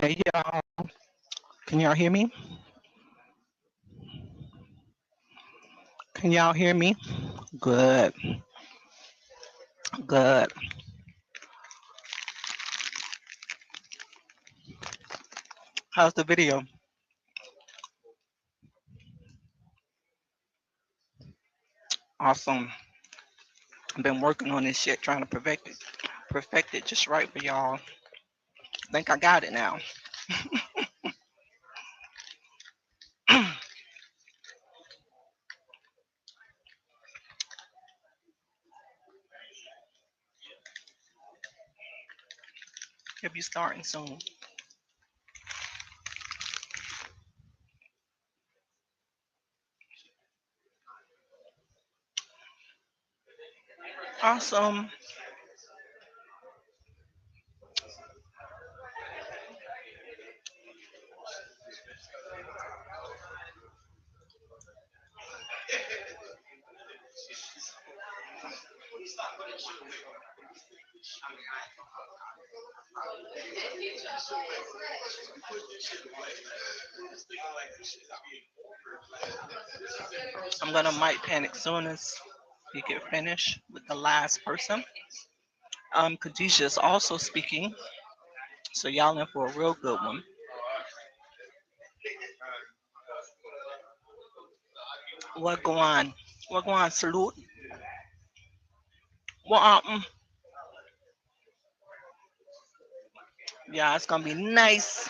Hey y'all, can y'all hear me? Can y'all hear me? Good, good. How's the video? Awesome. I've been working on this shit, trying to perfect it just right for y'all. Think I got it now. He'll be starting soon. Awesome. I'm gonna mic panic soon as we get finished with the last person. Khadijah is also speaking, so y'all in for a real good one. What go on? What go on? Salute. What yeah, it's gonna be nice.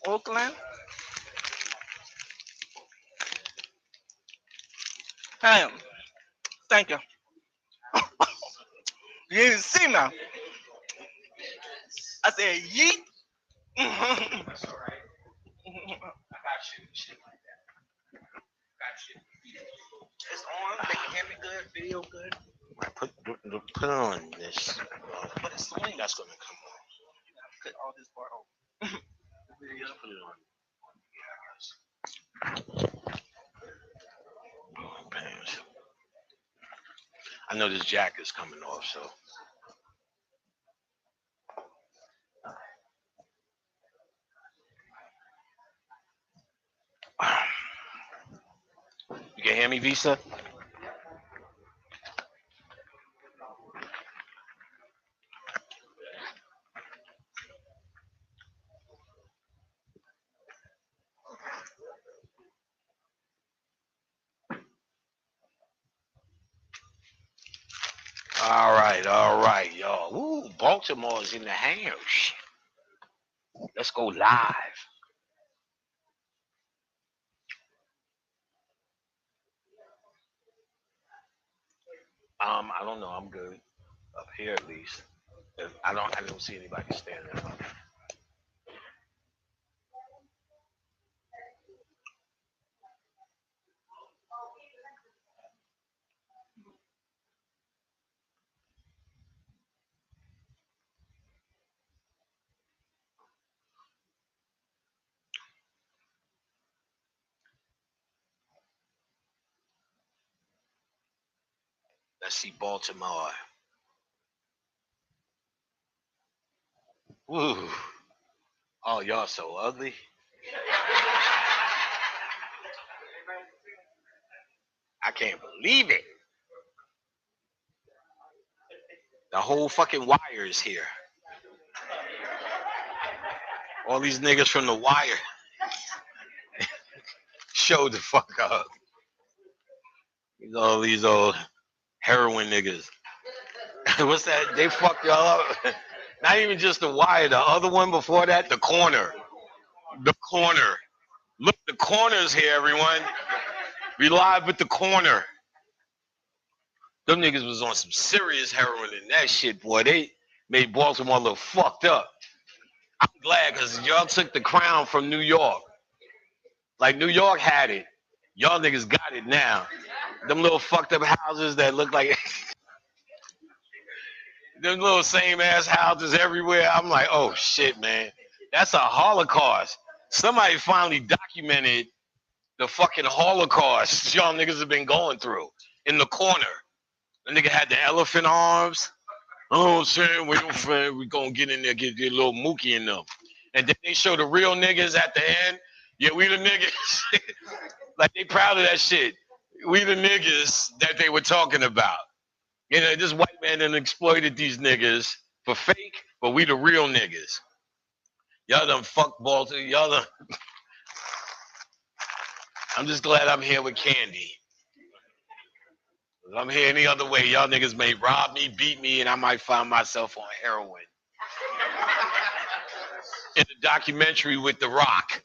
Oakland. Hey, thank you. You didn't see me. I said yeet. It's on. They can hear me good. Video good. I put on this. But it's swing. That's gonna come on. Cut all this part off. Just put it on. Pants. I know this jacket's coming off, so you can hear me, Visa. All right, y'all. Ooh, Baltimore's in the house. Let's go live. I don't know. I'm good up here at least. If I don't see anybody standing up. Let's see Baltimore. Ooh. Oh, y'all so ugly. I can't believe it. The whole fucking wire is here. All these niggas from the wire showed the fuck up. All these old heroin niggas. What's that? They fucked y'all up. Not even just the wire. The other one before that, the corner. The corner. Look, the corner's here, everyone. We live with the corner. Them niggas was on some serious heroin in that shit, boy. They made Baltimore look fucked up. I'm glad because y'all took the crown from New York. Like New York had it. Y'all niggas got it now. Them little fucked up houses that look like them little same ass houses everywhere. I'm like, oh shit, man. That's a Holocaust. Somebody finally documented the fucking Holocaust y'all niggas have been going through in the corner. The nigga had the elephant arms. Oh, saying we don't friend, we gonna get in there, get a little mookie in them. And then they show the real niggas at the end. Yeah, we the niggas. Like they proud of that shit. We the niggas that they were talking about. You know, this white man done exploited these niggas for fake, but we the real niggas. Y'all done fuck Baltimore. Y'all done. I'm just glad I'm here with Candy. If I'm here any other way, y'all niggas may rob me, beat me, and I might find myself on heroin. In the documentary with The Rock.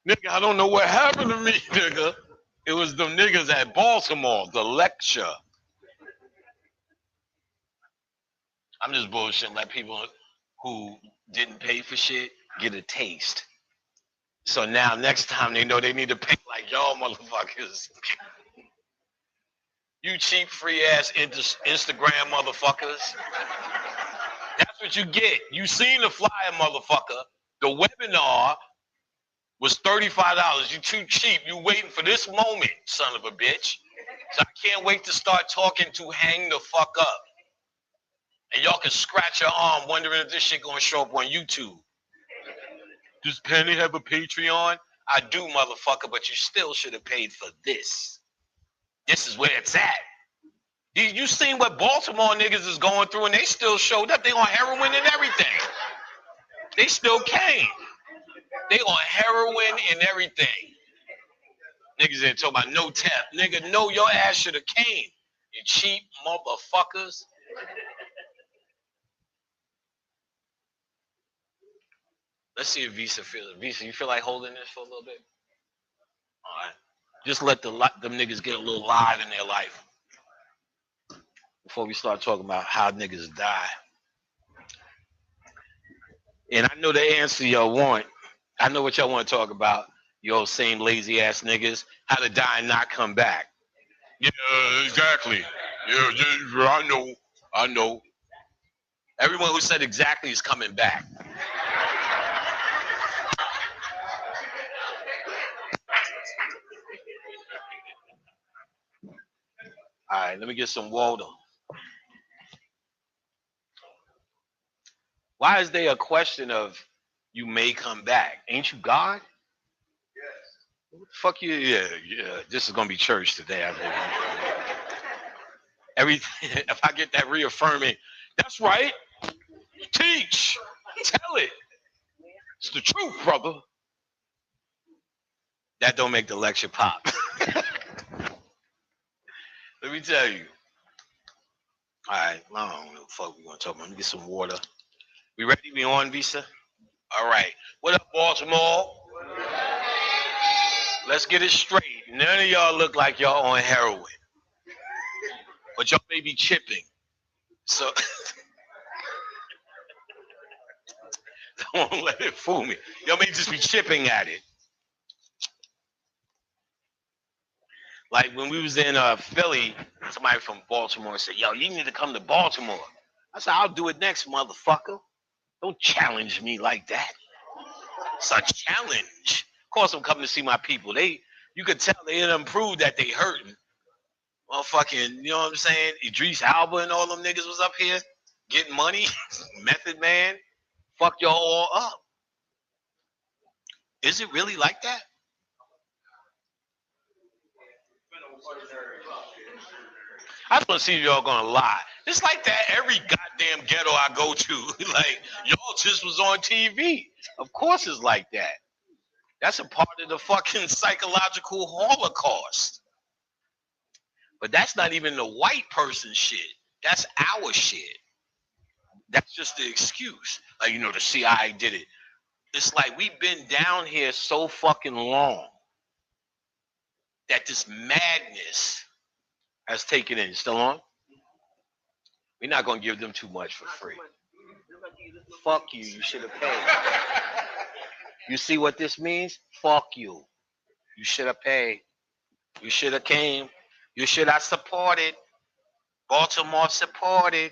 Nigga, I don't know what happened to me, nigga. It was them niggas at Baltimore, the lecture. I'm just bullshitting. Let people who didn't pay for shit get a taste. So now, next time they know they need to pay like y'all motherfuckers. You cheap, free ass Instagram motherfuckers. That's what you get. You seen the flyer, motherfucker. The webinar was $35. You too cheap. You waiting for this moment, son of a bitch. So I can't wait to start talking to hang the fuck up. And y'all can scratch your arm wondering if this shit gonna show up on YouTube. Does Penny have a Patreon? I do, motherfucker, but you still should have paid for this. This is where it's at. You seen what Baltimore niggas is going through, and they still showed up. They on heroin and everything. They still came. They on heroin and everything. Niggas ain't talking about no tap. Nigga, no, your ass should have came. You cheap motherfuckers. Let's see if Visa feels it. Visa, you feel like holding this for a little bit? All right. Just let them niggas get a little live in their life before we start talking about how niggas die. And I know the answer y'all want. I know what y'all want to talk about. Yo, same lazy ass niggas. How to die and not come back. Yeah, exactly. Yeah, I know. I know. Everyone who said exactly is coming back. All right, let me get some water. Why is there a question of you may come back? Ain't you God? What the fuck you? Yeah. This is gonna be church today. I think. Everything. If I get that reaffirming, that's right. Teach. Tell it. It's the truth, brother. That don't make the lecture pop. Let me tell you. All right, I don't know what the fuck we gonna talk about. Let me get some water. We ready? We on, Visa? All right. What up, Baltimore? Let's get it straight. None of y'all look like y'all on heroin, but y'all may be chipping. So don't let it fool me. Y'all may just be chipping at it. Like when we was in Philly, somebody from Baltimore said, "Yo, you need to come to Baltimore." I said, "I'll do it next, motherfucker. Don't challenge me like that. It's a challenge. Of course, I'm coming to see my people. You could tell they didn't prove that they hurting. Well, fucking, you know what I'm saying? Idris Alba and all them niggas was up here getting money. Method Man, fuck y'all all up. Is it really like that? I just want to see if y'all gonna lie. It's like that every goddamn ghetto I go to. Like y'all just was on TV. Of course it's like that. That's a part of the fucking psychological holocaust. But that's not even the white person shit. That's our shit. That's just the excuse. Like, the CIA did it. It's like we've been down here so fucking long that this madness has taken in. Still on? We're not gonna give them too much for free. Fuck you. You should have paid. You see what this means? Fuck you. You should have paid. You should have came. You should have supported. Baltimore supported.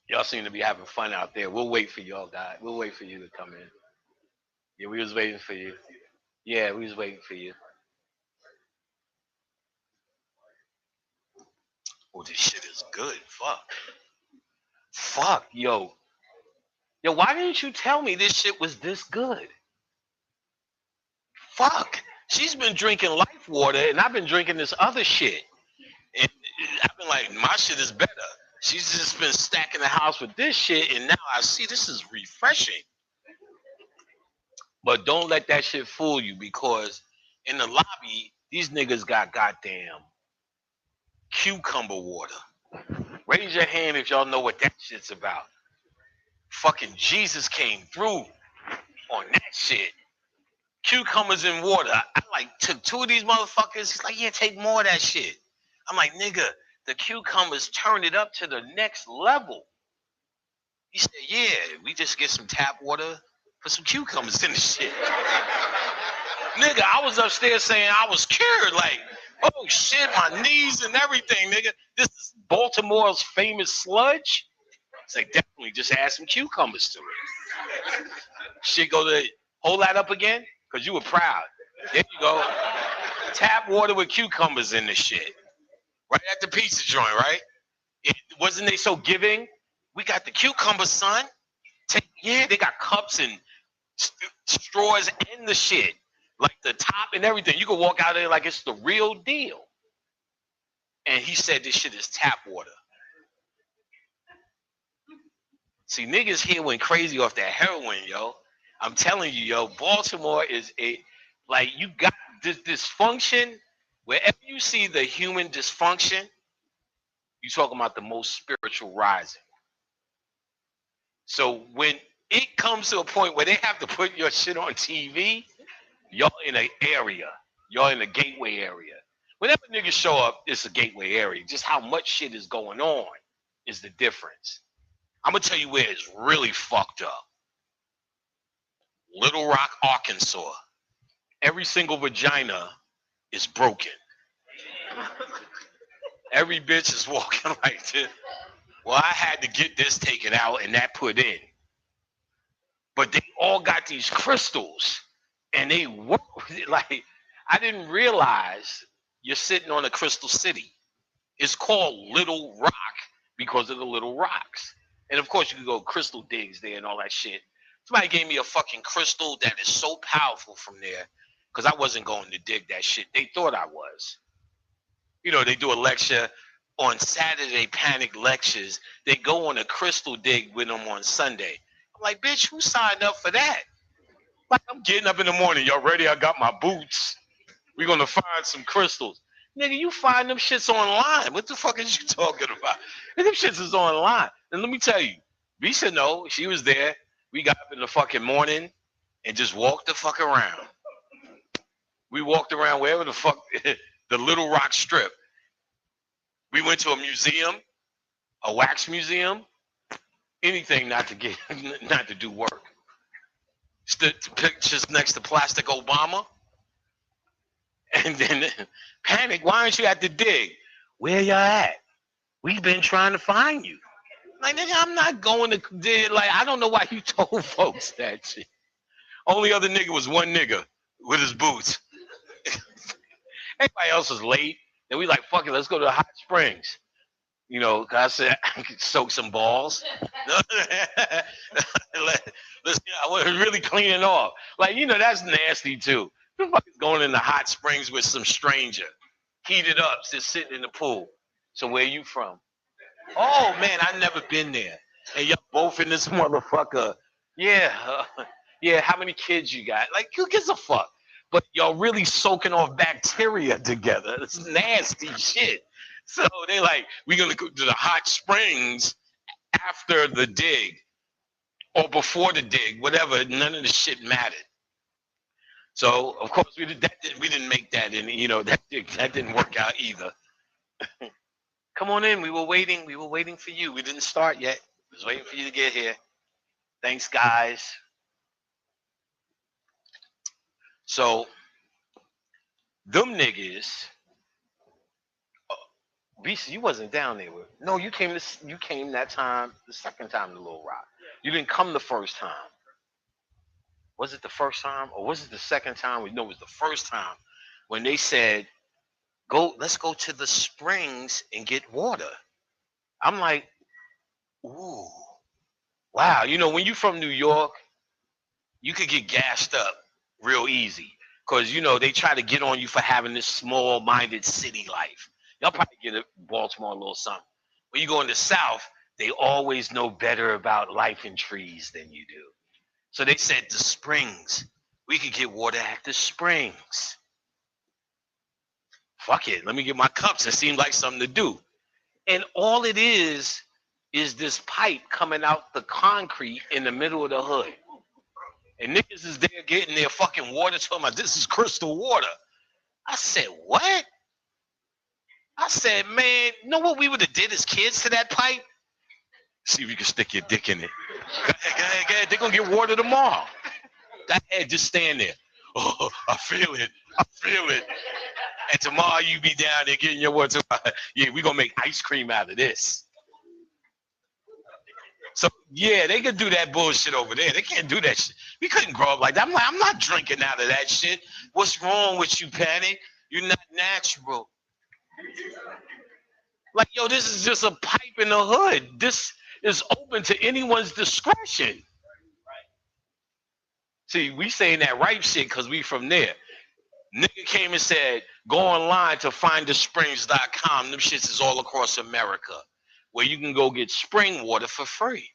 Y'all seem to be having fun out there. We'll wait for y'all, guys. We'll wait for you to come in. Yeah, we was waiting for you. Yeah, we was waiting for you. Oh, this shit is good. Fuck. Fuck, yo. Yo, why didn't you tell me this shit was this good? Fuck. She's been drinking life water and I've been drinking this other shit. And I've been like, my shit is better. She's just been stacking the house with this shit and now I see this is refreshing. But don't let that shit fool you because in the lobby, these niggas got goddamn cucumber water. Raise your hand if y'all know what that shit's about. Fucking Jesus came through on that shit. Cucumbers in water. I like took two of these motherfuckers. He's like, yeah, take more of that shit. I'm like, nigga, the cucumbers turned it up to the next level. He said, yeah, we just get some tap water, put some cucumbers in the shit. Nigga, I was upstairs saying I was cured. Like, oh shit, my knees and everything, nigga. This is Baltimore's famous sludge. It's like, definitely just add some cucumbers to it. Shit, go to hold that up again, because you were proud. There you go. Tap water with cucumbers in this shit. Right at the pizza joint, right? Wasn't they so giving? We got the cucumbers, son. Yeah, they got cups and straws and the shit. Like the top and everything. You can walk out there like it's the real deal. And he said this shit is tap water. See, niggas here went crazy off that heroin, yo. I'm telling you, yo, Baltimore is like you got this dysfunction. Wherever you see the human dysfunction, you talking about the most spiritual rising. So when it comes to a point where they have to put your shit on TV, y'all in an area. Y'all in a gateway area. Whenever niggas show up, it's a gateway area. Just how much shit is going on is the difference. I'm gonna tell you where it's really fucked up. Little Rock, Arkansas. Every single vagina is broken. Every bitch is walking like this. Well, I had to get this taken out and that put in. But they all got these crystals and they work with it. Like, I didn't realize you're sitting on a crystal city. It's called Little Rock because of the little rocks. And of course, you can go crystal digs there and all that shit. Somebody gave me a fucking crystal that is so powerful from there because I wasn't going to dig that shit. They thought I was. You know, they do a lecture on Saturday, Panic Lectures. They go on a crystal dig with them on Sunday. I'm like, bitch, who signed up for that? Like, I'm getting up in the morning. Y'all ready? I got my boots. We're going to find some crystals. Nigga, you find them shits online. What the fuck is you talking about? And them shits is online. And let me tell you, Visa know, she was there. We got up in the fucking morning and just walked the fuck around. We walked around wherever the fuck, the Little Rock Strip. We went to a museum, a wax museum, anything not to get, not to do work. Stood pictures next to Plastic Obama. And then Panic, why aren't you at the dig? Where y'all at? We've been trying to find you. Like, nigga, I'm not going to dig. Like, I don't know why you told folks that shit. Only other nigga was one nigga with his boots. Everybody else was late. And we like, fuck it, let's go to the hot springs. You know, cause I said I could soak some balls. I was really cleaning off. Like, you know, that's nasty too. Who the fuck is going in the hot springs with some stranger? Heated up, just sitting in the pool. So where you from? Oh man, I never been there. And y'all both in this motherfucker. Yeah, yeah. How many kids you got? Like, who gives a fuck? But y'all really soaking off bacteria together. It's nasty shit. So they like, we're gonna go to the hot springs after the dig or before the dig, whatever. None of the shit mattered. So of course we didn't make that, and you know that didn't work out either. Come on in. We were waiting. We were waiting for you. We didn't start yet. We was waiting for you to get here. Thanks, guys. So them niggas. Beast, you wasn't down there with. No, you came. You came that time. The second time to Little Rock. You didn't come the first time. Was it the first time or was it the second time? We know it was the first time when they said Let's go to the springs and get water. I'm like, ooh, wow. You know, when you from New York, you could get gassed up real easy. Cause you know, they try to get on you for having this small minded city life. Y'all probably get a Baltimore a little something. When you go in the South, they always know better about life and trees than you do. So they said the springs. We could get water at the springs. Fuck it. Let me get my cups. It seemed like something to do. And all it is this pipe coming out the concrete in the middle of the hood. And niggas is there getting their fucking water to them. This is crystal water. I said, what? I said, man, you know what we would have did as kids to that pipe? See if you can stick your dick in it. Go ahead, go ahead, go ahead. They're going to get water tomorrow. That head just stand there. Oh, I feel it. I feel it. And tomorrow you be down there getting your water. Yeah, we going to make ice cream out of this. So, yeah, they could do that bullshit over there. They can't do that shit. We couldn't grow up like that. I'm not drinking out of that shit. What's wrong with you, Patty? You're not natural. Like, yo, this is just a pipe in the hood. This is open to anyone's discretion. See, we saying that right shit because we from there. Nigga came and said, go online to finddesprings.com. Them shits is all across America where you can go get spring water for free.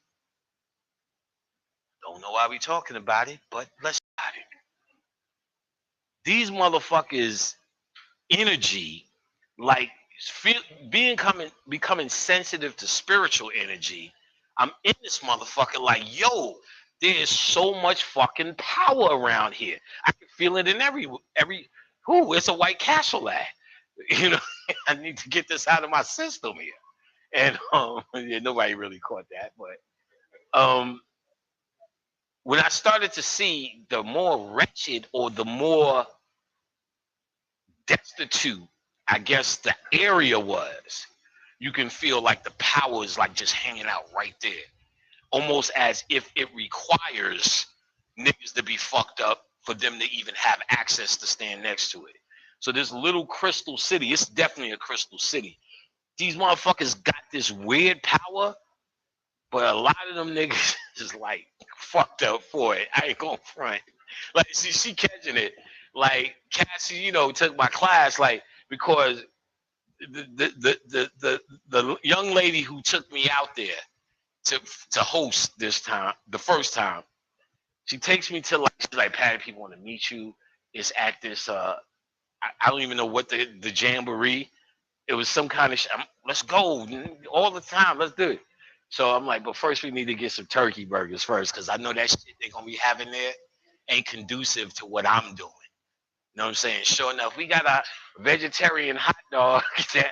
Don't know why we talking about it, but let's about it. These motherfuckers energy, like feel, becoming sensitive to spiritual energy. I'm in this motherfucker like, yo, there is so much fucking power around here. I can feel it in every who it's a White Castle at. You know, I need to get this out of my system here. And yeah, nobody really caught that, but when I started to see the more wretched or the more destitute, I guess the area was, you can feel like the power is like just hanging out right there. Almost as if it requires niggas to be fucked up for them to even have access to stand next to it. So this little crystal city, it's definitely a crystal city. These motherfuckers got this weird power, but a lot of them niggas is like fucked up for it. I ain't gonna front. Like, see, she catching it. Like Cassie, you know, took my class, like, because the young lady who took me out there to host this time, the first time, she takes me to, like, she's like, Patty, people want to meet you. It's at this I don't even know what the jamboree. It was some kind of let's go all the time. Let's do it. So I'm like, but first we need to get some turkey burgers first, because I know that shit they're gonna be having there ain't conducive to what I'm doing. You know what I'm saying? Sure enough, we got a vegetarian hot dog.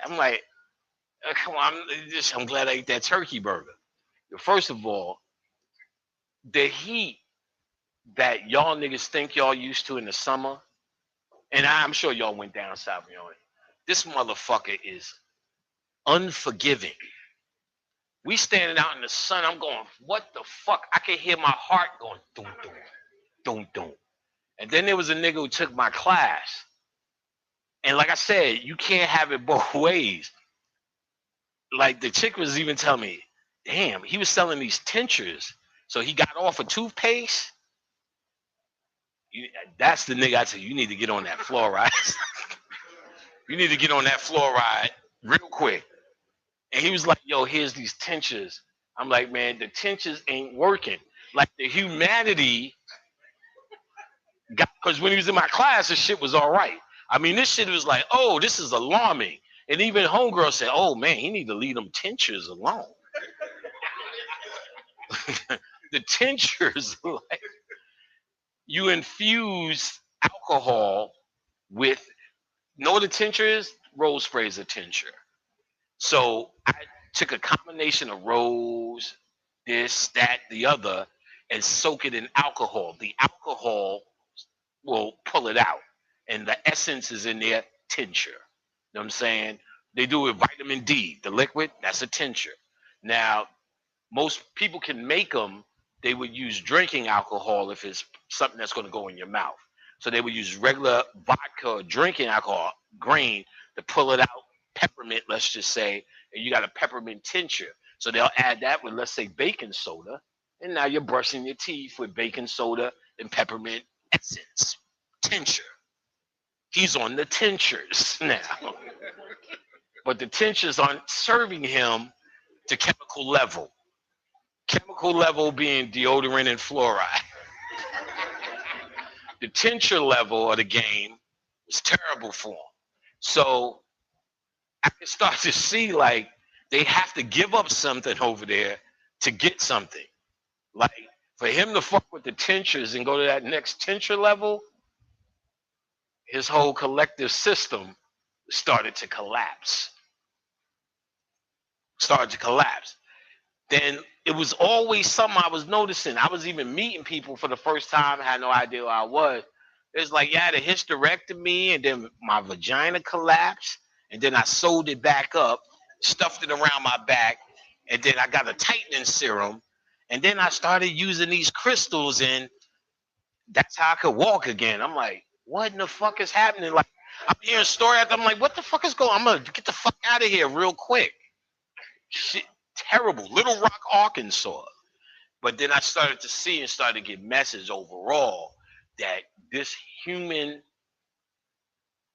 I'm like, come on, I'm glad I ate that turkey burger. First of all, the heat that y'all niggas think y'all used to in the summer, and I'm sure y'all went down south, you know, this motherfucker is unforgiving. We standing out in the sun. I'm going, what the fuck? I can hear my heart going, doom, doom, doom, doom. And then there was a nigga who took my class. And like I said, you can't have it both ways. Like the chick was even telling me, damn, he was selling these tinctures. So he got off of toothpaste. That's the nigga I tell you, you need to get on that fluoride. You need to get on that fluoride real quick. And he was like, yo, here's these tinctures. I'm like, man, the tinctures ain't working. Like the humanity got, because when he was in my class, the shit was all right. I mean, this shit was like, oh, this is alarming. And even homegirl said, oh man, he need to leave them tinctures alone. The tinctures, like, you infuse alcohol with, know what a tincture is? Rose spray is a tincture. So I took a combination of rose, this, that, the other, and soak it in alcohol. The alcohol will pull it out, and the essence is in their tincture. You know what I'm saying? They do it with vitamin D, the liquid, that's a tincture. Now, most people can make them. They would use drinking alcohol if it's something that's going to go in your mouth. So they would use regular vodka or drinking alcohol, grain, to pull it out. Peppermint, let's just say, and you got a peppermint tincture. So they'll add that with, let's say, baking soda, and now you're brushing your teeth with baking soda and peppermint essence tincture. He's on the tinctures now, but the tinctures aren't serving him to chemical level. Chemical level being deodorant and fluoride. The tincture level of the game was terrible for him. So I can start to see like they have to give up something over there to get something. Like for him to fuck with the tinctures and go to that next tincture level, his whole collective system started to collapse. Started to collapse. Then it was always something I was noticing. I was even meeting people for the first time, had no idea who I was. It's like, yeah, the hysterectomy, and then my vagina collapsed, and then I sewed it back up, stuffed it around my back, and then I got a tightening serum, and then I started using these crystals, and that's how I could walk again. I'm like, what in the fuck is happening? Like, I'm hearing story after, I'm like, what the fuck is going on? I'm gonna get the fuck out of here real quick. Shit, terrible. Little Rock, Arkansas. But then I started to see and started to get message overall that this human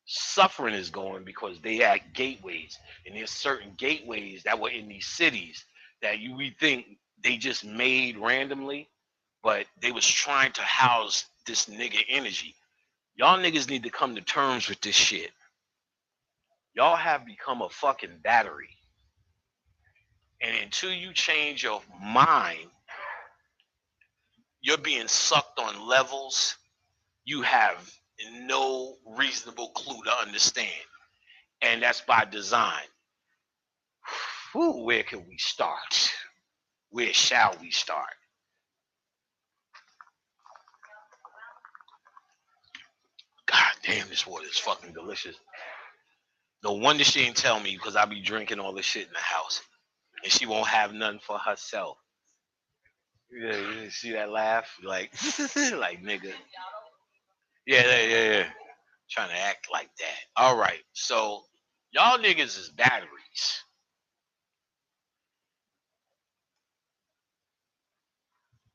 suffering is going because they had gateways, and there's certain gateways that were in these cities that we think they just made randomly, but they was trying to house this nigga energy. Y'all niggas need to come to terms with this shit. Y'all have become a fucking battery. And until you change your mind, you're being sucked on levels you have no reasonable clue to understand. And that's by design. Whew, where can we start? Where shall we start? God damn, this water is fucking delicious. No wonder she ain't tell me because I be drinking all this shit in the house. And she won't have none for herself. Yeah, you see that laugh? Like, like nigga. Yeah, yeah, yeah, yeah. Trying to act like that. All right. So y'all niggas is batteries.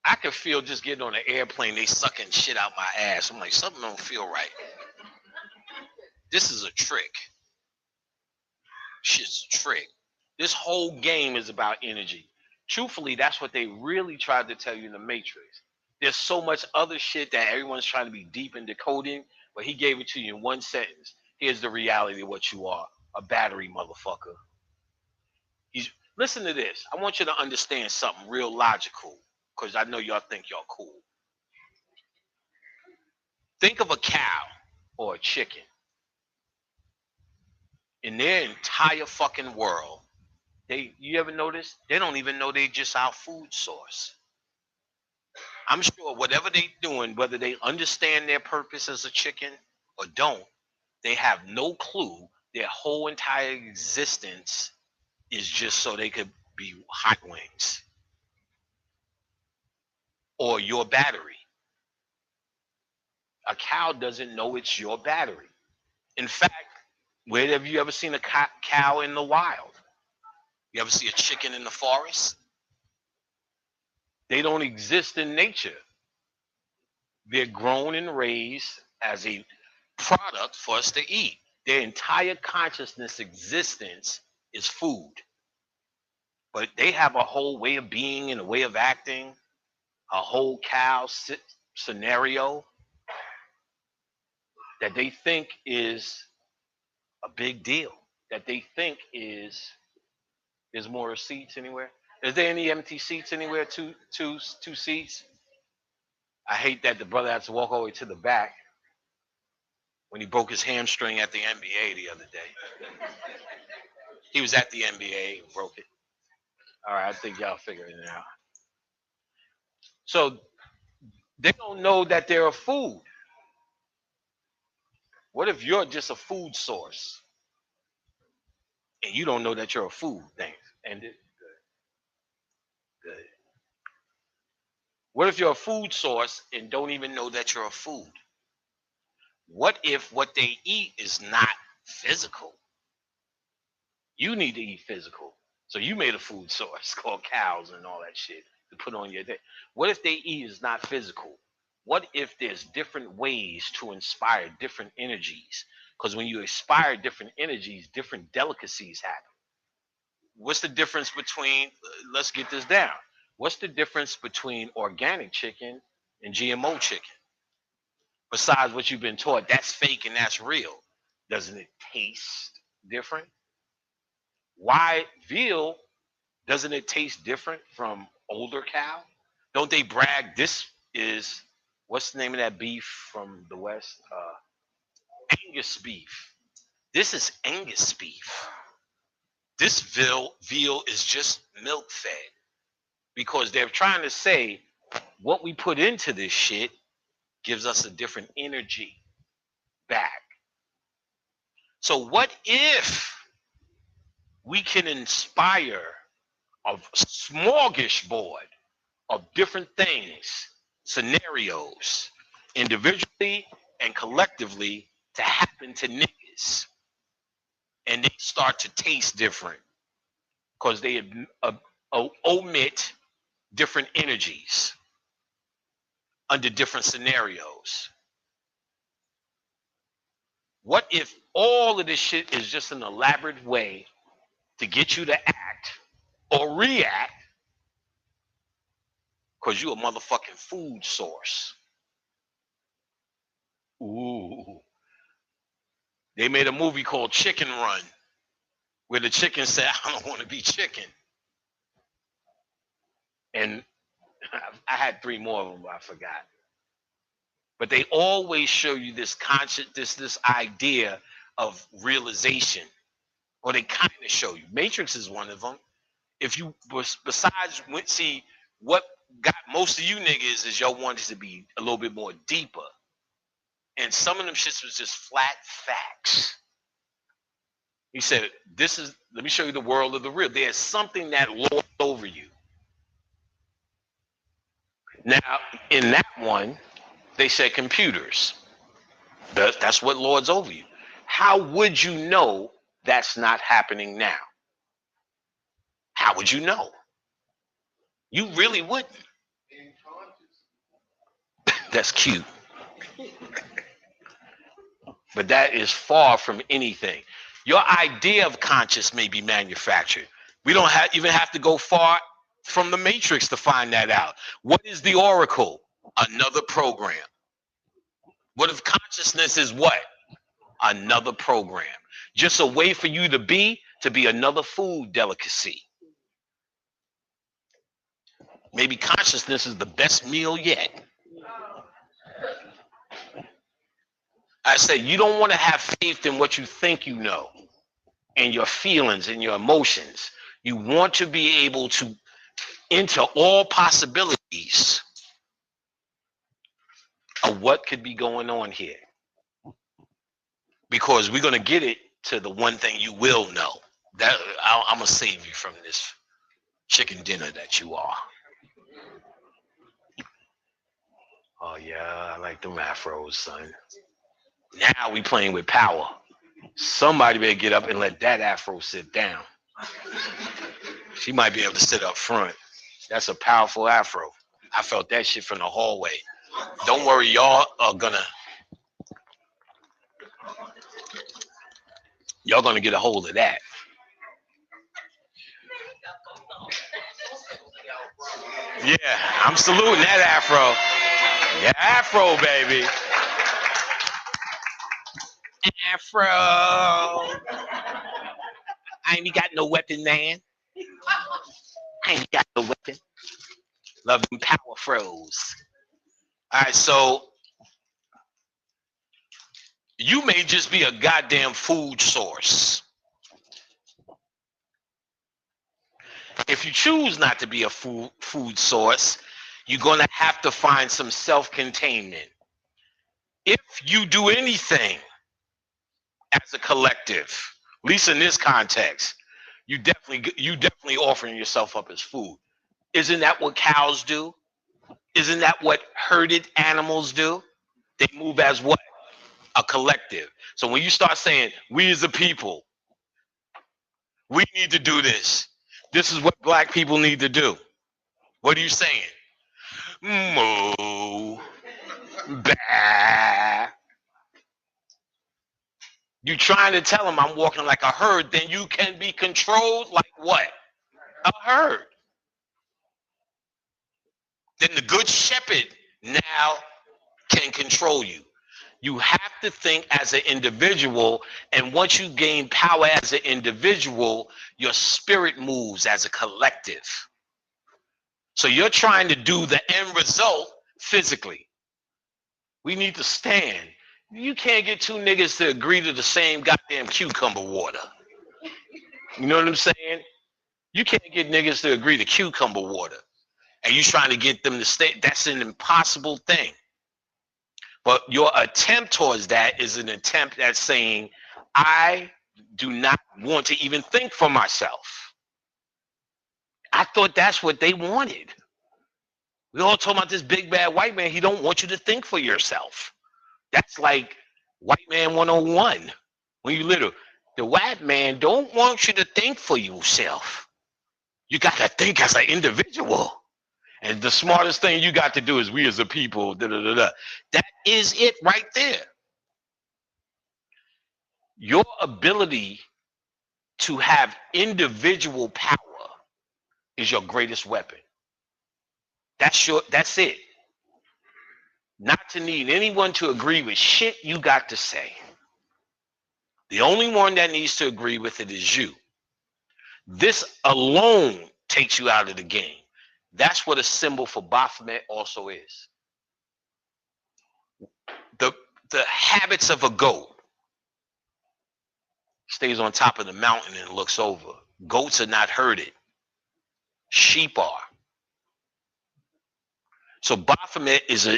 I can feel just getting on an airplane, they sucking shit out my ass. I'm like, something don't feel right. This is a trick. Shit's a trick. This whole game is about energy. Truthfully, that's what they really tried to tell you in the Matrix. There's so much other shit that everyone's trying to be deep in decoding, but he gave it to you in one sentence. Here's the reality of what you are, a battery motherfucker. He's Listen to this. I want you to understand something real logical, because I know y'all think y'all cool. Think of a cow or a chicken. In their entire fucking world, you ever notice? They don't even know they just our food source. I'm sure whatever they doing, whether they understand their purpose as a chicken or don't, they have no clue. Their whole entire existence is just so they could be hot wings or your battery. A cow doesn't know it's your battery. In fact, where have you ever seen a cow in the wild? You ever see a chicken in the forest? They don't exist in nature. They're grown and raised as a product for us to eat. Their entire consciousness existence is food. But they have a whole way of being and a way of acting, a whole cow scenario that they think is a big deal. That they think is more seats anywhere. Is there any empty seats anywhere? Two seats. I hate that the brother has to walk all the way to the back when he broke his hamstring at the NBA the other day. He was at the NBA and broke it. All right, I think y'all figured it out. So they don't know that they're a food. What if you're just a food source and you don't know that you're a food? Thanks. And good. What if you're a food source and don't even know that you're a food? What if what they eat is not physical? You need to eat physical. So you made a food source called cows and all that shit to put on your day. What if they eat is not physical? What if there's different ways to inspire different energies? Because when you inspire different energies, different delicacies happen. What's the difference between, let's get this down. What's the difference between organic chicken and GMO chicken? Besides what you've been taught, that's fake and that's real. Doesn't it taste different? Why veal, doesn't it taste different from older cow? Don't they brag this is, what's the name of that beef from the West? Angus beef. This is Angus beef. This veal is just milk fed because they're trying to say what we put into this shit gives us a different energy back. So what if we can inspire a smorgasbord of different things, scenarios, individually and collectively to happen to niggas, and they start to taste different because they omit different energies under different scenarios. What if all of this shit is just an elaborate way to get you to act or react because you a motherfucking food source? Ooh. They made a movie called Chicken Run where the chicken said, I don't want to be chicken. And I had three more of them, but I forgot. But they always show you this conscious, this idea of realization, or they kind of show you. Matrix is one of them. If you, besides, see, what got most of you niggas is y'all wanted to be a little bit more deeper. And some of them shits was just flat facts. He said, this is, let me show you the world of the real. There's something that lords over you. Now, in that one, they said computers. That's what lords over you. How would you know that's not happening now? How would you know? You really wouldn't. That's cute. But that is far from anything. Your idea of conscious may be manufactured. We don't even have to go far from the Matrix to find that out. What is the Oracle? Another program. What if consciousness is what? Another program. Just a way for you to be another food delicacy. Maybe consciousness is the best meal yet. I say you don't want to have faith in what you think you know and your feelings and your emotions. You want to be able to enter all possibilities of what could be going on here. Because we're going to get it to the one thing you will know. That I'm going to save you from this chicken dinner that you are. Oh, yeah, I like them afros, son. Now we playing with power. Somebody better get up and let that afro sit down. She might be able to sit up front. That's a powerful afro. I felt that shit from the hallway. Don't worry, y'all gonna get a hold of that. Yeah, I'm saluting that afro. Yeah, afro, baby. Afro. I ain't got no weapon, man. I ain't got no weapon. Love them power froze. All right, so you may just be a goddamn food source. If you choose not to be a food source, you're going to have to find some self-containment. If you do anything as a collective, at least in this context, you definitely offering yourself up as food. Isn't that what cows do? Isn't that what herded animals do? They move as what? A collective. So when you start saying we as a people, We need to do this. This is what black people need to do. What are you saying? Moo. Bah. You trying to tell them I'm walking like a herd, then you can be controlled like what? A herd. Then the good shepherd now can control you. You have to think as an individual, and once you gain power as an individual, your spirit moves as a collective. So you're trying to do the end result physically. We need to stand. You can't get two niggas to agree to the same goddamn cucumber water. You know what I'm saying? You can't get niggas to agree to cucumber water. And you trying to get them to stay. That's an impossible thing. But your attempt towards that is an attempt at saying, I do not want to even think for myself. I thought that's what they wanted. We all talking about this big bad white man. He don't want you to think for yourself. That's like white man 101. When you little, the white man don't want you to think for yourself. You got to think as an individual. And the smartest thing you got to do is we as a people. Da, da, da, da. That is it right there. Your ability to have individual power is your greatest weapon. That's it. Not to need anyone to agree with shit you got to say. The only one that needs to agree with it is you. This alone takes you out of the game. That's what a symbol for Baphomet also is. The habits of a goat stays on top of the mountain and looks over. Goats are not herded. Sheep are. So Baphomet is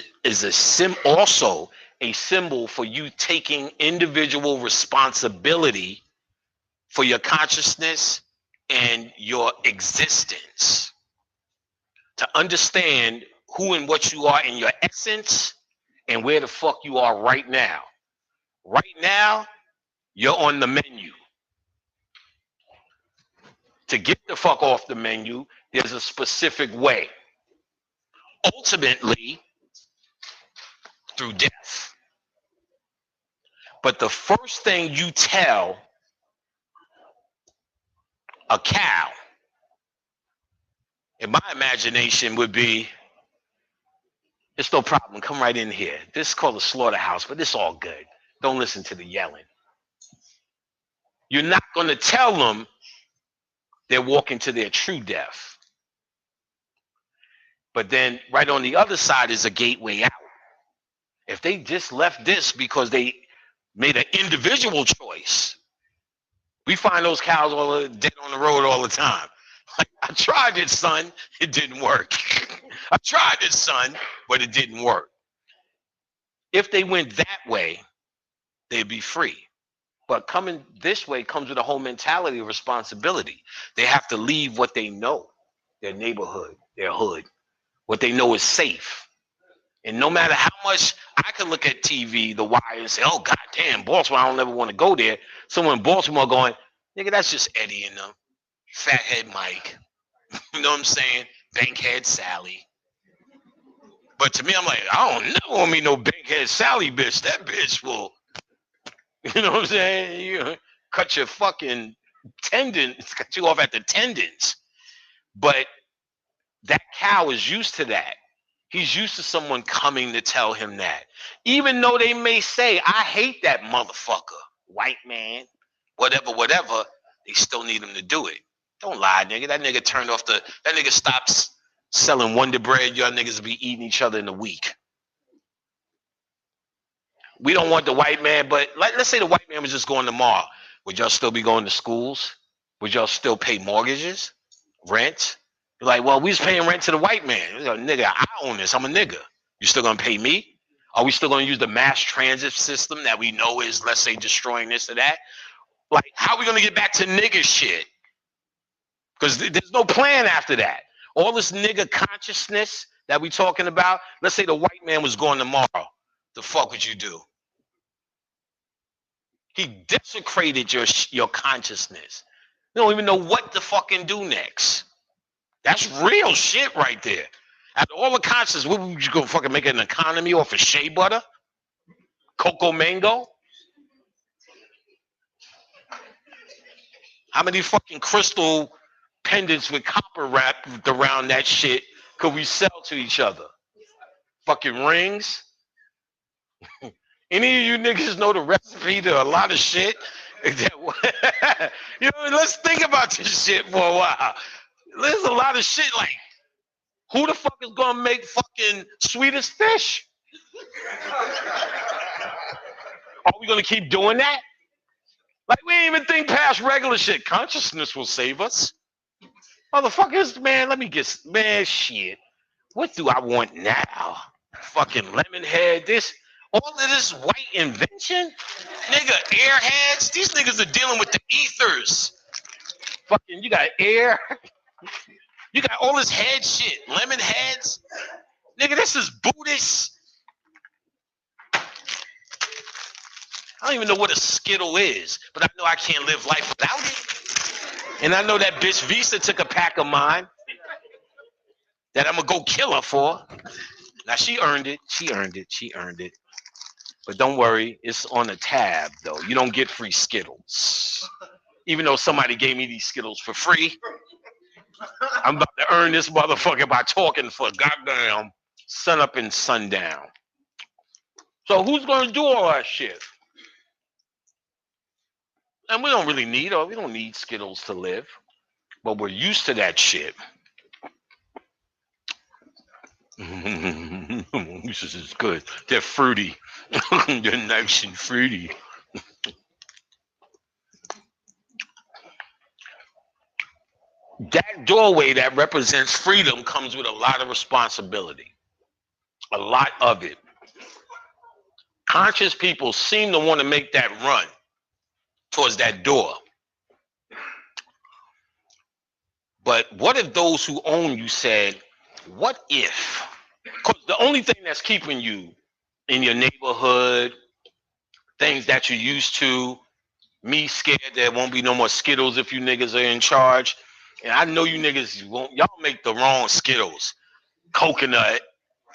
also a symbol for you taking individual responsibility for your consciousness and your existence. To understand who and what you are in your essence and where the fuck you are right now. Right now, you're on the menu. To get the fuck off the menu, there's a specific way. Ultimately, through death. But the first thing you tell a cow, in my imagination, would be, it's no problem, come right in here. This is called a slaughterhouse, but it's all good. Don't listen to the yelling. You're not going to tell them they're walking to their true death. But then right on the other side is a gateway out. If they just left this because they made an individual choice, we find those cows all dead on the road all the time. Like, I tried it, son, it didn't work. I tried it, son, but it didn't work. If they went that way, they'd be free. But coming this way comes with a whole mentality of responsibility. They have to leave what they know, their neighborhood, their hood, what they know is safe. And no matter how much I can look at TV, The Wire, and say, oh, goddamn, Baltimore, I don't ever want to go there. Someone in Baltimore going, nigga, that's just Eddie and them. Fathead Mike. You know what I'm saying? Bankhead Sally. But to me, I'm like, I don't never want to meet no Bankhead Sally bitch. That bitch will, you know what I'm saying? You cut your fucking tendons, cut you off at the tendons. But that cow is used to that. He's used to someone coming to tell him that. Even though they may say, I hate that motherfucker, white man, whatever, whatever, they still need him to do it. Don't lie, nigga. That nigga turned off that nigga stops selling Wonder Bread. Y'all niggas will be eating each other in a week. We don't want the white man, but let's say the white man was just going tomorrow. Would y'all still be going to schools? Would y'all still pay mortgages, rent? You're like, well, we was paying rent to the white man. Like, nigga, I own this. I'm a nigga. You still gonna pay me? Are we still gonna use the mass transit system that we know is, let's say, destroying this or that? Like, how are we gonna get back to nigga shit? Because there's no plan after that. All this nigga consciousness that we talking about. Let's say the white man was going tomorrow. The fuck would you do? He desecrated your consciousness. You don't even know what to fucking do next. That's real shit right there. After all the concerts, what would you go fucking make an economy off of shea butter, cocoa mango? How many fucking crystal pendants with copper wrapped around that shit could we sell to each other? Fucking rings. Any of you niggas know the recipe to a lot of shit? You know, let's think about this shit for a while. There's a lot of shit like who the fuck is gonna make fucking sweetest fish? Are we gonna keep doing that? Like we ain't even think past regular shit. Consciousness will save us. Motherfuckers, man, let me get man shit. What do I want now? Fucking lemon head, this all of this white invention? Nigga, airheads, these niggas are dealing with the ethers. Fucking you got air, you got all this head shit, lemon heads. Nigga, this is Buddhist. I don't even know what a Skittle is, but I know I can't live life without it. And I know that bitch Visa took a pack of mine that I'm gonna go kill her for. Now she earned it. She earned it. She earned it. But don't worry, it's on a tab though. You don't get free Skittles. Even though somebody gave me these Skittles for free, I'm about to earn this motherfucker by talking for goddamn sun up and sundown. So who's gonna do all that shit? And we don't really need we don't need Skittles to live. But we're used to that shit. This is good. They're fruity. They're nice and fruity. That doorway that represents freedom comes with a lot of responsibility. A lot of it. Conscious people seem to want to make that run towards that door. But what if those who own you said, what if? Because the only thing that's keeping you in your neighborhood, things that you're used to, me scared there won't be no more Skittles if you niggas are in charge. And I know you niggas won't, y'all make the wrong Skittles. Coconut.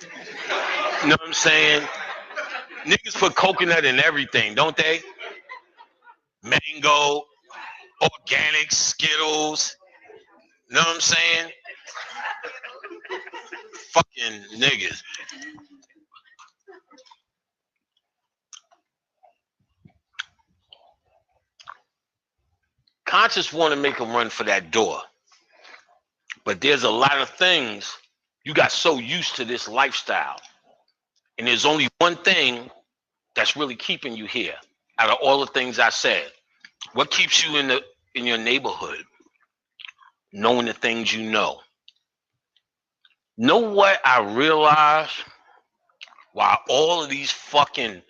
You know what I'm saying? Niggas put coconut in everything, don't they? Mango, organic Skittles. You know what I'm saying? Fucking niggas. Conscious want to make a run for that door. But there's a lot of things you got so used to this lifestyle. And there's only one thing that's really keeping you here out of all the things I said. What keeps you in your neighborhood? Knowing the things you know. Know what I realized while all of these fucking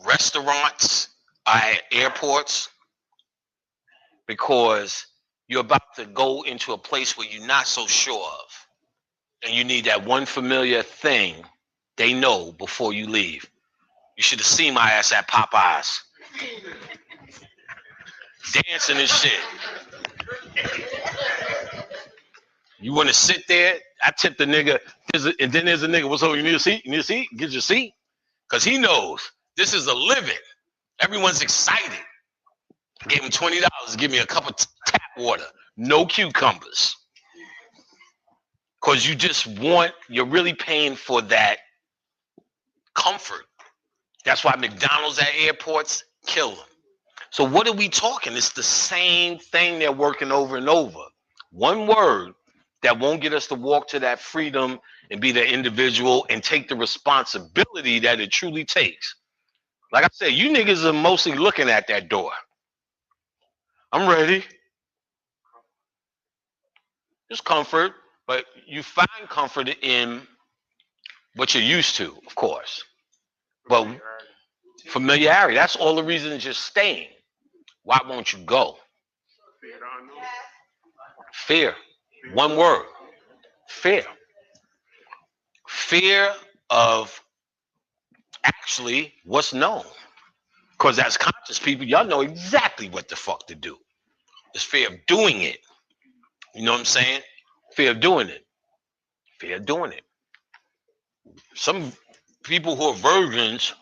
restaurants are at airports? Because you're about to go into a place where you're not so sure of. And you need that one familiar thing they know before you leave. You should have seen my ass at Popeyes. Dancing and shit. You want to sit there? I tip the nigga. And then there's a nigga. What's up? You need a seat? You need a seat? Get your seat. Because he knows this is a living. Everyone's excited. I gave him $20 to give me a cup of tap water. No cucumbers. Because you're really paying for that comfort. That's why McDonald's at airports kill them. So what are we talking? It's the same thing they're working over and over. One word that won't get us to walk to that freedom and be the individual and take the responsibility that it truly takes. Like I said, you niggas are mostly looking at that door. I'm ready. It's comfort, but you find comfort in what you're used to, of course. But familiarity, that's all the reason it's just staying. Why won't you go? Fear. One word. Fear. Fear of actually what's known. Because as conscious people, y'all know exactly what the fuck to do. It's fear of doing it. You know what I'm saying? Fear of doing it. Fear of doing it. Some people who are virgins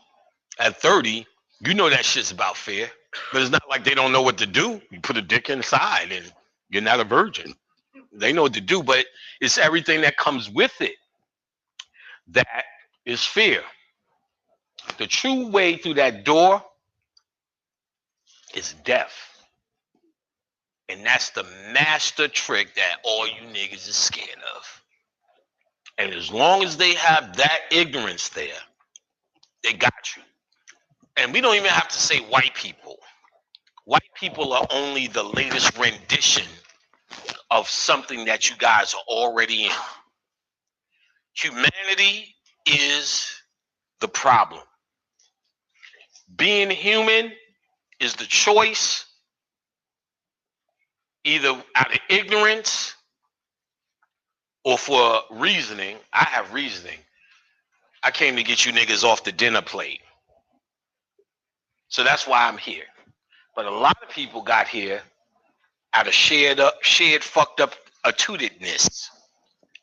at 30, you know that shit's about fear. But it's not like they don't know what to do. You put a dick inside and you're not a virgin. They know what to do, but it's everything that comes with it that is fear. The true way through that door is death. And that's the master trick that all you niggas is scared of. And as long as they have that ignorance there, they got you. And we don't even have to say white people. White people are only the latest rendition of something that you guys are already in. Humanity is the problem. Being human is the choice, either out of ignorance or for reasoning. I have reasoning. I came to get you niggas off the dinner plate. So that's why I'm here. But a lot of people got here out of shared fucked up attitudiness,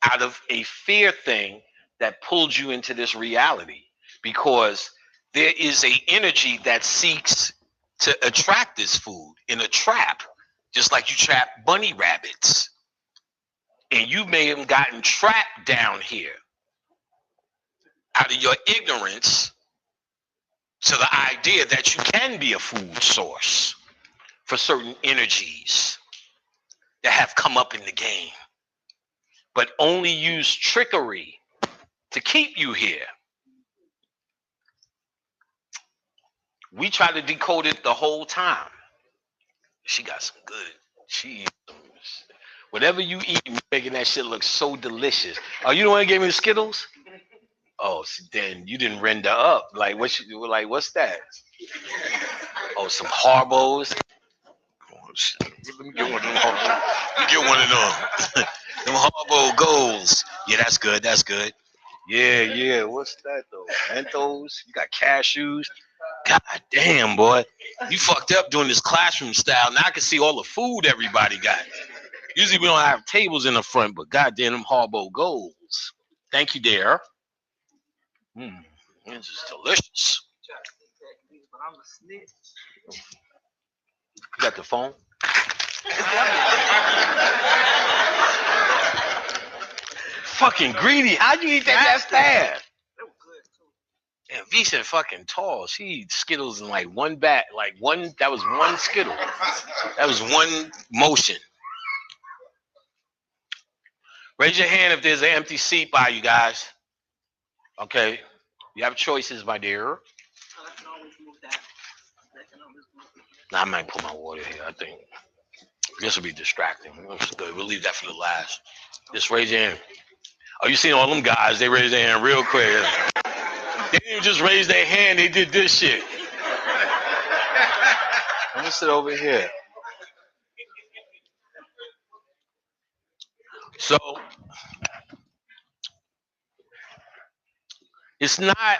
out of a fear thing that pulled you into this reality. Because there is a energy that seeks to attract this food in a trap, just like you trap bunny rabbits. And you may have gotten trapped down here out of your ignorance to the idea that you can be a food source for certain energies that have come up in the game, but only use trickery to keep you here. We try to decode it the whole time. She got some good. She whatever you eat, making that shit look so delicious. Oh, you the one that gave me the Skittles? Oh, then you didn't render up. Like what? What's that? Oh, some Harbos. Oh, shit. Let me get one of them. You get one of them. Them Harbo Golds. Yeah, that's good. That's good. Yeah. What's that though? Mentos. You got cashews. God damn, boy. You fucked up doing this classroom style. Now I can see all the food everybody got. Usually we don't have tables in the front, but goddamn them Harbo Golds. Thank you, dear. This is delicious. You got the phone? Fucking greedy. How'd you eat that fast? And V said fucking tall. She eats Skittles in like one bat. Like one, that was one Skittle. That was one motion. Raise your hand if there's an empty seat by you guys. Okay. You have choices, my dear. Now, I might put my water here. I think this will be distracting. Good. We'll leave that for the last. Just raise your hand. Oh, you seen all them guys? They raised their hand real quick. They didn't even just raise their hand. They did this shit. I'm gonna sit over here. So it's not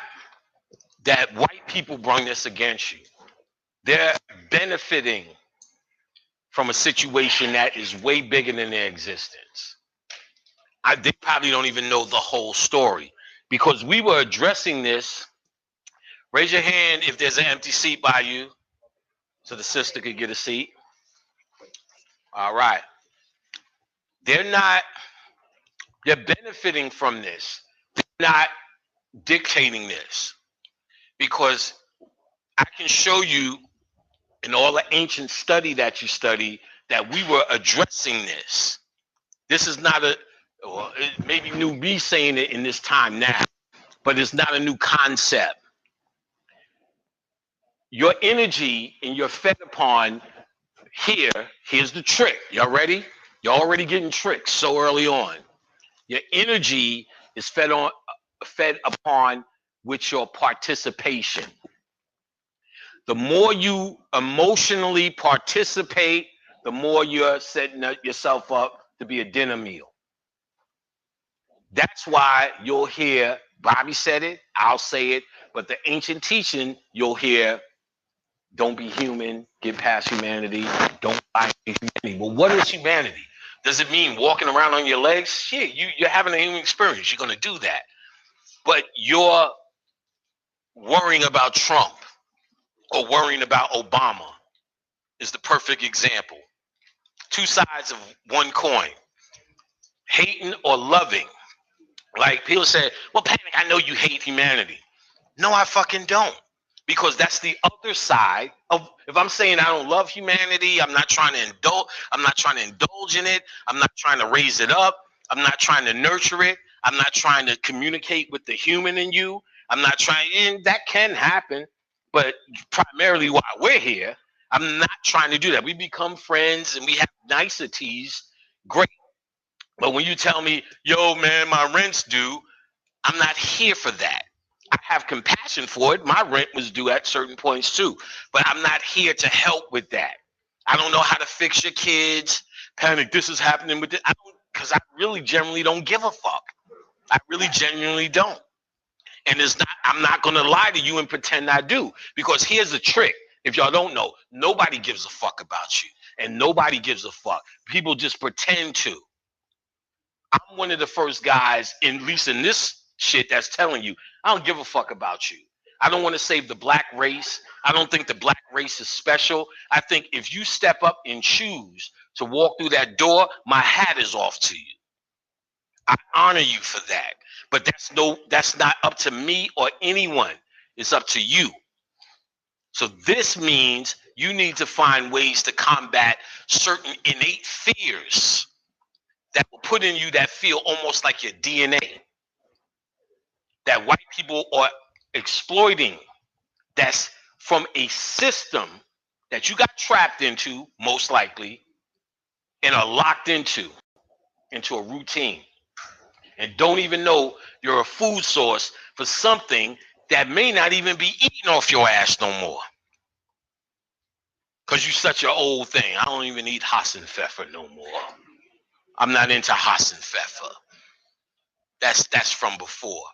that white people bring this against you. They're benefiting from a situation that is way bigger than their existence. They probably don't even know the whole story because we were addressing this. Raise your hand if there's an empty seat by you so the sister could get a seat. All right. They're benefiting from this. They're not dictating this because I can show you in all the ancient study that you study that we were addressing this. This is not well, it may be new me saying it in this time now, but it's not a new concept. Your energy and you're fed upon here's the trick. Y'all ready? You're already getting tricked so early on. Your energy is fed upon with your participation. The more you emotionally participate, the more you're setting yourself up to be a dinner meal. That's why you'll hear, Bobby said it, I'll say it, but the ancient teaching, you'll hear Don't be human. Get past humanity. Don't buy humanity. Well, what is humanity? Does it mean walking around on your legs? Shit, you're having a human experience. You're going to do that. But you're worrying about Trump or worrying about Obama is the perfect example. Two sides of one coin, hating or loving. Like people say, well, Panic, I know you hate humanity. No, I fucking don't. Because that's the other side of if I'm saying I don't love humanity, I'm not trying to indulge in it, I'm not trying to raise it up, I'm not trying to nurture it, I'm not trying to communicate with the human in you. I'm not trying, and that can happen, but primarily while we're here, I'm not trying to do that. We become friends and we have niceties, great. But when you tell me, yo, man, my rent's due, I'm not here for that. I have compassion for it. My rent was due at certain points too, but I'm not here to help with that. I don't know how to fix your kids. Panic, this is happening with it. I don't, because I really generally don't give a fuck. I really genuinely don't. And it's not. I'm not gonna lie to you and pretend I do. Because here's the trick. If y'all don't know, nobody gives a fuck about you, and nobody gives a fuck. People just pretend to. I'm one of the first guys, at least in this shit, that's telling you, I don't give a fuck about you. I don't want to save the black race. I don't think the black race is special. I think if you step up and choose to walk through that door, my hat is off to you. I honor you for that. But that's not up to me or anyone. It's up to you. So this means you need to find ways to combat certain innate fears that will put in you that feel almost like your DNA that white people are exploiting, that's from a system that you got trapped into, most likely, and are locked into a routine, and don't even know you're a food source for something that may not even be eating off your ass no more. Because you're such an old thing. I don't even eat Hassenpfeffer no more. I'm not into Hassenpfeffer. That's from before.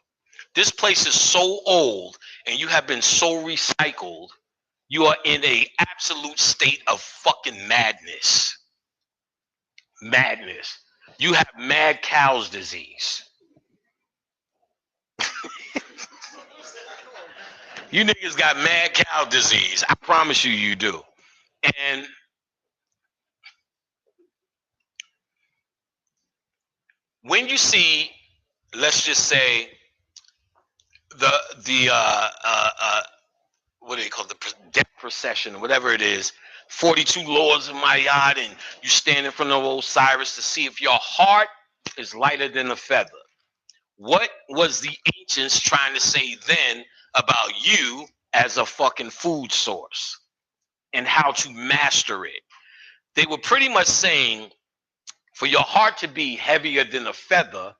This place is so old and you have been so recycled, you are in a absolute state of fucking madness. Madness. You have mad cow's disease. You niggas got mad cow disease. I promise you, you do. And when you see, let's just say, the what do they call it, the death procession, whatever it is, 42 lords of my yard, and you stand in front of Osiris to see if your heart is lighter than a feather. What was the ancients trying to say then about you as a fucking food source and how to master it? They were pretty much saying for your heart to be heavier than a feather,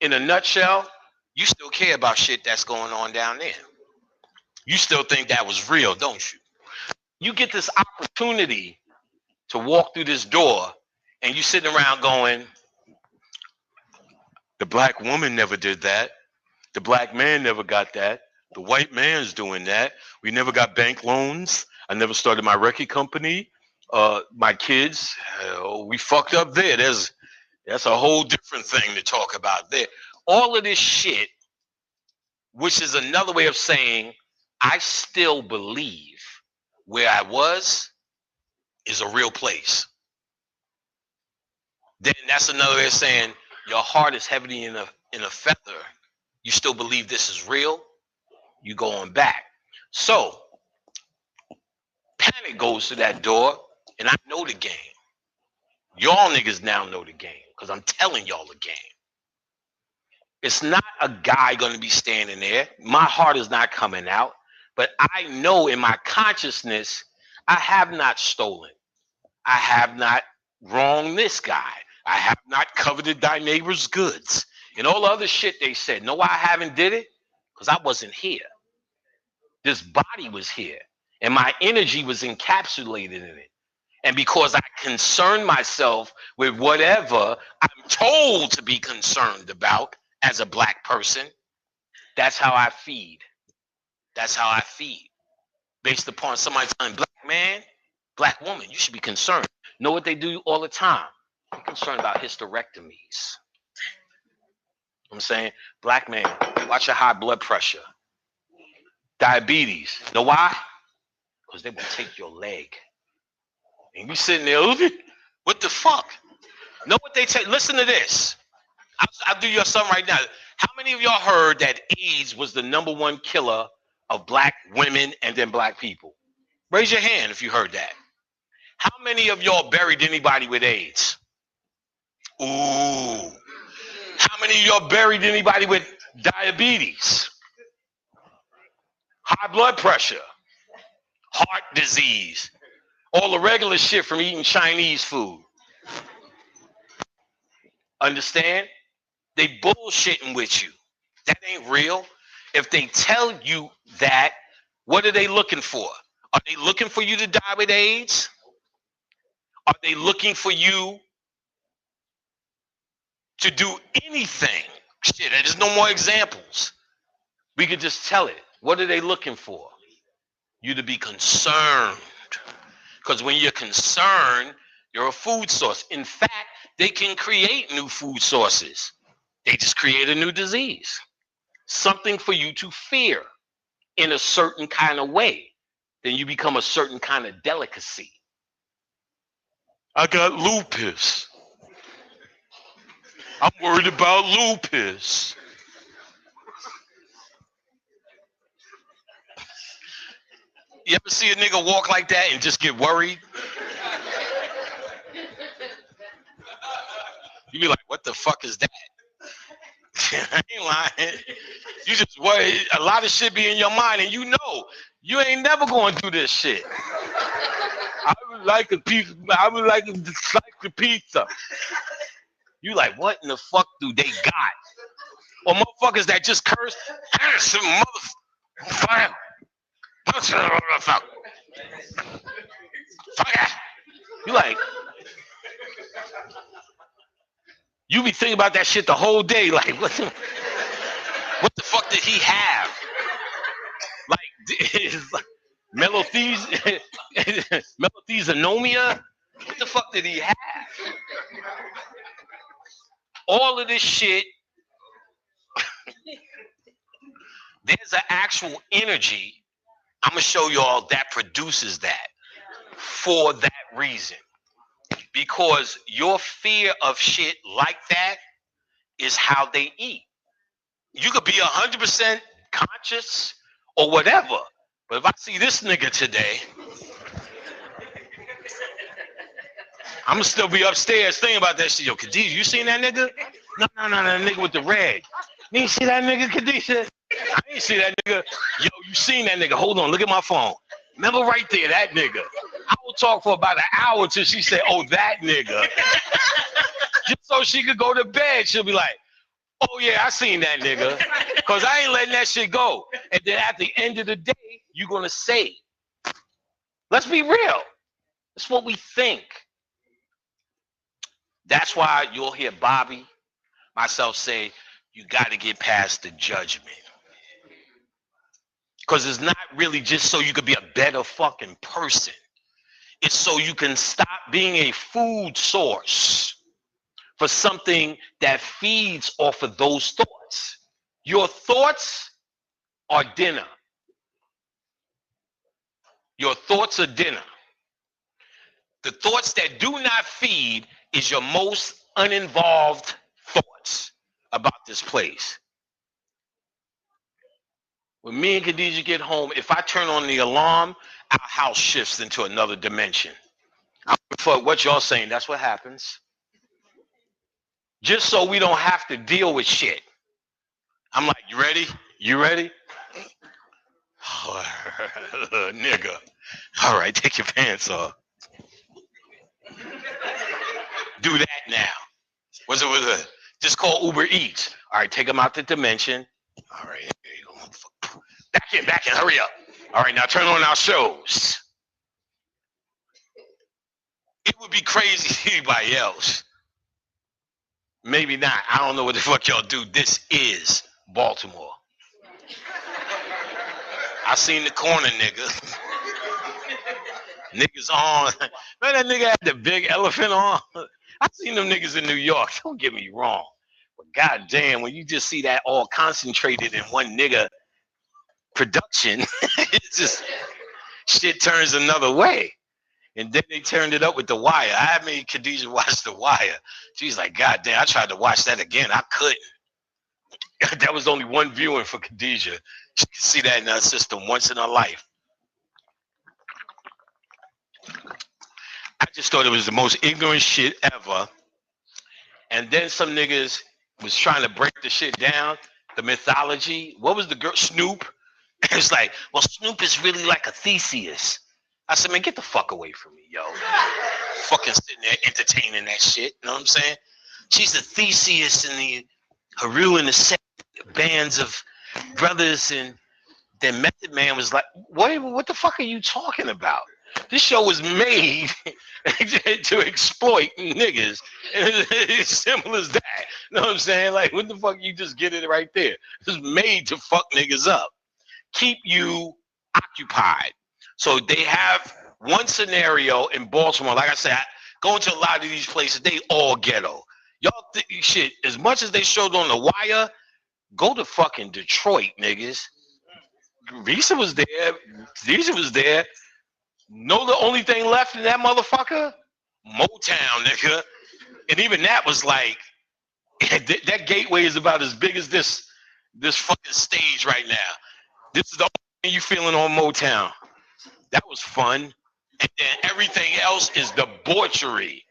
in a nutshell, you still care about shit that's going on down there. You still think that was real, don't you? You get this opportunity to walk through this door and you sitting around going, the black woman never did that. The black man never got that. The white man's doing that. We never got bank loans. I never started my record company. My kids, we fucked up there. That's a whole different thing to talk about there. All of this shit, which is another way of saying I still believe where I was is a real place. Then that's another way of saying your heart is heavy in a feather. You still believe this is real. You going back. So Panic goes to that door, and I know the game. Y'all niggas now know the game because I'm telling y'all the game. It's not a guy going to be standing there. My heart is not coming out, but I know in my consciousness, I have not stolen. I have not wronged this guy. I have not coveted thy neighbor's goods. And all the other shit they said. No, I haven't did it because I wasn't here. This body was here. And my energy was encapsulated in it. And because I concern myself with whatever I'm told to be concerned about as a black person, that's how I feed. That's how I feed. based upon somebody telling black man, black woman, you should be concerned. Know what they do all the time? They're concerned about hysterectomies. I'm saying, black man, watch your high blood pressure, diabetes. Know why? Because they will take your leg. And you sitting there, what the fuck? Know what they take? Listen to this. I'll do your something right now. How many of y'all heard that AIDS was the #1 killer of black women and then black people? Raise your hand if you heard that. How many of y'all buried anybody with AIDS? Ooh. How many of y'all buried anybody with diabetes? High blood pressure, heart disease, all the regular shit from eating Chinese food. Understand? They bullshitting with you. That ain't real. If they tell you that, what are they looking for? Are they looking for you to die with AIDS? Are they looking for you to do anything? Shit, there's no more examples. We could just tell it. What are they looking for? You to be concerned. Because when you're concerned, you're a food source. In fact, they can create new food sources. They just create a new disease. Something for you to fear in a certain kind of way. Then you become a certain kind of delicacy. I got lupus. I'm worried about lupus. You ever see a nigga walk like that and just get worried? You be like, what the fuck is that? I ain't lying. You just worry. A lot of shit be in your mind, and you know you ain't never going through this shit. I would like a piece. I would like a slice of pizza. You like, what in the fuck do they got? Or motherfuckers that just curse. Some motherfucker. You like, you be thinking about that shit the whole day. Like, what the fuck did he have? Like, melothesanomia? What the fuck did he have? All of this shit, there's an actual energy. I'm going to show y'all that produces that for that reason. Because your fear of shit like that is how they eat. You could be 100% conscious or whatever. But if I see this nigga today, I'm going to still be upstairs thinking about that shit. Yo, Khadijah, you seen that nigga? No, that nigga with the red. You ain't see that nigga, Khadijah? I ain't see that nigga. Yo, you seen that nigga. Hold on, look at my phone. Remember right there, that nigga. I will talk for about an hour till she said, oh, that nigga. Just so she could go to bed. She'll be like, oh, yeah, I seen that nigga. Because I ain't letting that shit go. And then at the end of the day, you're going to say, let's be real. That's what we think. That's why you'll hear Bobby, myself say, you got to get past the judgment. Because it's not really just so you could be a better fucking person. It's so you can stop being a food source for something that feeds off of those thoughts. Your thoughts are dinner. Your thoughts are dinner. The thoughts that do not feed is your most uninvolved thoughts about this place. When me and Khadijah get home, if I turn on the alarm, our house shifts into another dimension. For what y'all saying, that's what happens. Just so we don't have to deal with shit. I'm like, you ready? You ready? Nigga. All right, take your pants off. Do that now. What's it? Just call Uber Eats. All right, take them out the dimension. All right, there you go. Back in, hurry up. All right, now turn on our shows. It would be crazy to anybody else. Maybe not. I don't know what the fuck y'all do. This is Baltimore. I seen the corner, nigga. Niggas on. Man, that nigga had the big elephant on. I seen them niggas in New York. Don't get me wrong. But goddamn, when you just see that all concentrated in one nigga production, it's just shit turns another way. And then they turned it up with The Wire. I made Khadijah watch The Wire. She's like, God damn, I tried to watch that again. I couldn't. That was only one viewing for Khadijah. She could see that in her system once in her life. I just thought it was the most ignorant shit ever. And then some niggas was trying to break the shit down, the mythology. What was the girl? Snoop. It's like, well, Snoop is really like a Theseus. I said, man, get the fuck away from me, yo. Fucking sitting there entertaining that shit. You know what I'm saying? She's the Theseus and the Haru and the set bands of brothers. And then Method Man was like, what the fuck are you talking about? This show was made to exploit niggas. It's simple as that. You know what I'm saying? Like, what the fuck? You just get it right there. It's made to fuck niggas up. Keep you occupied. So they have one scenario in Baltimore. Like I said, going to a lot of these places, they all ghetto. Y'all think shit, as much as they showed on The Wire, go to fucking Detroit, niggas. Visa was there. Visa was there. Know the only thing left in that motherfucker? Motown, nigga. And even that was like, that gateway is about as big as this fucking stage right now. This is the only thing you feeling on Motown. That was fun. And then everything else is debauchery.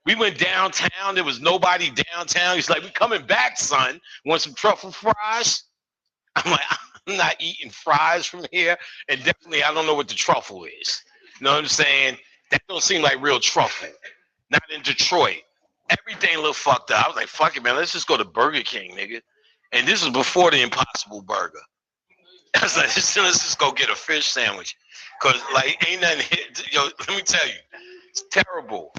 We went downtown. There was nobody downtown. He's like, we coming back, son. Want some truffle fries? I'm like, I'm not eating fries from here. And definitely, I don't know what the truffle is. You know what I'm saying? That don't seem like real truffle. Not in Detroit. Everything looked fucked up. I was like, fuck it, man. Let's just go to Burger King, nigga. And this was before the Impossible Burger. I was like, let's just go get a fish sandwich. Because, like, ain't nothing hit. Yo, let me tell you, it's terrible.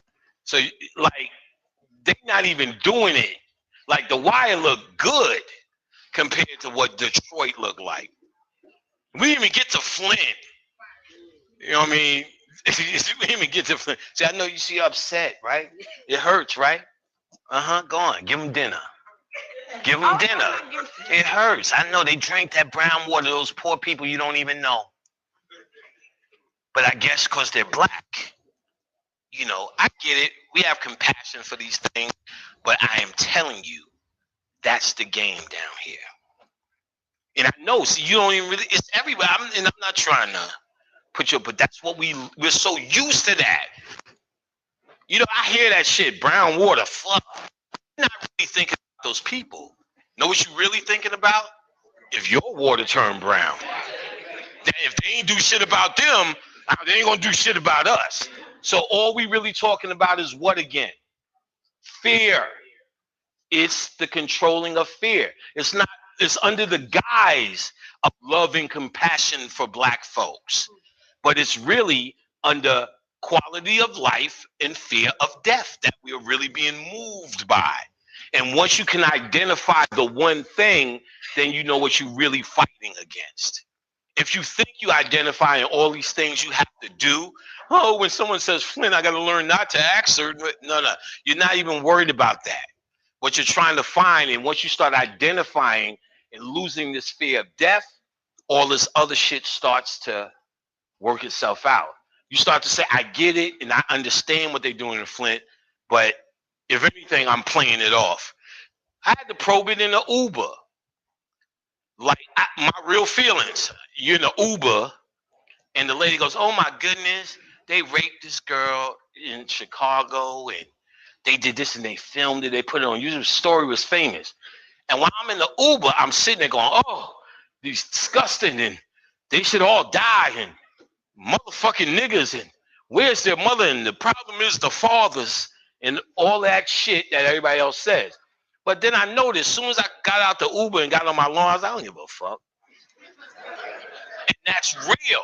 So, like, they not even doing it. Like, The Wire looked good compared to what Detroit looked like. We didn't even get to Flint. You know what I mean? We didn't even get to Flint. See, I know you see upset, right? It hurts, right? Go on. Give them dinner. Give them dinner. It hurts. I know they drank that brown water, those poor people you don't even know. But I guess because they're black. You know, I get it. We have compassion for these things. But I am telling you, that's the game down here. And I know, see, you don't even really, it's everywhere. And I'm not trying to put you, but that's what we're so used to that. You know, I hear that shit, brown water, fuck. I'm not really thinking about those people. Know what you really thinking about? If your water turned brown. If they ain't do shit about them, they ain't gonna do shit about us. So all we really talking about is what again? Fear. It's the controlling of fear. It's not, it's under the guise of love and compassion for black folks. But it's really under quality of life and fear of death that we are really being moved by. And once you can identify the one thing, then you know what you're really fighting against. If you think you identify all these things you have to do, oh, when someone says, Flint, I got to learn not to act certain. No, you're not even worried about that. What you're trying to find, and once you start identifying and losing this fear of death, all this other shit starts to work itself out. You start to say, I get it, and I understand what they're doing in Flint, but if anything, I'm playing it off. I had to probe it in an Uber. Like, my real feelings. You're in an Uber, and the lady goes, oh, my goodness, they raped this girl in Chicago, and they did this, and they filmed it. They put it on YouTube. The story was famous. And while I'm in the Uber, I'm sitting there going, oh, these disgusting, and they should all die, and motherfucking niggas, and where's their mother, and the problem is the fathers, and all that shit that everybody else says. But then I noticed, as soon as I got out the Uber and got on my lawn, I was like, I don't give a fuck. And that's real.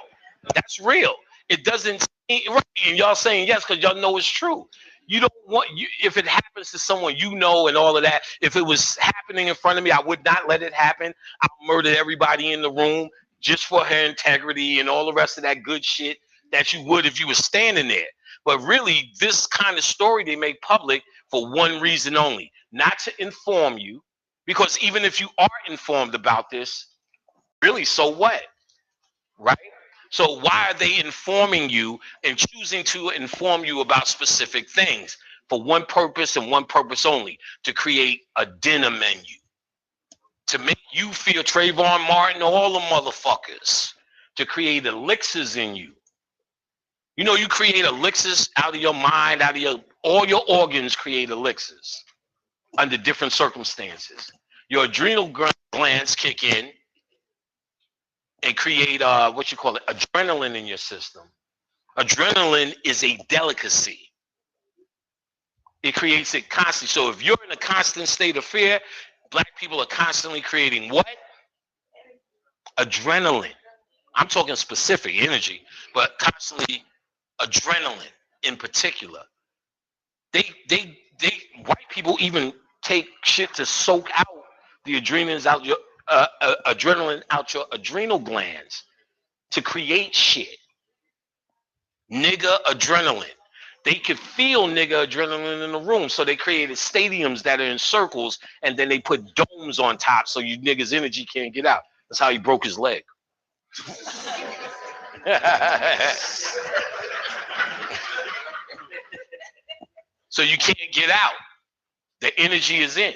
That's real. It doesn't seem right. And y'all saying yes because y'all know it's true. You don't want, if it happens to someone you know and all of that, if it was happening in front of me, I would not let it happen. I'll murder everybody in the room just for her integrity and all the rest of that good shit. that you would if you were standing there. But really, this kind of story they make public for one reason only, not to inform you, because even if you are informed about this, really, so what, right? So why are they informing you and choosing to inform you about specific things for one purpose and one purpose only, to create a dinner menu, to make you feel Trayvon Martin, all the motherfuckers, to create elixirs in you. You know, you create elixirs out of your mind, out of your, all your organs create elixirs under different circumstances. Your adrenal glands kick in and create what you call it, adrenaline in your system. Adrenaline is a delicacy. It creates it constantly. So if you're in a constant state of fear, black people are constantly creating what? Adrenaline. I'm talking specific energy, but constantly adrenaline in particular. They white people even take shit to soak out the adrenaline out your adrenal glands to create shit. Nigga adrenaline. They could feel nigga adrenaline in the room, so they created stadiums that are in circles, and then they put domes on top so you niggas' energy can't get out. That's how he broke his leg. So you can't get out. The energy is in.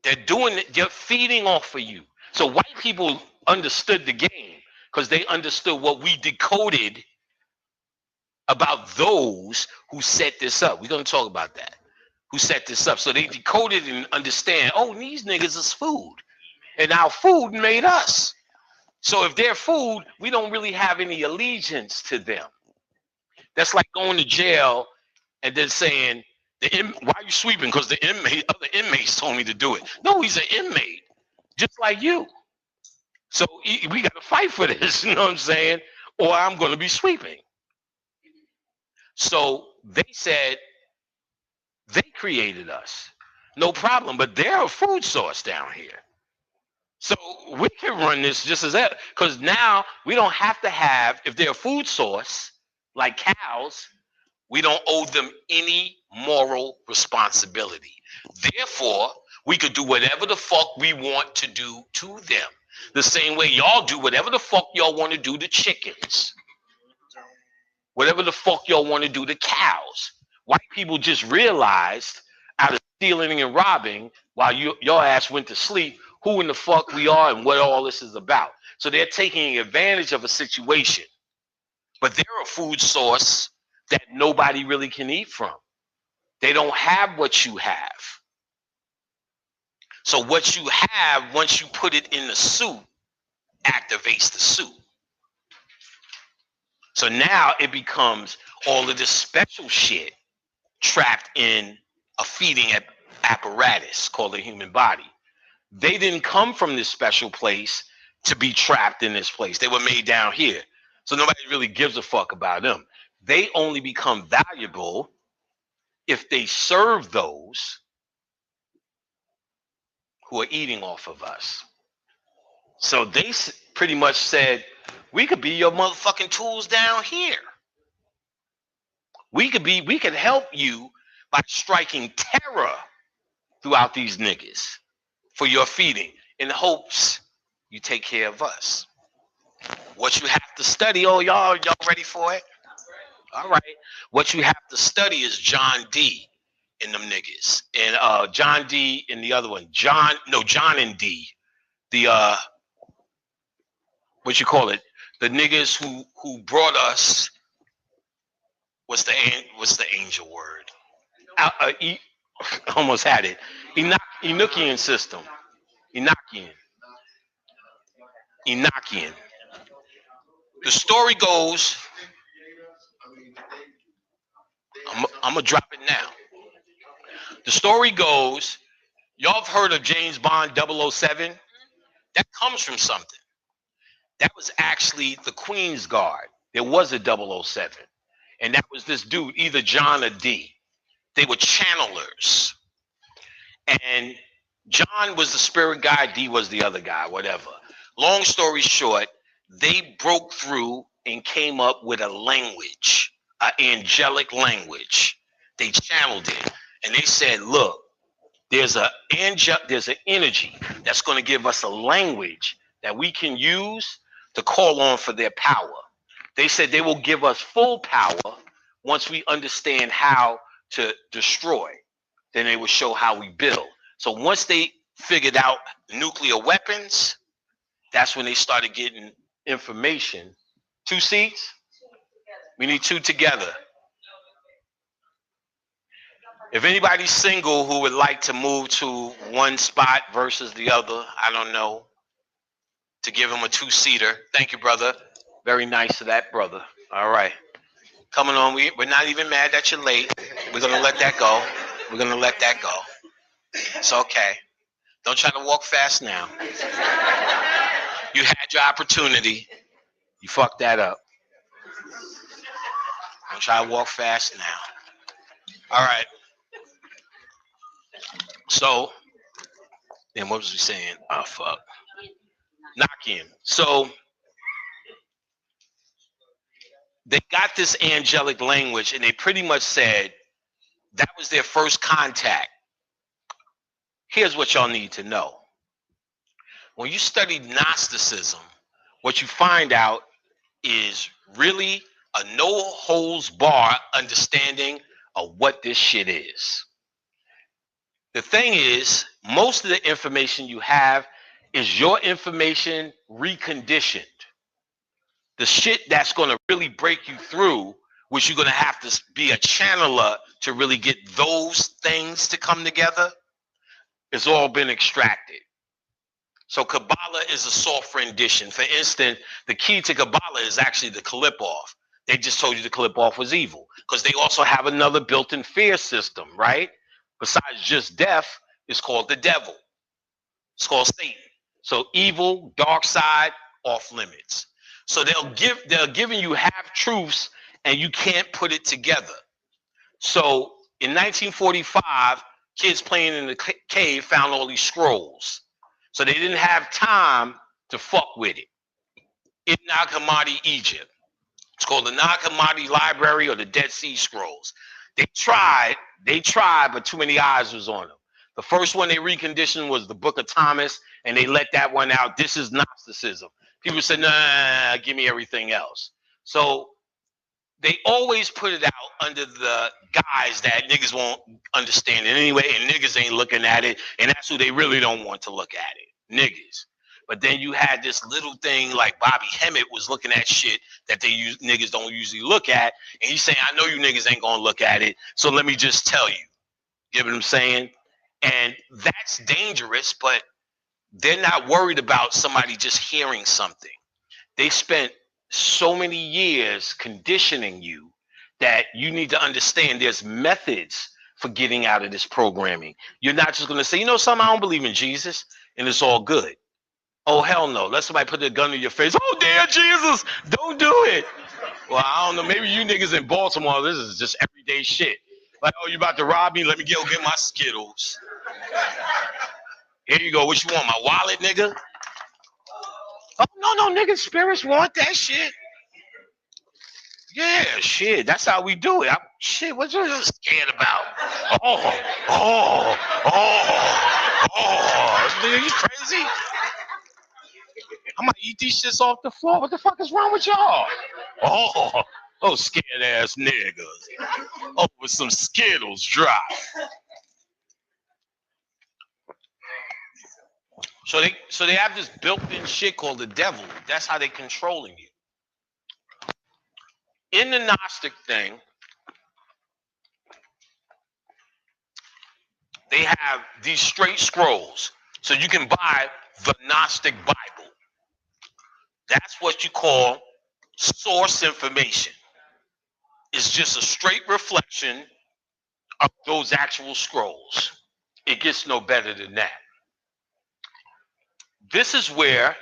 They're doing it, they're feeding off of you. So white people understood the game because they understood what we decoded about those who set this up. We're going to talk about that. Who set this up. So they decoded and understand, oh, these niggas is food. And our food made us. So if they're food, we don't really have any allegiance to them. That's like going to jail and then saying, why are you sweeping? Because the other inmates told me to do it. No, he's an inmate, just like you. So we got to fight for this, you know what I'm saying? Or I'm going to be sweeping. So they said they created us. No problem, but they're a food source down here. So we can run this just as that, because now we don't have to have, if they're a food source, like cows, we don't owe them any moral responsibility. Therefore, we could do whatever the fuck we want to do to them. The same way y'all do whatever the fuck y'all want to do to chickens. Whatever the fuck y'all want to do to cows. White people just realized, out of stealing and robbing while your ass went to sleep, who in the fuck we are and what all this is about. So they're taking advantage of a situation. But they're a food source that nobody really can eat from. They don't have what you have. So what you have, once you put it in the suit, activates the suit. So now it becomes all of this special shit trapped in a feeding apparatus called the human body. They didn't come from this special place to be trapped in this place. They were made down here. So nobody really gives a fuck about them. They only become valuable if they serve those who are eating off of us. So they pretty much said, we could be your motherfucking tools down here. We could help you by striking terror throughout these niggas for your feeding in hopes you take care of us. What you have to study, oh y'all ready for it? All right. What you have to study is John D and them niggas. And John D and the other one. John and D. The what you call it? The niggas who brought us, what's the angel word? Almost had it. Enochian system. Enochian. The story goes, I'm going to drop it now. The story goes, y'all have heard of James Bond 007? That comes from something. That was actually the Queen's Guard. There was a 007. And that was this dude, either John or D. They were channelers. And John was the spirit guy, D was the other guy, whatever. Long story short, they broke through and came up with a language, an angelic language. They channeled it, and they said, "Look, there's an energy that's going to give us a language that we can use to call on for their power." They said they will give us full power once we understand how to destroy. Then they will show how we build. So once they figured out nuclear weapons, that's when they started getting information. Two seats? We need two together. If anybody's single who would like to move to one spot versus the other, I don't know, to give him a two-seater. Thank you, brother. Very nice of that, brother. All right. Coming on. We're not even mad that you're late. We're going to let that go. We're going to let that go. It's okay. Don't try to walk fast now. You had your opportunity. You fucked that up. Don't try to walk fast now. All right. So, then what was we saying? Oh, fuck. Knock in. So, they got this angelic language, and they pretty much said that was their first contact. Here's what y'all need to know. When you study Gnosticism, what you find out is really a no holds bar understanding of what this shit is. The thing is, most of the information you have is your information reconditioned. The shit that's going to really break you through, which you're going to have to be a channeler to really get those things to come together, it's all been extracted. So Kabbalah is a soft rendition. For instance, the key to Kabbalah is actually the clip off. They just told you the clip off was evil because they also have another built-in fear system, right? Besides just death, it's called the devil. It's called Satan. So evil, dark side, off limits. So they're giving you half truths and you can't put it together. So in 1945, kids playing in the cave found all these scrolls. So they didn't have time to fuck with it. In Nag Hammadi, Egypt. It's called the Nag Hammadi Library or the Dead Sea Scrolls. They tried, but too many eyes was on them. The first one they reconditioned was the Book of Thomas, and they let that one out. This is Gnosticism. People said, nah, give me everything else. So they always put it out under the guise that niggas won't understand it anyway, and niggas ain't looking at it, and that's who they really don't want to look at it, niggas. But then you had this little thing like Bobby Hemmett was looking at shit that niggas don't usually look at, and he's saying, I know you niggas ain't gonna look at it, so let me just tell you. You know what I'm saying? And that's dangerous, but they're not worried about somebody just hearing something. They spent so many years conditioning you that you need to understand there's methods for getting out of this programming. You're not just going to say, you know something, I don't believe in Jesus, and it's all good. Oh, hell no. Let somebody put a gun in your face. Oh, dear Jesus, don't do it. Well, I don't know. Maybe you niggas in Baltimore, this is just everyday shit. Like, oh, you about to rob me? Let me go get my Skittles. Here you go. What you want, my wallet, nigga? Oh, no, niggas, spirits want that shit. Yeah, shit. That's how we do it. Shit, what you scared about? Oh, oh, oh, oh. Nigga, you crazy? I'm gonna eat these shits off the floor. What the fuck is wrong with y'all? Oh, scared ass niggas. Oh, with some Skittles drop. So they have this built-in shit called the devil. That's how they controlling you. In the Gnostic thing, they have these straight scrolls. So you can buy the Gnostic Bible. That's what you call source information. It's just a straight reflection of those actual scrolls. It gets no better than that. This is where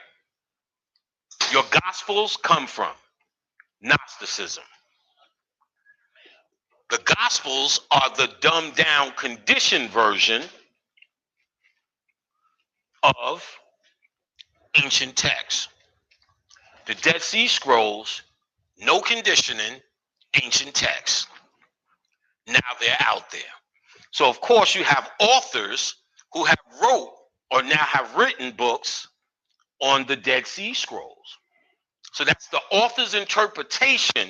your gospels come from. Gnosticism. The gospels are the dumbed down conditioned version of ancient texts. The Dead Sea Scrolls, no conditioning, ancient texts. Now they're out there. So of course you have authors who have wrote or now have written books on the Dead Sea Scrolls. So that's the author's interpretation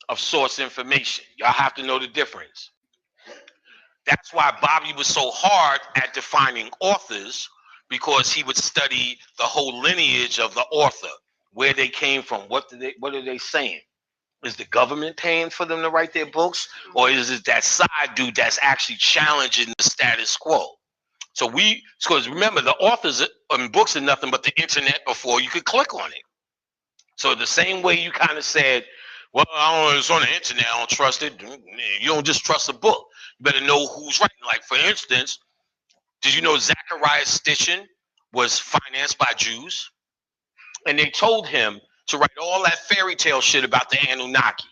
of source information. Y'all have to know the difference. That's why Bobby was so hard at defining authors, because he would study the whole lineage of the author, where they came from, what are they saying? Is the government paying for them to write their books, or is it that side dude that's actually challenging the status quo? So because remember, the authors on books are nothing but the internet before you could click on it. So the same way you kind of said, well, I don't know, it's on the internet, I don't trust it. You don't just trust a book. You better know who's writing. Like, for instance, did you know Zachariah Stitchin was financed by Jews? And they told him to write all that fairy tale shit about the Anunnaki.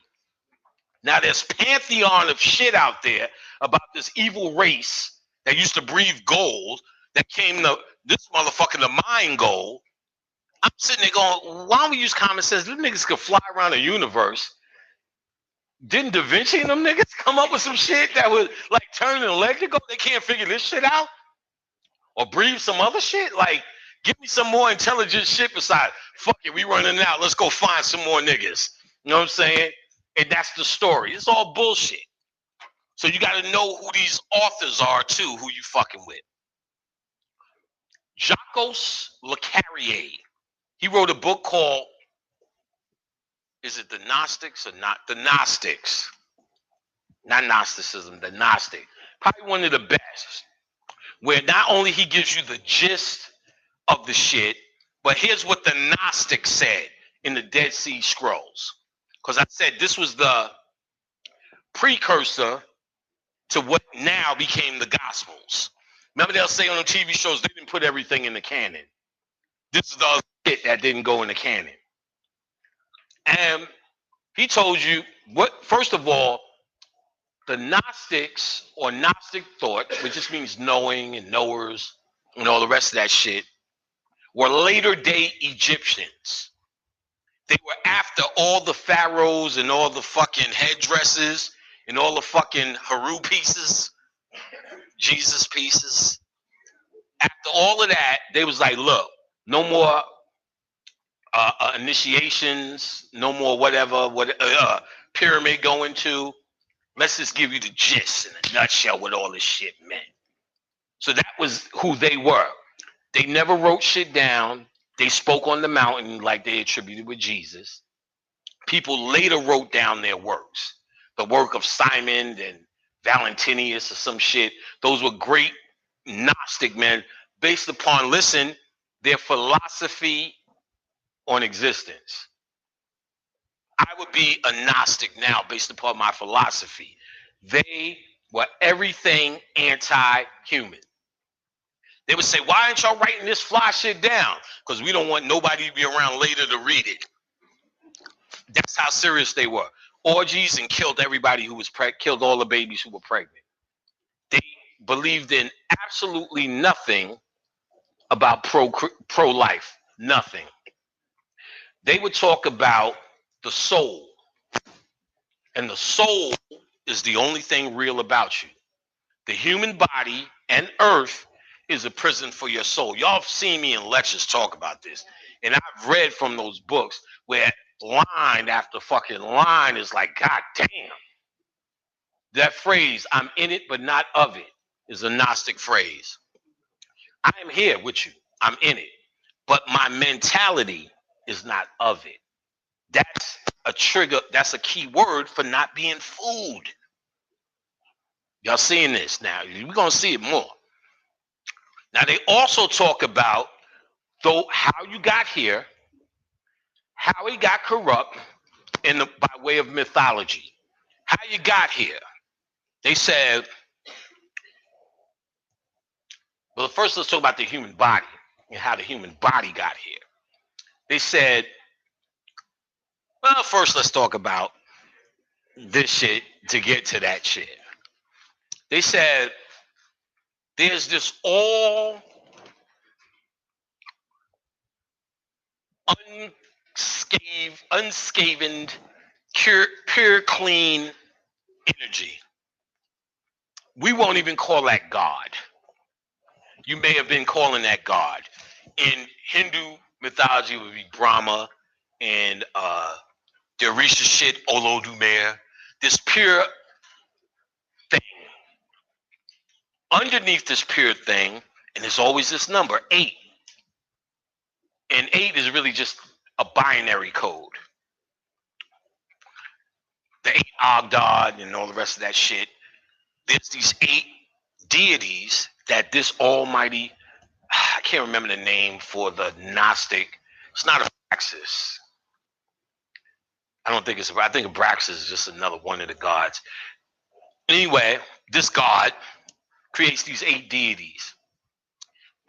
Now there's pantheon of shit out there about this evil race that used to breathe gold that came to this motherfucker to mine gold. I'm sitting there going, why don't we use common sense? These niggas could fly around the universe. Didn't Da Vinci and them niggas come up with some shit that was like turning electrical? They can't figure this shit out? Or breathe some other shit? Like, give me some more intelligent shit besides, fuck it, we running out. Let's go find some more niggas. You know what I'm saying? And that's the story. It's all bullshit. So you got to know who these authors are too, who you fucking with. Jacques Le Carrier. He wrote a book called, is it the Gnostics or not? The Gnostics. Not Gnosticism, the Gnostic. Probably one of the best. Where not only he gives you the gist of the shit, but here's what the Gnostics said in the Dead Sea Scrolls. Because I said this was the precursor to what now became the Gospels. Remember they'll say on the TV shows they didn't put everything in the canon. This is the other shit that didn't go in the canon. And he told you what, first of all, the Gnostics or Gnostic thought, which just means knowing and knowers and all the rest of that shit, were later day Egyptians. They were after all the pharaohs and all the fucking headdresses and all the fucking Haru pieces, Jesus pieces. After all of that, they was like, look, no more initiations, no more whatever, pyramid going to. Let's just give you the gist in a nutshell what all this shit meant. So that was who they were. They never wrote shit down. They spoke on the mountain like they attributed with Jesus. People later wrote down their works. The work of Simon and Valentinius or some shit. Those were great Gnostic men based upon, listen, their philosophy on existence. I would be a Gnostic now based upon my philosophy. They were everything anti-human. They would say, why aren't y'all writing this fly shit down? Because we don't want nobody to be around later to read it. That's how serious they were. Orgies and killed everybody who was killed all the babies who were pregnant. They believed in absolutely nothing about pro-life. Nothing. They would talk about the soul. And the soul is the only thing real about you. The human body and earth is a prison for your soul. Y'all have seen me in lectures talk about this. And I've read from those books where line after fucking line is like, God damn. That phrase, I'm in it but not of it, is a Gnostic phrase. I am here with you. I'm in it. But my mentality is not of it. That's a trigger. That's a key word for not being fooled. Y'all seeing this now. We're going to see it more. Now, they also talk about how you got here, how it got corrupt by way of mythology. How you got here. They said, well, first let's talk about the human body and how the human body got here. They said, well, first let's talk about this shit to get to that shit. They said, there's this all unscathed, pure, clean energy. We won't even call that God. You may have been calling that God. In Hindu mythology, it would be Brahma, and the Orisha shit, Olodumare. This pure thing. Underneath this pure thing, and there's always this number, 8. And 8 is really just a binary code. The 8 Ogdod and all the rest of that shit. There's these 8 deities that this almighty, I can't remember the name for the Gnostic. It's not a Abraxas. I don't think it's, I think Abraxas is just another one of the gods. Anyway, this god creates these 8 deities.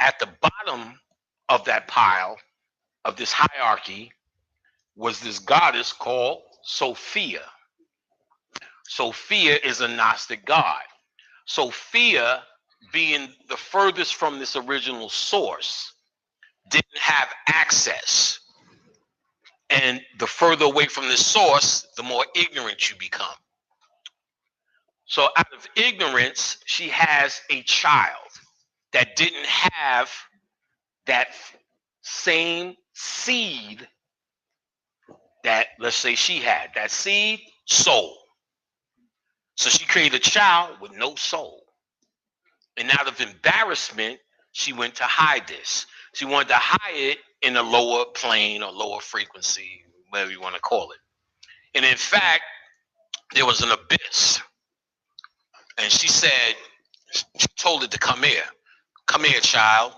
At the bottom of that pile, of this hierarchy, was this goddess called Sophia. Sophia is a Gnostic god. Sophia, being the furthest from this original source, didn't have access. And the further away from the source, the more ignorant you become. So out of ignorance, she has a child that didn't have that same seed that, let's say, she had. That seed, soul. So she created a child with no soul. And out of embarrassment, she went to hide this. She wanted to hide it in a lower plane or lower frequency, whatever you want to call it. And in fact, there was an abyss. And she said, she told it to come here. Come here, child.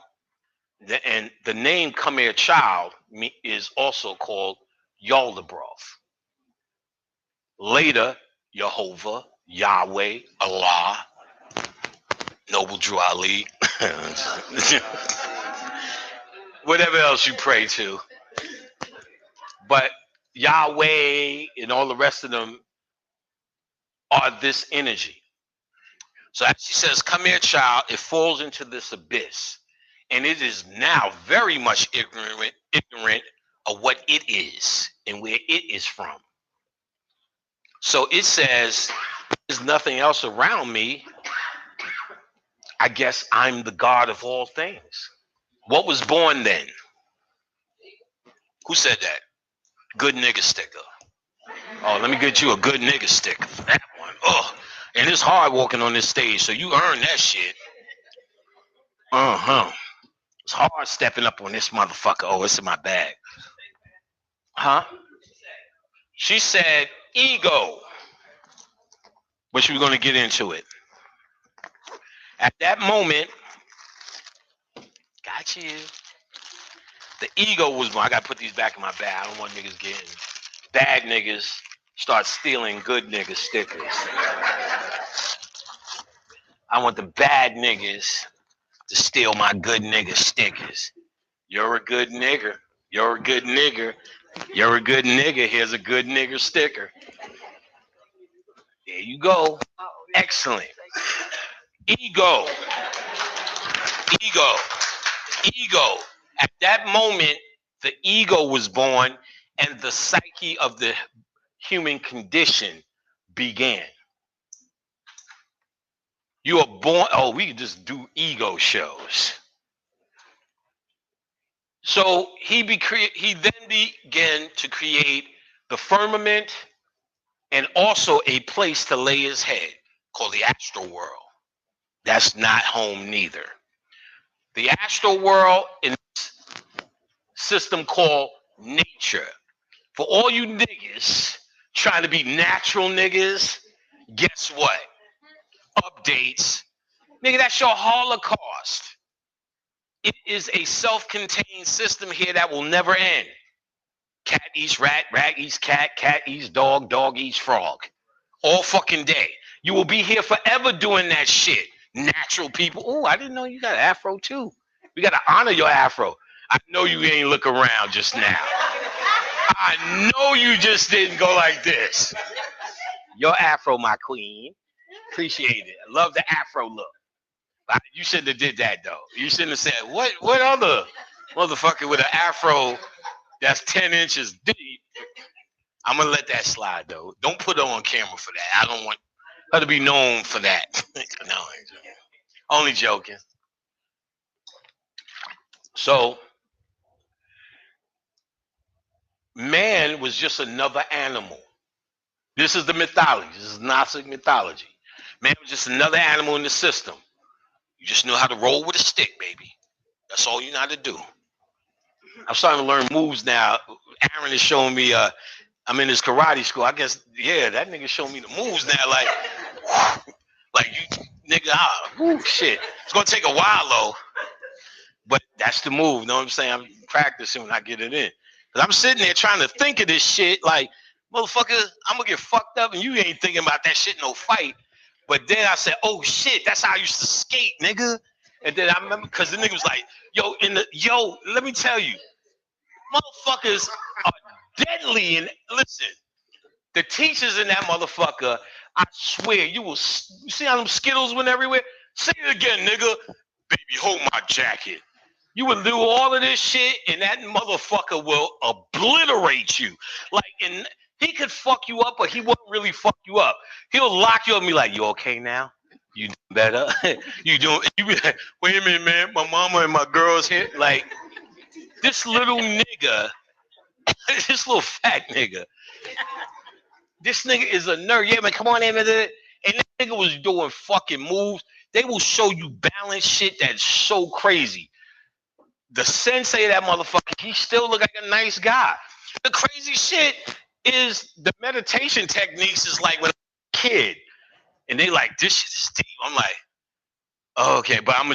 And the name come here, child is also called Yaldabaoth. Later, Jehovah, Yahweh, Allah, Noble Drew Ali, whatever else you pray to. But Yahweh and all the rest of them are this energy. So as she says, come here, child, it falls into this abyss. And it is now very much ignorant of what it is and where it is from. So it says, there's nothing else around me. I guess I'm the God of all things. What was born then? Who said that? Good nigga sticker. Oh, let me get you a good nigga sticker for that one. Oh, and it's hard walking on this stage, so you earn that shit. It's hard stepping up on this motherfucker. Oh, it's in my bag. Huh? She said ego. But she was going to get into it. At that moment, got you. The ego was born. I got to put these back in my bag. I don't want niggas getting bad niggas start stealing good nigga stickers. I want the bad niggas to steal my good nigga stickers. You're a good nigger. You're a good nigger. You're a good nigger. Here's a good nigger sticker. There you go. Excellent. Ego. Ego. Ego. At that moment, the ego was born and the psyche of the human condition began. You are born. Oh, we can just do ego shows. So he then began to create the firmament and also a place to lay his head called the astral world. That's not home neither. The astral world in this system called nature. For all you niggas trying to be natural niggas, guess what? Updates. Nigga, that's your Holocaust. It is a self-contained system here that will never end. Cat eats rat, rat eats cat, cat eats dog, dog eats frog. All fucking day. You will be here forever doing that shit. Natural people. Oh, I didn't know you got an afro too. We got to honor your afro. I know you ain't look around just now. I know you just didn't go like this. Your afro, my queen. Appreciate it. I love the afro look. You shouldn't have did that though. You shouldn't have said, what other motherfucker with an afro That's 10 inches deep. I'm gonna let that slide though. Don't put her on camera for that. I don't want her to be known for that. No, only joking. So man was just another animal. This is the mythology. This is Gnostic mythology. Man was just another animal in the system. You just knew how to roll with a stick, baby. That's all you know how to do. I'm starting to learn moves now. Aaron is showing me. I'm in his karate school. I guess, yeah, that nigga showing me the moves now. Like you, nigga, shit. It's gonna take a while though, but that's the move. You know what I'm saying? I'm practicing when I get it in. Cause I'm sitting there trying to think of this shit. Like, motherfucker, I'm gonna get fucked up, and you ain't thinking about that shit in no fight. But then I said, oh shit, that's how I used to skate, nigga. And then I remember, cause the nigga was like, let me tell you, motherfuckers are deadly. And listen, the teachers in that motherfucker, I swear, you see how them Skittles went everywhere? Say it again, nigga. Baby, hold my jacket. You would do all of this shit, and that motherfucker will obliterate you. Like, and he could fuck you up, but he won't really fuck you up. He'll lock you up and be like, you okay now? You doing better? You be like, wait a minute, man. My mama and my girls here. Like, this little nigga, this little fat nigga, this nigga is a nerd. Yeah, man, come on in. And this nigga was doing fucking moves. They will show you balance shit that's so crazy. The sensei of that motherfucker, he still look like a nice guy. The crazy shit is the meditation techniques is like when I'm a kid. And they like, this shit is deep. I'm like, oh, okay, but I'm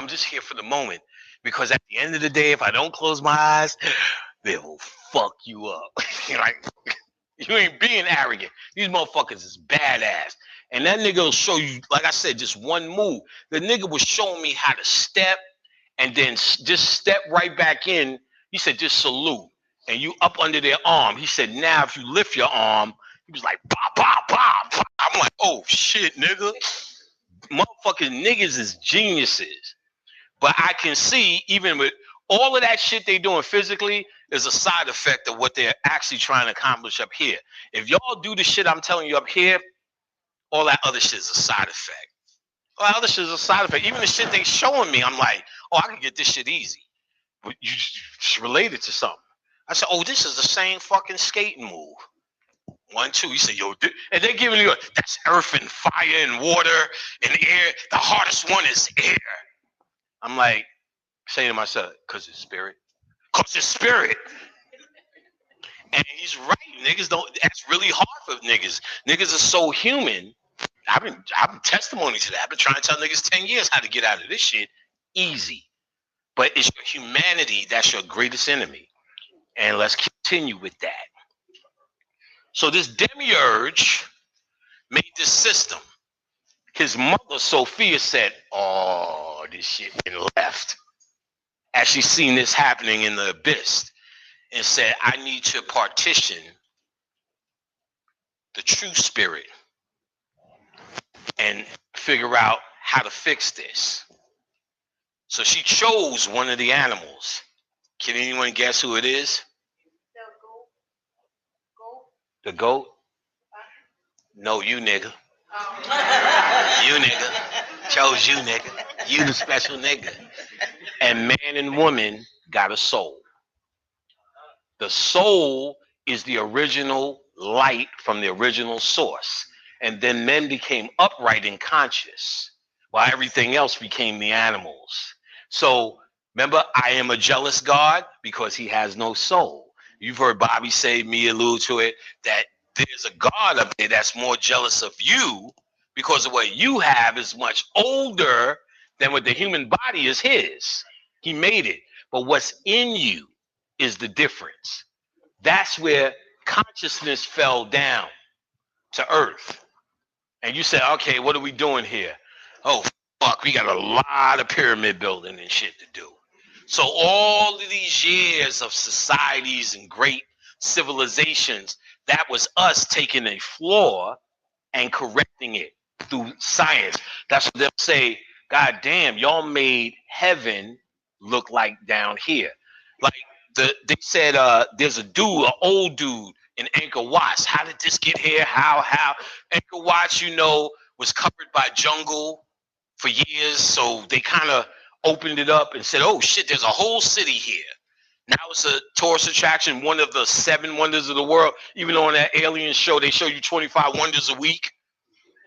just here for the moment. Because at the end of the day, if I don't close my eyes, they will fuck you up. You're like, you ain't being arrogant. These motherfuckers is badass. And that nigga will show you, like I said, just one move. The nigga was showing me how to step and then just step right back in. He said, just salute. And you up under their arm. He said, now if you lift your arm, he was like, bah, bah, bah, bah. I'm like, oh shit, nigga. Motherfucking niggas is geniuses. But I can see, even with all of that shit they doing physically, is a side effect of what they're actually trying to accomplish up here. If y'all do the shit I'm telling you up here, all that other shit is a side effect. All that other shit is a side effect. Even the shit they showing me, I'm like, oh, I can get this shit easy. But you just relate it to something. I said, oh, this is the same fucking skating move. 1, 2. You say, yo, and they're giving you that's earth and fire and water and air. The hardest one is air. I'm like, saying to myself, because it's spirit. Because it's spirit. And he's right. Niggas don't, that's really hard for niggas. Niggas are so human. I've been testimony to that. I've been trying to tell niggas 10 years how to get out of this shit easy. But it's your humanity that's your greatest enemy. And let's continue with that. So this demiurge made this system. His mother, Sophia, said, oh, this shit been left. As she seen this happening in the abyss. And said, I need to partition the true spirit and figure out how to fix this. So she chose one of the animals. Can anyone guess who it is? The goat? No, you nigga. You nigga. Chose you nigga. You the special nigga. And man and woman got a soul. The soul is the original light from the original source. And then men became upright and conscious, while everything else became the animals. So remember, I am a jealous God because he has no soul. You've heard Bobby say, me allude to it, that there's a God up there that's more jealous of you because of what you have is much older than what the human body is his. He made it. But what's in you is the difference. That's where consciousness fell down to earth. And you said, okay, what are we doing here? Oh, fuck, we got a lot of pyramid building and shit to do. So all of these years of societies and great civilizations, that was us taking a flaw and correcting it through science. That's what they'll say, God damn, y'all made heaven look like down here. Like they said there's a dude, an old dude in Angkor Wat. How did this get here? How Angkor Wat, was covered by jungle for years, so they kind of opened it up and said, "Oh shit, there's a whole city here." Now it's a tourist attraction, one of the 7 wonders of the world. Even on that alien show, they show you 25 wonders a week.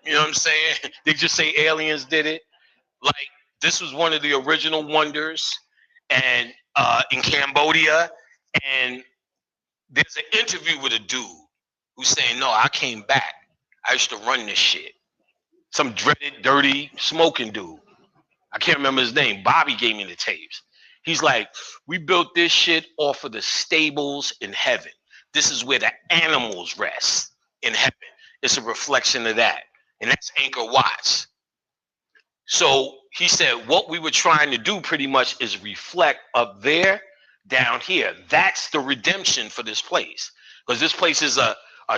You know what I'm saying? They just say aliens did it. Like, this was one of the original wonders, and in Cambodia. And there's an interview with a dude who's saying, "No, I came back. I used to run this shit." Some dreaded, dirty, smoking dude. I can't remember his name. Bobby gave me the tapes. He's like, "We built this shit off of the stables in heaven. This is where the animals rest in heaven. It's a reflection of that." And that's Angkor Wat. So he said, what we were trying to do pretty much is reflect up there, down here. That's the redemption for this place. Because this place is a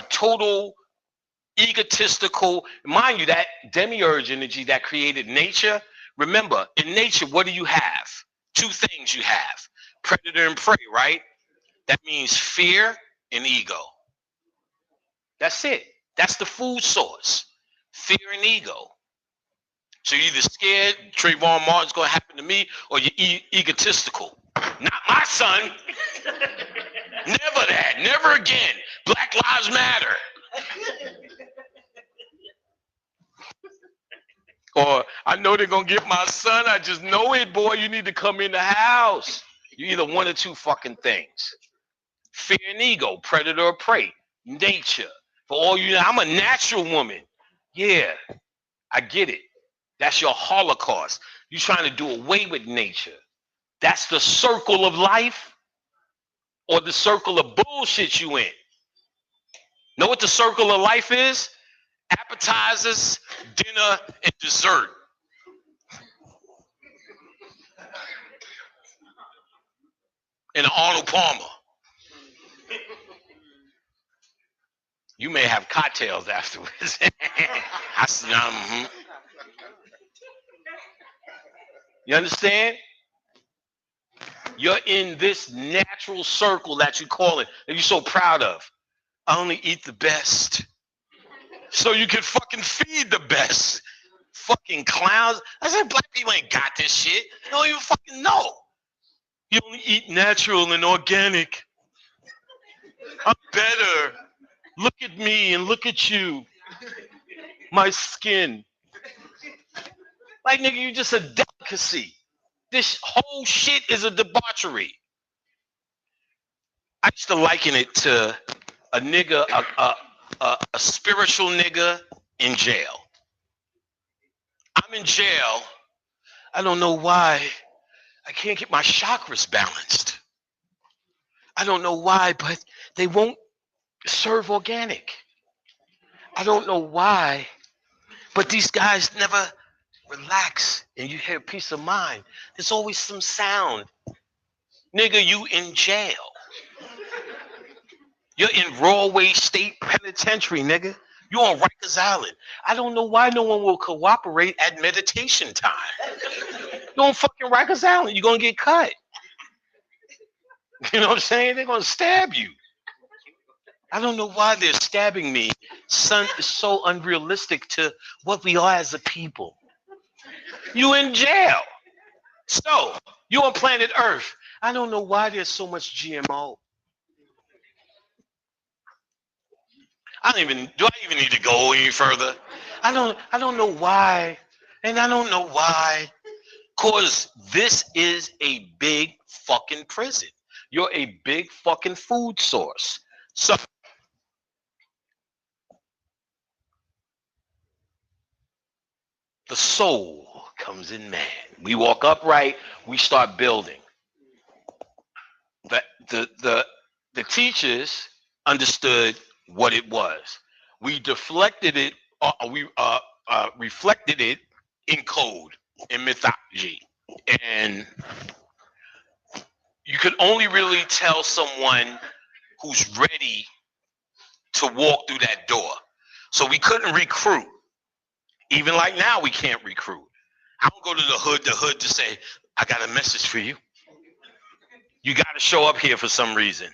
total egotistical, mind you, that demiurge energy that created nature. Remember, in nature, what do you have? 2 things you have: predator and prey, right? That means fear and ego. That's it. That's the food source. Fear and ego. So you're either scared Trayvon Martin's going to happen to me, or you're egotistical. Not my son. Never that. Never again. Black Lives Matter. Or, I know they're going to get my son. I just know it, boy. You need to come in the house. You're either one or 2 fucking things. Fear and ego, predator or prey, nature. For all you know, I'm a natural woman. Yeah, I get it. That's your Holocaust. You're trying to do away with nature. That's the circle of life, or the circle of bullshit you in. Know what the circle of life is? Appetizers, dinner, and dessert. And Arnold Palmer. You may have cocktails afterwards. You understand? You're in this natural circle that you call it, that you're so proud of. I only eat the best, so you can fucking feed the best. Fucking clowns. I said, black people ain't got this shit. You don't even fucking know. You only eat natural and organic. I'm better. Look at me and look at you. My skin. Like, nigga, you just a delicacy. This whole shit is a debauchery. I used to liken it to a nigga, a spiritual nigga in jail. I'm in jail. I don't know why I can't get my chakras balanced. I don't know why, but they won't serve organic. I don't know why, but these guys never relax and you hear peace of mind. There's always some sound. Nigga, you in jail. You're in Rawway State Penitentiary, nigga. You on Rikers Island. I don't know why no one will cooperate at meditation time. You on fucking Rikers Island, you're gonna get cut. You know what I'm saying? They're gonna stab you. I don't know why they're stabbing me. Son, is so unrealistic to what we are as a people. You in jail. So, you on planet Earth. I don't know why there's so much GMO. Do I even need to go any further? I don't know why. And I don't know why. Cause this is a big fucking prison. You're a big fucking food source. So the soul comes in man. We walk upright, we start building. The teachers understood what it was. We deflected it, we reflected it in code, in mythology. And you could only really tell someone who's ready to walk through that door. So we couldn't recruit. Even like now, we can't recruit. I don't go to the hood to say, I got a message for you. You got to show up here for some reason.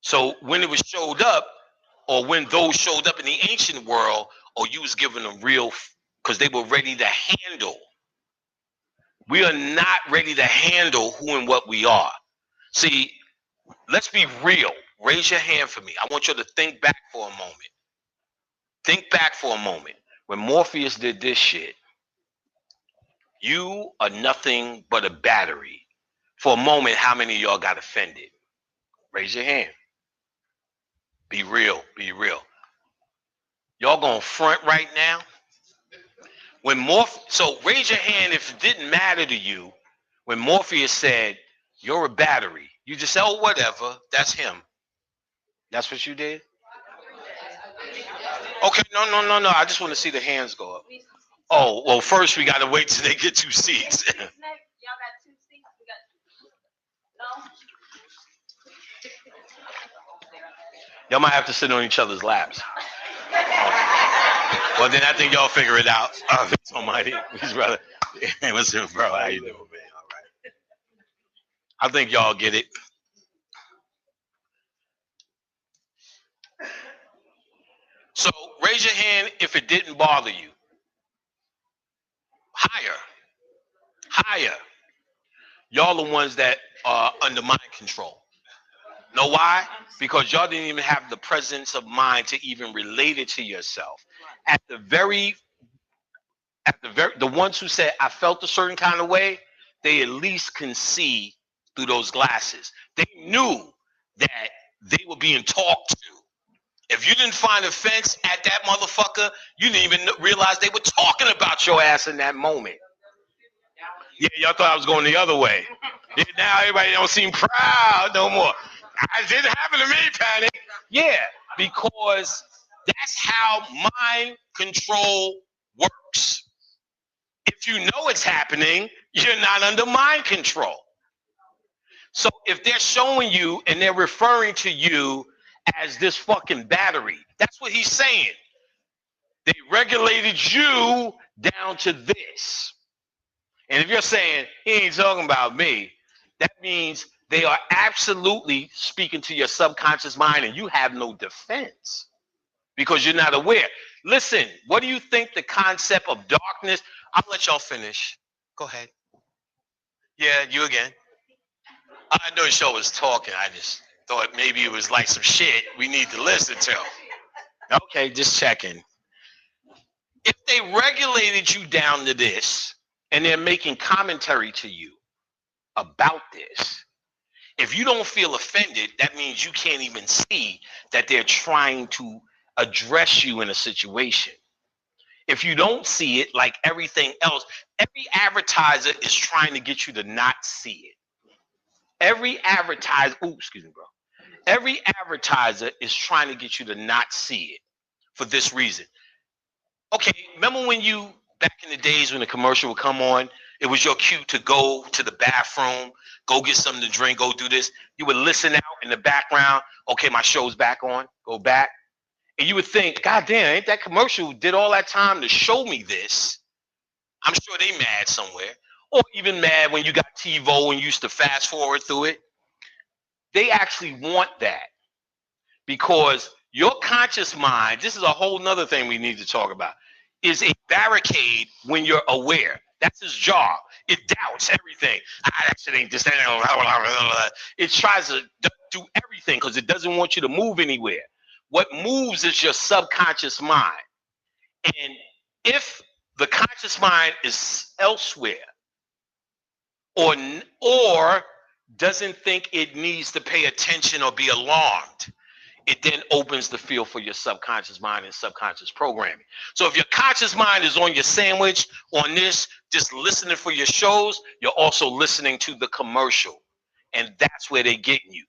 So when it was showed up, or when those showed up in the ancient world, or you was giving them real, because they were ready to handle. We are not ready to handle who and what we are. See, let's be real. Raise your hand for me. I want you to think back for a moment. Think back for a moment. When Morpheus did this shit, you are nothing but a battery. For a moment, how many of y'all got offended? Raise your hand. Be real. Be real. Y'all going front right now? So raise your hand if it didn't matter to you when Morpheus said, you're a battery. You just said, oh, whatever. That's him. That's what you did? Okay, no. I just want to see the hands go up. Oh, well, first we got to wait till they get 2 seats. Y'all might have to sit on each other's laps. Well, then I think y'all figure it out. It's almighty. His brother. Hey, what's up, bro? How you doing, man? All right. I think y'all get it. So raise your hand if it didn't bother you. Higher. Higher. Y'all the ones that are under mind control. Know why? Because y'all didn't even have the presence of mind to even relate it to yourself. The ones who said I felt a certain kind of way, they at least can see through those glasses. They knew that they were being talked to. If you didn't find offense at that motherfucker, you didn't even realize they were talking about your ass in that moment. Yeah, y'all thought I was going the other way. Yeah, now everybody don't seem proud no more. It didn't happen to me, Panic. Yeah, because that's how mind control works. If you know it's happening, you're not under mind control. So if they're showing you and they're referring to you as this fucking battery, that's what he's saying. They regulated you down to this. And if you're saying he ain't talking about me, that means they are absolutely speaking to your subconscious mind and you have no defense because you're not aware. Listen, what do you think the concept of darkness? I'll let y'all finish. Go ahead. Yeah, you again. I know the show was talking. I just thought maybe it was like some shit we need to listen to. Okay, just checking. If they regulated you down to this and they're making commentary to you about this, if you don't feel offended, that means you can't even see that they're trying to address you in a situation. If you don't see it, like everything else, every advertiser is trying to get you to not see it. Every advertiser, excuse me, bro. Every advertiser is trying to get you to not see it for this reason. Okay, remember when back in the days when the commercial would come on, it was your cue to go to the bathroom, go get something to drink, go do this. You would listen out in the background. Okay, my show's back on. Go back. And you would think, God damn, ain't that commercial did all that time to show me this? I'm sure they mad somewhere. Or even mad when you got TiVo and used to fast forward through it. They actually want that because your conscious mind, this is a whole nother thing we need to talk about, is a barricade when you're aware. That's his job. It doubts everything. That shit ain't this. It tries to do everything because it doesn't want you to move anywhere. What moves is your subconscious mind. And if the conscious mind is elsewhere or doesn't think it needs to pay attention or be alarmed, it then opens the field for your subconscious mind and subconscious programming. So if your conscious mind is on your sandwich, on this, just listening for your shows, you're also listening to the commercial. And that's where they're getting you.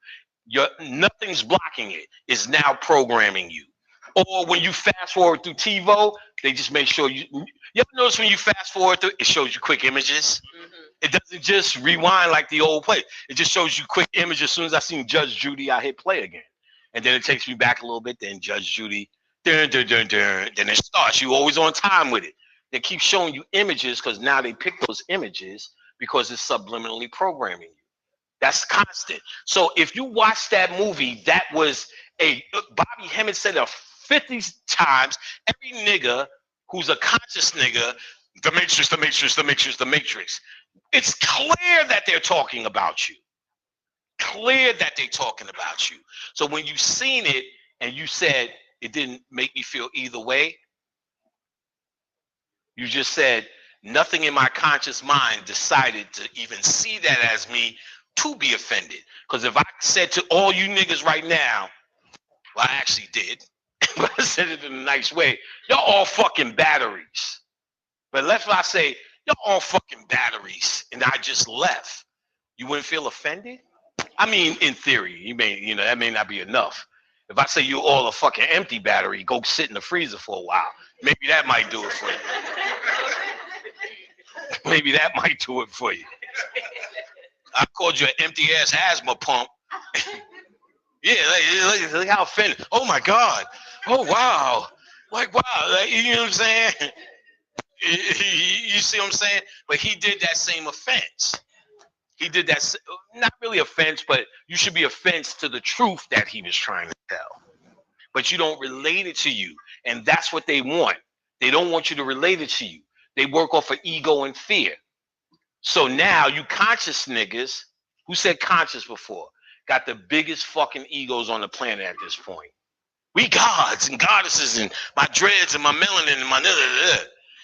Nothing's blocking it. It's now programming you. Or when you fast forward through TiVo, they just make sure you ever notice when you fast forward through, it shows you quick images. It doesn't just rewind like the old play. It just shows you quick images. As soon as I seen Judge Judy, I hit play again. And then it takes me back a little bit. Then Judge Judy, then it starts. You always on time with it. They keep showing you images because now they pick those images because it's subliminally programming you. That's constant. So if you watch that movie, that was a Bobby Hemmett said it 50 times. Every nigga who's a conscious nigga, the Matrix, the Matrix, the Matrix, the Matrix. It's clear that they're talking about you. Clear that they're talking about you. So when you seen it and you said it didn't make me feel either way, you just said nothing in my conscious mind decided to even see that as me to be offended. Because if I said to all you niggas right now, well, I actually did, but I said it in a nice way, y'all all fucking batteries. But let's I say, y'all all fucking batteries, and I just left. You wouldn't feel offended? I mean, in theory, that may not be enough. If I say you all a fucking empty battery, go sit in the freezer for a while. Maybe that might do it for you. Maybe that might do it for you. I called you an empty ass asthma pump. Yeah, look how offended. Oh my God. Oh wow. Like wow. Like, you know what I'm saying? You see what I'm saying? But he did that same offense. He did that, not really offense, but you should be offense to the truth that he was trying to tell. But you don't relate it to you. And that's what they want. They don't want you to relate it to you. They work off of ego and fear. So now you conscious niggas, who said conscious before, got the biggest fucking egos on the planet at this point. We gods and goddesses and my dreads and my melanin and my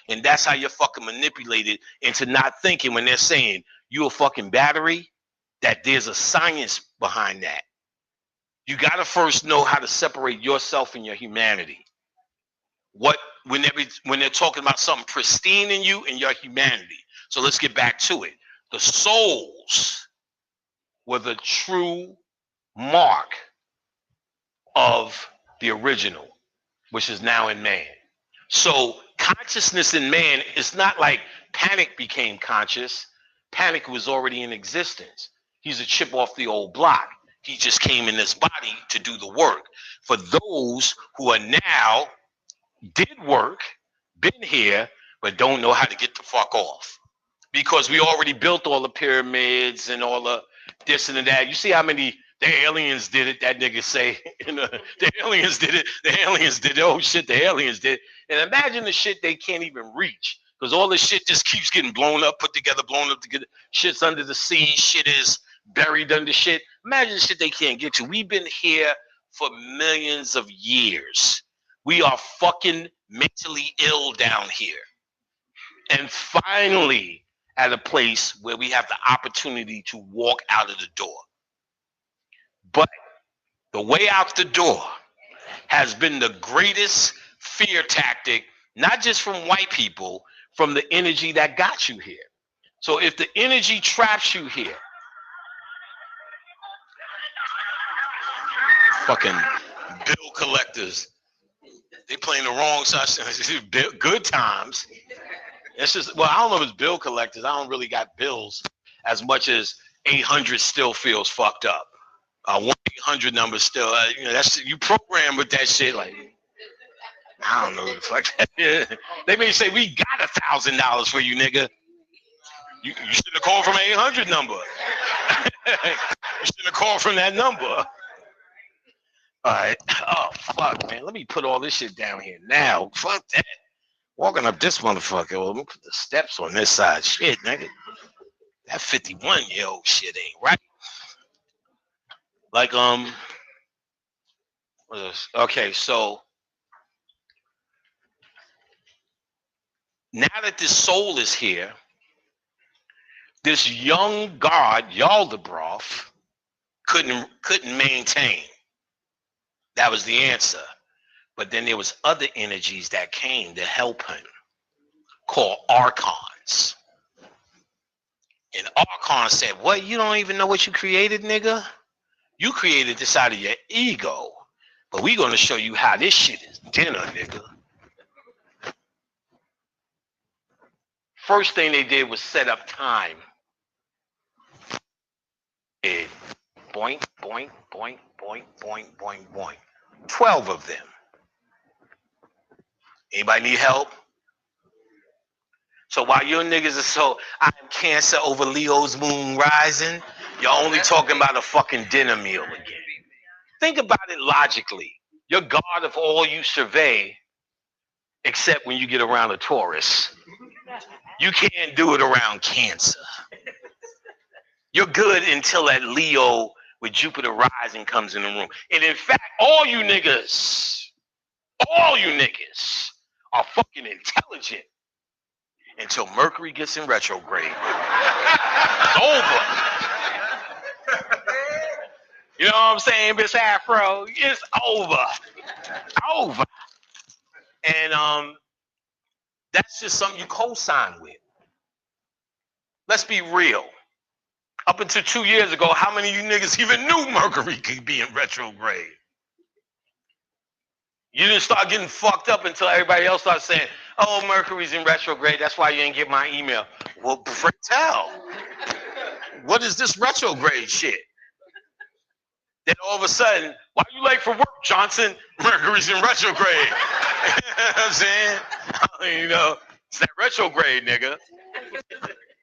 and that's how you're fucking manipulated into not thinking when they're saying you a fucking battery, that there's a science behind that. You gotta first know how to separate yourself and your humanity. What when they're talking about something pristine in you and your humanity. So let's get back to it. The souls were the true mark of the original, which is now in man. So consciousness in man is not like Panic became conscious. Panic was already in existence. He's a chip off the old block. He just came in this body to do the work. For those who are now did work, been here, but don't know how to get the fuck off. Because we already built all the pyramids and all the this and that. You see how many the aliens did it? That nigga say, the aliens did it. The aliens did it. Oh shit, the aliens did it. And imagine the shit they can't even reach because all this shit just keeps getting blown up, put together, blown up together. Shit's under the sea. Shit is buried under shit. Imagine the shit they can't get to. We've been here for millions of years. We are fucking mentally ill down here. And finally, at a place where we have the opportunity to walk out of the door. But the way out the door has been the greatest fear tactic, not just from white people, from the energy that got you here. So if the energy traps you here, fucking bill collectors, they playing the wrong side. Good times. It's just, well, I don't know if it's bill collectors. I don't really got bills as much as 800 still feels fucked up. 1-800 number still, that's you program with that shit. Like, I don't know what the fuck that is. They may say we got $1,000 for you, nigga. You shouldn't have called from an 800 number. You shouldn't have called from that number. All right. Oh fuck, man. Let me put all this shit down here now. Fuck that. Walking up this motherfucker. Well, let me put the steps on this side. Shit, nigga. That 51-year-old shit ain't right. Like, okay, so now that this soul is here, this young god, Yaldabaoth, couldn't maintain. That was the answer. But then there was other energies that came to help him, called archons. And archons said, what, you don't even know what you created, nigga? You created this out of your ego. But we're going to show you how this shit is dinner, nigga. First thing they did was set up time. And boink, boink, boink, boink, boink, boink, boink. 12 of them. Anybody need help? So while your niggas are so, I'm Cancer over Leo's moon rising, You're only talking about a fucking dinner meal again. Think about it logically. You're God of all you survey, except when you get around a Taurus. You can't do it around Cancer. You're good until that Leo with Jupiter rising comes in the room. And in fact, all you niggas are fucking intelligent until Mercury gets in retrograde. It's over. You know what I'm saying, Miss Afro? It's over. Over. And that's just something you co-sign with. Let's be real. Up until 2 years ago, how many of you niggas even knew Mercury could be in retrograde? You didn't start getting fucked up until everybody else started saying, oh, Mercury's in retrograde, that's why you didn't get my email. Well, tell. What is this retrograde shit? Then all of a sudden, why are you late for work, Johnson? Mercury's in retrograde. You know what I'm saying? You know, it's that retrograde, nigga.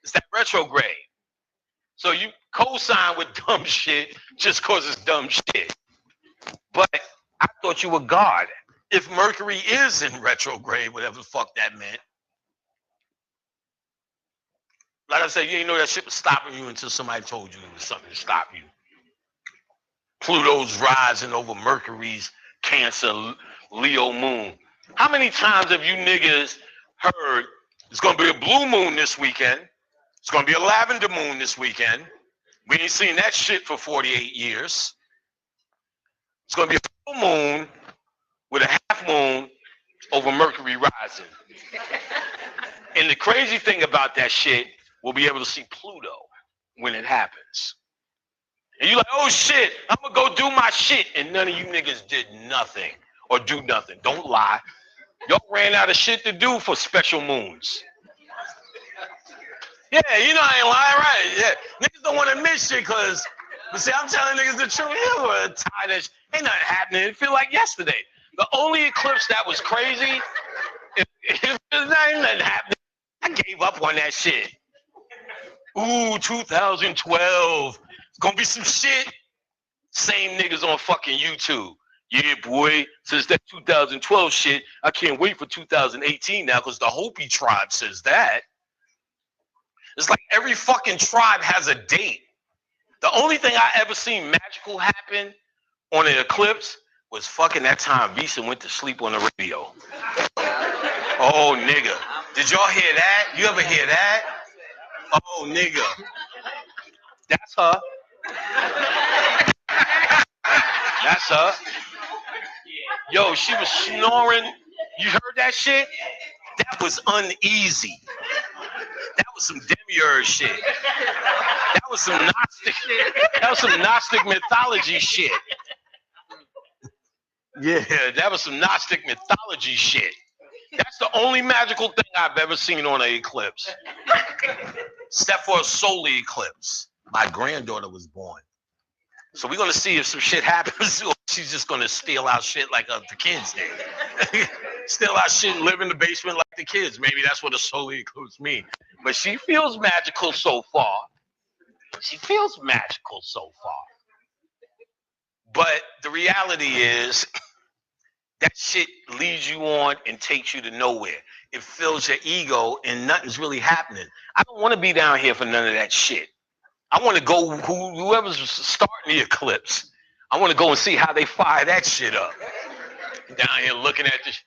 It's that retrograde. So you co-sign with dumb shit just because it's dumb shit. But I thought you were God. If Mercury is in retrograde, whatever the fuck that meant, like I said, you didn't know that shit was stopping you until somebody told you it was something to stop you. Pluto's rising over Mercury's Cancer Leo moon. How many times have you niggas heard it's going to be a blue moon this weekend? It's going to be a lavender moon this weekend. We ain't seen that shit for 48 years. It's going to be a full moon with a half moon over Mercury rising. And the crazy thing about that shit, we'll be able to see Pluto when it happens. And you're like, oh shit, I'm going to go do my shit. And none of you niggas did nothing or do nothing. Don't lie. Y'all ran out of shit to do for special moons. Yeah, you know I ain't lying, right? Yeah. Niggas don't want to admit shit because, but see, I'm telling niggas the truth. We're tired of shit. Ain't nothing happening. It feel like yesterday. The only eclipse that was crazy, it not nothing happening. I gave up on that shit. Ooh, 2012. It's gonna be some shit. Same niggas on fucking YouTube. Yeah, boy, since that 2012 shit, I can't wait for 2018 now because the Hopi tribe says that. It's like every fucking tribe has a date. The only thing I ever seen magical happen on an eclipse was fucking that time Visa went to sleep on the radio. Oh, nigga. Did y'all hear that? You ever hear that? Oh, nigga. That's her. That's her. Yo, she was snoring. You heard that shit? That was uneasy. That was some demiurge shit. That was some Gnostic. That was some Gnostic mythology shit. Yeah, that was some Gnostic mythology shit. That's the only magical thing I've ever seen on an eclipse. Except for a solar eclipse. My granddaughter was born. So we're going to see if some shit happens or she's just going to steal our shit like the kids did. Steal our shit and live in the basement like the kids. Maybe that's what a solar eclipse means. But she feels magical so far. She feels magical so far. But the reality is that shit leads you on and takes you to nowhere. It fills your ego and nothing's really happening. I don't want to be down here for none of that shit. I want to go, whoever's starting the eclipse, I want to go and see how they fire that shit up. Down here looking at this.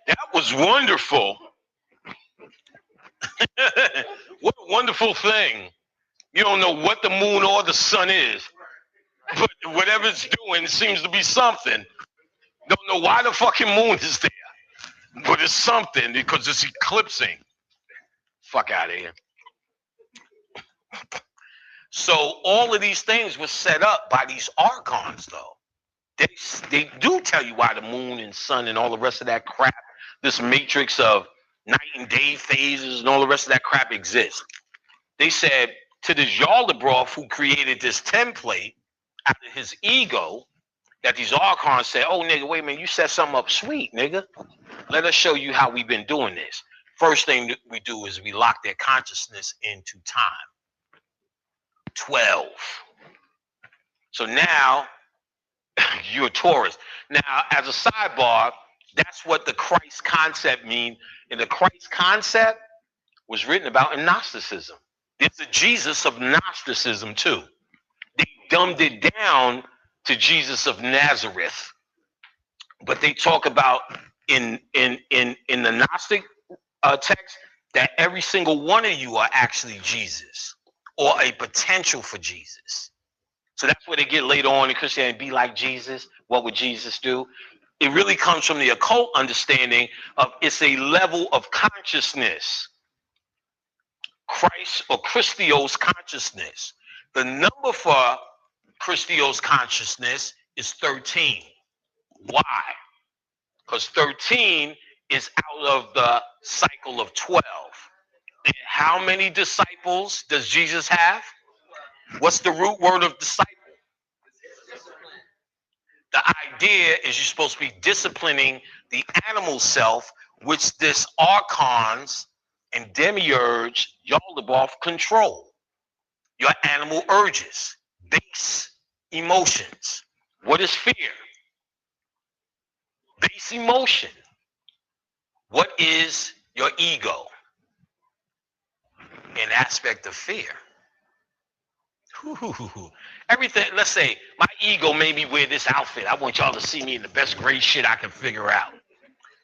That was wonderful. What a wonderful thing. You don't know what the moon or the sun is, but whatever it's doing, it seems to be something. Don't know why the fucking moon is there, but it's something because it's eclipsing. Fuck out of here. So all of these things were set up by these archons, though. They do tell you why the moon and sun and all the rest of that crap, this matrix of night and day phases and all the rest of that crap exists. They said to this Yaldabaoth who created this template out of his ego, that these archons said, oh, nigga, wait a minute, you set something up sweet, nigga. Let us show you how we've been doing this. First thing that we do is we lock their consciousness into time. 12. So now you're a Taurus. Now, as a sidebar, that's what the Christ concept means. And the Christ concept was written about in Gnosticism. It's the Jesus of Gnosticism too. They dumbed it down to Jesus of Nazareth, but they talk about in the Gnostic text that every single one of you are actually Jesus or a potential for Jesus. So that's where they get later on in Christianity, be like Jesus. What would Jesus do? It really comes from the occult understanding of it's a level of consciousness, Christ or Christos consciousness. The number for Christos consciousness is 13. Why? Because 13 is out of the cycle of 12. And how many disciples does Jesus have? What's the root word of disciple? The idea is you're supposed to be disciplining the animal self, which this archons and demiurge, Yaldabaoth control. Your animal urges, base emotions. What is fear? Base emotion. What is your ego? An aspect of fear. Everything, let's say my ego made me wear this outfit. I want y'all to see me in the best gray shit I can figure out.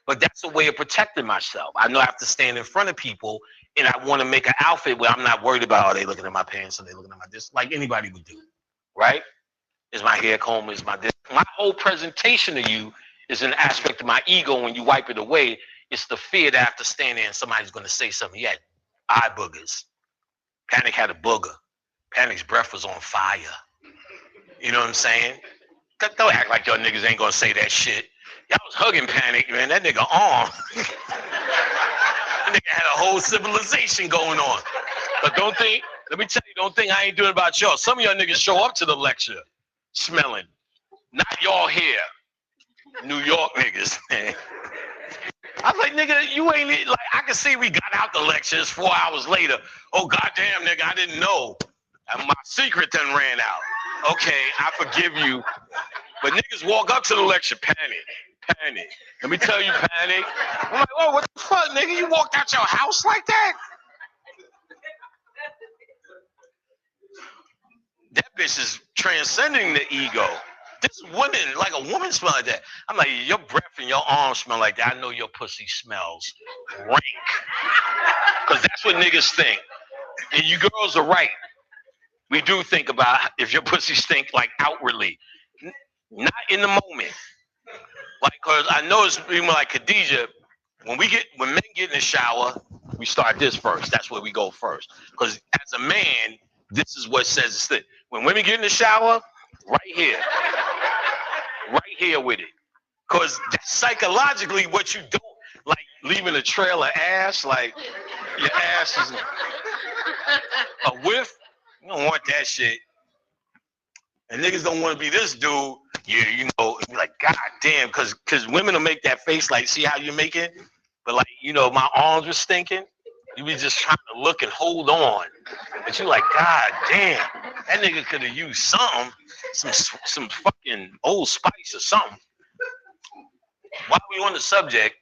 But that's a way of protecting myself. I know I have to stand in front of people and I want to make an outfit where I'm not worried about, are they looking at my pants? Are they looking at my this? Like anybody would do, right? Is my hair comb? Is my this? My whole presentation of you is an aspect of my ego. When you wipe it away, it's the fear that I have to stand there and somebody's going to say something. He had eye boogers. Panic had a booger. Panic's breath was on fire. You know what I'm saying? Don't act like y'all niggas ain't gonna say that shit. Y'all was hugging Panic, man. That nigga arm. That nigga had a whole civilization going on. But don't think, let me tell you, don't think I ain't doing about y'all. Some of y'all niggas show up to the lecture smelling. Not y'all here. New York niggas, man. I was like, nigga, you ain't, like, I can see we got out the lectures 4 hours later. Oh, goddamn, nigga, I didn't know. And my secret done ran out. Okay, I forgive you. But niggas walk up to the lecture, panic. Let me tell you, panic. I'm like, oh, what the fuck, nigga? You walked out your house like that? That bitch is transcending the ego. This woman, like a woman smell like that. I'm like, your breath and your arms smell like that. I know your pussy smells rank. Because that's what niggas think. And you girls are right. We do think about if your pussy stink like outwardly. Not in the moment. Like, because I know it's even like Khadijah, when men get in the shower, we start this first. That's where we go first. Because as a man, this is what says it's that. When women get in the shower, right here with it. Because that's psychologically what you don't, like leaving a trail of ass, like your ass is a whiff. You don't want that shit. And niggas don't want to be this dude. Yeah, you know, like, God damn, because women will make that face like, see how you make it? But like, you know, my arms were stinking. You be just trying to look and hold on. But you like, God damn, that nigga could have used something, some fucking Old Spice or something. While we on the subject,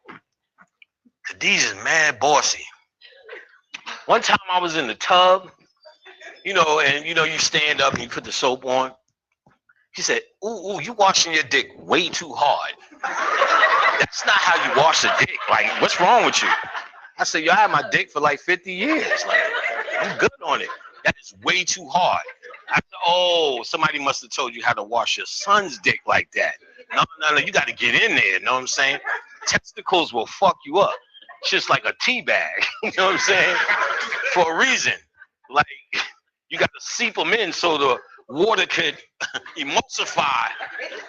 Khadijah's mad bossy. One time I was in the tub, you know, and you know, you stand up and you put the soap on. She said, ooh, you washing your dick way too hard. That's not how you wash a dick. Like, what's wrong with you? I said, yo, I had my dick for like 50 years. Like, I'm good on it. That is way too hard. I said, oh, somebody must have told you how to wash your son's dick like that. No, you got to get in there. You know what I'm saying? Testicles will fuck you up. It's just like a tea bag. You know what I'm saying? For a reason. Like, you got to seep them in so the water could emulsify.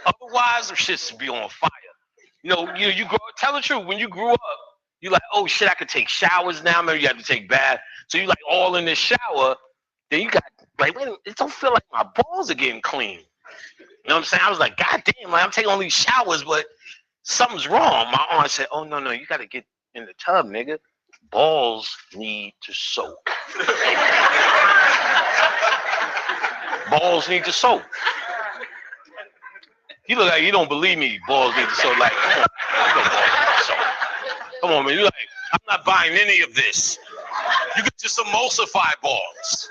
Otherwise, the shits would be on fire. You know, you grow. Tell the truth. When you grew up, you like, oh shit, I could take showers now. Maybe you have to take baths. So you like all in the shower. Then you got like, wait, it don't feel like my balls are getting clean. You know what I'm saying? I was like, God damn, like, I'm taking all these showers, but something's wrong. My aunt said, oh no, you got to get in the tub, nigga. Balls need to soak. balls need to soak. He look like he don't believe me. Balls need to soak. Like, come on, you know balls need to soak. Come on, man. You like, I'm not buying any of this. You could just emulsify balls.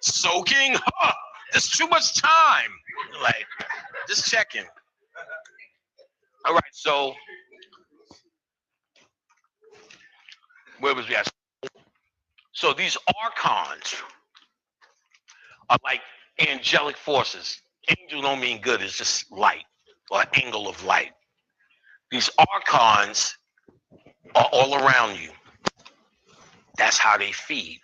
Soaking? Huh? There's too much time. Like, just checking. All right, so where was we at? So these archons are like angelic forces. Angel don't mean good, it's just light or angle of light. These archons are all around you. That's how they feed.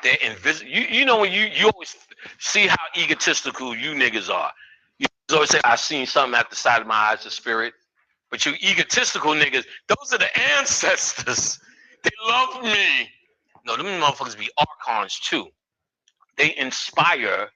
They're invisible. You know when you always see how egotistical you niggas are. You always say, I seen something at the side of my eyes, the spirit. But you egotistical niggas, those are the ancestors. They love me. No, them motherfuckers be archons too. They inspire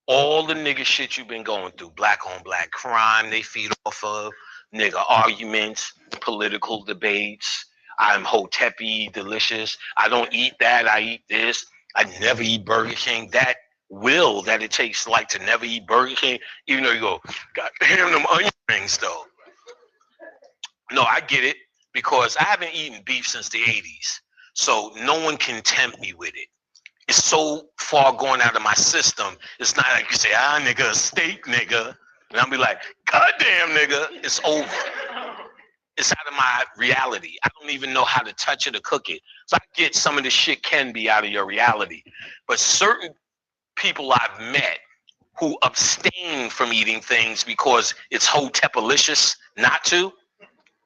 all the nigga shit you've been going through. Black on black crime, they feed off of nigga arguments, political debates. I'm Hotepi, delicious. I don't eat that, I eat this. I never eat Burger King. That will that it takes like to never eat Burger King, even though you go, God damn them onion rings though. No, I get it because I haven't eaten beef since the 80s. So no one can tempt me with it. It's so far going out of my system. It's not like you say, nigga, a steak, nigga. And I'll be like, God damn, nigga, it's over. It's out of my reality. I don't even know how to touch it or cook it. So I get some of this shit can be out of your reality. But certain people I've met who abstain from eating things because it's hotepalicious not to,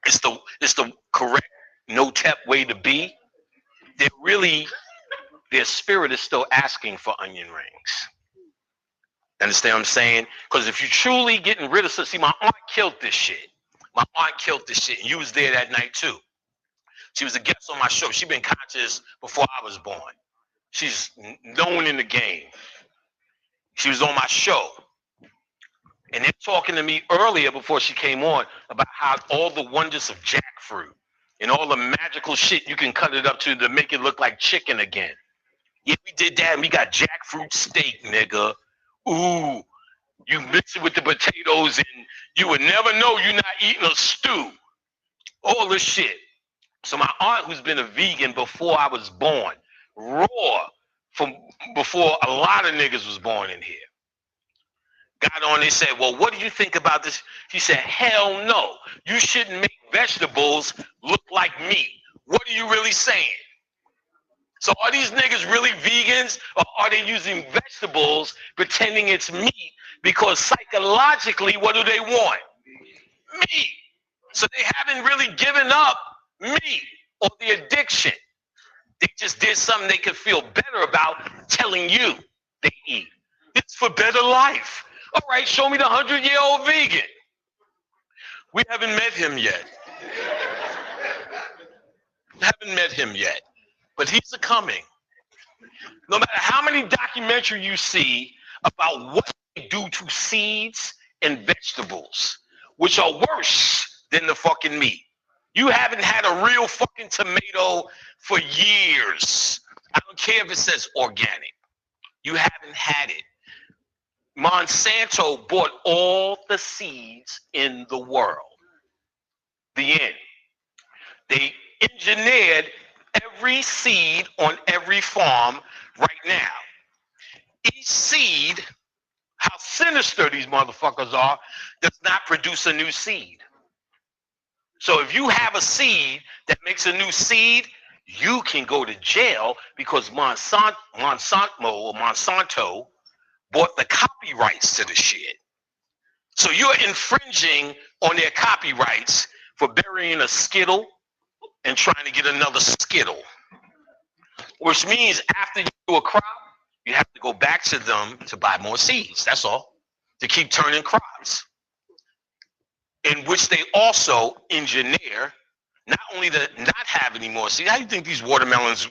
it's the correct no-tep way to be. They're really, their spirit is still asking for onion rings. Understand what I'm saying? Because if you're truly getting rid of stuff, see, my aunt killed this shit. My aunt killed this shit, and you was there that night too. She was a guest on my show. She been conscious before I was born. She's known in the game. She was on my show. And they're talking to me earlier before she came on about how all the wonders of jackfruit and all the magical shit you can cut it up to make it look like chicken again. Yeah, we did that and we got jackfruit steak, nigga. Ooh, you mix it with the potatoes and you would never know you're not eating a stew. All this shit. So my aunt, who's been a vegan before I was born, raw from before a lot of niggas was born in here, got on and said, well, what do you think about this? She said, hell no. You shouldn't make vegetables look like meat. What are you really saying? So are these niggas really vegans or are they using vegetables pretending it's meat? Because psychologically, what do they want? Meat. So they haven't really given up meat or the addiction. They just did something they could feel better about telling you they eat. It's for better life. All right, show me the 100-year-old vegan. We haven't met him yet. Haven't met him yet. But he's a coming. No matter how many documentaries you see about what they do to seeds and vegetables, which are worse than the fucking meat. You haven't had a real fucking tomato for years. I don't care if it says organic. You haven't had it. Monsanto bought all the seeds in the world. The end. They engineered every seed on every farm right now. Each seed, how sinister these motherfuckers are, does not produce a new seed. So if you have a seed that makes a new seed, you can go to jail because Monsanto bought the copyrights to the shit. So you're infringing on their copyrights for burying a Skittle and trying to get another Skittle. Which means after you do a crop, you have to go back to them to buy more seeds. That's all. To keep turning crops. In which they also engineer not only to not have any more seeds. How do you think these watermelons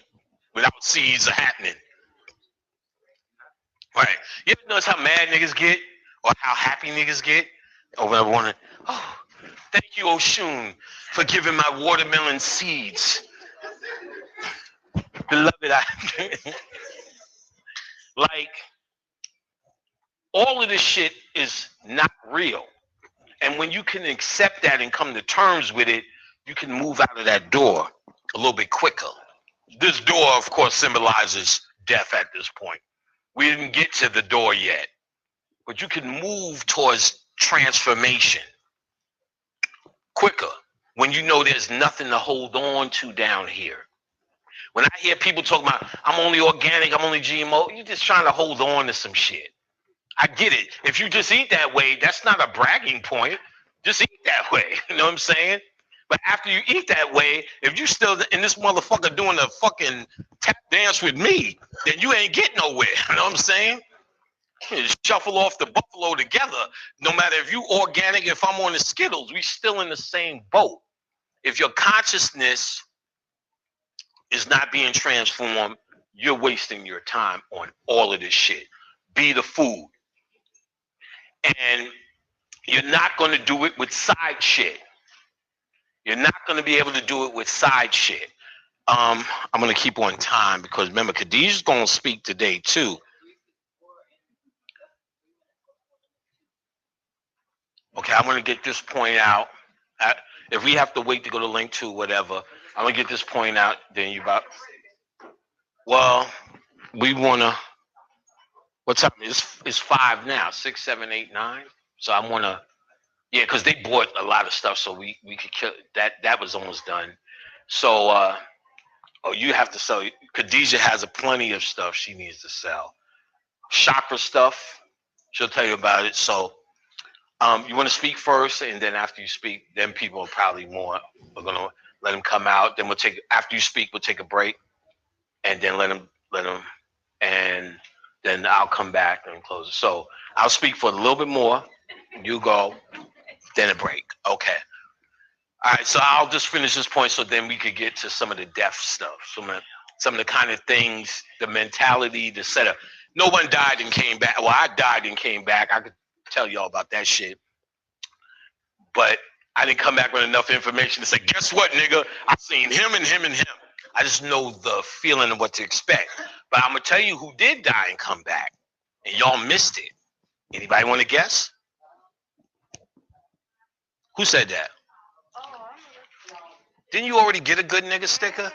without seeds are happening? Right. You ever notice how mad niggas get or how happy niggas get over wondering, oh, thank you, Oshun, for giving my watermelon seeds. Beloved, like, All of this shit is not real. And when you can accept that and come to terms with it, you can move out of that door a little bit quicker. This door, of course, symbolizes death at this point. We didn't get to the door yet, but you can move towards transformation quicker when you know there's nothing to hold on to down here. When I hear people talking about, I'm only organic, I'm only GMO, you're just trying to hold on to some shit. I get it. If you just eat that way, that's not a bragging point. Just eat that way. You know what I'm saying? But after you eat that way, if you still in this motherfucker doing a fucking tap dance with me, then you ain't getting nowhere. You know what I'm saying? You shuffle off the buffalo together. No matter if you organic, if I'm on the Skittles, we still in the same boat. If your consciousness is not being transformed, you're wasting your time on all of this shit. Be the food. And you're not going to do it with side shit. You're not going to be able to do it with side shit. I'm going to keep on time because remember, Khadijah's going to speak today too. Okay, I'm going to get this point out. If we have to wait to go to link two, whatever, I'm going to get this point out. Then you about, well, we want to, what time? It's 5 now, 6, 7, 8, 9. So I want to, yeah, because they bought a lot of stuff, so we could kill that. That was almost done. So, oh, you have to sell. Khadijah has a plenty of stuff she needs to sell. Chakra stuff. She'll tell you about it. So, you want to speak first, and then after you speak, then people are probably more. We're gonna let them come out. Then we'll take after you speak, we'll take a break, and then let them, and then I'll come back and close it. So I'll speak for a little bit more. You go, then a break. Okay. All right. So I'll just finish this point, so then we could get to some of the death stuff, some of the kind of things, the mentality, the setup. No one died and came back. Well, I died and came back. I could tell y'all about that shit, but I didn't come back with enough information to say, guess what, nigga? I seen him and him and him. I just know the feeling of what to expect. But I'm gonna tell you who did die and come back, and y'all missed it. Anybody want to guess? Who said that? Didn't you already get a good nigga sticker?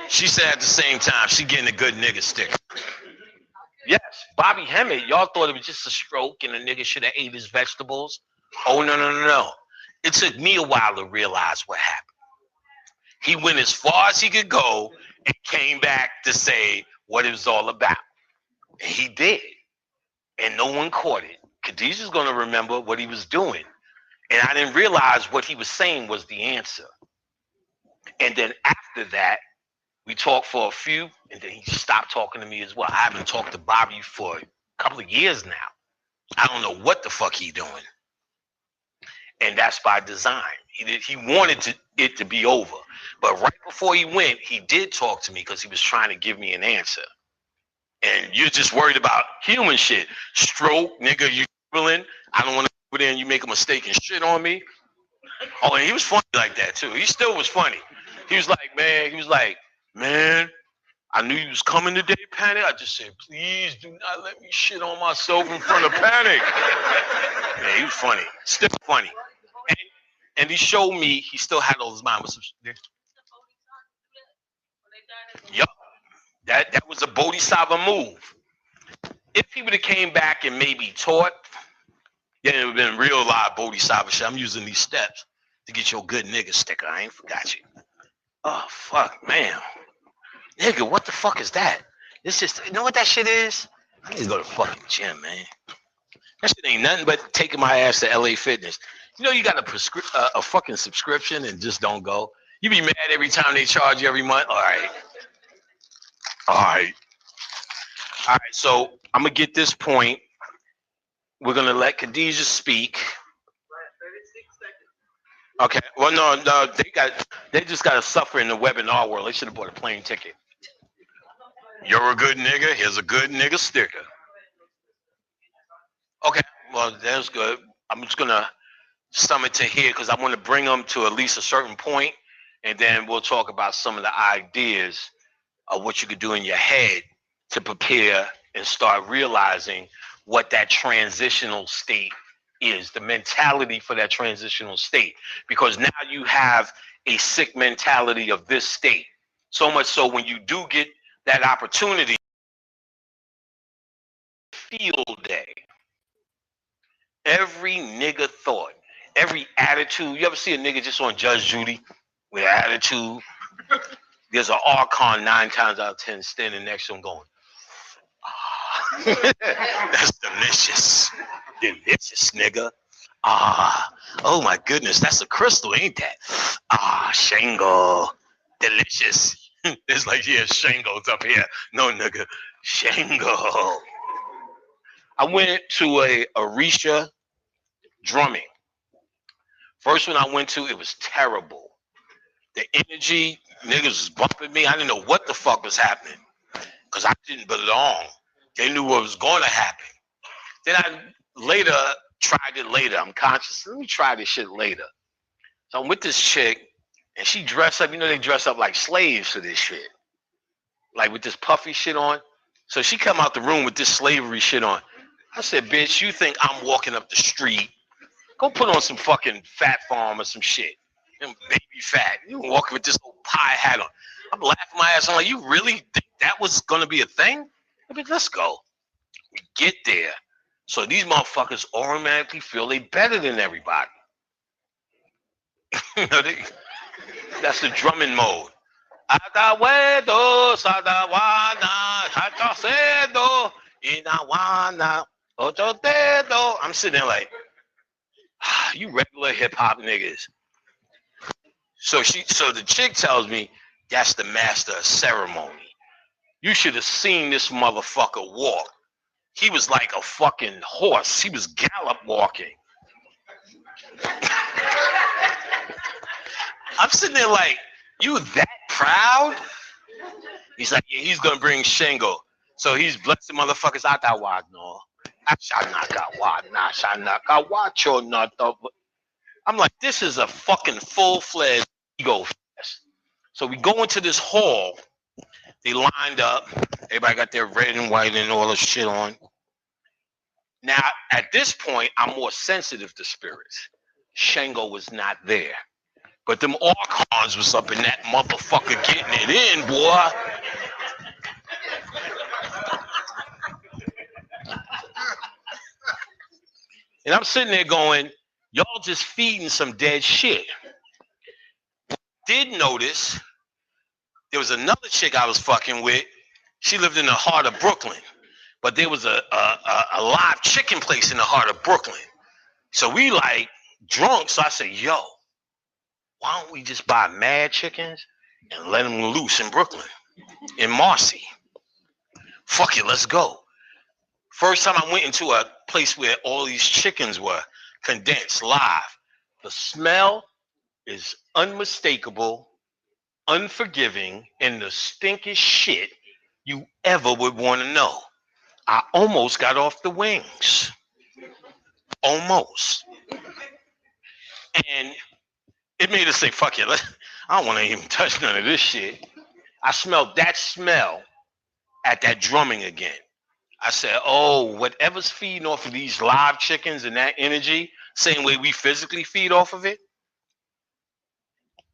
She said at the same time she getting a good nigga sticker. Yes, Bobby Hemmett. Y'all thought it was just a stroke and the nigga should have ate his vegetables. Oh no no no no! It took me a while to realize what happened. He went as far as he could go and came back to say what it was all about. And he did. And no one caught it. Khadijah's going to remember what he was doing. And I didn't realize what he was saying was the answer. And then after that, we talked for a few, and then he stopped talking to me as well. I haven't talked to Bobby for a couple of years now. I don't know what the fuck he doing. And that's by design. He wanted it to be over. But right before he went, he did talk to me because he was trying to give me an answer. And you're just worried about human shit. Stroke, nigga, you dribbling. I don't want to go there and you make a mistake and shit on me. Oh, and he was funny like that too. He still was funny. He was like, man, I knew you was coming today, Panic. I just said, please do not let me shit on myself in front of Panic. Yeah, he was funny. Still funny. And he showed me he still had all his mind. Yup. That was a Bodhisattva move. If he would have came back and maybe taught, then it would have been real live Bodhisattva shit. I'm using these steps to get your good nigga sticker. I ain't forgot you. Oh, fuck, man. Nigga, what the fuck is that? It's just, you know what that shit is? I need to go to the fucking gym, man. That shit ain't nothing but taking my ass to LA Fitness. You know you got a fucking subscription and just don't go. You be mad every time they charge you every month. All right. So I'm gonna get this point. We're gonna let Khadijah speak. Okay. Well, no, they just gotta suffer in the webinar world. They should have bought a plane ticket. You're a good nigga. Here's a good nigga sticker. Okay. Well, that's good. I'm just gonna sum it to here because I want to bring them to at least a certain point, and then we'll talk about some of the ideas of what you could do in your head to prepare and start realizing what that transitional state is, the mentality for that transitional state. Because now you have a sick mentality of this state. So much so when you do get that opportunity, field day, every nigga thought, every attitude. You ever see a nigga just on Judge Judy with attitude? There's an Archon 9 times out of 10 standing next to him going, ah, that's delicious. Delicious, nigga. Ah, oh my goodness, that's a crystal, ain't that? Ah, Shango. Delicious. It's like, yeah, Shango's up here. No, nigga. Shango. I went to a Orisha drumming. First one I went to, it was terrible. The energy, niggas was bumping me. I didn't know what the fuck was happening because I didn't belong. They knew what was going to happen. Then I later tried it later. I'm conscious. Let me try this shit later. So I'm with this chick, and she dressed up. You know, they dress up like slaves for this shit. Like with this puffy shit on. So she come out the room with this slavery shit on. I said, bitch, you think I'm walking up the street? Go put on some fucking Fat Farm or some shit. Baby fat. You walking with this old pie hat on. I'm laughing my ass. I'm like, you really think that was going to be a thing? I mean, let's go. We get there. So these motherfuckers automatically feel they better than everybody. That's the drumming mode. Adawedo, sadawana, hatasedo, inawana, ototedo. I'm sitting there like, you regular hip hop niggas. So the chick tells me that's the master of ceremony. You should have seen this motherfucker walk. He was like a fucking horse. He was gallop walking. I'm sitting there like, you that proud? He's like, yeah, he's gonna bring Shango. So he's blessing motherfuckers out that wad no. I'm like, this is a fucking full-fledged ego fest. So we go into this hall. They lined up. Everybody got their red and white and all the shit on. Now, at this point, I'm more sensitive to spirits. Shango was not there. But them Archons was up in that motherfucker getting it in, boy. And I'm sitting there going, y'all just feeding some dead shit. Did notice there was another chick I was fucking with. She lived in the heart of Brooklyn. But there was a live chicken place in the heart of Brooklyn. So we like drunk. So I said, yo, why don't we just buy mad chickens and let them loose in Brooklyn, in Marcy? Fuck it, let's go. First time I went into a place where all these chickens were condensed live. The smell is unmistakable, unforgiving, and the stinkiest shit you ever would want to know. I almost got off the wings. Almost. And it made us say, fuck it, I don't want to even touch none of this shit. I smelled that smell at that drumming again. I said, oh, whatever's feeding off of these live chickens and that energy, same way we physically feed off of it,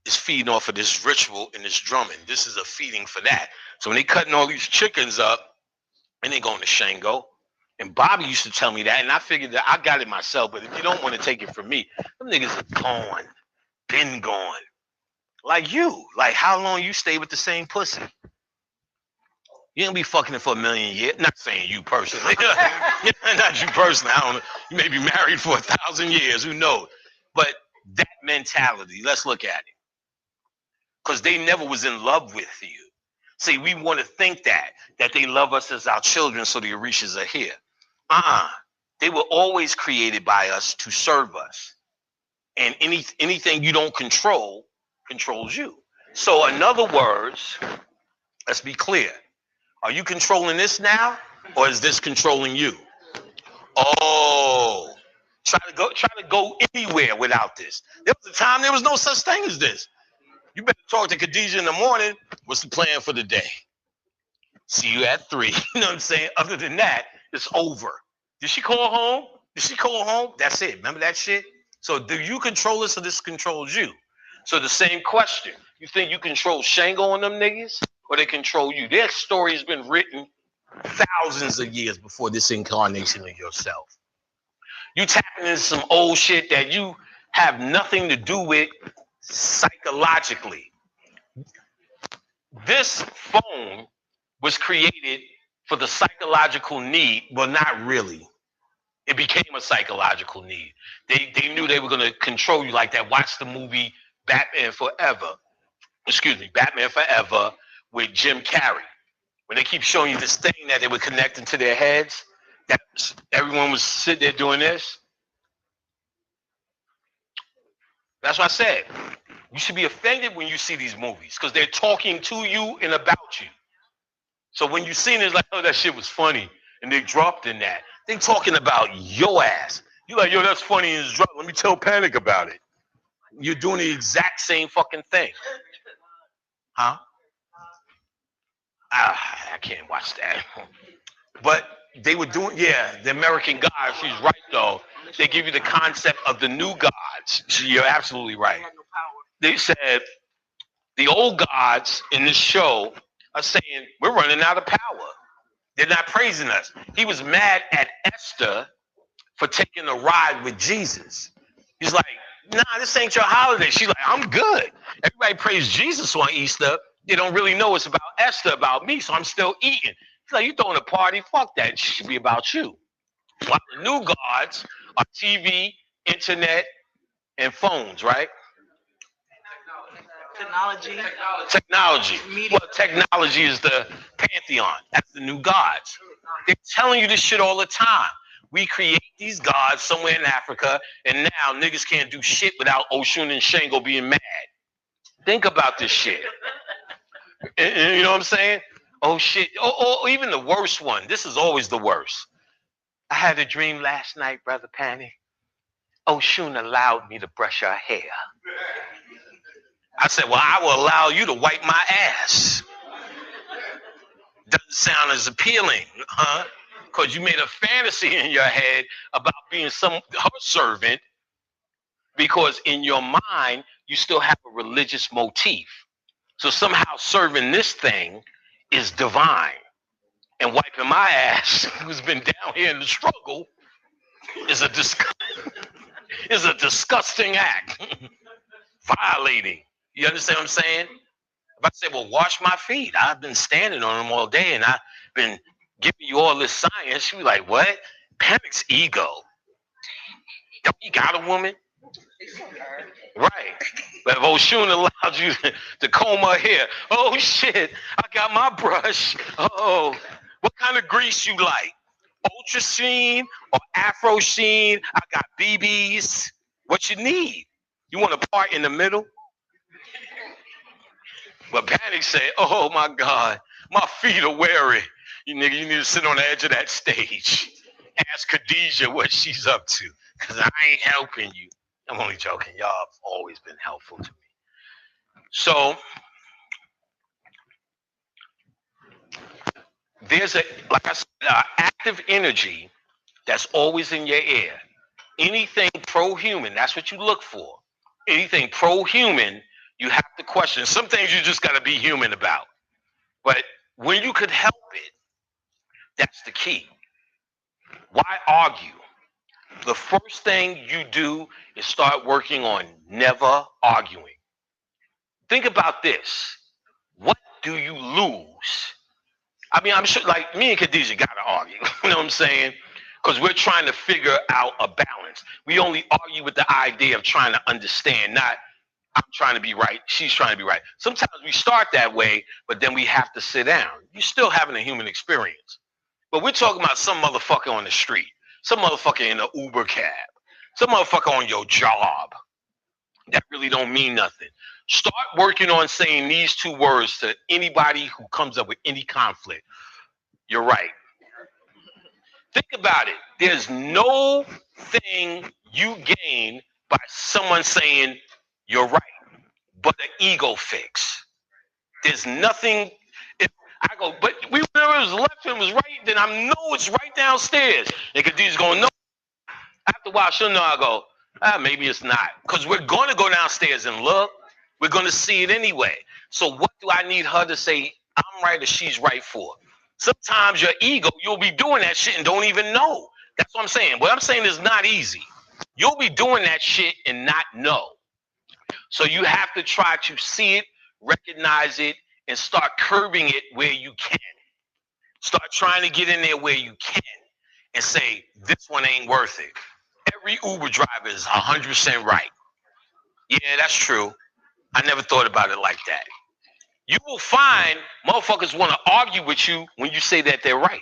is feeding off of this ritual and this drumming. This is a feeding for that. So when they cutting all these chickens up, and they going to Shango, and Bobby used to tell me that, and I figured that I got it myself, but if you don't want to take it from me, them niggas are gone, been gone. Like you. Like how long you stay with the same pussy? You ain't be fucking it for 1,000,000 years. Not saying you personally. Not you personally. I don't know. You may be married for 1,000 years. Who knows? But that mentality, let's look at it. Because they never was in love with you. See, we want to think that they love us as our children, so the Orishas are here. They were always created by us to serve us. And anything you don't control controls you. So in other words, let's be clear. Are you controlling this now, or is this controlling you? Oh, try to go anywhere without this. There was a time there was no such thing as this. You better talk to Khadijah in the morning. What's the plan for the day? See you at 3. You know what I'm saying? Other than that, it's over. Did she call home? Did she call home? That's it. Remember that shit? So do you control this or this controls you? So the same question. You think you control Shango and them niggas? Or they control you? Their story has been written thousands of years before this incarnation of yourself. You tapping into some old shit that you have nothing to do with psychologically. This phone was created for the psychological need, well, not really. It became a psychological need. They knew they were going to control you like that. Watch the movie Batman Forever. Excuse me, Batman Forever with Jim Carrey. When they keep showing you this thing that they were connecting to their heads, that everyone was sitting there doing this. That's what I said. You should be offended when you see these movies because they're talking to you and about you. So when you see it, it's like, oh, that shit was funny, and they dropped in that. They talking about your ass. You like, yo, that's funny and it's dropped. Let me tell Panic about it. You're doing the exact same fucking thing. Huh? I can't watch that. But they were doing, yeah, the American gods. She's right, though. They give you the concept of the new gods. You're absolutely right. They said the old gods in this show are saying, we're running out of power. They're not praising us. He was mad at Esther for taking a ride with Jesus. He's like, nah, this ain't your holiday. She's like, I'm good. Everybody praise Jesus on Easter. They don't really know it's about Esther, about me, so I'm still eating. He's like, you throwing a party? Fuck that. It should be about you. While the new gods are TV, internet, and phones, right? Technology, Technology. media. Well, technology is the pantheon. That's the new gods. They're telling you this shit all the time. We create these gods somewhere in Africa, and now niggas can't do shit without Oshun and Shango being mad. Think about this shit. And you know what I'm saying? Oh shit. Oh, even the worst one. This is always the worst. I had a dream last night, Brother Panny. Oshun allowed me to brush her hair. I said, well, I will allow you to wipe my ass. Doesn't sound as appealing, huh? Because you made a fantasy in your head about being her servant, because in your mind you still have a religious motif. So somehow serving this thing is divine, and wiping my ass, who's been down here in the struggle, is a is a disgusting act, violating. You understand what I'm saying? If I say, well, wash my feet, I've been standing on them all day, and I've been giving you all this science. She'd be like, what? Panic's ego. Don't you got a woman? Right. But if Oshun allowed you to comb her hair, oh shit, I got my brush. Oh, what kind of grease you like? Ultra Sheen or Afro Sheen? I got BBs. What you need? You want a part in the middle? But Panic said, oh my God, my feet are weary. You nigga, you need to sit on the edge of that stage. Ask Khadijah what she's up to, because I ain't helping you. I'm only joking. Y'all have always been helpful to me. So there's like I said, active energy that's always in your ear. Anything pro-human, that's what you look for. Anything pro-human, you have to question. Some things you just got to be human about. But when you could help it, that's the key. Why argue? The first thing you do is start working on never arguing. Think about this. What do you lose? I mean, I'm sure, like, me and Khadijah got to argue. You know what I'm saying? Because we're trying to figure out a balance. We only argue with the idea of trying to understand, not I'm trying to be right, she's trying to be right. Sometimes we start that way, but then we have to sit down. You're still having a human experience. But we're talking about some motherfucker on the street, some motherfucker in an Uber cab, some motherfucker on your job. That really don't mean nothing. Start working on saying these two words to anybody who comes up with any conflict. You're right. Think about it. There's no thing you gain by someone saying you're right, but an ego fix. There's nothing. I go, but we knew it was left and it was right. Then I know it's right downstairs. And Khadijah's going, no. After a while, she'll know. I go, maybe it's not. Because we're going to go downstairs and look. We're going to see it anyway. So what do I need her to say I'm right or she's right for? Sometimes your ego, you'll be doing that shit and don't even know. That's what I'm saying. What I'm saying is not easy. You'll be doing that shit and not know. So you have to try to see it, recognize it, and start curbing it where you can. Start trying to get in there where you can and say, this one ain't worth it. Every Uber driver is 100% right. Yeah, that's true. I never thought about it like that. You will find motherfuckers want to argue with you when you say that they're right.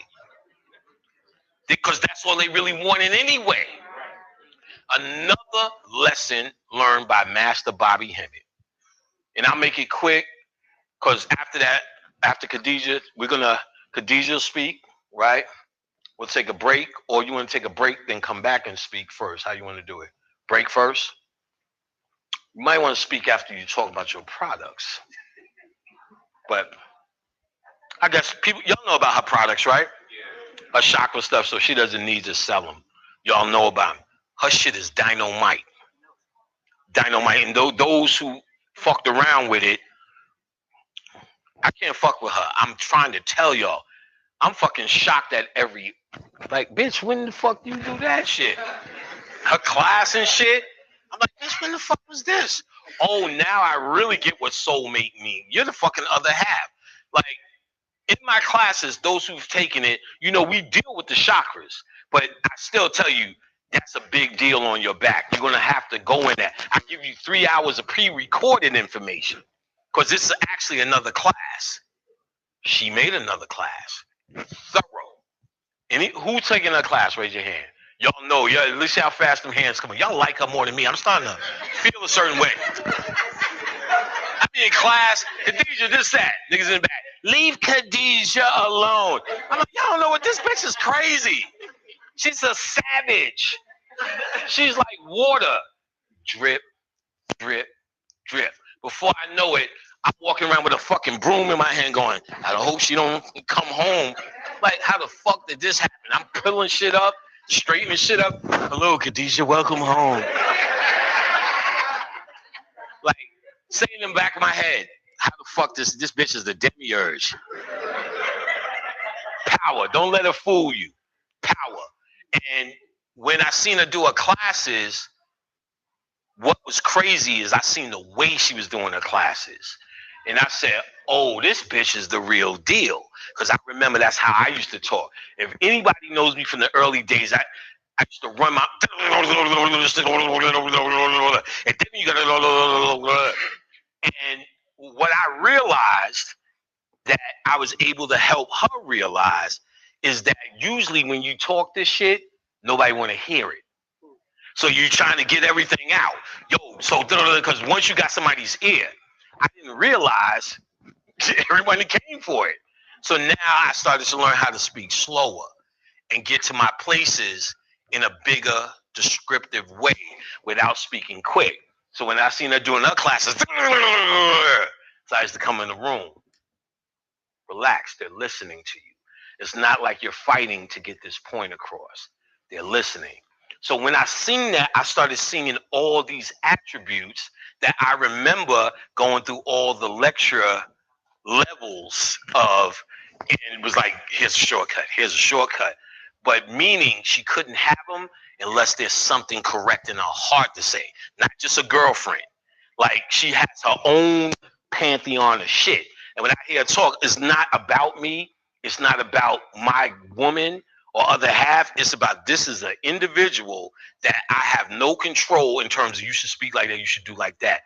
Because that's all they really wanted anyway. Another lesson learned by Master Bobby Hemmett. And I'll make it quick because after that, after Khadijah, Khadijah will speak, right? We'll take a break, or you want to take a break, then come back and speak first. How you want to do it? Break first? You might want to speak after you talk about your products. But I guess people, y'all know about her products, right? Her chakra stuff, so she doesn't need to sell them. Y'all know about them. Her shit is dynamite. Dynamite. And those who fucked around with it, I can't fuck with her. I'm trying to tell y'all. I'm fucking shocked at every, like, bitch, when the fuck you do that shit? Her class and shit. I'm like, bitch, when the fuck was this? Oh, now I really get what soulmate mean. You're the fucking other half. Like, in my classes, those who've taken it, we deal with the chakras. But I still tell you, that's a big deal on your back. You're going to have to go in there. I give you 3 hours of pre-recorded information because this is actually another class. She made another class. Thorough. Who's taking her class? Raise your hand. Y'all know. At least see how fast them hands come. Y'all like her more than me. I'm starting to feel a certain way. I be in class. Khadijah, this, that. Niggas in the back. Leave Khadijah alone. I'm like, y'all don't know what this bitch is crazy. She's a savage. She's like water. Drip, drip, drip. Before I know it, I'm walking around with a fucking broom in my hand going, I hope she don't come home. Like, how the fuck did this happen? I'm pulling shit up, straightening shit up. Hello, Khadijah, welcome home. Like, saying in the back of my head, how the fuck this bitch is the demiurge. Power. Don't let her fool you. Power. And when I seen her do her classes, what was crazy is I seen the way she was doing her classes. And I said, oh, this bitch is the real deal. Because I remember that's how I used to talk. If anybody knows me from the early days, I used to run my and then you got and what I realized that I was able to help her realize is that usually when you talk this shit, nobody want to hear it. So you're trying to get everything out. So because once you got somebody's ear, I didn't realize everybody came for it. So now I started to learn how to speak slower and get to my places in a bigger, descriptive way without speaking quick. So when I seen her doing her classes, so I used to come in the room. Relax, they're listening to you. It's not like you're fighting to get this point across. They're listening. So when I seen that, I started seeing all these attributes that I remember going through all the lecture levels of, and it was like, here's a shortcut, here's a shortcut. But meaning she couldn't have them unless there's something correct in her heart to say, not just a girlfriend. Like she has her own pantheon of shit. And when I hear her talk, it's not about me. It's not about my woman or other half. It's about this is an individual that I have no control in terms of you should speak like that, you should do like that.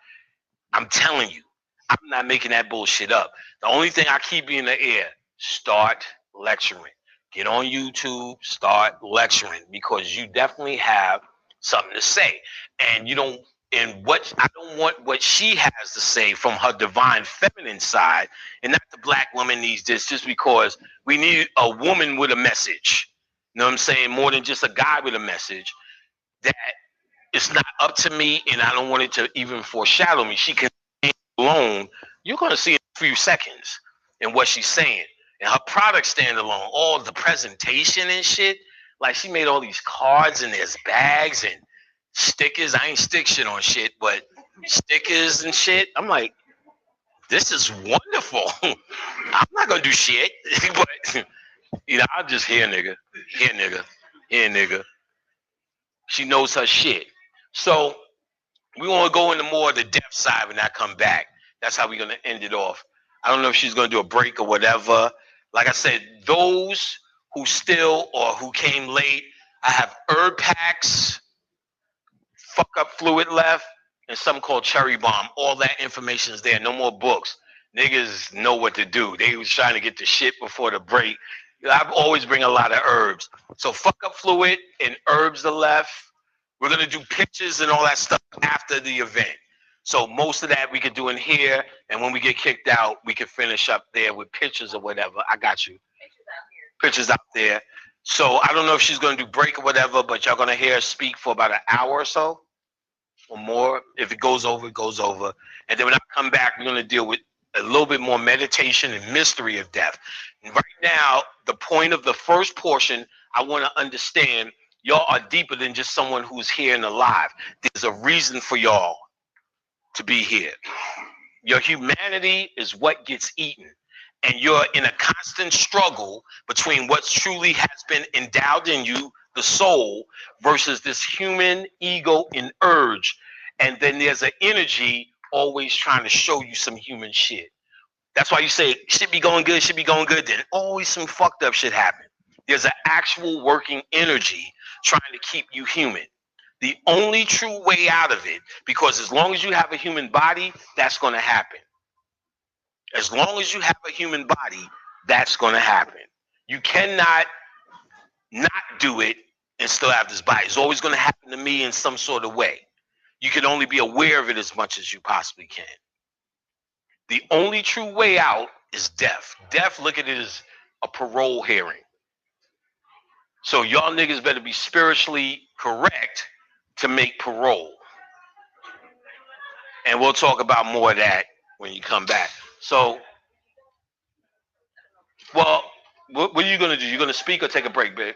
I'm telling you, I'm not making that bullshit up. The only thing I keep in the air, start lecturing. Get on YouTube, start lecturing because you definitely have something to say. And you don't, and what I don't want what she has to say from her divine feminine side, and not the black woman needs this just because we need a woman with a message. You know what I'm saying? More than just a guy with a message. That it's not up to me, and I don't want it to even foreshadow me. She can alone. You're going to see in a few seconds in what she's saying. And her product standalone, all the presentation and shit. Like she made all these cards and there's bags and stickers. I ain't stick shit on shit, but stickers and shit. I'm like, this is wonderful. I'm not gonna do shit, but I'll just here nigga, here nigga. She knows her shit. So we want to go into more of the depth side when I come back. That's how we're gonna end it off. I don't know if she's gonna do a break or whatever. Like I said, those who still or who came late, I have herb packs, fuck up fluid left, and something called cherry bomb. All that information is there. No more books. Niggas know what to do. They was trying to get the shit before the break. I always bring a lot of herbs. So fuck up fluid and herbs to left. We're gonna do pictures and all that stuff after the event. So most of that we could do in here, and when we get kicked out, we can finish up there with pictures or whatever. I got you. Pictures out there. So I don't know if she's gonna do break or whatever, but y'all gonna hear her speak for about an hour or so or more. If it goes over, it goes over. And then when I come back, we're gonna deal with a little bit more meditation and mystery of death. And right now, the point of the first portion, I want to understand y'all are deeper than just someone who's here and alive. There's a reason for y'all to be here. Your humanity is what gets eaten. And you're in a constant struggle between what truly has been endowed in you, the soul, versus this human ego and urge. And then there's an energy always trying to show you some human shit. That's why you say shit be going good, shit be going good. Then always some fucked up shit happen. There's an actual working energy trying to keep you human. The only true way out of it, because as long as you have a human body, that's going to happen. As long as you have a human body, that's going to happen. You cannot not do it and still have this body. It's always going to happen to me in some sort of way. You can only be aware of it as much as you possibly can. The only true way out is death. Death, look at it as a parole hearing. So y'all niggas better be spiritually correct to make parole. And we'll talk about more of that when you come back. So, well, what are you going to do? You going to speak or take a break, babe?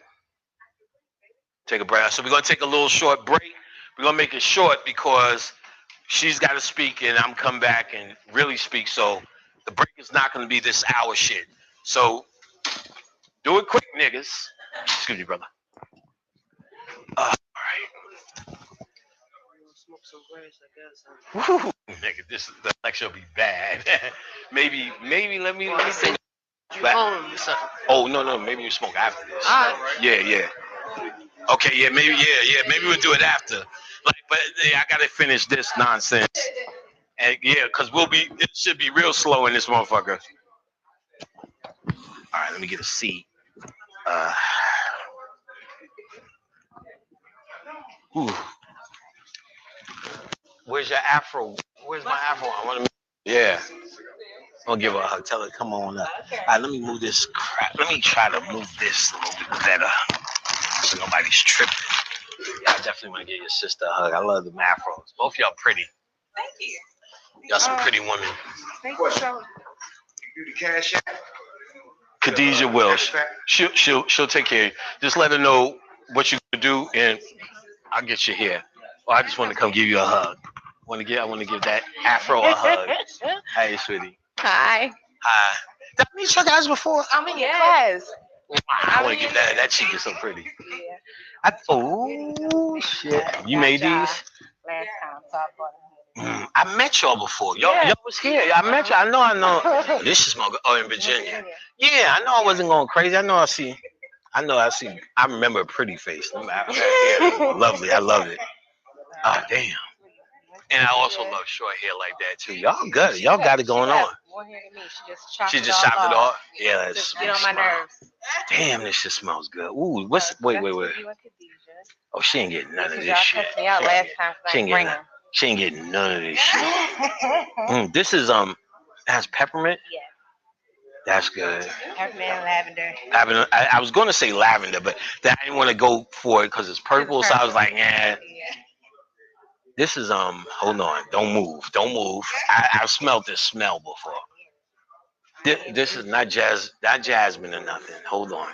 Take a break. So we're going to take a little short break. We're going to make it short because she's got to speak and I'm come back and really speak. So the break is not going to be this hour shit. So do it quick, niggas. Excuse me, brother. All right. Woo, nigga, the lecture will be bad. maybe let me say. Oh no, maybe you smoke after this. Yeah. Okay, maybe we'll do it after. Like, but yeah, I gotta finish this nonsense. And yeah, cause it should be real slow in this motherfucker. All right, let me get a seat. Whew. Where's your afro? Where's my afro? I want to. Yeah. I'll give her a hug. Tell her, come on up. All right, let me move this crap. Let me try to move this a little bit better so nobody's tripping. Yeah, I definitely want to give your sister a hug. I love the afros. Both y'all pretty. Thank you. Y'all some pretty women. Thank you so. You do the cash app. Khadijah will. She'll take care of you. Just let her know what you do, and I'll get you here. Well, I just want to come give you a hug. I want to give that afro a hug. Hey, sweetie. Hi. Hi. Did I meet you guys before? I'm in your class. I want to get that. That cheek is so pretty. Yeah. Oh shit! You made these? Last time, so I bought them. I met y'all before. Y'all was here. I met you. I know. This is my in Virginia. Yeah, I know I wasn't going crazy. I know I see. I remember a pretty face. Lovely. I love it. Oh damn. And I also love short hair like that too. Y'all good. Y'all got it going on. More hair than me. She She just chopped it off. Yeah, that's just get on my nerves. Damn, this shit smells good. Ooh, wait. Oh, she ain't getting none of this shit. Cussed me out last time. She ain't getting none of this shit. This is has peppermint. Yeah. That's good. Peppermint and lavender. I was going to say lavender, but I didn't want to go for it because it's purple. So I was like, yeah. This is hold on, don't move. I've smelled this smell before. This is not jasmine or nothing. Hold on.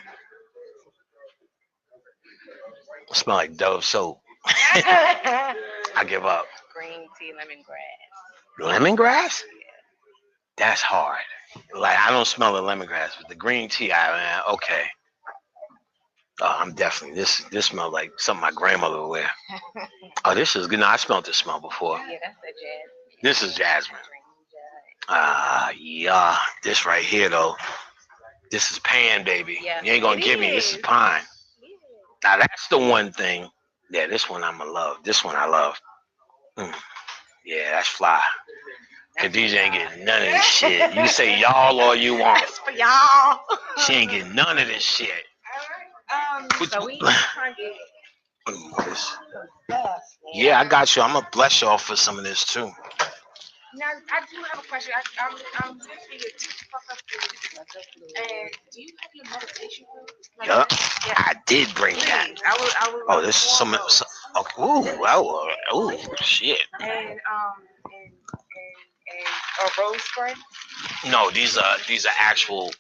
It smell like Dove soap. I give up. Green tea, lemongrass. Lemongrass? That's hard. Like I don't smell the lemongrass, but the green tea, okay. Oh, I'm definitely this smells like something my grandmother would wear. Oh, this is good. No, I smelled this smell before. Yeah, that's a jasmine. This is jasmine. Yeah. This right here though. This is pan, baby. Yeah, You ain't gonna it give me this is is. pine. Now that's the one thing. Yeah, this one I'ma love. This one I love. Mm. Yeah, that's fly. Khadijah ain't getting none of this shit. You say y'all all you want. That's for y'all. She ain't getting none of this shit. So we trying to get This- dust. Yeah, I got you. I'm gonna bless y'all for some of this too. Now, I do have a question. I'm listening to fuck up food. And do you have your meditation room? Like, Yup. yeah. I did bring that. Please. I would Oh, love this is to some. walk those. Okay. Ooh, shit. And a rose spray. No, these are actual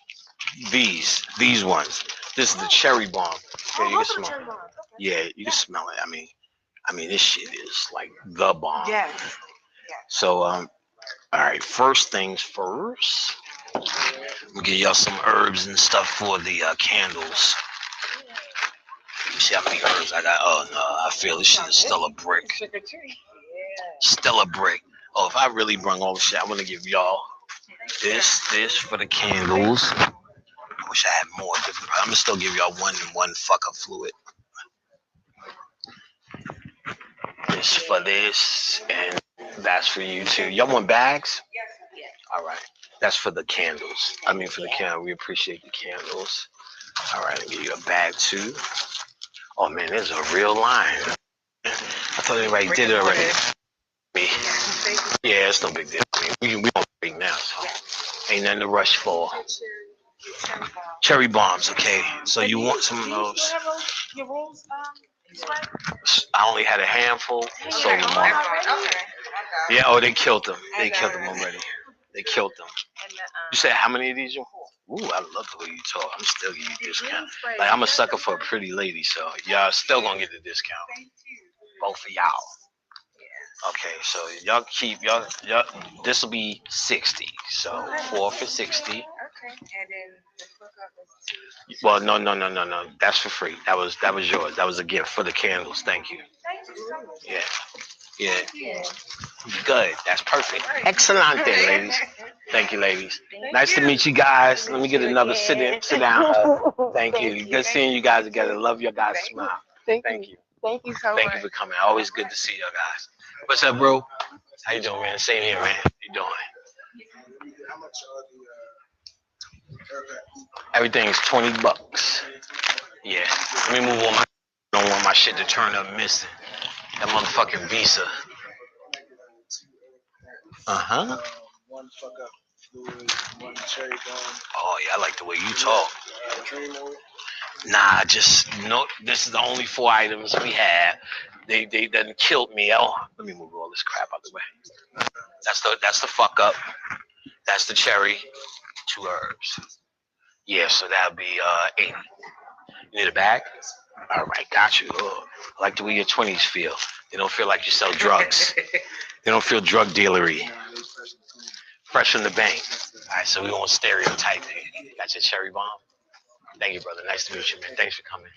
these ones. This is the cherry bomb. Yeah, you can smell. Cherry bomb. Okay. Yeah, you can smell it. I mean, this shit is like the bomb. Yes. So, all right. First things first. We'll give y'all some herbs and stuff for the candles. Let me see how many herbs I got. Oh no, I feel this shit is still a brick. Still a brick. Oh, if I really brung all the shit, I want to give y'all this for the candles. I wish I had more different. I'm gonna still give y'all one fuck up fluid. This for this, and that's for you too. Y'all want bags? All right. That's for the candles. I mean, for the candle. We appreciate the candles. All right, I'll give you a bag too. Oh man, there's a real line. I thought everybody did it already. Me. Yeah, it's no big deal. I mean, we don't break now, so ain't nothing to rush for. Cherry bombs, okay. So you want some of those? Your rose spray? I only had a handful. Sold them all. Yeah. Oh, they killed them. They killed them already. They killed them. You said how many of these you want? Ooh, I love the way you talk. I'm still giving you a discount. Like I'm a sucker for a pretty lady, so y'all still gonna get the discount. Both of y'all. Okay, so y'all keep y'all. This will be 60. So 4 for 60. Okay. And then the fuck up is Well, no. That's for free. That was yours. That was a gift for the candles. Thank you. Yeah. Good. That's perfect. Excellent, ladies. Thank you, ladies. Nice to meet you guys. Let me get another sit down. Thank you. Good seeing you guys together. Love your guys' smile. Thank you. Thank you so Thank much. you for coming. Always good to see y'all guys. What's up, bro? How you doing, man? Same here, man. How you doing? Everything's $20. Yeah. Let me move on my. I don't want my shit to turn up missing. That motherfucking Visa. One fuck up fluid, one cherry bomb. Oh yeah, I like the way you talk. Dream oil. Nah, just no. This is the only 4 items we have. They done killed me. Oh, let me move all this crap out the way. That's the fuck up. That's the cherry. 2 herbs. Yeah, so that'll be 80. You need a bag? All right, got you. Oh, I like the way your 20s feel. They don't feel like you sell drugs. They don't feel drug dealery. Fresh from the bank. All right, so we won't stereotype it. Got your cherry bomb? Thank you, brother. Nice to meet you, man. Thanks for coming.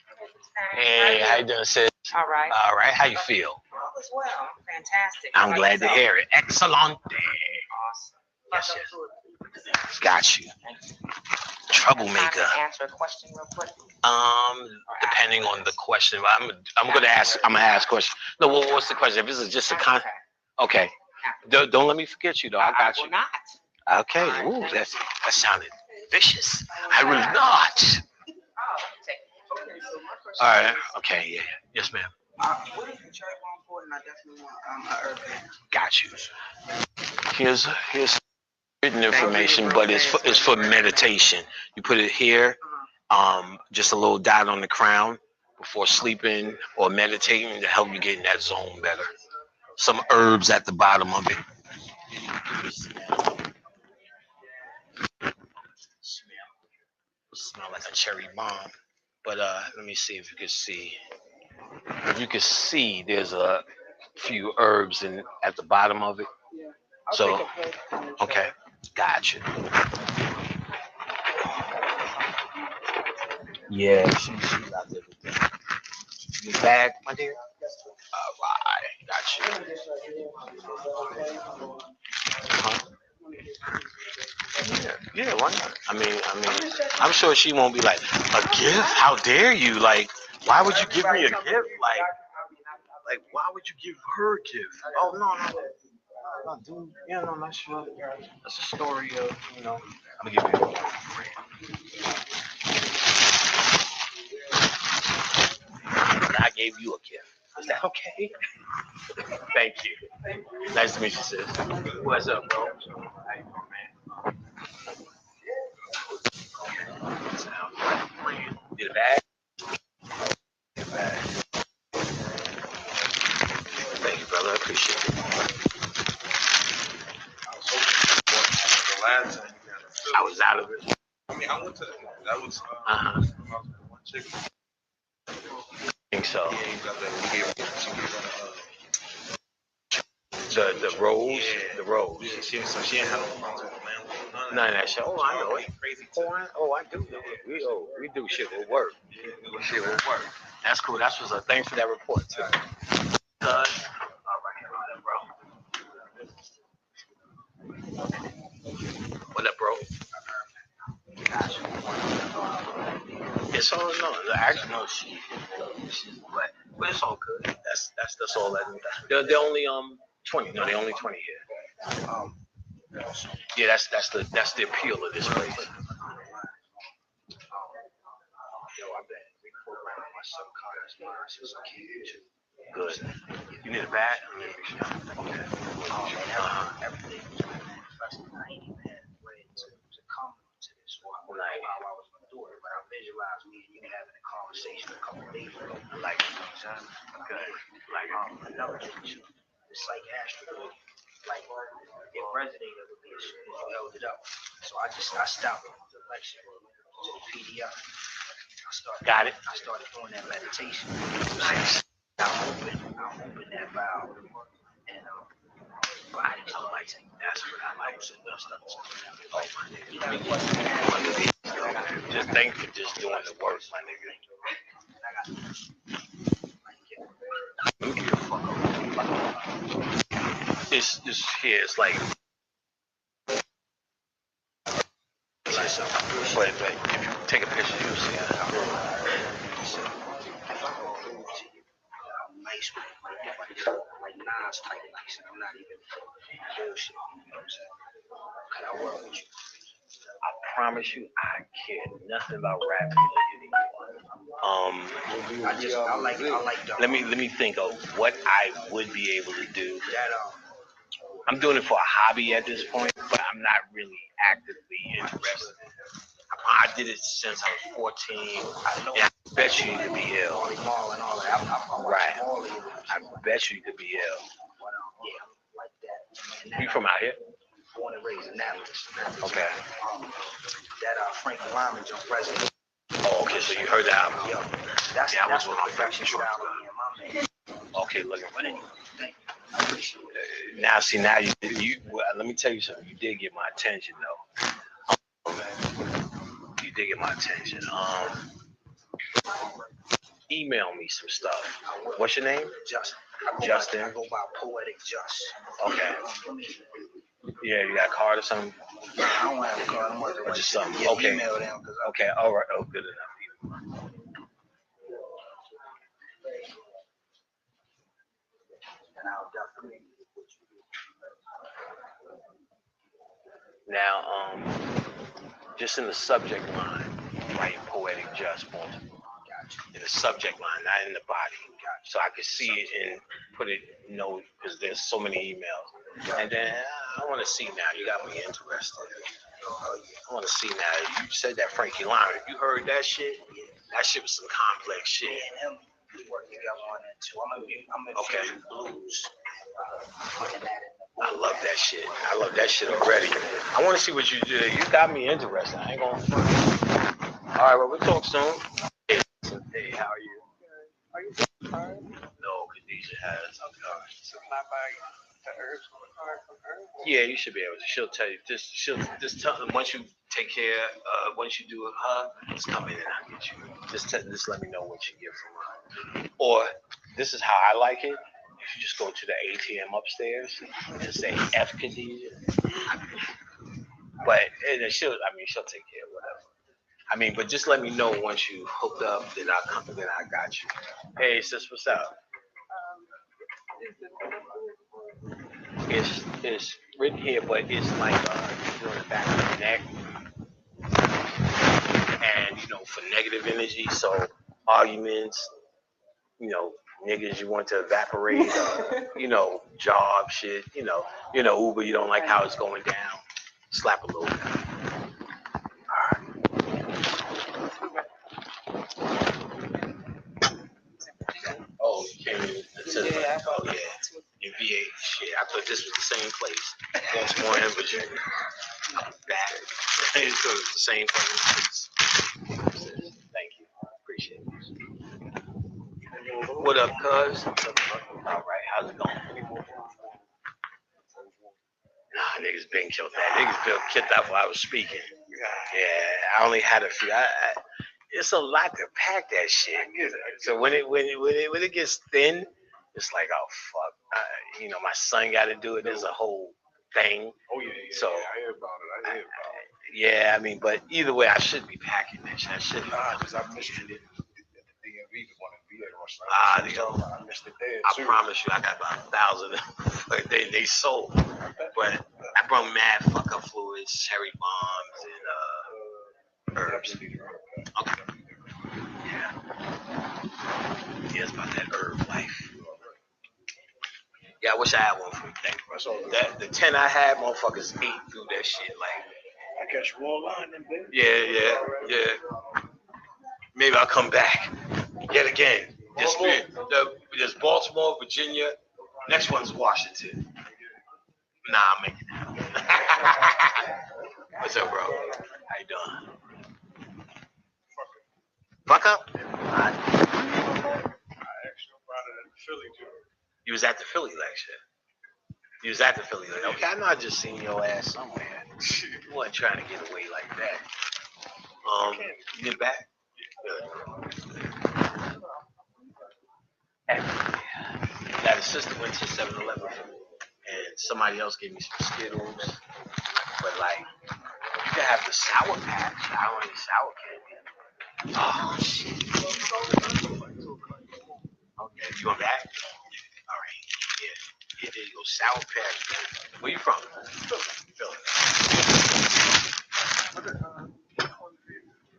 Hey, how you doing, sis? All right. All right, how you feel? All is well. Fantastic. I'm glad to hear it. Excellent. Awesome. Yes, yes. Got you. Troublemaker. Answer a question real quick. Depending on the question, I'm gonna ask. I'm gonna ask a question. No, what's the question? If this is just a okay. Don't let me forget you though. I got you. Not. Okay. Ooh, that sounded vicious. I will not. All right. Okay. Yeah. Yes, ma'am. What is the cherry bomb for? And I definitely want a herb. Got you. Here's written information, but it's for meditation. You put it here, just a little dot on the crown before sleeping or meditating to help you get in that zone better. Some herbs at the bottom of it. Smell like a cherry bomb. But let me see if you can see. If you can see, there's a few herbs at the bottom of it. So, okay, gotcha. Yeah, she loved everything. You bag, my dear? All right, gotcha. Huh? Yeah, why not? I'm sure she won't be like, a gift? How dare you? Like, why would you give me a gift? Like, why would you give her a gift? Oh no, dude. Yeah, no, that's sure. That's a story of, I'm gonna give you a friend. And I gave you a gift. Is that okay? Thank you. Nice to meet you, sis. What's up, bro? How you doing, man? Get a bag? Get a bag. Thank you, brother. I appreciate it. I was out of it. I went to that was one chick. I think so. The rose, the rose. Yeah, she ain't had no problems with the man. None of that shit. Oh, I know it. Crazy. I do know it. We do shit with work. Shit with work. That's cool. That's what's up. Thanks for that report too. All right, what up, bro? It's all actually no. But it's all good. That's all that. They're only 20. No, they're only 20 here. Yeah, that's the appeal of this place. Good. You need a bat? Okay. Everything. Like, but I visualized me and you having a conversation a couple days ago. Like, good. Like, another issue. The psychiatric, like, it resonated with me as soon as you held it up. So I stopped the lecture to the PDF. Got it. I started doing that meditation. Nice. I opened that valve and body. I'm like, that's what I like. Oh my nigga. Just thank you for just doing the work, my nigga. Let me get the fuck up. This here is like but if you take a picture, you'll see it. Nice, like Nas type nice. I'm not even bullshit. You know what I'm saying? Can I work with you? I promise you, I care nothing about rapping anymore. I like the. Let me think of what I would be able to do. I'm doing it for a hobby at this point, but I'm not really actively interested. I did it since I was 14. I know. I bet you could be ill. Right. I bet you could be ill. Yeah, like that. You from out here? Born and raised in Dallas. Okay. That Frankie Lyman jump president. Oh, okay. So you heard that album? Yeah. That's what my favorite style. Okay, looking for it. Now, see, now you well, let me tell you something. You did get my attention, though. You did get my attention. Email me some stuff. What's your name? Justin. I go by Poetic Just. Okay. Yeah, you got a card or something? I don't have a card. I'm working with just something. Yeah, okay. Email them. Okay. All right. Oh, good enough. Now, just in the subject line, write Poetic Just Baltimore. In the subject line, not in the body. So I could see it and put it, because there's so many emails. And then I want to see now. You got me interested. I want to see now. You said that Frankie Lyman. You heard that shit? That shit was some complex shit. Okay. Blues. I love that shit. I love that shit already. I want to see what you do. You got me interested. I ain't gonna. All right, well, we'll talk soon. Hey, how are you? Are you tired? No, Khadijah has. Supply by the herbs from the card from her? Yeah, you should be able to. She'll tell you. She'll just tell once you take care. Once you do her, just come in and I'll get you. Just let me know what you get from her. Or this is how I like it. If you just go to the ATM upstairs and say F Khadijah, but and then she'll take care of whatever. I mean, but just let me know once you hooked up. Then I come. Then I got you. Hey, sis, what's up? It's written here, but it's like on the back of the neck, and for negative energy. So arguments, niggas you want to evaporate, job shit, Uber, you don't like how it's going down. Slap a little down. Oh, you came in oh yeah. In VA, shit. I thought this was the same place. Baltimore and Virginia. Bad. It's the same fucking place. Thank you. Appreciate it. What up, cuz? All right, how's it going? Nah, niggas been killed that. Niggas been killed that while I was speaking. Yeah, I only had a few. It's a lot to pack that shit. So when it gets thin, it's like, oh fuck. My son got to do it. There's a whole thing. Oh yeah. So I hear about it. yeah, I mean, but either way, I should be packing that shit. I shouldn't. Because I missed it. The DMV, the one in VA. I missed it there. I promise you, I got about 1,000. But they sold. But I brought mad fuck up fluids, cherry bombs, and herbs. Okay. Yeah. Yeah, it's about that herb life. Yeah, I wish I had one for you. Thank you. That the 10 I had, motherfuckers ate through that shit. Like, I guess you all on them, baby. yeah. Maybe I'll come back yet again. There's Baltimore, Virginia. Next one's Washington. Nah, I'm making it. What's up, bro? How you doing? Fuck up. I actually brought it in Philly too. You was at the Philly lecture. Okay, I know I just seen your ass somewhere. You wasn't trying to get away like that. You get back? Good. That sister went to 7-Eleven and somebody else gave me some Skittles. But like, you can have the Sour Patch. I don't eat sour candy. Oh shit. Okay, you want back? All right. Yeah, there you go. Sour Patch. Where you from? Philly.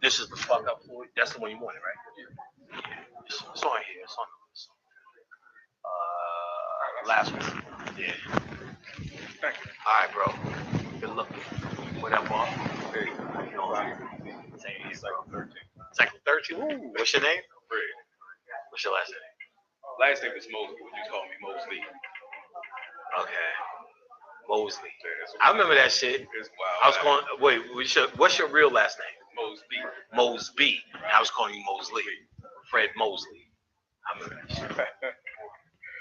This is the fuck up fluid. That's the one you wanted, right? Yeah. It's on here. It's on this. Last one. Yeah. Thank you. All right, bro. Good looking. What up, boss? Very good. Cycle 13. Cycle 13. Ooh, what's your name? Fred. What's your last name? Last name is Mosley. Would you call me Mosley? Okay. Mosley. I remember that shit. It's wild. I was calling. Wait, what's your real last name? Mosby. Mosby. I was calling you Mosley. Fred Mosley. I remember that shit.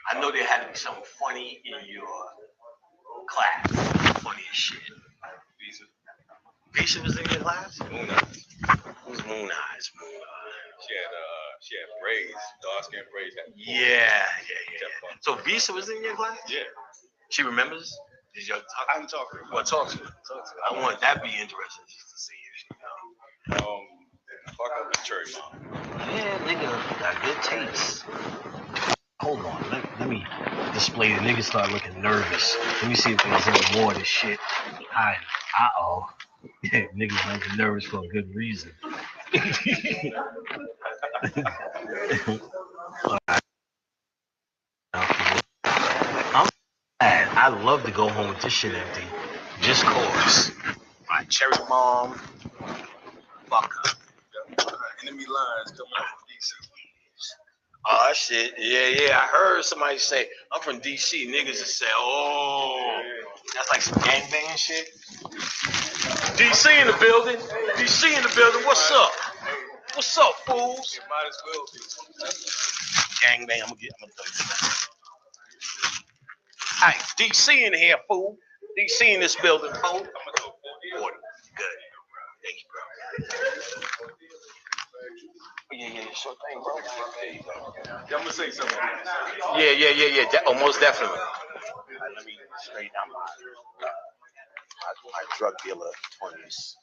I know there had to be something funny in your class. Funny as shit. Visa. Visa was in your class? Moon Eyes. Who's Moon Eyes? She had braids, dark skin braids. Yeah. So Visa was in your class? Yeah. She remembers? Did y'all talk? I'm talking. Well, talk to her. I want that to be interesting just to see if Fuck up the cherry bomb. Yeah, nigga got good taste. Hold on, let me display the niggas start looking nervous. Let me see if there's any more of this shit. Uh-oh. Yeah, niggas looking nervous for a good reason. I'm mad. I love to go home with this shit empty. Just cause. My cherry mom. Fuck her. Enemy lines coming out from DC. Oh shit, yeah. I heard somebody say, I'm from DC. Niggas just say, oh, that's like some gangbanging shit. DC in the building. What's up? fools. It might as well be. Gangbang, I'm gonna throw you that. All right, DC in here, fool. DC in this building, fool. I'm gonna go 40. Good. Thank you, bro. Yeah, sure thing, bro. There you go. Yeah, I'm gonna say something. Yeah. Almost definitely. All right, let me straighten out my drug dealer 20s.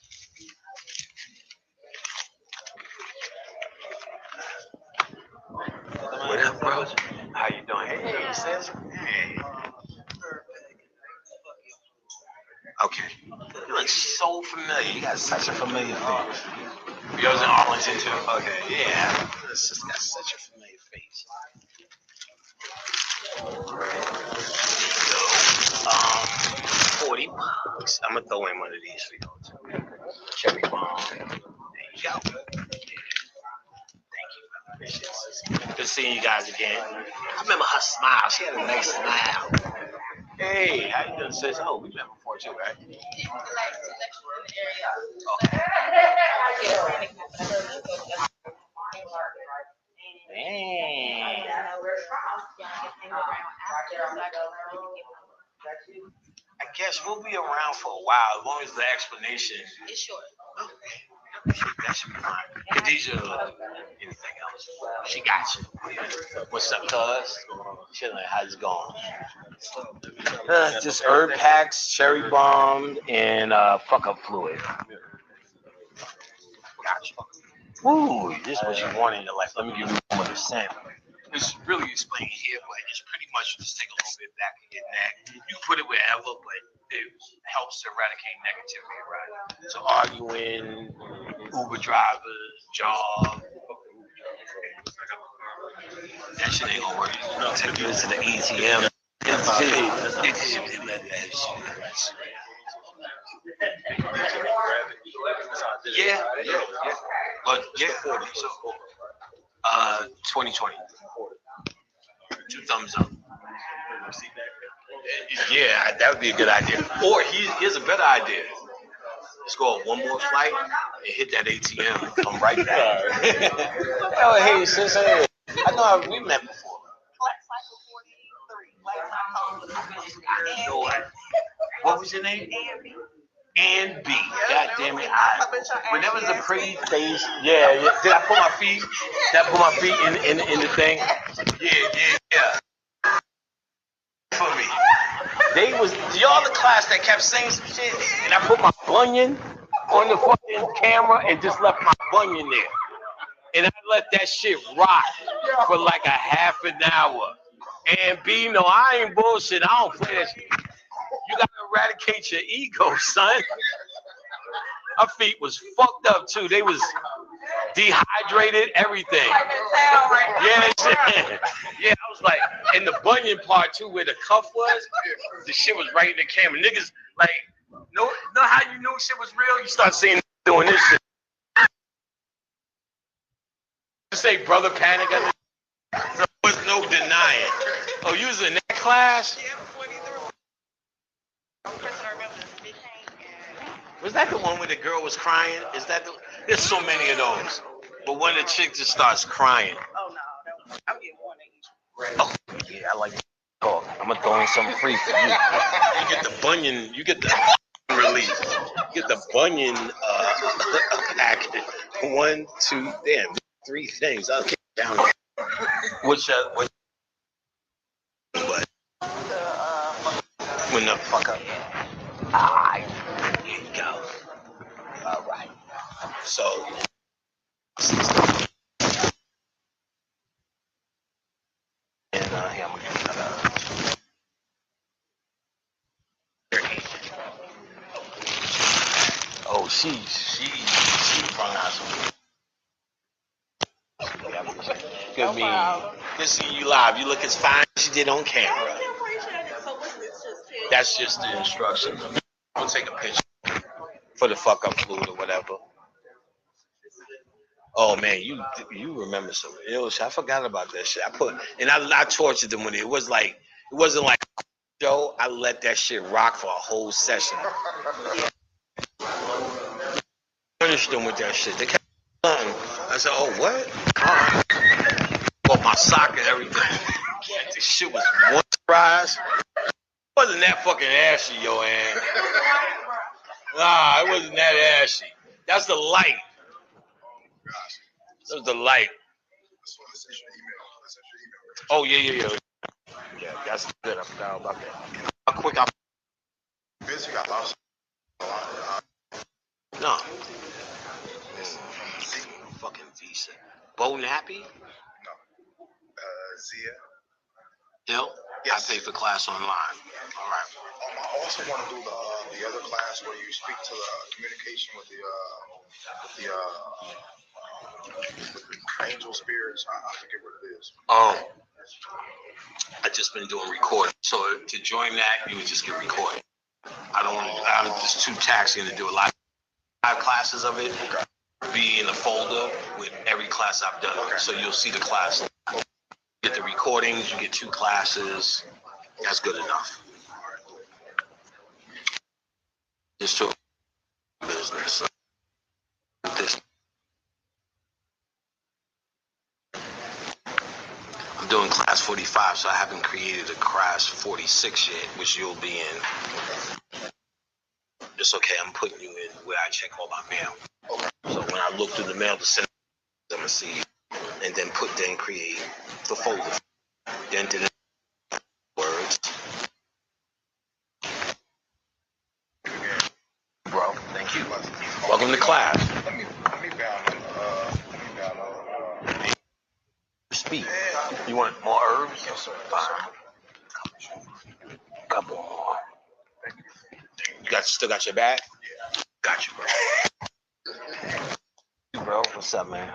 What up, bro? How you doing? Hey, sis. Hey. Okay. You look so familiar. You got such a familiar face. You was in Arlington too? Okay, yeah. It's just got such a familiar face. So, 40 bucks. I'm gonna throw in one of these for you too. Cherry bomb. There you go. Thank you. Good seeing you guys again. I remember her smile. She had a nice smile. Hey, how you doing, sis? Oh, we met before too, right? Dang. I guess we'll be around for a while as long as the explanation is short. Okay. That should be fine. Khadijah, anything else? She got you. What's up, cuz? Chilling. How's it going? Just herb packs, cherry bomb, and fuck up fluid. Gotcha. Ooh, this is what you want in your life. Let me give you one of the sample. It's really explained here, but it's pretty much just take a little bit back and get that. You can put it wherever, but it helps to eradicate negativity, right? So arguing, Uber drivers, job. That shit ain't gonna work. Take you to the ATM. Yeah. But yeah, so 2020. 2 thumbs up. Yeah, that would be a good idea. Or here's a better idea. Let's go on one more flight and hit that ATM and come right back. Oh, hey, sis. Hey. I know we met before. What was your name? And B. God damn it. When there was a pretty face. Yeah. Did I put my feet? Did I put my feet in the thing? Yeah. For me. They was y'all the class that kept saying some shit, and I put my bunion on the fucking camera and just left my bunion there. And I let that shit rock for like a half an hour. And B, no, I ain't bullshit. I don't play that shit. You gotta eradicate your ego, son. Her feet was fucked up too. They was dehydrated, everything. Yeah, I was like, and the bunion part too, where the cuff was, the shit was right in the camera. Niggas like, know how you knew shit was real? You start seeing doing this shit. You say brother panic. There was no denying. Oh, you was in that class? Was that the one where the girl was crying? Is that the? There's so many of those. But when the chick just starts crying. Oh no, I'm getting one of each. Oh yeah, I like talk. I'm gonna throw in something free for you. You get the bunion. You get the release. You get the bunion pack. 1, 2, damn, 3 things. I'll get down. Which what? When the fuck up. Alright, here you go. Alright. So and here I'm gonna get another. Oh, she sprung out some. Good meeting. Good seeing you live. You look as fine as you did on camera. That's just the instructions. I'll take a picture for the fuck up fluid or whatever. Oh man, you remember some ill shit. I forgot about that shit. I tortured them with it. It wasn't like show. I let that shit rock for a whole session. Finished them with that shit. They kept something. I said, oh, what? All right. Bought my sock and everything. This shit was moisturized. It wasn't that fucking ashy, yo, man. Nah, it wasn't that ashy. That's the light. That was the light. Oh, yeah. Yeah, that's good. I forgot about that. How quick I... No. Fucking visa. Bo Nappy? Zia. Hill? Yes. I pay for class online. All right. I also want to do the other class where you speak to the communication with the angel spirits. I forget what it is. Oh. I just been doing recording. So to join that, you would just get recorded. I don't want to. I'm just too taxing to do a lot. 5 classes of it. Be in the folder with every class I've done. Okay. So you'll see the class. You get the recordings. You get 2 classes. That's good enough. Just to business. This. I'm doing class 45, so I haven't created a class 46 yet, which you'll be in. It's okay. I'm putting you in where I check all my mail. So when I look through the mail to send, I'm gonna see, and then create the folder. Then to the words. Bro, thank you. Welcome to class. Let me Speak. You want more herbs? Yes, sir. Fine. Couple more. You still got your bag? Yeah. Got you, bro. Bro, what's up, man?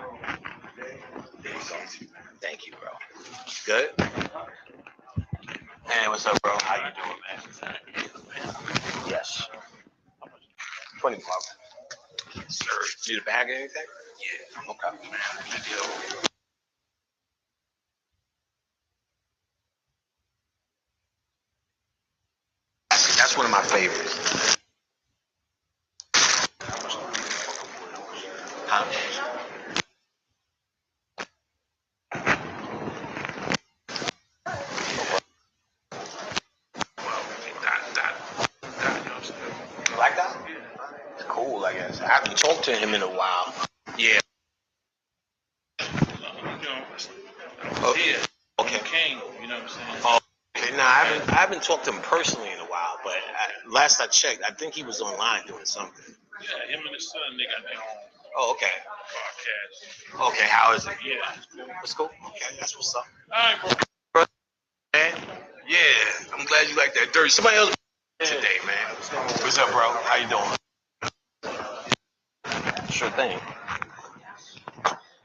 Thank you, bro. Good? Hey, what's up, bro? How you doing, man? Yes. 20 bucks. Sir. Need a bag or anything? Yeah. Okay. Good deal. That's one of my favorites. Huh? You like that? It's cool, I guess. I haven't talked to him in a while. Yeah. Oh, yeah. Okay. King, you know what I'm saying? Oh, okay. Nah, I haven't talked to him personally in a while, but last I checked, I think he was online doing something. Yeah, him and his son, they got their own Oh, okay. podcast. Okay, how is it? Yeah. It's cool. Okay, that's what's up. All right, bro. Man, yeah, I'm glad you like that dirty. Somebody else today, man. What's up, bro? How you doing? Sure thing.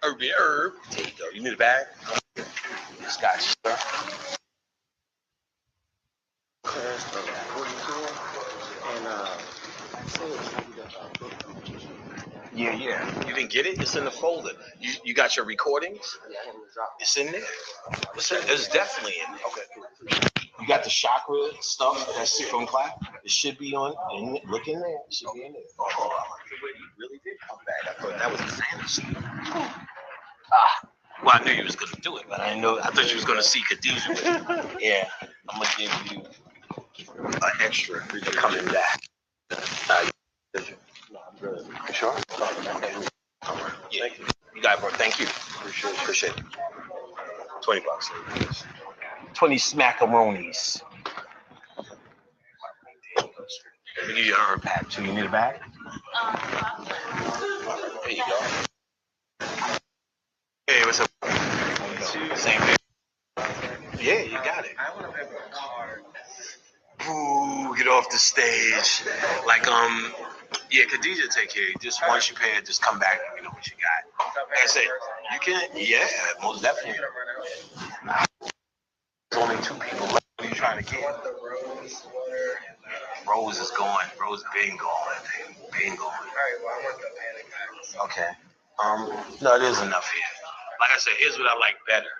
Herb. There you go. You need a bag? Just got you, sir. Yeah. You didn't get it? It's in the folder. You got your recordings? It's in there. It's definitely in there. Okay. You got the chakra stuff that's from class? It should be on. Look in there. It should be in there. Oh, you really did come back. I thought that was a fantasy. Well, I knew you was gonna do it, but I didn't know. I thought you was gonna see Khadijah with it. Yeah, I'm gonna give you an extra for coming back. No, I'm good. You sure? Yeah. You got it, bro. Thank you. Appreciate it. $20. 20 smackaronis. Let me give you a herb pack too. You need a bag? There you go. Hey, what's up? Same thing. Yeah, you got it. Boo, get off the stage. Like, yeah, Khadijah take care of you. Just once you pay it, just come back and let me know what you got. Like I said, you can, yeah, most definitely. There's only 2 people left. What are you trying to get? Rose is going. Rose been going. Been going. Okay. No, there's enough here. Like I said, here's what I like better.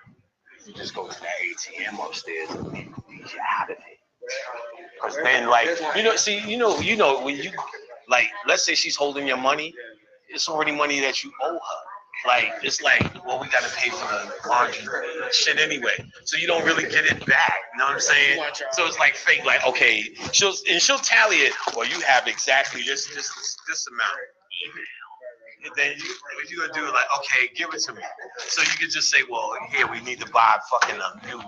You just go to that ATM upstairs and lead you out of it. Because then, like, when you, like, let's say she's holding your money, it's already money that you owe her. Like it's like, well, we gotta pay for the laundry shit anyway, so you don't really get it back. You know what I'm saying? So it's like fake. Like okay, she'll tally it. Well, you have exactly this amount. And then what you gonna do? Like okay, give it to me. So you could just say, well, here we need to buy fucking a new.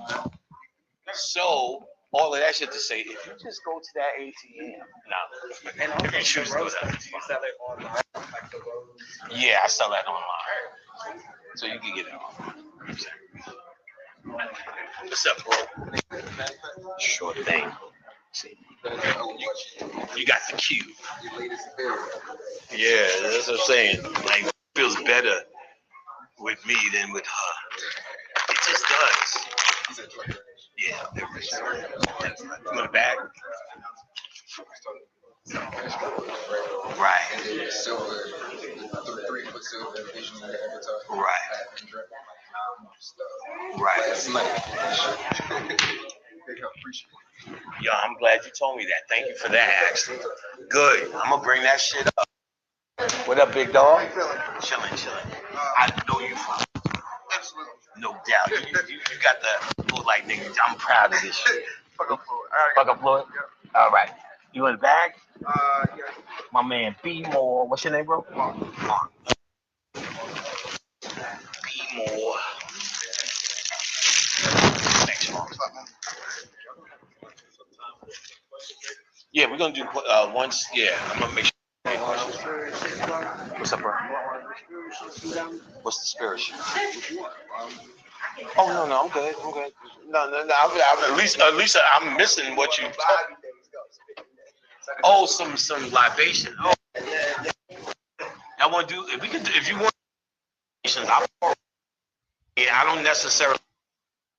So all of that shit to say, if you just go to that ATM, no, And also, if you choose to go to that you sell it online, like the rose. yeah, I sell that online, so you can get it off. What's up, bro? Sure thing. See, you got the cue. Yeah, that's what I'm saying. Like, it feels better with me than with her. It just does. Yeah, there is. You want a bag? Right. Right. Right. Yo, I'm glad you told me that. Thank you for that, actually. Good. I'm gonna bring that shit up. What up, big dog? Chilling. I know you from. No doubt. You got the look like nigga. I'm proud of this shit. Fuck up Floyd. All right. You in the bag? Yeah. My man B Moore. What's your name, bro? Mark. B Moore. Thanks, Mark. Yeah, we're gonna do once. Yeah, I'm gonna make sure. What's up, bro? What's the spirit shit? Oh no, I'm good. No. At least I'm missing what you. Oh, some libation. Oh, I want to do. If we could, if you want, I don't necessarily.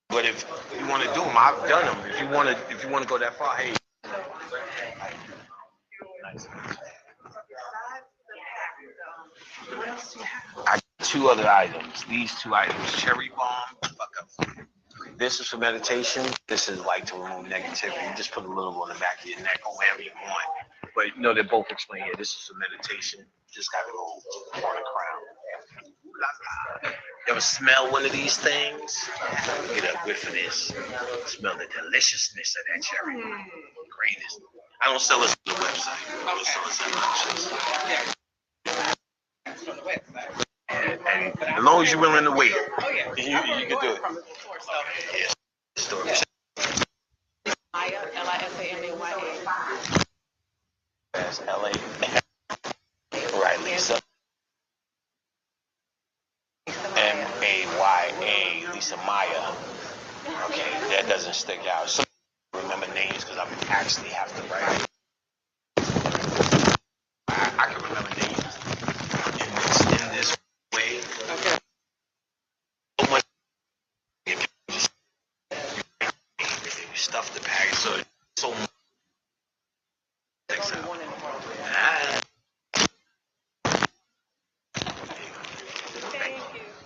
But if you want to do them, I've done them. If you want to go that far, hey. Nice. I got two other items. These two items: cherry bomb. Fuck up. This is for meditation. This is like to remove negativity. You just put a little on the back of your neck or wherever you want. But you know, they both explain here. This is for meditation. Just gotta go on the crown. You ever smell one of these things? Get a whiff of this. Smell the deliciousness of that cherry. Greatest. I don't sell it on the website. I don't sell it From the website. and as long as you're willing to wait, Oh yeah. you can do it. From the store, so. Yeah. Store. Maya, Lisamaya. That's LA. Right, Lisa. Maya. Lisa Maya. Okay, that doesn't stick out. So remember names because I actually have to write. I can remember names in this way. Okay. So much stuff the package, so much.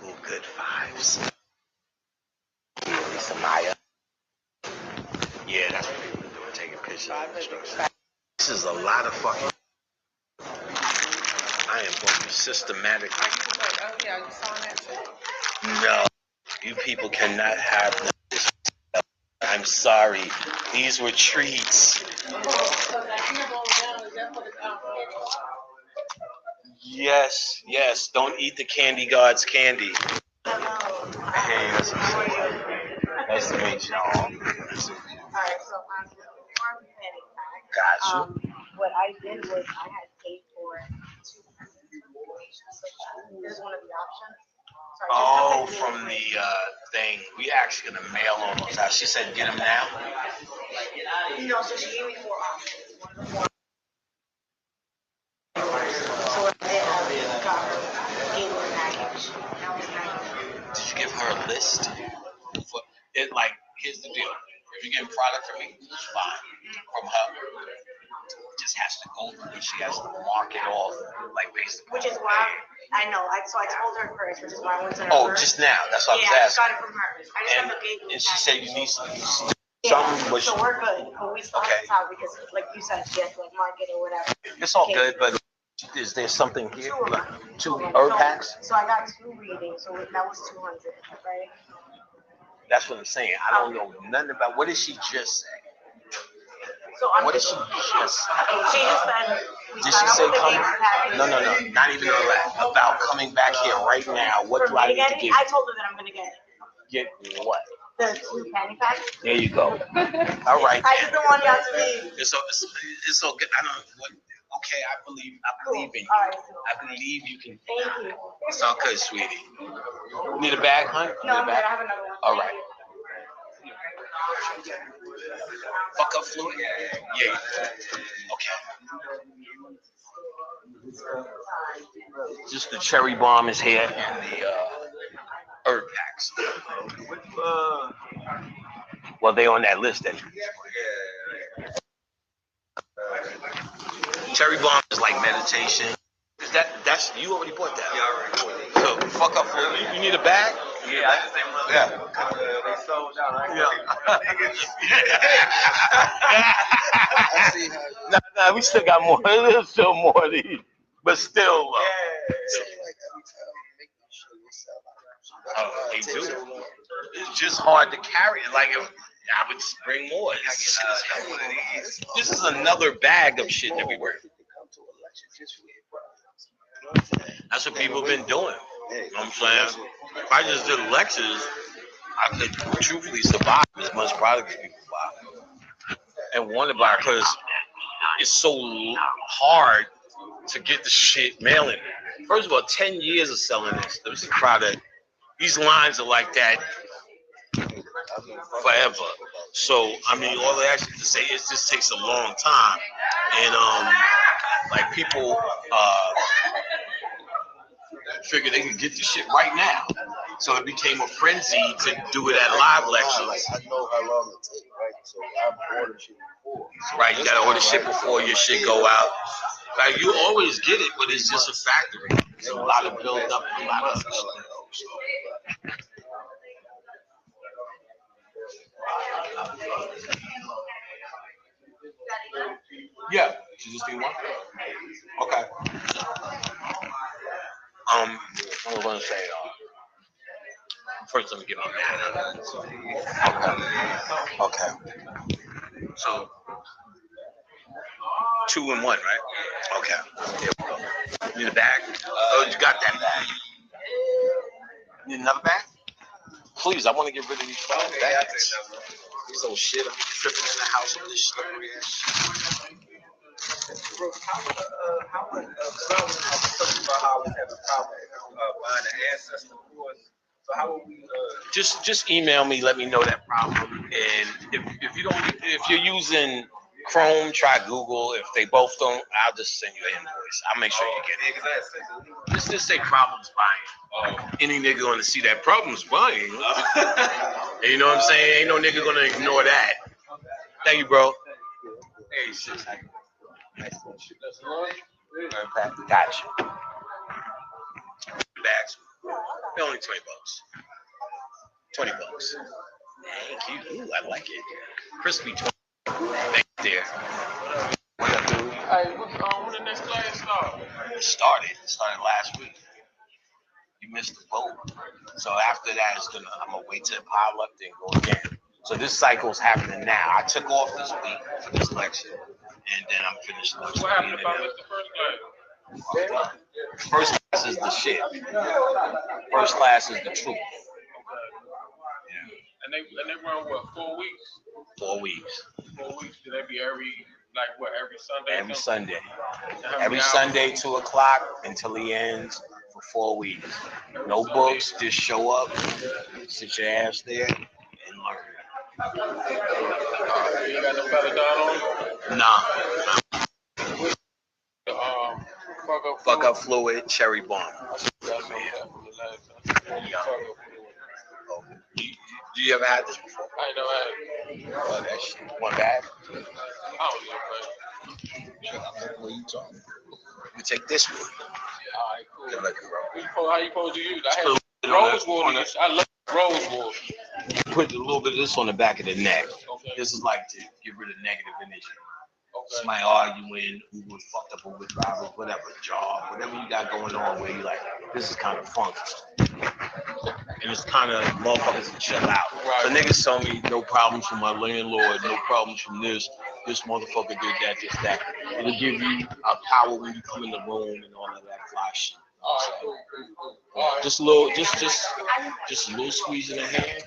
Oh, good vibes. Lisa Maya. Yeah, that's what people are doing, taking pictures. This is a lot of fucking. I am going to systematically. Oh yeah, you saw that too? No, you people cannot have this. I'm sorry. These were treats. Yes. Don't eat the candy god's candy. Hey, that's what's up. Nice to meet y'all. Alright, so Got you. what I did was I had paid for 2 presentations. So this is one of the options. So Oh, from the thing. We actually gonna mail all those out. She said get them now. No, so she gave me 4 options. One of the 4. So what I did, I got her gave me a package. That was nice. Did you give her a list? It like here's the deal. If you're getting product from me, it's fine. From her, it just has to go through. She has to mark it off, like basically. Which is why I know. So I told her first, which is why I went to her. Oh, first. just now. That's what Yeah, I I was just got asking. it from her. I just got the big And she said you need some. Yeah, Something. so we're good. But we still have Okay. to talk because, like you said, she has to like market or whatever. It's all good, but Is there something here? Two herb packs? So I got 2 readings, so that was 200, right? That's what I'm saying. I don't know nothing about. What did she just say? So What did she just say? she just said, Did she say coming? No. Not even all that. About coming back here right now. What do I need to give? I told her that I'm gonna get what? the 2 candy packs. There you go. All right. I just don't want y'all to leave. It's so good. I don't. What, okay, I believe in you. All right. I believe you can. Thank you. It's all good, sweetie. Need a bag, honey? No, I'm Need a good. bag? I have another one. All right. Fuck up fluid? Yeah. Okay. Just the cherry bomb is here and the herb packs. Well, they on that list then. Cherry bomb is like meditation. Is that's you already bought that? Yeah, I already bought it. So fuck up fluid. You need a bag? Yeah, I just didn't want to. Yeah. They sold out, right? Yeah. Nah, we still got more. There's still more of these. But still, they do. It's just hard to carry. Like, if I would bring more. This is another bag of shit that we wear. That's what people have been doing. You know what I'm saying? If I just did lectures, I could truthfully survive as much product as people buy and want to buy because it's so hard to get the shit mailing. First of all, 10 years of selling this product, these lines are like that forever. So, I mean, all they actually to say it just takes a long time. And, like, people figure they can get the shit right now. So it became a frenzy to do it at live lectures. I know how long it takes, right? So I've ordered shit before. Right, you gotta order shit before your shit go out. Like, you always get it, but it's just a factory. There's a lot of build up, a lot of stuff. Yeah, you just need one? Okay. What was I gonna say? First, let me get my man. Okay. So, 2 in 1, right? Okay. Here we go. Need a bag? Oh, you got that bag. Need another bag? Please, I want to get rid of these bags. These old shit. I'm tripping in the house with this slippery ass shit. Bro, how would some talking about how we have a problem buying an ancestor course? So how would we Just email me, let me know that problem. And if you're using Chrome, try Google. If they both don't, I'll just send you an invoice. I'll make sure you get it. Just say problems buying. Any nigga gonna see that problems buying. And you know what I'm saying? Ain't no nigga gonna ignore that. Thank you, bro. Hey, sis. Gotcha. Bags. They're only $20. $20. Thank you. Ooh, I like it. Crispy 20. Thank you, there. What up, dude? Hey, when the next class start? It started last week. You missed the boat. So after that, I'm gonna wait till it pile up, then go again. So this cycle's happening now. I took off this week for this lecture, and then I'm finished next week. What happened if I missed the first class? First class is the shit. First class is the truth. And they run what, 4 weeks? 4 weeks. 4 weeks. Do they be every Sunday? Every Sunday. How many Every hours? Sunday, 2 o'clock until he ends for 4 weeks. No books, just show up, sit your ass there, and learn. You got no Peloton on? Nah. Fuck up fluid, cherry bomb. Do you ever had this before? I ain't never had it. That shit. One bag? I don't know, What are you talking about? We take this one. Alright, cool. Good looking, bro. How you supposed to use it? I had rose water. I love rose water. Put a little bit of this on the back of the neck. Okay. This is like to get rid of negative energy. somebody arguing, Uber fucked up Uber drivers, whatever, job, whatever you got going on where you like, this is kind of funky. And it's kind of motherfuckers to chill out. So niggas tell me no problems from my landlord, no problems from this motherfucker did that, this, that. It'll give you a power when you come in the room and all of that fly shit. Just a little, just a little squeeze in the hand.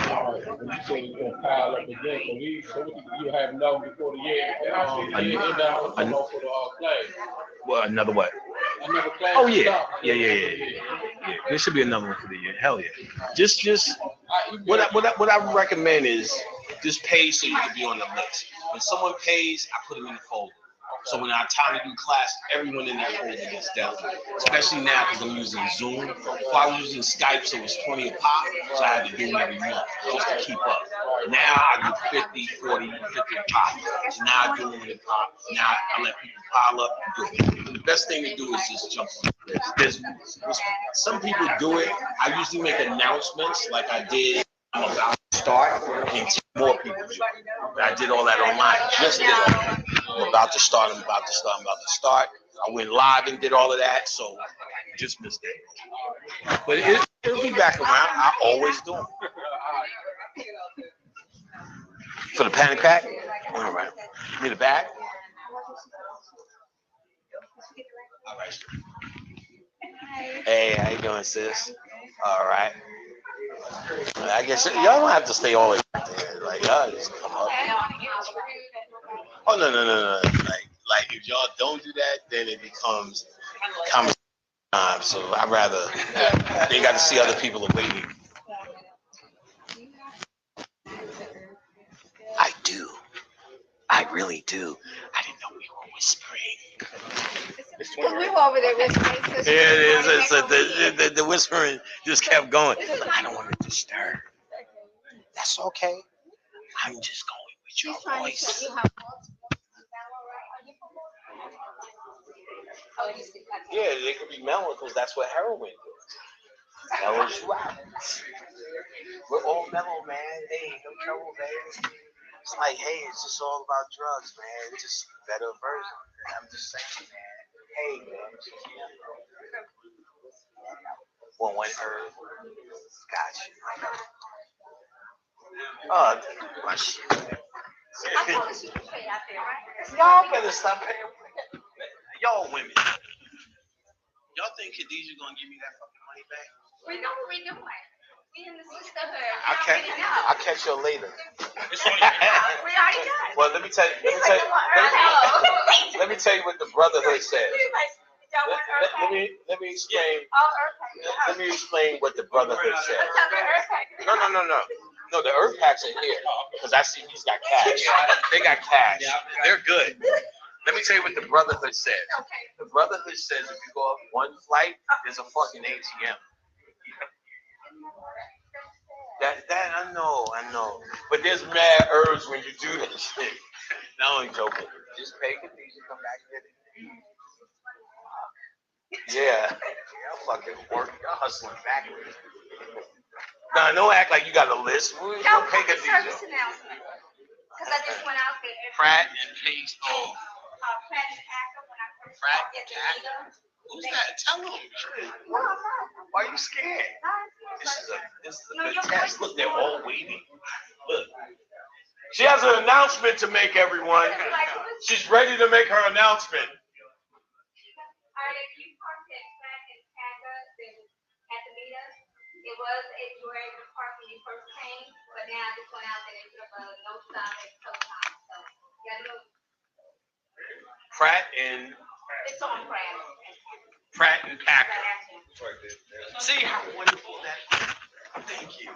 Alright, when you say you're gonna pile up again, so you have known before the year, come on for the class. Well, another what? Another class. Oh yeah. There should be another one for the year. Hell yeah. Just what I recommend is just pay so you can be on the list. When someone pays, I put them in the folder. So when I time to do class, everyone in that folder gets dealt with. Especially now because I'm using Zoom. If I was using Skype, so it was 20 a pop, so I had to do them every month just to keep up. Now I do 50, 40, 50 a pop. So now I do them in a pop. Now I let people pile up and do it. The best thing to do is just jump on the list. There's some people do it. I usually make announcements like I did. I'm about to start, and more people do. I did all that online. Just did all that. I'm about to start. I went live and did all of that, so just missed it. But it'll be back around. I always do them. For the panic pack? All right. Need a bag? All right. Hey, how you doing, sis? All right. I guess y'all don't have to stay all the way back there. Like, y'all just come up. Oh, no. Like if y'all don't do that, then it becomes conversation time. So I'd rather they got to see other people are waiting. I do. I really do. I didn't know we were whispering. Because we were over there whispering. So Yeah, it is. The whispering just kept going. I don't want to disturb. That's okay. I'm just going with your voice. Yeah, they could be mellow because that's what heroin does. Mellows you out. We're all mellow, man. Hey, no trouble, man. It's like, hey, it's just all about drugs, man. It's just a better version. I'm just saying, man. Hey, man. One herb. Gotcha. Oh, my shit. Y'all better stop paying. Y'all women. Y'all think Khadijah gonna give me that fucking money back? we know what we're doing. We in the sisterhood. I'll catch you later. We already done. Well, let me tell you what the brotherhood says. Let me explain. Let me explain what the brotherhood says. No. No, the Earth packs are here because I see he's got cash. They got cash. They're good. Let me tell you what the brotherhood says. The brotherhood says if you go up one flight, there's a fucking ATM. That I know. But there's mad herbs when you do that shit. No, I'm joking. Just pay Khadijah, come back and get it. Yeah. Y'all fucking work. Y'all hustling backwards. Nah, don't act like you got a list. Who's gonna pay Khadijah? Service announcement. Because I just went out there. Pratt and Pace. Oh. Pratt and Packer when I first Pratt got and there. Packer? Who's that? Tell them. Why are you scared? This is a good test. Look, they're all waiting. Look. She has an announcement to make, everyone. She's ready to make her announcement. Alright, if you parked at Pratt and Packer at the meetup, it was if you were able to park when you first came, but now I just went out there and put up a no stop at Showtime. So you gotta go. Pratt and It's on Pratt. Pratt and Packer. See how wonderful that is? Thank you.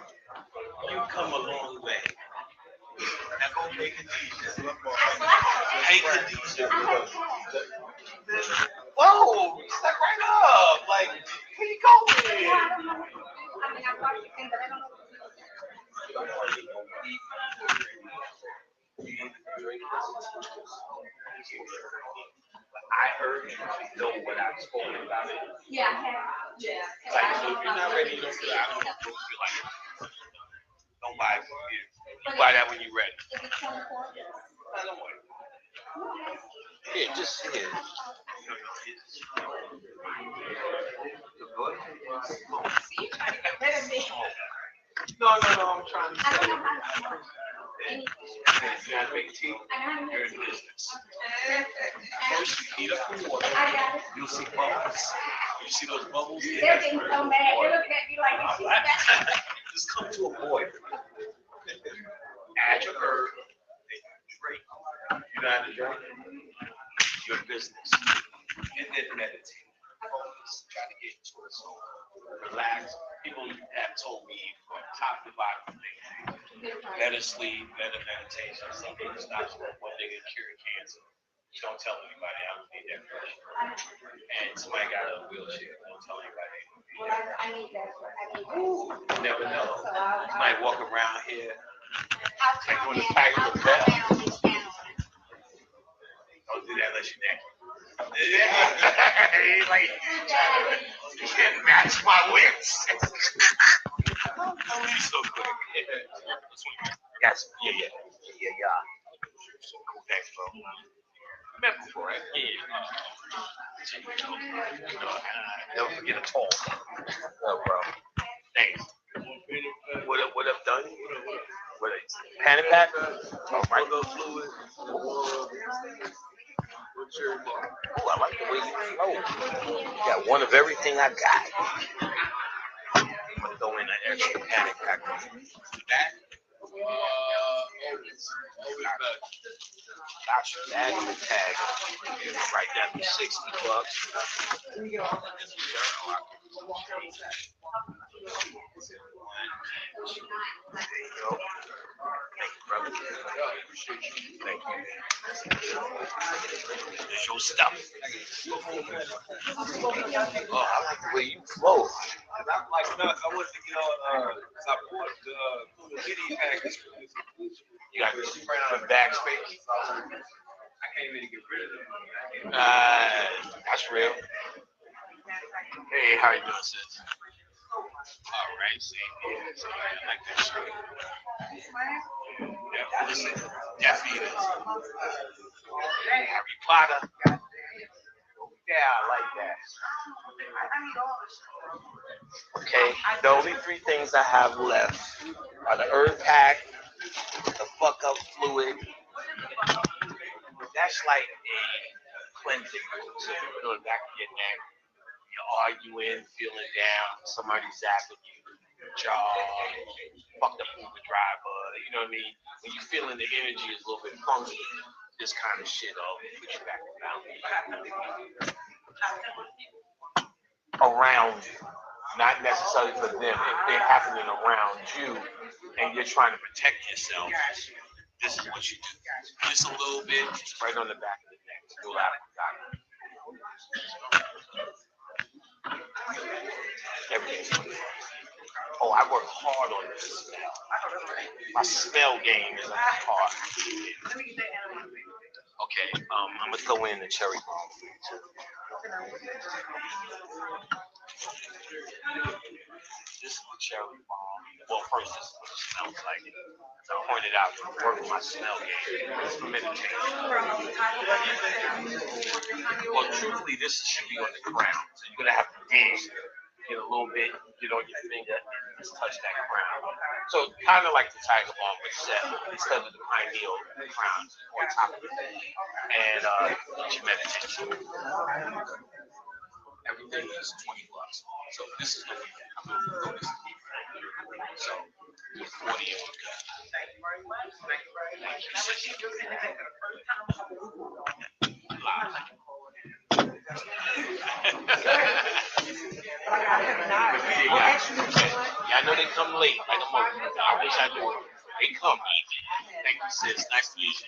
You've come a long way. Now go pay Khadijah. Hey Khadijah. Whoa, step right up. Like, where you going? I mean, I parked it, but I don't know. I heard you know what I was talking about. Yeah, I have. Yeah. Like, so if you're not ready, don't feel I don't feel like don't buy it from you. You buy that when you're ready. Yeah, just here. No, I'm trying to say. You gotta make tea. You're in business. First, you heat up the water. You'll see bubbles. You see those bubbles? They're getting so mad. They're looking at me like, she's back. Just come to a boil. Add your herb. Drink. You know how to drink? You're in business. And then meditate. Focus. Try to get into it. So relax. People have told me from top to bottom, better sleep, better meditation. Some people stop smoking, one thing can cure cancer. You don't tell anybody I don't need that pressure. And somebody got a wheelchair, don't tell anybody. I need that. You never know. You might walk around here, I'll on the pack of the bell. Don't do that unless you're naked. Like, you can't match my wits. So quick. Yes, yeah. Cool, thanks, bro. Met before, right? Yeah. Never forget a talk. Oh, bro. Thanks. What up, done? What up? Panic pack? Oh, right. Fluid. Oh, I like the way you flow. You got one of everything I got. I'm gonna throw in an extra panic pack. That? Got your bag and the tag. Right, that'd be $60. There you go. Thank you, brother. Thank you. It's your stuff. Oh, I like the way you flow. I'm like, I want to get on, I bought the video package. You got this brown backspace. I can't really get rid of them. That's real. Hey, how you doing, sis? All right, same here. I like that shirt. Yeah, listen, definitely is. Harry Potter. Yeah, I like that. Okay, the only three things I have left are the herb pack, the fuck up fluid. That's like a cleansing. So you feel back to your neck, you're arguing, feeling down, somebody zapping you, jaw, fucked up Uber driver, you know what I mean? When you feeling the energy is a little bit funky, this kind of shit put you back down. Around you, not necessarily for them. If they're happening around you and you're trying to protect yourself, this is what you do. Just a little bit, right on the back of the neck. You'll have everything. Oh, I work hard on this smell. My smell game is hard. Okay, I'm gonna throw in the cherry bomb. This is the cherry bomb. Well, first, this is what it smells like. So I pointed out to work my smell game. It's meditation. Well, truthfully, this should be on the ground. So you're gonna have to dance, get a little bit, get on your finger, and just touch that ground. So kind of like the tiger bomb, but instead of the pineal crown on top of it. And it's your meditation. Everything is $20. So this is the weekend. I'm going to throw this in. So do 40 if you got. Thank you very much. Yeah, I know they come late. Like I wish I knew. They come easy. Thank you, sis. Nice to meet you.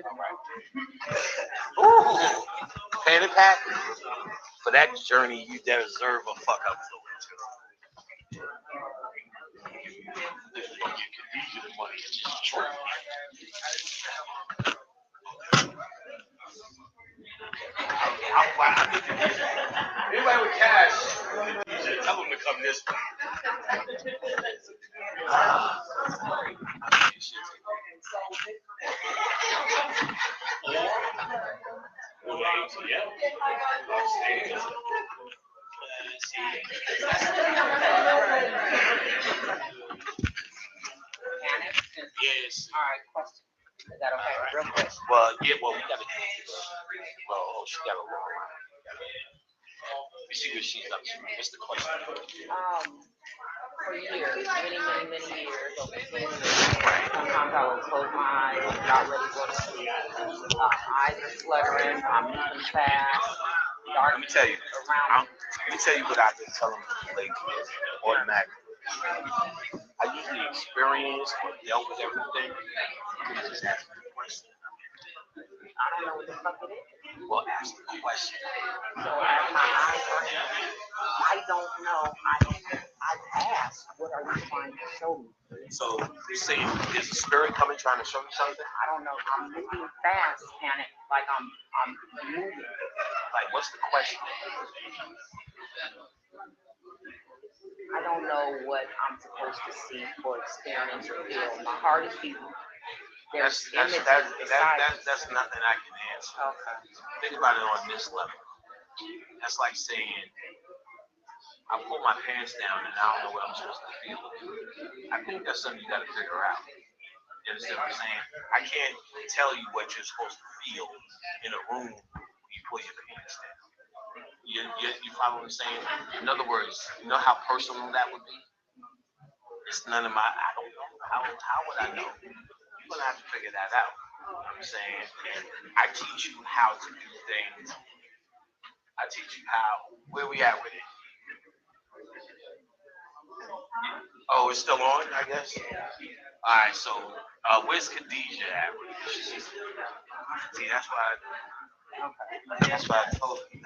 All right. Ooh, Panic Pack. For that journey, you deserve a fuck up fluid too. This is gonna get Khadijah the money. It's just true. Anybody with cash, tell them to come this way. Yes. All right, question. Is that okay? Real quick. Well, yeah. Well, we gotta get to the. Well, she got a long line. We see what she's up to. What's the question? For years, many years, over 20 years, sometimes I would close my eyes, not ready to go to sleep. Eyes are fluttering, I'm moving fast, dark Let me tell you. around me. Let me tell you what I've been telling people lately. Automatically. I usually experience or dealt with everything. You can just ask me a question. I don't know what the fuck it is. Well, ask me a question. So as my eyes are heavy, I don't know. I've asked, what are you trying to show me? So you're saying there's a spirit coming trying to show you something? I don't know. I'm moving fast, Panic, like I'm moving. Like, what's the question? I don't know what I'm supposed to see or experience or feel. My heart is beating. There's images beside me. That's nothing I can answer. Okay. Think about it on this level. That's like saying, I pull my pants down and I don't know what I'm supposed to feel. I think that's something you got to figure out. You understand what I'm saying? I can't tell you what you're supposed to feel in a room when you pull your pants down. You follow what I'm saying? In other words, you know how personal that would be? It's none of my, I don't know. How would I know? You're going to have to figure that out. You know what I'm saying? And I teach you how to do things. I teach you how, where we at with it? Oh, it's still on, I guess? All right, so where's Khadijah at? See, that's why I told you.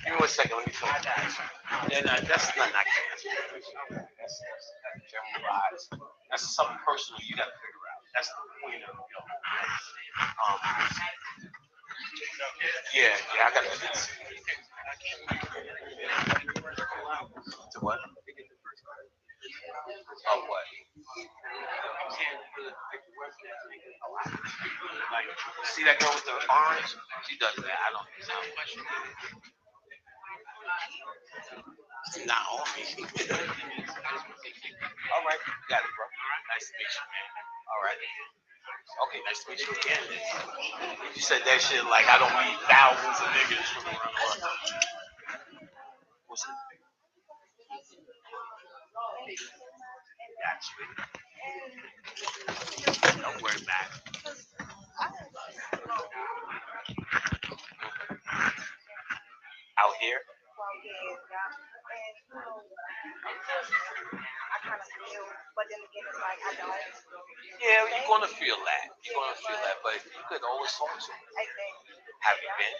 Give me 1 second, let me tell you. And that's nothing I can answer. That's generalized. That's something personal you got to figure out. That's the point of your whole thing. Yeah, I got to do this. To what? Oh, what? Like, see that girl with the orange? She does that. I don't think so. It's not on me. All right, you got it, bro. Nice to meet you, man. All right. Okay, nice to meet you again. You said that shit like I don't meet thousands of niggas from around the world. What's it? Don't worry about it. Out here? Yeah, you're gonna feel that. You're gonna feel that, but you could always talk to them. Have you been?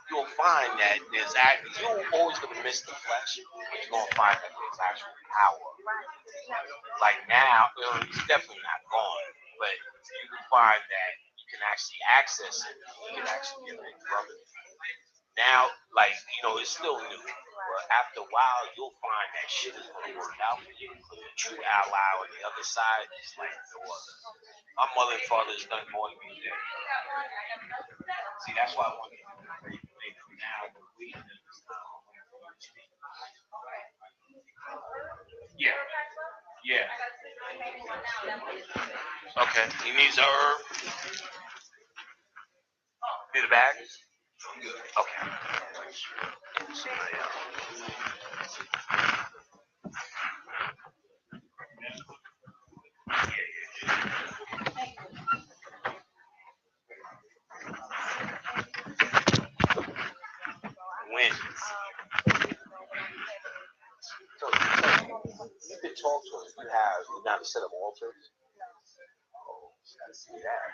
You'll find that you're always gonna miss the flesh, but you're gonna find that there's actual power. Like now, it's definitely not gone, but you can find that you can actually access it. You can actually get it from it. Now, like, it's still new. But after a while, you'll find that shit is going to work out for you. But the true ally on the other side is like no other. My mother and father has done more than me did. See, that's why I want to get now. Yeah. Yeah. Okay. He needs a herb. Need a bag? Good. Okay. Somebody else. When? So you can talk to us. You have a set of altars. Oh, I see that.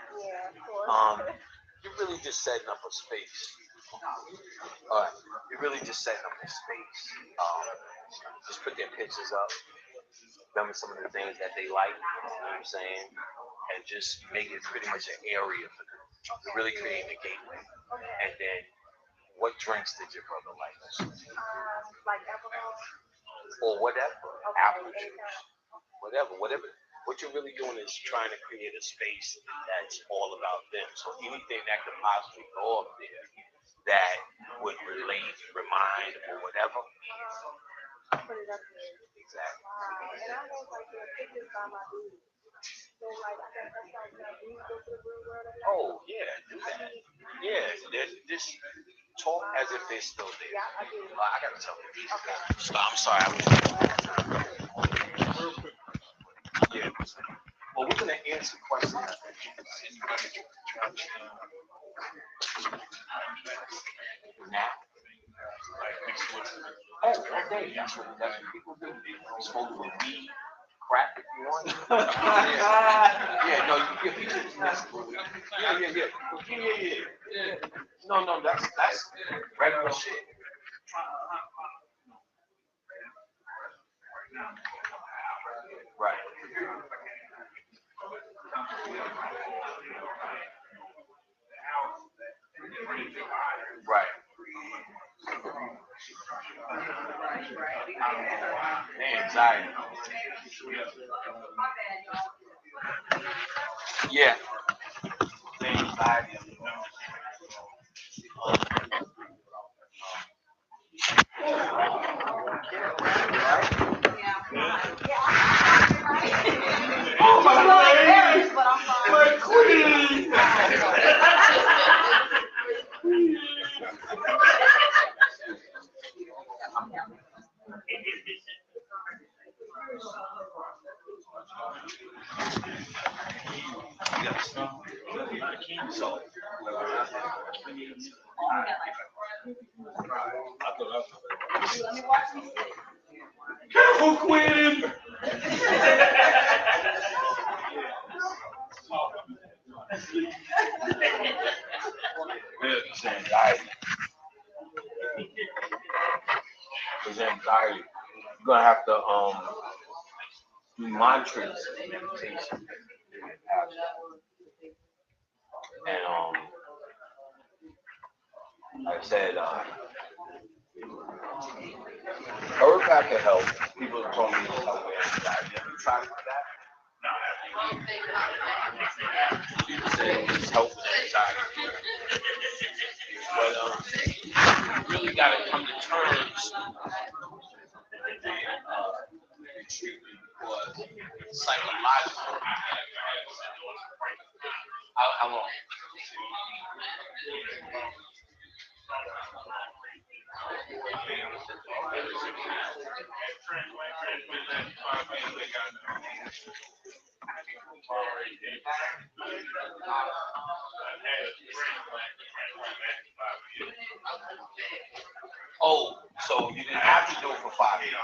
You're really just setting up a space. All right. You're really just setting up a space. Just put their pictures up. Remember some of the things that they like. You know what I'm saying? And just make it pretty much an area for them. You're really creating a gateway. And then, what drinks did your brother like? Or whatever. Apple juice. Whatever. what you're really doing is trying to create a space that's all about them. So anything that could possibly go up there that would relate, remind, or whatever. Put it up there. Exactly. Wow. And I was like, pick this by my dude. So like, I guess that's like, do you go to the real world? Oh yeah, do that. Yeah, just talk as if they're still there. Yeah, I do. I gotta tell you. Okay. I'm sorry. Yeah. Well, we're gonna answer questions. Now. Oh, okay. That's what people do. They smoke with weed, crack if you want. Yeah, no, you give people yeah. No, that's regular shit. Right. Right. Anxiety. Yeah. Anxiety. My queen! So, Careful, Queen! it's anxiety. It's anxiety. You're gonna have to do mantras and meditation. And like I said, herb pack can help. People have told me it's help with anxiety. Have you tried that? People say it's help with anxiety. But you really got to come to terms with the treatment because psychological. How long? Oh, so you didn't have to do it for 5 years.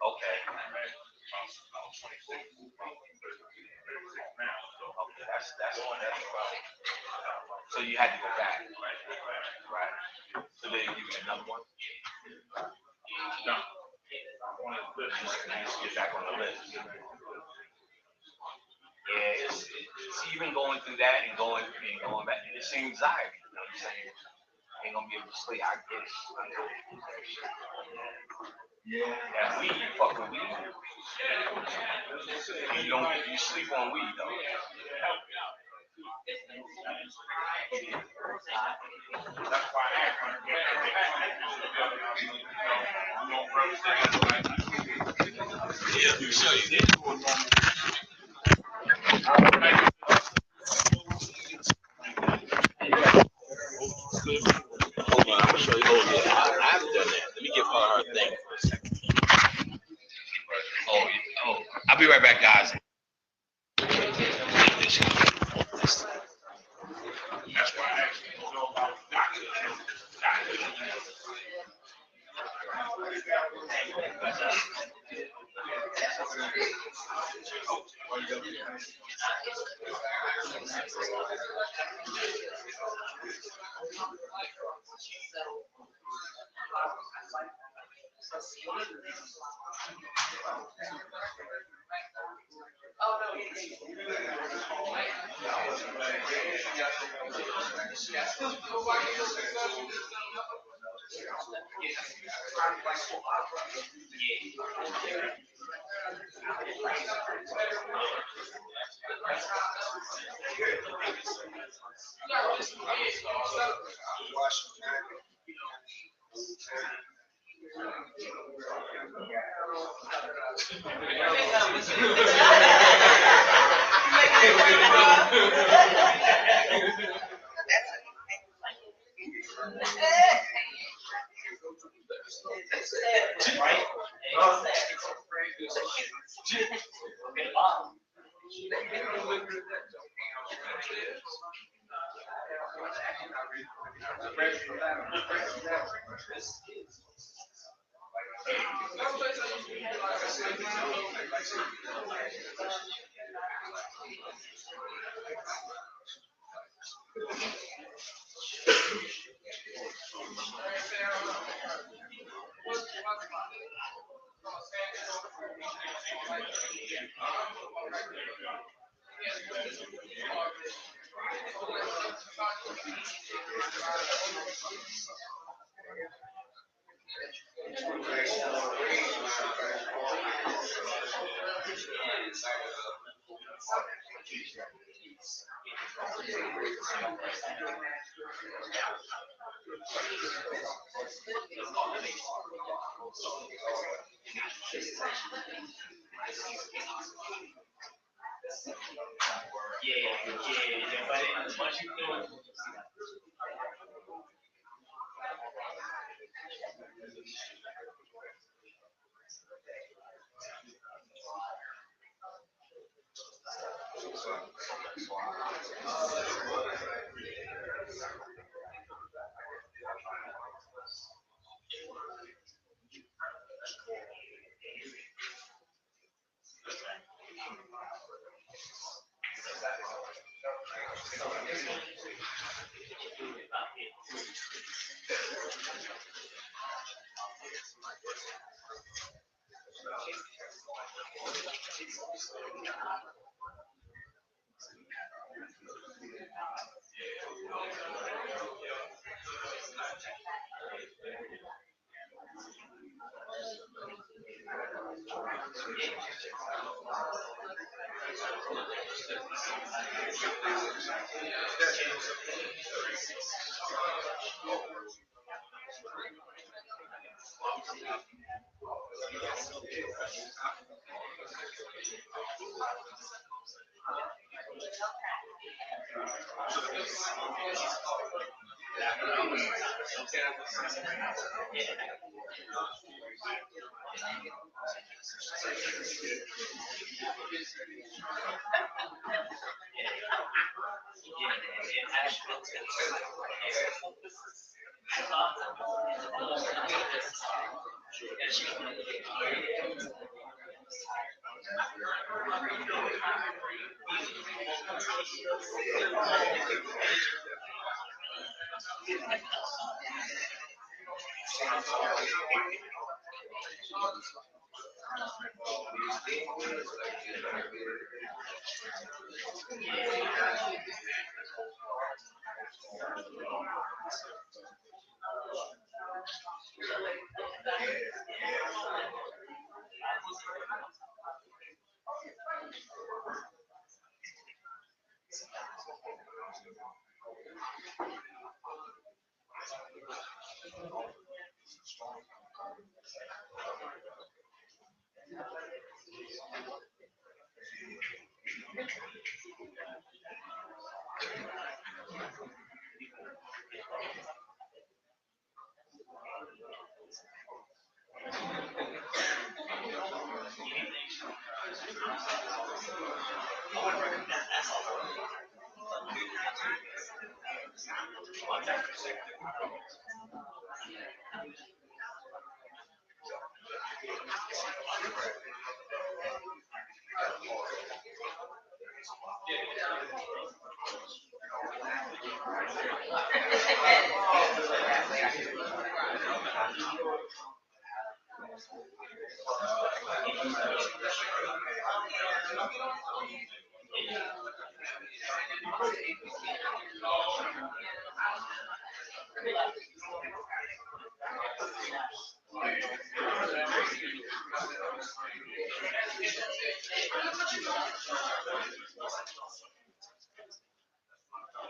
Okay. Okay, that's so you had to go back, right? So they give you another one. Just get back on the list. Yeah, it's even going through that and going back. It's anxiety. You know what I'm saying? Ain't gonna be able to sleep. I get it. Yeah, weed, you fuck with weed. You sleep on weed though. Yeah, so you did. Hold on, I'm gonna show you. Oh yeah, I haven't done that. Let me give her thing for a second. Oh, I'll be right back, guys. That's why I asked you.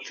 Is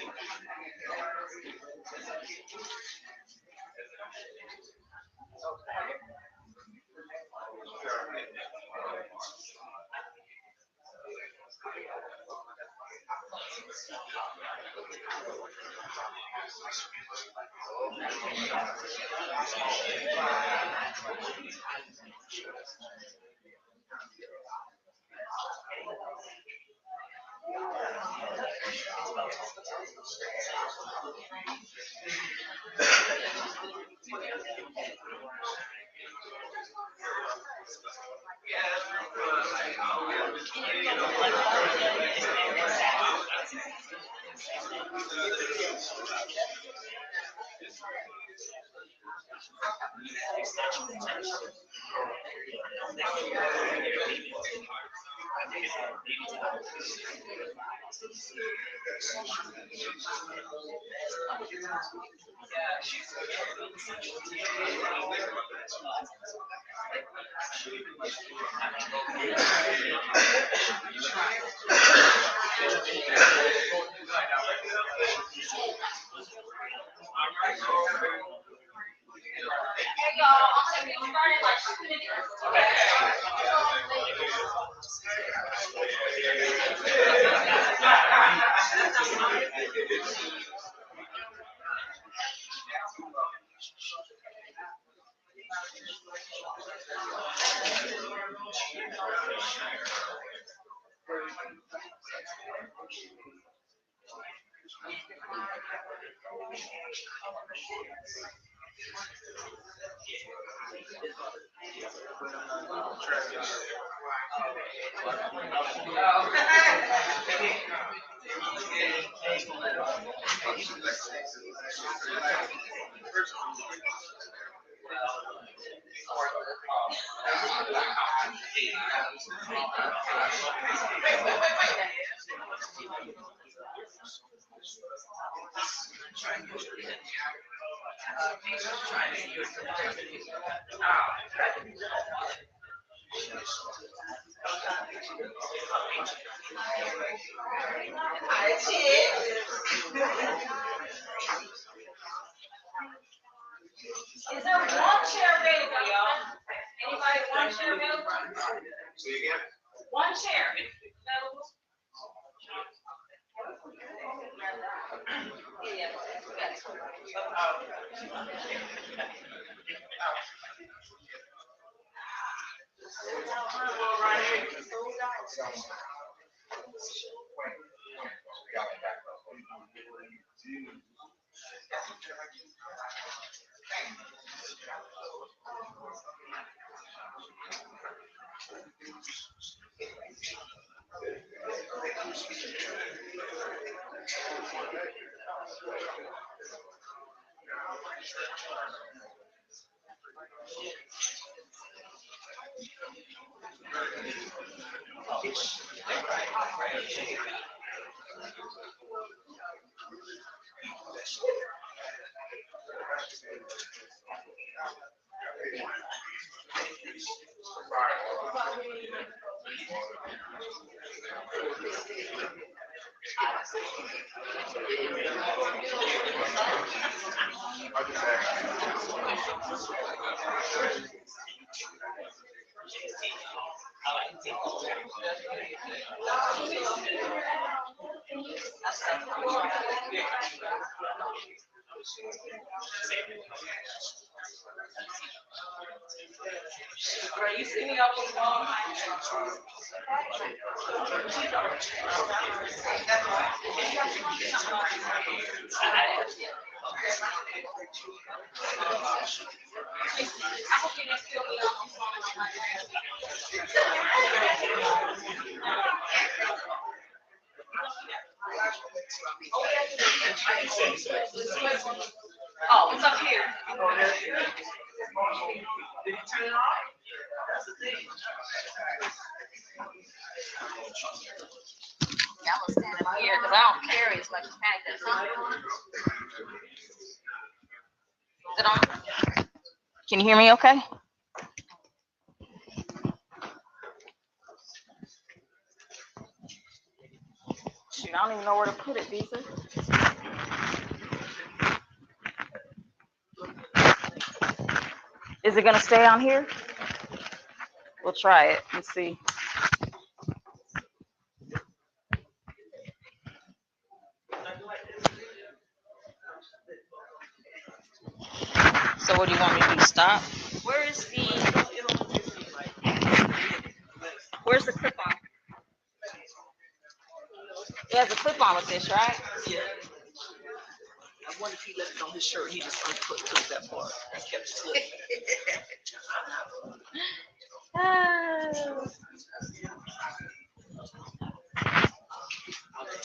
there one chair available, y'all? Anybody, one chair available? One chair available? You see me up on the wall. Oh, it's up here. Did you turn it off? That's the thing. Yeah, I'm gonna stand up here because I don't carry as much as Patty does. Is it on? Can you hear me okay? I don't even know where to put it, Visa. Is it gonna stay on here? We'll try it and see. So what do you want me to do? Stop? Where's the clip-on? It has a clip-on with this, right? Yeah. I wonder if he left it on his shirt. He just took that part and kept slipping.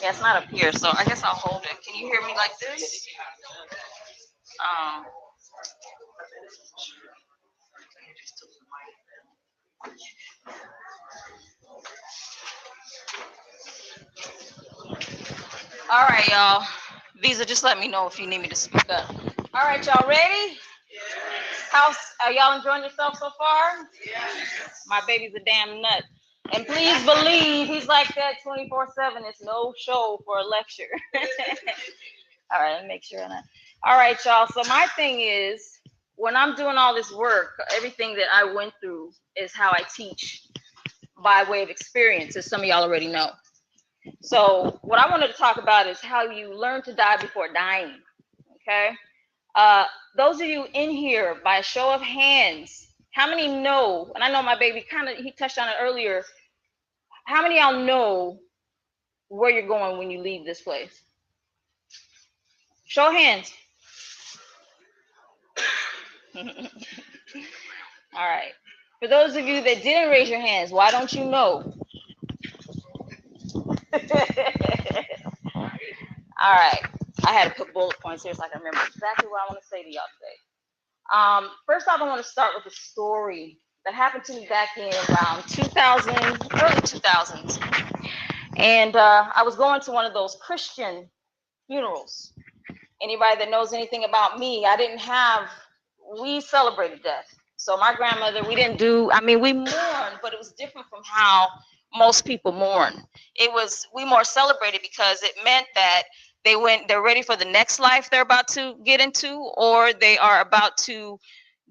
Yeah, it's not up here, so I guess I'll hold it. Can you hear me like this? All right, y'all. Visa, just let me know if you need me to speak up. All right, y'all ready? How are y'all enjoying yourself so far? My baby's a damn nut. And please believe he's like that 24/7. It's no show for a lecture. All right, let me make sure I'm not. All right, y'all. So my thing is, when I'm doing all this work, everything that I went through is how I teach by way of experience, as some of y'all already know. So what I wanted to talk about is how you learn to die before dying. Okay. Those of you in here, by a show of hands, how many know? And I know my baby he touched on it earlier. How many of y'all know where you're going when you leave this place? Show of hands. All right. For those of you that didn't raise your hands, why don't you know? All right. I had to put bullet points here so I can remember exactly what I want to say to y'all today. First off, I want to start with a story that happened to me back in around 2000, early 2000s. And I was going to one of those Christian funerals. Anybody that knows anything about me, we celebrated death. So my grandmother, we mourned, but it was different from how most people mourn. We more celebrated because it meant that they're ready for the next life they're about to get into, or they are about to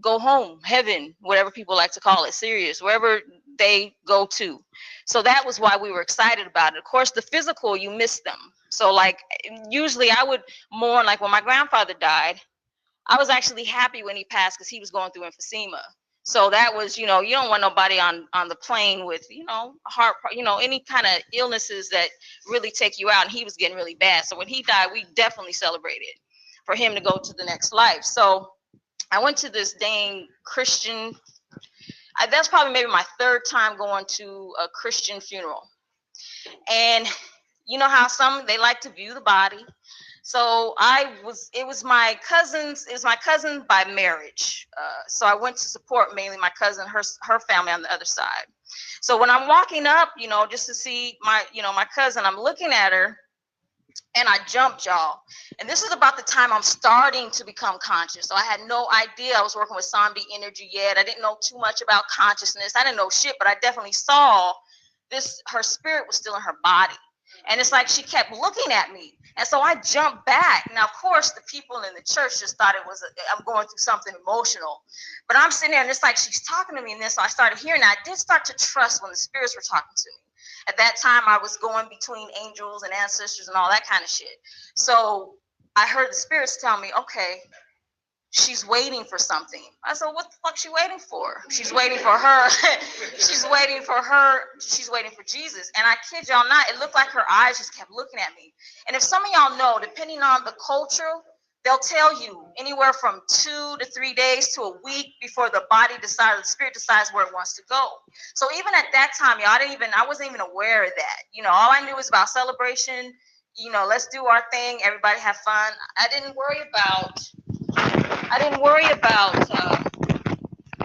go home, heaven, whatever people like to call it, serious, wherever they go to. So that was why we were excited about it. Of course, the physical, you miss them. So like, usually I would mourn, like when my grandfather died, I was actually happy when he passed because he was going through emphysema. So that was, you don't want nobody on the plane with, heart, any kind of illnesses that really take you out. And he was getting really bad. So when he died, we definitely celebrated for him to go to the next life. So I went to this dang Christian, that's probably maybe my third time going to a Christian funeral. And you know how they like to view the body. So it was my cousin by marriage. So I went to support mainly my cousin, her family on the other side. So when I'm walking up, just to see my cousin, I'm looking at her and I jumped, y'all. And this is about the time I'm starting to become conscious. So I had no idea I was working with Samdi energy yet. I didn't know too much about consciousness. I didn't know shit, but I definitely saw her spirit was still in her body. And it's like she kept looking at me. And so I jumped back. Now, of course, the people in the church just thought I'm going through something emotional. But I'm sitting there and it's like she's talking to me. And then so I started hearing that. I did start to trust when the spirits were talking to me. At that time, I was going between angels and ancestors and all that kind of shit. So I heard the spirits tell me, okay, she's waiting for something. I said, what the fuck is she waiting for? She's waiting for her. She's waiting for Jesus. And I kid y'all not, it looked like her eyes just kept looking at me. And if some of y'all know, depending on the culture, they'll tell you anywhere from 2 to 3 days to a week before the spirit decides where it wants to go. So even at that time, y'all, I wasn't even aware of that. All I knew was about celebration. Let's do our thing. Everybody have fun. I didn't worry about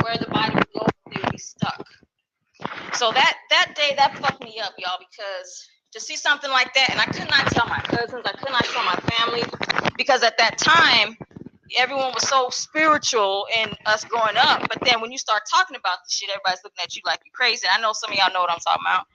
where the body would go if they would be stuck. So that day, that fucked me up, y'all, because to see something like that, and I could not tell my cousins, I could not tell my family, because at that time, everyone was so spiritual in us growing up. But then when you start talking about the shit, everybody's looking at you like you're crazy. And I know some of y'all know what I'm talking about.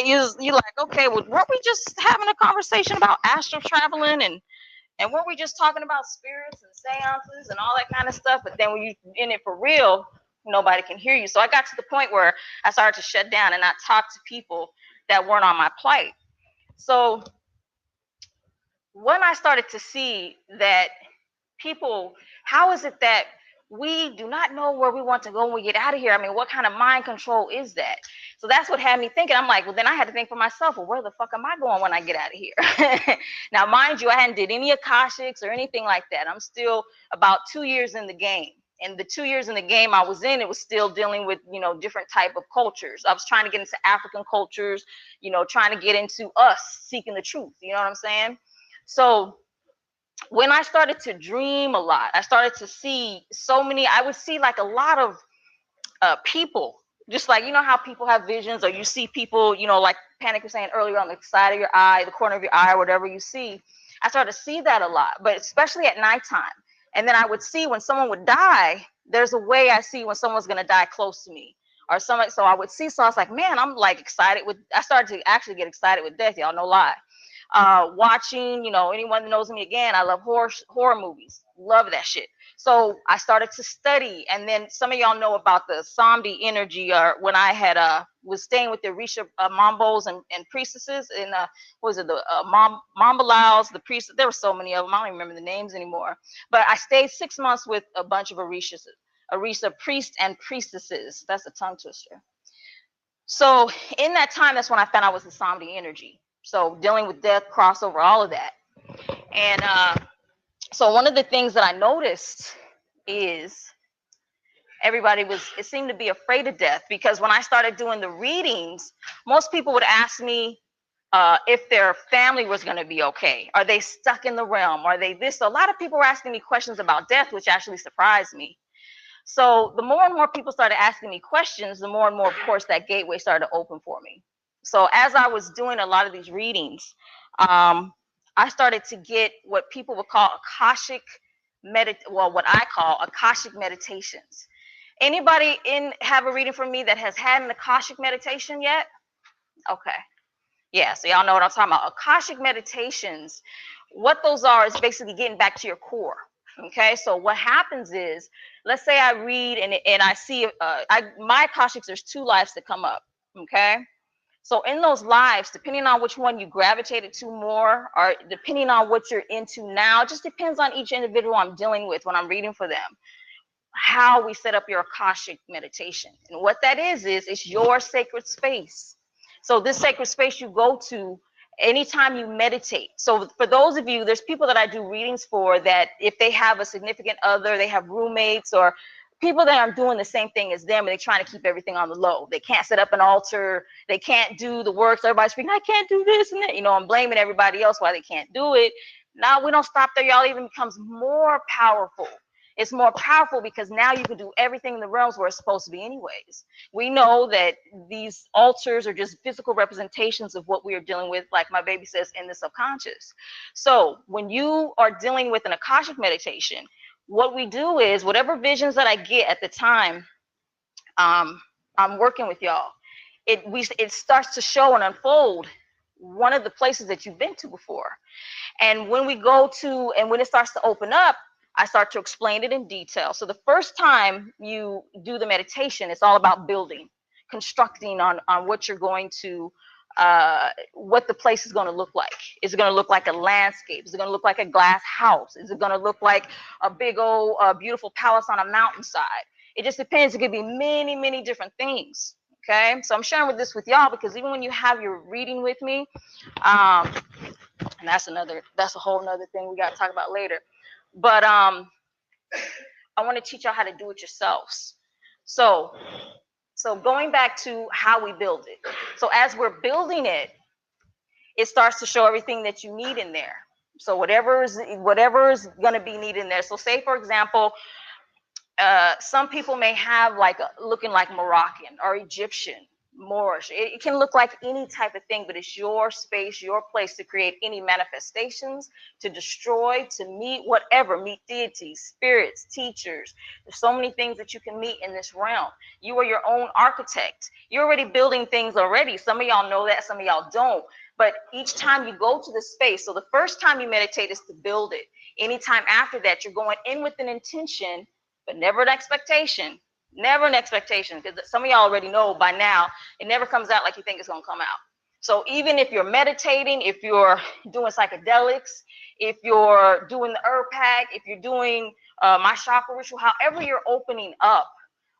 You like, okay, well, weren't we just having a conversation about astral traveling and weren't we just talking about spirits and seances and all that kind of stuff? But then when you in it for real, nobody can hear you. So I got to the point where I started to shut down and not talk to people that weren't on my plight. So when I started to see that people, how is it that we do not know where we want to go when we get out of here? I mean, what kind of mind control is that? So that's what had me thinking. I'm like, well, then I had to think for myself, well, where the fuck am I going when I get out of here? Now, mind you, I hadn't did any Akashics or anything like that. I'm still about 2 years in the game. And the 2 years in the game I was in, it was still dealing with, different type of cultures. I was trying to get into African cultures, trying to get into us seeking the truth. You know what I'm saying? So when I started to dream a lot, I started to see I would see like a lot of people, just like, how people have visions, or you see people, like Panic was saying earlier, on the side of your eye, the corner of your eye, or whatever you see. I started to see that a lot, but especially at nighttime. And then I would see when someone would die, there's a way I see when someone's going to die close to me or something. So I would see, so I was like, man, I'm like excited I started to actually get excited with death. Y'all, no lie. Watching, anyone that knows me, again, I love horror movies, love that shit. So I started to study, and then some of y'all know about the zombie energy, or when I had was staying with the Risha Mambos and priestesses, and what was it, the Mambalaos, the priests. There were so many of them, I don't even remember the names anymore. But I stayed 6 months with a bunch of Orisha priests and priestesses. That's a tongue twister. So in that time, that's when I found out was the zombie energy. So dealing with death, crossover, all of that. And so one of the things that I noticed is it seemed to be afraid of death, because when I started doing the readings, most people would ask me if their family was going to be okay. Are they stuck in the realm? Are they this? So a lot of people were asking me questions about death, which actually surprised me. So the more and more people started asking me questions, the more and more, of course, that gateway started to open for me. So as I was doing a lot of these readings, I started to get what people would call what I call Akashic meditations. Anybody have a reading from me that has had an Akashic meditation yet? Okay. Yeah, so y'all know what I'm talking about. Akashic meditations, what those are is basically getting back to your core. Okay, so what happens is, let's say I read and I see my Akashics, there's 2 lives that come up. Okay, so in those lives, depending on which one you gravitated to more, or depending on what you're into now, it just depends on each individual I'm dealing with when I'm reading for them, how we set up your Akashic meditation. And what that is it's your sacred space. So this sacred space you go to anytime you meditate. So for those of you, there's people that I do readings for that if they have a significant other, they have roommates or people that are doing the same thing as them, and they're trying to keep everything on the low. They can't set up an altar. They can't do the works. Everybody's speaking, I can't do this and that, I'm blaming everybody else why they can't do it. Now we don't stop there. Y'all, even becomes more powerful. It's more powerful because now you can do everything in the realms where it's supposed to be anyways. We know that these altars are just physical representations of what we are dealing with, like my baby says, in the subconscious. So when you are dealing with an Akashic meditation, what we do is whatever visions that I get at the time I'm working with y'all, it starts to show and unfold one of the places that you've been to before. And when when it starts to open up, I start to explain it in detail. So the first time you do the meditation, it's all about building, constructing on what you're going to, what the place is going to look like. Is it going to look like a landscape? Is it going to look like a glass house? Is it going to look like a big old beautiful palace on a mountainside? It just depends. It could be many, many different things. Okay, so I'm sharing this with y'all because even when you have your reading with me, and that's a whole nother thing we got to talk about later. But I want to teach y'all how to do it yourselves. So going back to how we build it. So as we're building it, it starts to show everything that you need in there. So whatever is going to be needed in there. So say, for example, some people may have looking like Moroccan or Egyptian, Moorish. It can look like any type of thing, but it's your space, your place to create any manifestations, to destroy, to meet whatever, meet deities, spirits, teachers. There's so many things that you can meet in this realm. You are your own architect. You're already building things already. Some of y'all know that, some of y'all don't. But each time you go to the space, so the first time you meditate is to build it. Anytime after that, you're going in with an intention, but never an expectation. Never an expectation, because some of y'all already know by now, it never comes out like you think it's going to come out. So even if you're meditating, if you're doing psychedelics, if you're doing the herb pack, if you're doing my chakra ritual, however you're opening up,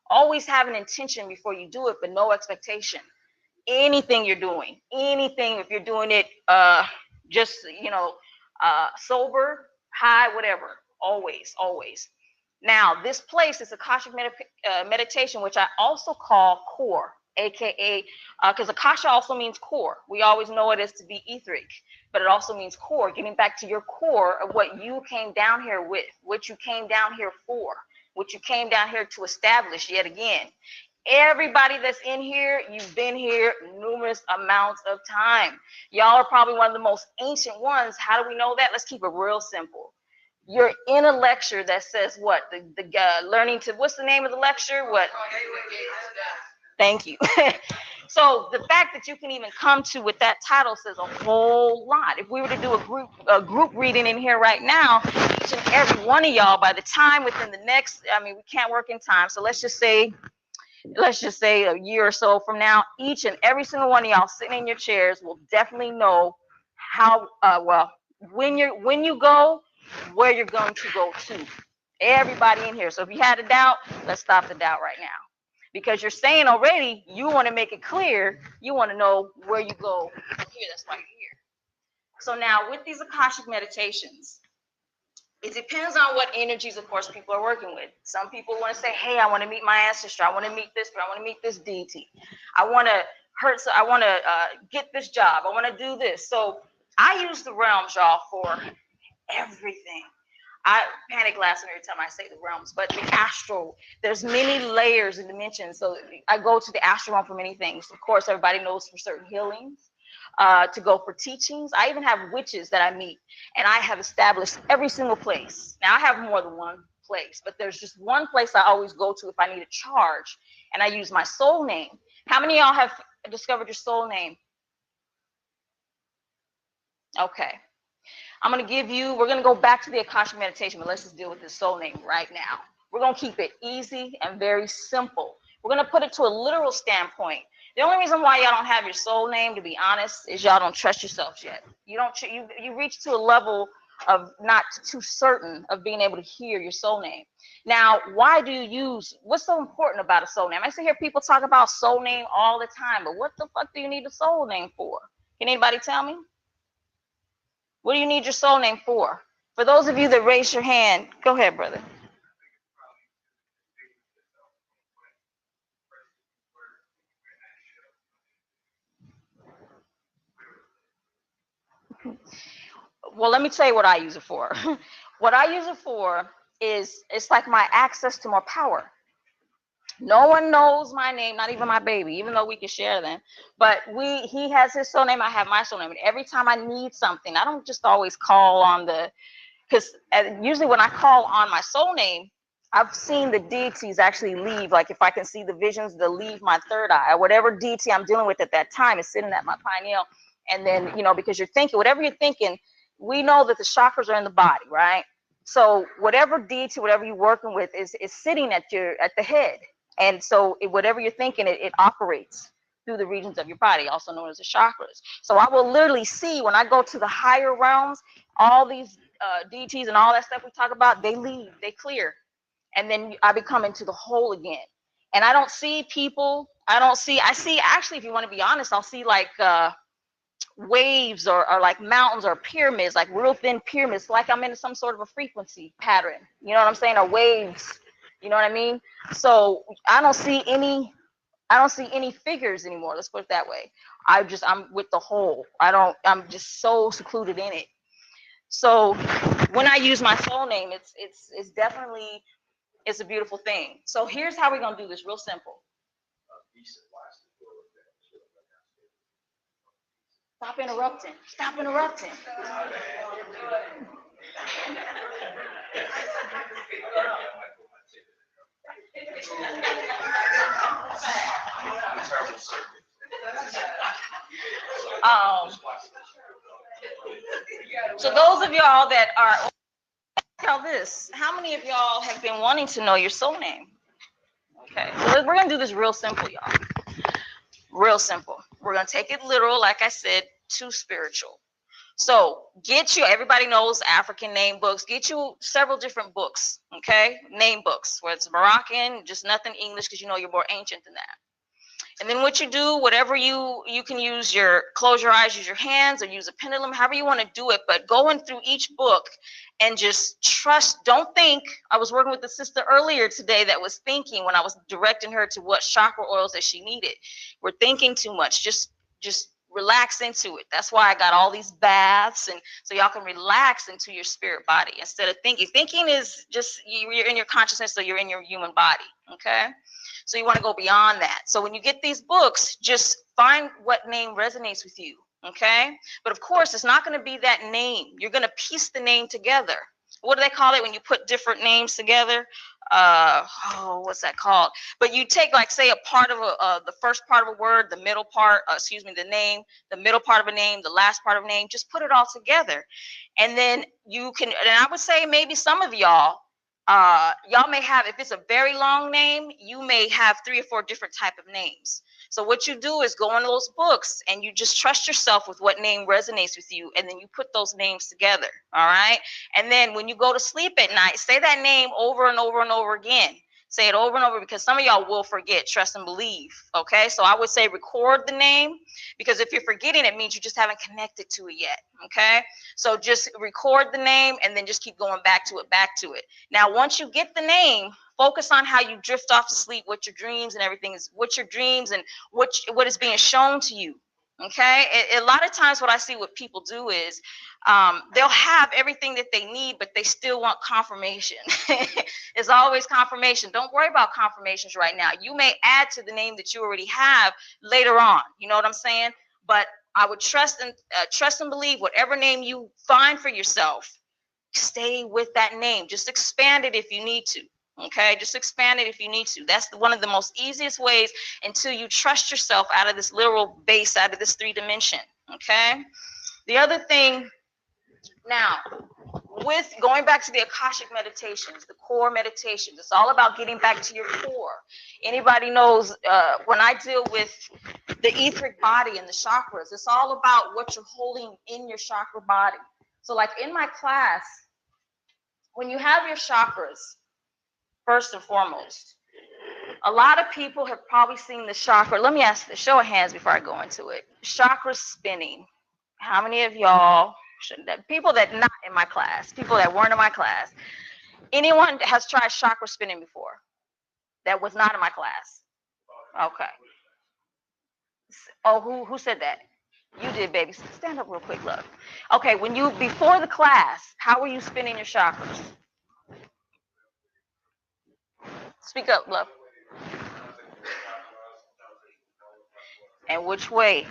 always have an intention before you do it, but no expectation. Anything you're doing, anything, if you're doing it just, sober, high, whatever, always, always. Now, this place is Akashic meditation, which I also call core, aka, because Akasha also means core. We always know it as to be etheric, but it also means core, getting back to your core of what you came down here with, what you came down here for, what you came down here to establish yet again. Everybody that's in here, you've been here numerous amounts of time. Y'all are probably one of the most ancient ones. How do we know that? Let's keep it real simple. You're in a lecture that says what? The learning to, what's the name of the lecture? What? Thank you. So the fact that you can even come to with that title says a whole lot. If we were to do a group reading in here right now, each and every one of y'all, by the time within the next, we can't work in time. So let's just say a year or so from now, each and every single one of y'all sitting in your chairs will definitely know how, when you go, where you're going to go to. Everybody in here. So if you had a doubt, let's stop the doubt right now. Because you're saying already, you want to make it clear, you want to know where you go here. That's why you're here. So now with these Akashic meditations, it depends on what energies, of course, people are working with. Some people want to say, hey, I want to meet my ancestor. I want to meet this, I want to meet this deity. I want to get this job. I want to do this. So I use the realms, y'all, for everything. I panic last every time I say the realms, but the astral, there's many layers and dimensions. So I go to the astral realm for many things. Of course, everybody knows for certain healings, to go for teachings. I even have witches that I meet, and I have established every single place. Now I have more than one place, but there's just one place I always go to if I need a charge, and I use my soul name. How many of y'all have discovered your soul name? Okay. I'm going to we're going to go back to the Akashic meditation, but let's just deal with this soul name right now. We're going to keep it easy and very simple. We're going to put it to a literal standpoint. The only reason why y'all don't have your soul name, to be honest, is y'all don't trust yourselves yet. You reach to a level of not too certain of being able to hear your soul name. Now, what's so important about a soul name? I see hear people talk about soul name all the time, but what the fuck do you need a soul name for? Can anybody tell me? What do you need your soul name for? For those of you that raise your hand, go ahead, brother. Well, let me tell you what I use it for. What I use it for is it's like my access to more power. No one knows my name, not even my baby, even though we can share them. But he has his soul name, I have my soul name. And every time I need something, I don't just always call on because usually when I call on my soul name, I've seen the deities actually leave. Like if I can see the visions, they'll leave my third eye. Whatever deity I'm dealing with at that time is sitting at my pineal. And then, because you're thinking, whatever you're thinking, we know that the chakras are in the body, right? So whatever deity, whatever you're working with is sitting at the head. And so whatever you're thinking, it operates through the regions of your body, also known as the chakras. So I will literally see when I go to the higher realms, all these deities and all that stuff we talk about, they leave, they clear. And then I become into the whole again. And I don't see people, I see actually, if you want to be honest, I'll see like waves or like mountains or pyramids, like real thin pyramids, like I'm in some sort of a frequency pattern. You know what I'm saying? Or waves, you know what I mean? So I don't see any figures anymore. Let's put it that way. I'm with the whole. I'm just so secluded in it. So when I use my soul name, it's definitely, it's a beautiful thing. So here's how we're gonna do this, real simple. Stop interrupting. Stop interrupting. Um, so those of y'all that are, tell this, how many of y'all have been wanting to know your soul name? Okay, so we're gonna do this real simple, y'all. Real simple. We're gonna take it literal, like I said, to spiritual. So get you, everybody knows African name books. Get you several different books, okay? Name books, where it's Moroccan, just nothing English, because you know you're more ancient than that. And then what you do, whatever you can use your, close your eyes, use your hands, or use a pendulum, however you want to do it, but going through each book and just trust, don't think. I was working with the sister earlier today that was thinking when I was directing her to what chakra oils that she needed. We're thinking too much. Just relax into it. That's why I got all these baths, and so y'all can relax into your spirit body instead of thinking. Thinking is just you're in your consciousness, so you're in your human body, okay? So you want to go beyond that. So when you get these books, just find what name resonates with you, okay? But of course, it's not going to be that name. You're going to piece the name together. What do they call it when you put different names together? What's that called? But you take, like, say, a part of the first part of a word, the middle part, the name, the middle part of a name, the last part of a name, just put it all together. And then you can, and I would say maybe some of y'all may have, if it's a very long name, you may have 3 or 4 different type of names. So what you do is go into those books and you just trust yourself with what name resonates with you, and then you put those names together, all right? And then when you go to sleep at night, say that name over and over and over again. Say it over and over, because some of y'all will forget. Trust and believe, okay? So I would say record the name, because if you're forgetting, it means you just haven't connected to it yet, okay? So just record the name and then just keep going back to it. Now, once you get the name, focus on how you drift off to sleep, what your dreams and everything is, what your dreams and what is being shown to you, okay? A lot of times what I see what people do is they'll have everything that they need, but they still want confirmation. It's always confirmation. Don't worry about confirmations right now. You may add to the name that you already have later on. You know what I'm saying? But I would trust and believe whatever name you find for yourself, stay with that name. Just expand it if you need to. Okay, just expand it if you need to. That's one of the most easiest ways until you trust yourself out of this literal base, out of this 3 dimension. Okay. The other thing now, with going back to the Akashic meditations, the core meditations, it's all about getting back to your core. Anybody knows when I deal with the etheric body and the chakras, it's all about what you're holding in your chakra body. So like in my class, when you have your chakras, first and foremost, a lot of people have probably seen the chakra. Let me ask the show of hands before I go into it. Chakra spinning. How many of y'all, people that not in my class, people that weren't in my class, anyone has tried chakra spinning before that was not in my class? Okay. Oh, who said that? You did, baby. Stand up real quick, love. Okay, when you, before the class, how were you spinning your chakras? Speak up, love. And which way?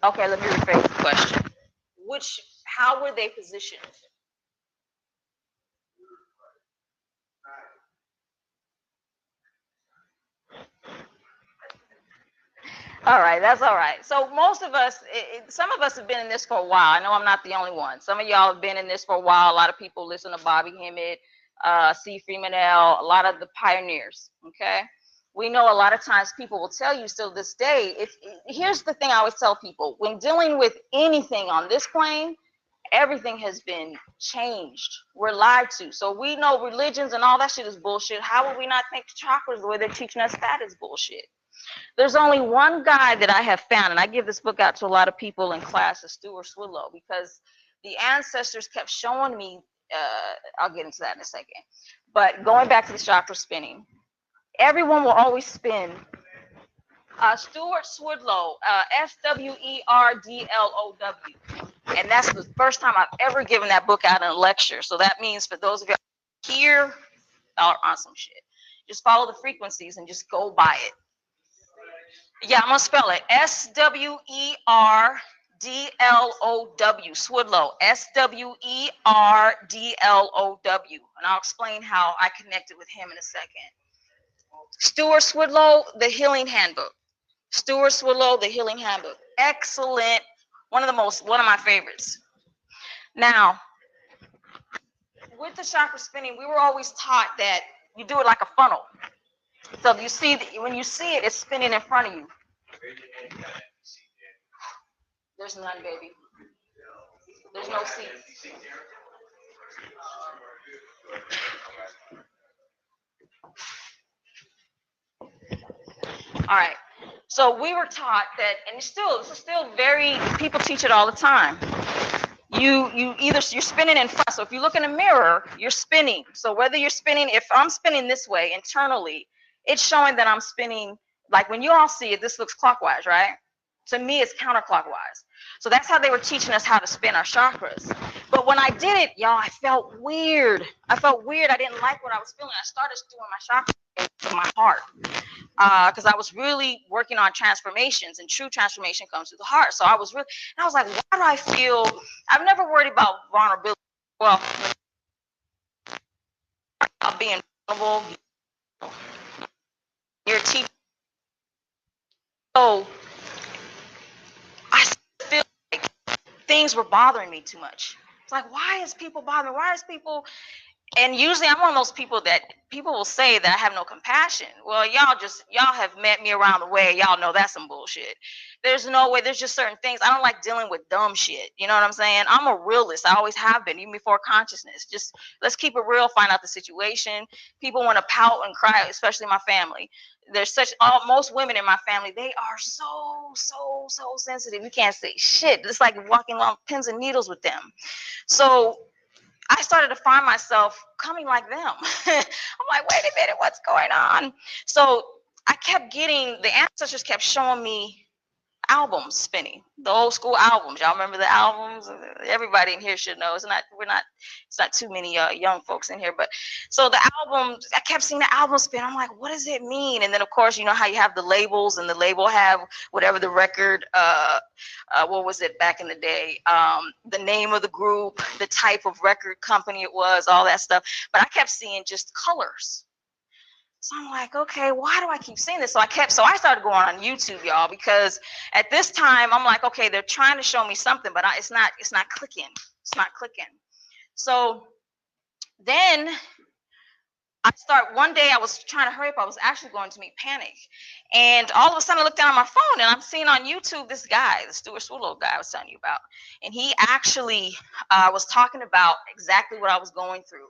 Okay, let me rephrase the question. How were they positioned? All right, that's all right. So most of us, some of us have been in this for a while. I know I'm not the only one. Some of y'all have been in this for a while. A lot of people listen to Bobby Hemmett, C. Freeman L., a lot of the pioneers, okay? We know a lot of times people will tell you still this day, here's the thing I always tell people. When dealing with anything on this plane, everything has been changed. We're lied to. So we know religions and all that shit is bullshit. How would we not think chakras, the way they're teaching us, that is bullshit? There's only one guy that I have found, and I give this book out to a lot of people in classes, Stuart Swidlow, because the ancestors kept showing me, I'll get into that in a second. But going back to the chakra spinning, everyone will always spin. Stuart Swidlow, Swerdlow, and that's the first time I've ever given that book out in a lecture. So that means for those of you here are on some shit, just follow the frequencies and just go by it. Yeah, I'm gonna spell it Swerdlow. Swerdlow. Swerdlow. And I'll explain how I connected with him in a second. Stuart Swerdlow, The Healing Handbook. Stuart Swerdlow, The Healing Handbook. Excellent. One of my favorites. Now, with the chakra spinning, we were always taught that you do it like a funnel. So you see, when you see it, it's spinning in front of you. There's none, baby. There's no seats. All right. So we were taught that, and it's still very, people teach it all the time. You're spinning in front. So if you look in a mirror, you're spinning. So whether you're spinning, if I'm spinning this way internally, it's showing that I'm spinning. Like when you all see it, this looks clockwise, right? To me, it's counterclockwise. So that's how they were teaching us how to spin our chakras. But when I did it, y'all, I felt weird. I didn't like what I was feeling. I started doing my chakras from my heart. Because I was really working on transformations, and true transformation comes through the heart. So I was like, why do I feel? I've never worried about vulnerability. Well, about being vulnerable. You're a teacher. So I feel like things were bothering me too much. It's like, why is people bothering? Why is people? And usually I'm one of those people that people will say that I have no compassion. Well, y'all have met me around the way. Y'all know that's some bullshit. There's no way. There's just certain things. I don't like dealing with dumb shit. You know what I'm saying? I'm a realist. I always have been, even before consciousness. Just let's keep it real, find out the situation. People want to pout and cry, especially my family. There's most women in my family, they are so sensitive. You can't say shit. It's like walking along pins and needles with them. So I started to find myself coming like them. I'm like, wait a minute, what's going on? So I kept getting, the ancestors kept showing me albums spinning, the old school albums. Y'all remember the albums? Everybody in here should know. It's not too many young folks in here, but so the albums, I kept seeing the album spin. I'm like, what does it mean? And then of course, you know how you have the labels, and the label have whatever the record, what was it back in the day? The name of the group, the type of record company it was, all that stuff. But I kept seeing just colors. So I'm like, okay, why do I keep seeing this? So I started going on YouTube, y'all, because at this time I'm like, okay, they're trying to show me something, but it's not clicking. It's not clicking. So then one day I was trying to hurry up. I was actually going to meet Panic. And all of a sudden I looked down on my phone, and I'm seeing on YouTube this guy, the Stuart Swerdlow guy I was telling you about. And he actually was talking about exactly what I was going through.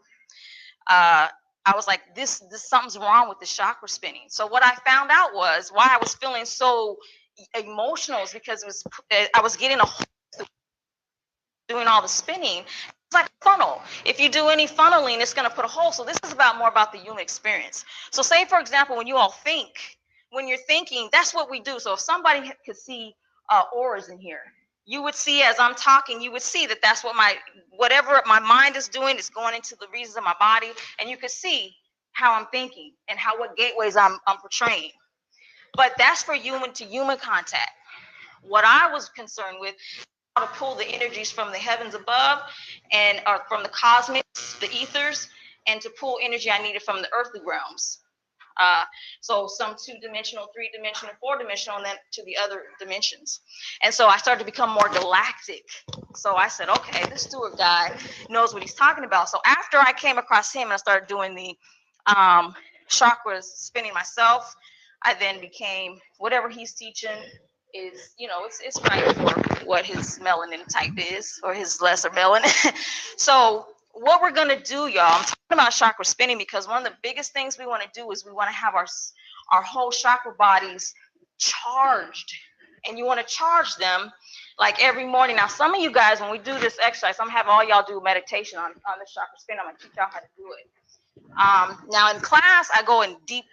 I was like, this something's wrong with the chakra spinning. So what I found out was why I was feeling so emotional is because I was getting doing all the spinning. It's like a funnel. If you do any funneling, it's going to put a hole. So this is more about the human experience. So say, for example, when you all think, when you're thinking, that's what we do. So if somebody could see auras in here, you would see, as I'm talking, you would see that that's what whatever my mind is doing is going into the regions of my body, and you could see how I'm thinking and what gateways I'm portraying. But that's for human to human contact. What I was concerned with, how to pull the energies from the heavens above or from the cosmics, the ethers, and to pull energy I needed from the earthly realms. So some 2-dimensional, 3-dimensional, 4-dimensional, and then to the other dimensions. And so I started to become more galactic. So I said, okay, this Stuart guy knows what he's talking about. So after I came across him and I started doing the chakras spinning myself, I then became whatever he's teaching is, it's right for what his melanin type is, or his lesser melanin. So what we're going to do, y'all, I'm talking about chakra spinning because one of the biggest things we want to do is we want to have our whole chakra bodies charged. And you want to charge them like every morning. Now, some of you guys, when we do this exercise, I'm having all y'all do meditation on the chakra spin. I'm going to teach y'all how to do it. Now in class, I go in deep.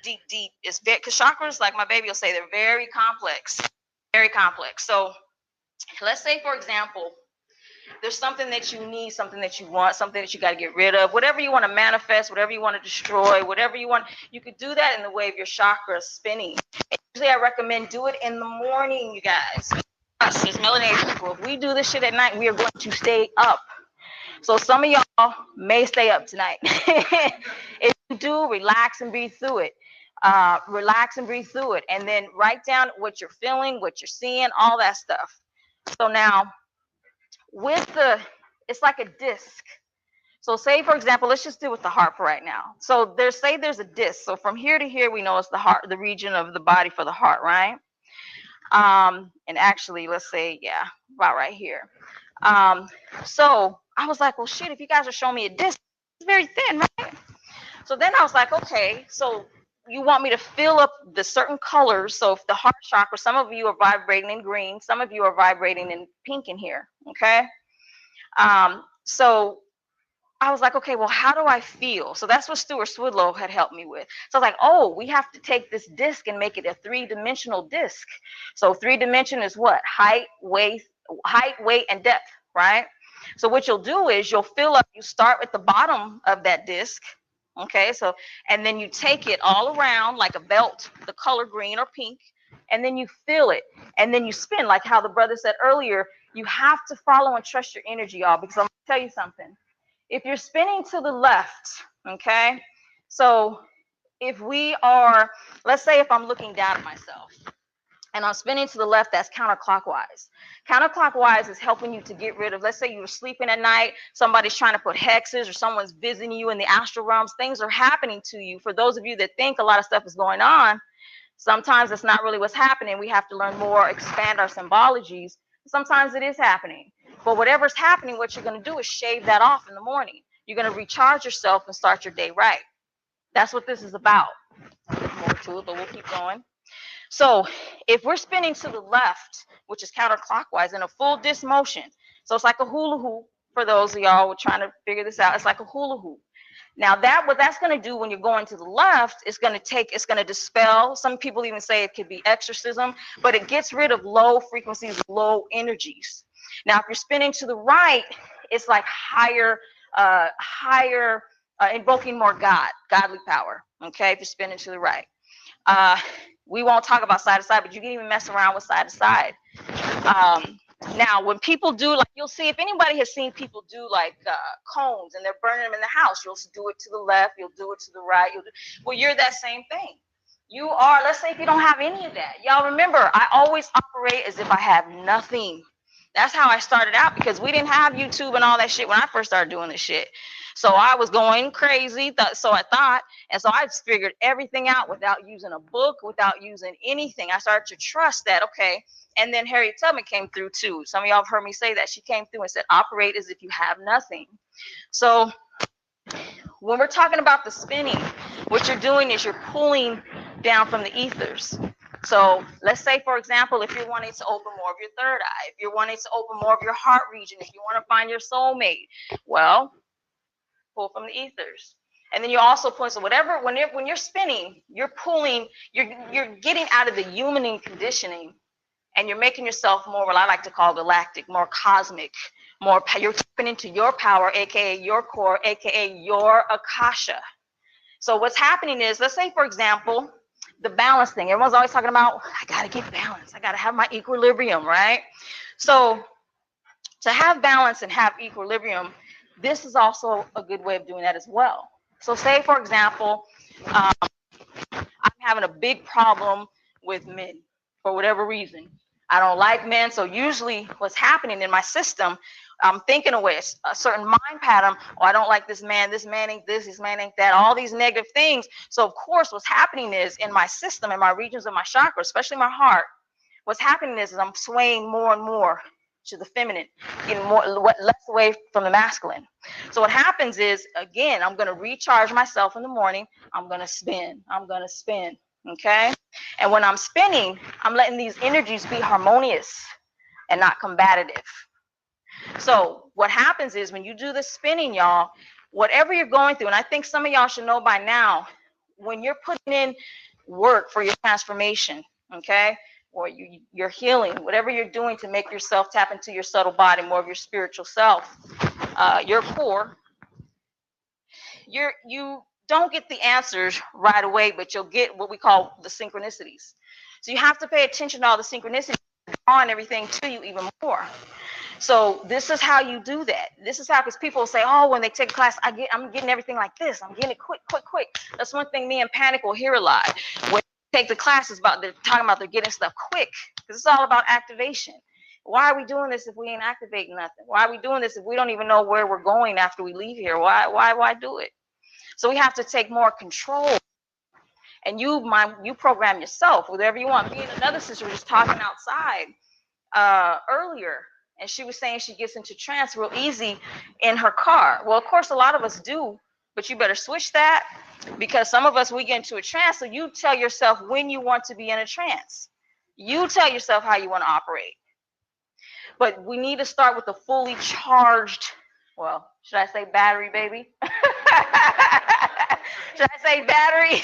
It's because chakras, like my baby will say, they're very complex. Very complex. So let's say, for example, there's something that you need, something that you want, something that you got to get rid of, whatever you want to manifest, whatever you want to destroy, whatever you want, you could do that in the way of your chakra spinning. Usually I recommend do it in the morning, you guys. Us as melanated people, if we do this shit at night, we are going to stay up. So some of y'all may stay up tonight. If you do, relax and breathe through it. Relax and breathe through it. And then write down what you're feeling, what you're seeing, all that stuff. So now with it's like a disc. So say, for example, let's just do with the heart for right now. So there's a disc. So from here to here, we know it's the heart, the region of the body for the heart, right? And actually, let's say, yeah, about right here. So I was like, well, shit, if you guys are showing me a disc, it's very thin, right? So then I was like, okay, so you want me to fill up the certain colors. So if the heart chakra, some of you are vibrating in green, some of you are vibrating in pink in here, okay? So I was like, okay, well, how do I feel? So that's what Stuart Swidlow had helped me with. So I was like, oh, we have to take this disc and make it a three-dimensional disc. So three-dimension is what? Height, weight, and depth, right? So what you'll do is you'll fill up, you start at the bottom of that disc, okay? So, and then you take it all around like a belt, the color green or pink, and then you fill it, and then you spin, like how the brother said earlier. You have to follow and trust your energy, y'all, because I'm gonna tell you something. If you're spinning to the left, okay, so if we are, let's say if I'm looking down at myself and I'm spinning to the left, that's counterclockwise. Counterclockwise is helping you to get rid of, let's say you were sleeping at night, somebody's trying to put hexes or someone's visiting you in the astral realms, things are happening to you. For those of you that think a lot of stuff is going on, sometimes it's not really what's happening. We have to learn more, expand our symbologies. Sometimes it is happening. But whatever's happening, what you're going to do is shave that off in the morning. You're going to recharge yourself and start your day right. That's what this is about. There's more to it, but we'll keep going. So if we're spinning to the left, which is counterclockwise in a full disc motion, so it's like a hula hoop. For those of y'all who are trying to figure this out, it's like a hula hoop. Now what that's going to do when you're going to the left is going to dispel. Some people even say it could be exorcism, but it gets rid of low frequencies, low energies. Now, if you're spinning to the right, it's like higher, invoking more godly power. Okay, if you're spinning to the right. We won't talk about side to side, but you can even mess around with side to side. Now, when people do, like, you'll see, if anybody has seen people do like cones and they're burning them in the house, you'll do it to the left, you'll do it to the right. Well, you're that same thing. You are, let's say if you don't have any of that. Y'all remember, I always operate as if I have nothing. That's how I started out, because we didn't have YouTube and all that shit when I first started doing this shit. So I was going crazy, so I thought, and so I figured everything out without using a book, without using anything. I started to trust that, okay. And then Harriet Tubman came through too. Some of y'all have heard me say that. She came through and said, operate as if you have nothing. So when we're talking about the spinning, what you're doing is you're pulling down from the ethers. So let's say, for example, if you're wanting to open more of your third eye, if you're wanting to open more of your heart region, if you want to find your soulmate, well, pull from the ethers. And then you also pull, so whatever, when you're spinning, you're pulling, you're getting out of the human conditioning, and you're making yourself more, what I like to call galactic, more cosmic, more, you're tapping into your power, aka your core, aka your akasha. So what's happening is, let's say, for example, the balance thing. Everyone's always talking about, I gotta get balance, I gotta have my equilibrium, right? So to have balance and have equilibrium, this is also a good way of doing that as well. So say, for example, I'm having a big problem with men for whatever reason. I don't like men, so usually what's happening in my system, I'm thinking away a certain mind pattern. Oh, I don't like this man ain't this man ain't that, all these negative things. So of course what's happening is in my system, in my regions of my chakra, especially my heart, what's happening is I'm swaying more and more to the feminine, getting less away from the masculine. So what happens is, again, I'm going to recharge myself in the morning. I'm going to spin, okay? And when I'm spinning, I'm letting these energies be harmonious and not combative. So what happens is when you do the spinning, y'all, whatever you're going through, and I think some of y'all should know by now, when you're putting in work for your transformation, okay, or you're healing, whatever you're doing to make yourself tap into your subtle body, more of your spiritual self, your core, you don't get the answers right away, but you'll get what we call the synchronicities. So you have to pay attention to all the synchronicities, drawing everything to you even more. So this is how you do that. This is how, because people say, oh, when they take a class, I'm getting everything like this. I'm getting it quick, quick, quick. That's one thing me and Panic will hear a lot. When they take the classes about, they're talking about they're getting stuff quick, because it's all about activation. Why are we doing this if we ain't activating nothing? Why are we doing this if we don't even know where we're going after we leave here? Why do it? So we have to take more control. And you program yourself, whatever you want. Me and another sister were just talking outside earlier, and she was saying she gets into trance real easy in her car. Well, of course, a lot of us do, but you better switch that, because some of us, we get into a trance. So you tell yourself when you want to be in a trance. You tell yourself how you want to operate. But we need to start with a fully charged, well, should I say battery, baby? Should I say battery?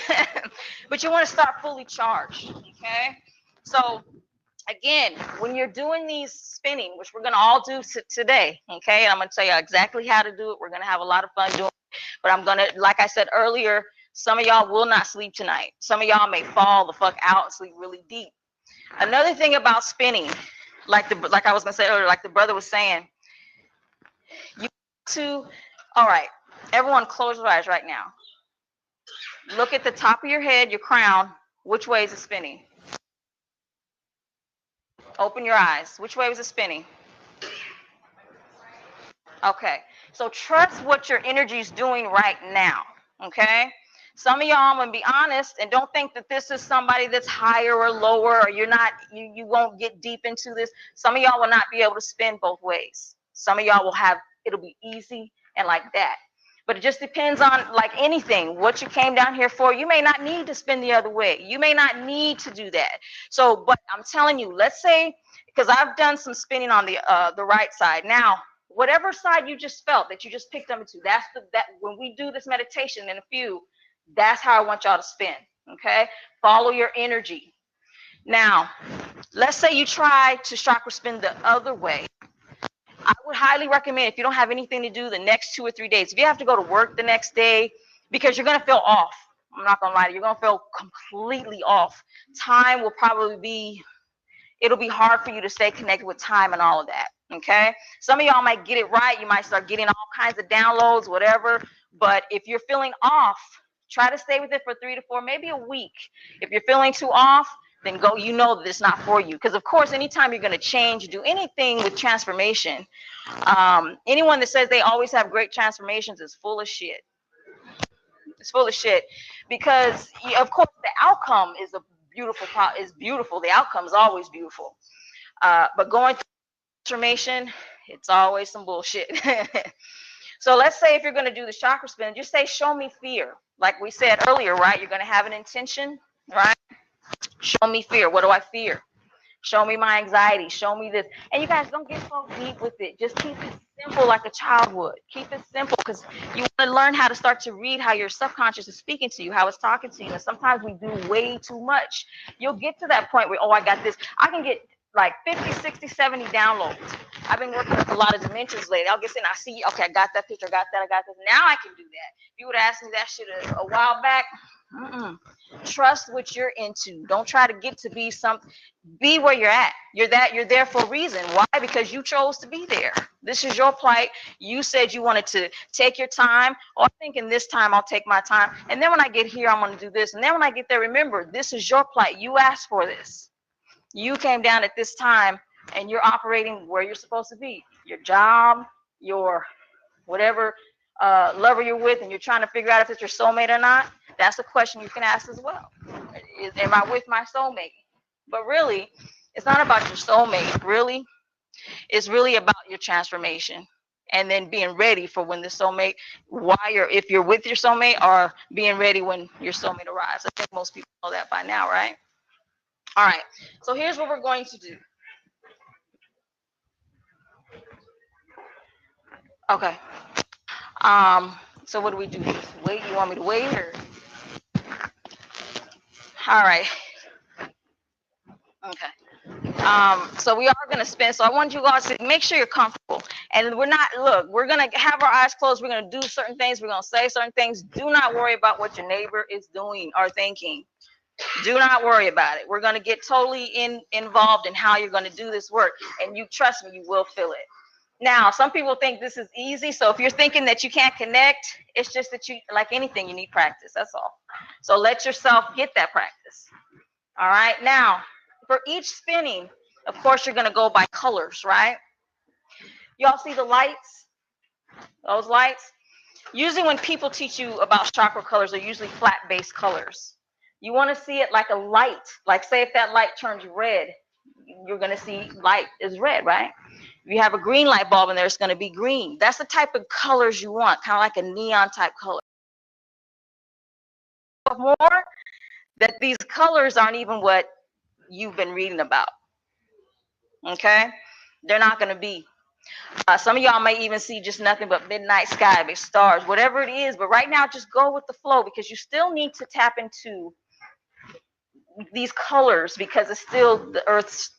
But you want to start fully charged, okay? So again, when you're doing these spinning, which we're going to all do today, okay? And I'm going to tell you exactly how to do it. We're going to have a lot of fun doing it. But I'm going to, like I said earlier, some of y'all will not sleep tonight. Some of y'all may fall the fuck out and sleep really deep. Another thing about spinning, like I was going to say earlier, like the brother was saying, you to, all right, everyone close your eyes right now. Look at the top of your head, your crown. Which way is it spinning? Open your eyes. Which way was it spinning? Okay. So trust what your energy is doing right now. Okay. Some of y'all, I'm gonna be honest, and don't think that this is somebody that's higher or lower, or you won't get deep into this. Some of y'all will not be able to spin both ways. Some of y'all will have, it'll be easy and like that. But it just depends on, like anything, what you came down here for. You may not need to spin the other way. You may not need to do that. So, but I'm telling you, let's say, because I've done some spinning on the right side. Now, whatever side you just felt that you just picked up into, that when we do this meditation in a few, that's how I want y'all to spin. Okay, follow your energy. Now, let's say you try to chakra spin the other way. I would highly recommend, if you don't have anything to do the next 2 or 3 days, if you have to go to work the next day, because you're going to feel off. I'm not going to lie to you, you're going to feel completely off. Time will probably be, it'll be hard for you to stay connected with time and all of that. Okay. Some of y'all might get it right. You might start getting all kinds of downloads, whatever. But if you're feeling off, try to stay with it for 3 to 4, maybe a week. If you're feeling too off, then go, you know that it's not for you. Because of course, anytime you're going to change, do anything with transformation, anyone that says they always have great transformations is full of shit. It's full of shit. Because of course the outcome is beautiful. The outcome is always beautiful. But going through transformation, it's always some bullshit. So let's say if you're going to do the chakra spin, just say, show me fear. Like we said earlier, right? You're going to have an intention, right? Show me fear. What do I fear? Show me my anxiety. Show me this. And you guys don't get so deep with it. Just keep it simple like a child would. Keep it simple, because you want to learn how to start to read how your subconscious is speaking to you, how it's talking to you. And sometimes we do way too much. You'll get to that point where, oh, I got this. I can get like 50, 60, 70 downloads. I've been working with a lot of dimensions lately. I'll get in, I see, okay, I got that picture, I got that, I got this. Now I can do that. If you would have asked me that shit a while back, trust what you're into. Don't try to get to be something. Be where you're at. You're there for a reason. Why? Because you chose to be there. This is your plight. You said you wanted to take your time. Oh, I think in this time I'll take my time. And then when I get here, I'm going to do this. And then when I get there, remember, this is your plight. You asked for this. You came down at this time, and you're operating where you're supposed to be. Your job, your whatever lover you're with, and you're trying to figure out if it's your soulmate or not. That's a question you can ask as well. Am I with my soulmate? But really, it's not about your soulmate. Really, it's really about your transformation, and then being ready for when the soulmate, if you're with your soulmate, or being ready when your soulmate arrives. I think most people know that by now, right? All right. So here's what we're going to do. Okay. So what do we do? Just wait? You want me to wait, or? All right. Okay. So we are going to spin. So I want you guys to make sure you're comfortable. And we're going to have our eyes closed. We're going to do certain things. We're going to say certain things. Do not worry about what your neighbor is doing or thinking. Do not worry about it. We're going to get totally involved in how you're going to do this work. And you trust me, you will feel it. Now, some people think this is easy. So if you're thinking that you can't connect, it's just that you, like anything, you need practice. That's all. So let yourself get that practice. All right. Now, for each spinning, of course, you're going to go by colors, right? Y'all see the lights? Those lights? Usually when people teach you about chakra colors, they're usually flat base colors. You want to see it like a light. Like say if that light turns red, you're going to see light is red, right? If you have a green light bulb in there, it's going to be green. That's the type of colors you want, kind of like a neon type color. More that these colors aren't even what you've been reading about. Okay? They're not going to be. Some of y'all may even see just nothing but midnight sky, big stars, whatever it is. But right now, just go with the flow because you still need to tap into these colors because it's still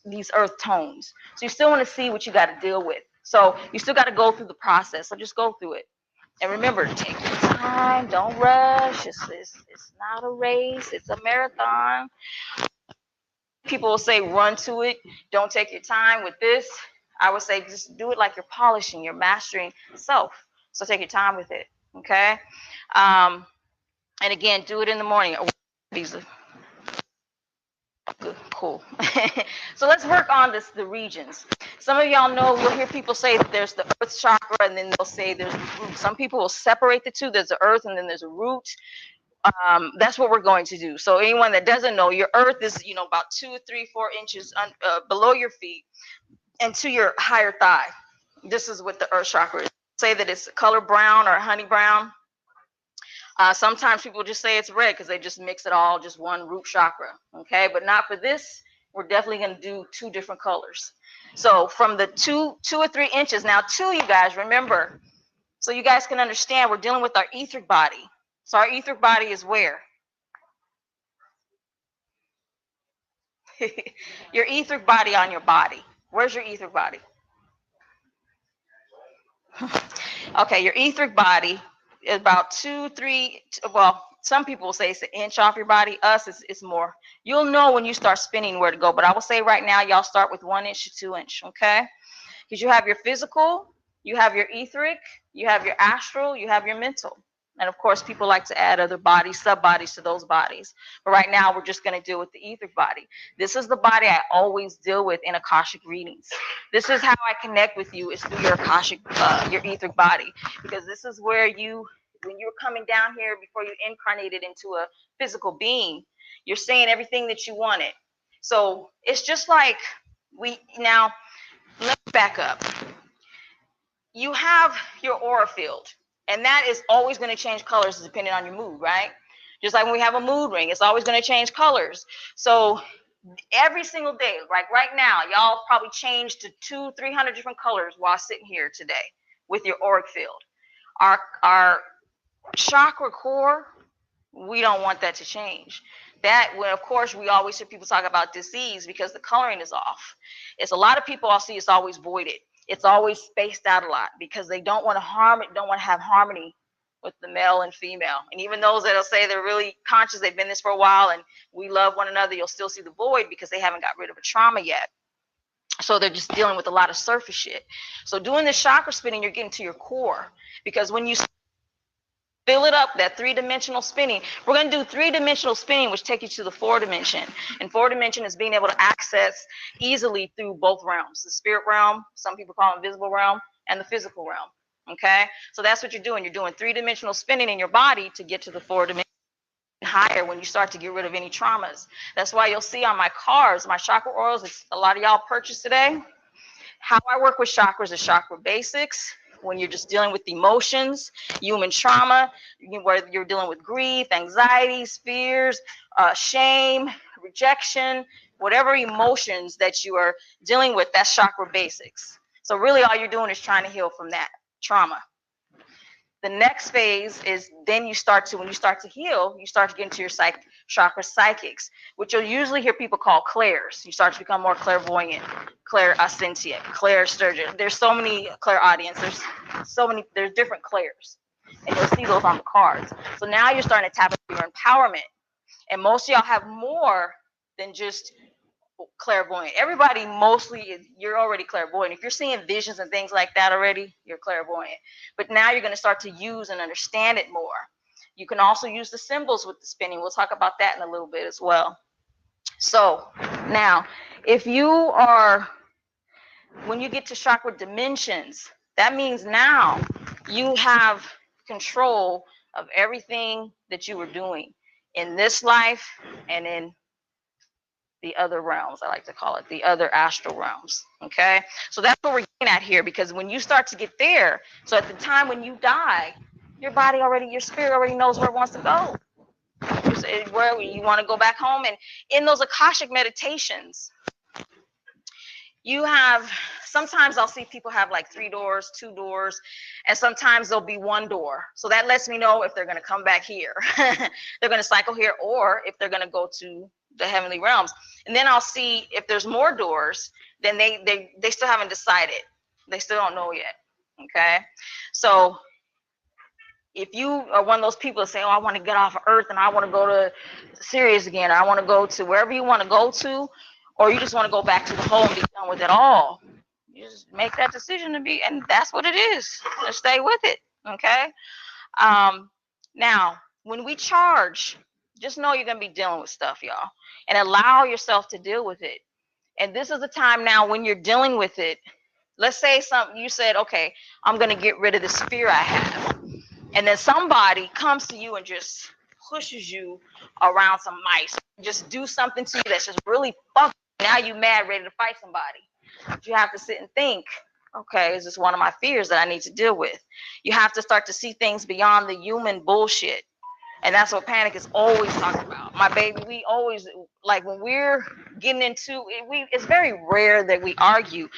these earth tones. So you still want to see what you got to deal with. So you still got to go through the process. So just go through it. And remember, take your time. Don't rush. It's not a race. It's a marathon. People will say run to it. Don't take your time with this. I would say just do it like you're polishing. You're mastering self. So take your time with it. Okay? And again, do it in the morning. Good, cool. So let's work on the regions. Some of y'all know, you'll hear people say that there's the earth chakra and then they'll say there's the root. Some people will separate the two. There's the earth and then there's a root. That's what we're going to do. So anyone that doesn't know, your earth is, about 2, 3, 4 inches below your feet and to your higher thigh. This is what the earth chakra is. Say that it's color brown or honey brown. Sometimes people just say it's red because they just mix it all, just one root chakra. Okay, but not for this. We're definitely going to do 2 different colors. So from the 2 or 3 inches. Now 2, you guys remember, so you guys can understand, we're dealing with our etheric body. So our etheric body is where? Your etheric body on your body. Where's your etheric body? Okay, your etheric body is about 2, 3. Well, some people will say it's an inch off your body. Us, it's more. You'll know when you start spinning where to go. But I will say right now, y'all start with 1 inch to 2 inch. Okay, because you have your physical, you have your etheric, you have your astral, you have your mental. And of course, people like to add other bodies, sub-bodies to those bodies. But right now, we're just going to deal with the etheric body. This is the body I always deal with in Akashic readings. This is how I connect with you, is through your Akashic, your etheric body. Because this is where when you're coming down here before you incarnated into a physical being, you're saying everything that you wanted. So it's just like now, let's back up. You have your aura field. And that is always going to change colors depending on your mood, right? Just like when we have a mood ring, it's always going to change colors. So every single day, like right now, y'all probably changed to 200-300 different colors while sitting here today with your auric field. Our chakra core, we don't want that to change. That, when of course, we always hear people talk about disease because the coloring is off. It's a lot of people I'll see, it's always voided. It's always spaced out a lot because they don't want to harm it, don't want to have harmony with the male and female. And even those that'll say they're really conscious, they've been this for a while and we love one another, you'll still see the void because they haven't got rid of a trauma yet. So they're just dealing with a lot of surface shit. So doing this chakra spinning, you're getting to your core, because when you fill it up, that 3-dimensional spinning, we're going to do 3-dimensional spinning, which take you to the 4 dimension. And 4 dimension is being able to access easily through both realms, the spirit realm, some people call it invisible realm, and the physical realm. Okay, so that's what you're doing. You're doing 3-dimensional spinning in your body to get to the 4 dimension higher when you start to get rid of any traumas. That's why you'll see on my cards, my chakra oils, it's a lot of y'all purchased today. How I work with chakras is chakra basics. When you're just dealing with emotions, human trauma, whether you're dealing with grief, anxieties, fears, shame, rejection, whatever emotions that you are dealing with, that's chakra basics. So really all you're doing is trying to heal from that trauma. The next phase is then when you start to heal, you start to get into your chakra psychics, which you'll usually hear people call clairs. You start to become more clairvoyant, clairassentient, clairsturgeon. There's so many clairaudience. There's different clairs. And you'll see those on the cards. So now you're starting to tap into your empowerment. And most of y'all have more than just clairvoyant. Everybody mostly, you're already clairvoyant. If you're seeing visions and things like that already, you're clairvoyant. But now you're going to start to use and understand it more. You can also use the symbols with the spinning. We'll talk about that in a little bit as well. So now, if you are, when you get to chakra dimensions, that means now you have control of everything that you were doing in this life and in the other realms. I like to call it the other astral realms. Okay, so that's what we're getting at here, because when you start to get there, so at the time when you die, your body already, your spirit already knows where it wants to go. Where you want to go back home. And in those Akashic meditations, you have, sometimes I'll see people have like 3 doors, 2 doors, and sometimes there'll be 1 door. So that lets me know if they're going to come back here, they're going to cycle here, or if they're going to go to the heavenly realms. And then I'll see if there's more doors, then they still haven't decided. They still don't know yet. Okay. So if you are one of those people that say, oh, I want to get off of Earth and I want to go to Sirius again, or I want to go to wherever you want to go to, or you just want to go back to the home and be done with it all, you just make that decision to be, and that's what it is. Just stay with it. Okay. Now, when we charge, just know you're going to be dealing with stuff, y'all, and allow yourself to deal with it. And this is the time now when you're dealing with it. Let's say something, you said, okay, I'm going to get rid of this fear I have. And then somebody comes to you and just pushes you around some mice. Just do something to you that's just really fucking. Now you mad, ready to fight somebody. But you have to sit and think, okay, is this one of my fears that I need to deal with? You have to start to see things beyond the human bullshit. And that's what Panic is always talking about. My baby, we always, like when we're getting into it, it's very rare that we argue.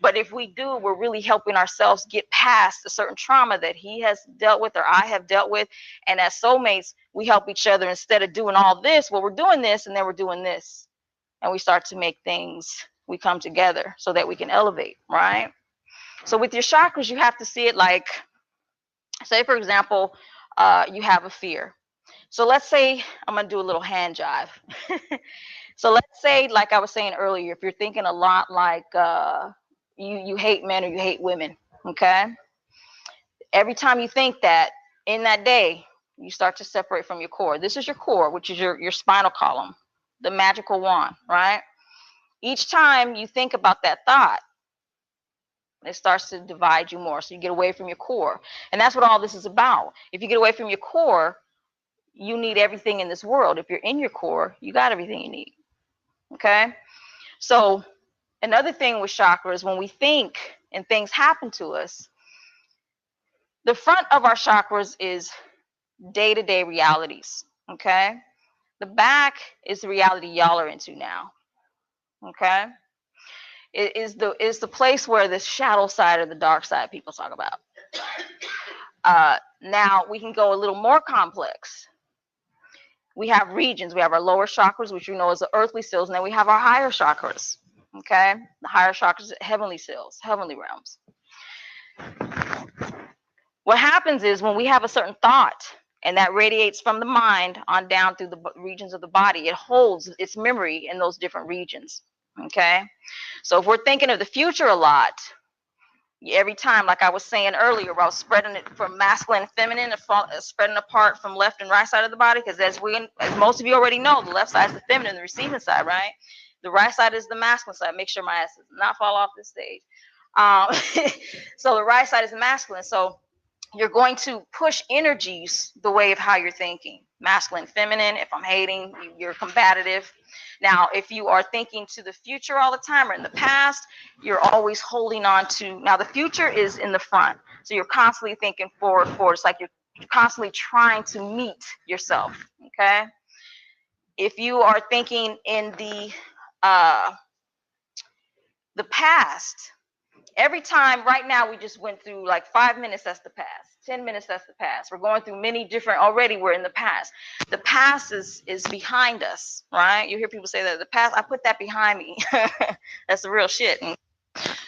But if we do, we're really helping ourselves get past a certain trauma that he has dealt with or I have dealt with. And as soulmates, we help each other instead of doing all this. Well, we're doing this and then we're doing this. And we start to make things, we come together so that we can elevate, right? So with your chakras, you have to see it like, say, for example, you have a fear. So let's say, I'm going to do a little hand jive. So let's say, like I was saying earlier, if you're thinking a lot like, you hate men or you hate women, okay? Every time you think that, in that day, you start to separate from your core. This is your core, which is your spinal column, the magical wand, right? Each time you think about that thought, it starts to divide you more. So you get away from your core. And that's what all this is about. If you get away from your core, you need everything in this world. If you're in your core, you got everything you need, okay? So another thing with chakras, when we think and things happen to us, the front of our chakras is day-to-day realities, okay? The back is the reality y'all are into now, okay? It is the place where the shadow side or the dark side people talk about. Now we can go a little more complex. We have regions. We have our lower chakras, which you know is the earthly cells, and then we have our higher chakras, okay? The higher chakras, heavenly cells, heavenly realms. What happens is when we have a certain thought and that radiates from the mind on down through the regions of the body, it holds its memory in those different regions, okay? So if we're thinking of the future a lot, every time, like I was saying earlier, about spreading it from masculine and feminine, spreading apart from left and right side of the body, because as most of you already know, the left side is the feminine, the receiving side, right? The right side is the masculine side. Make sure my ass does not fall off this stage. So the right side is the masculine. So you're going to push energies the way of how you're thinking. Masculine, feminine. If I'm hating, you're combative. Now, if you are thinking to the future all the time or in the past, you're always holding on to, now the future is in the front. So you're constantly thinking forward. It's like you're constantly trying to meet yourself, okay? If you are thinking in the past, every time, right now we just went through like 5 minutes, that's the past. 10 minutes, that's the past. We're going through many different, already we're in the past. The past is behind us, right? You hear people say that the past, I put that behind me. That's the real shit.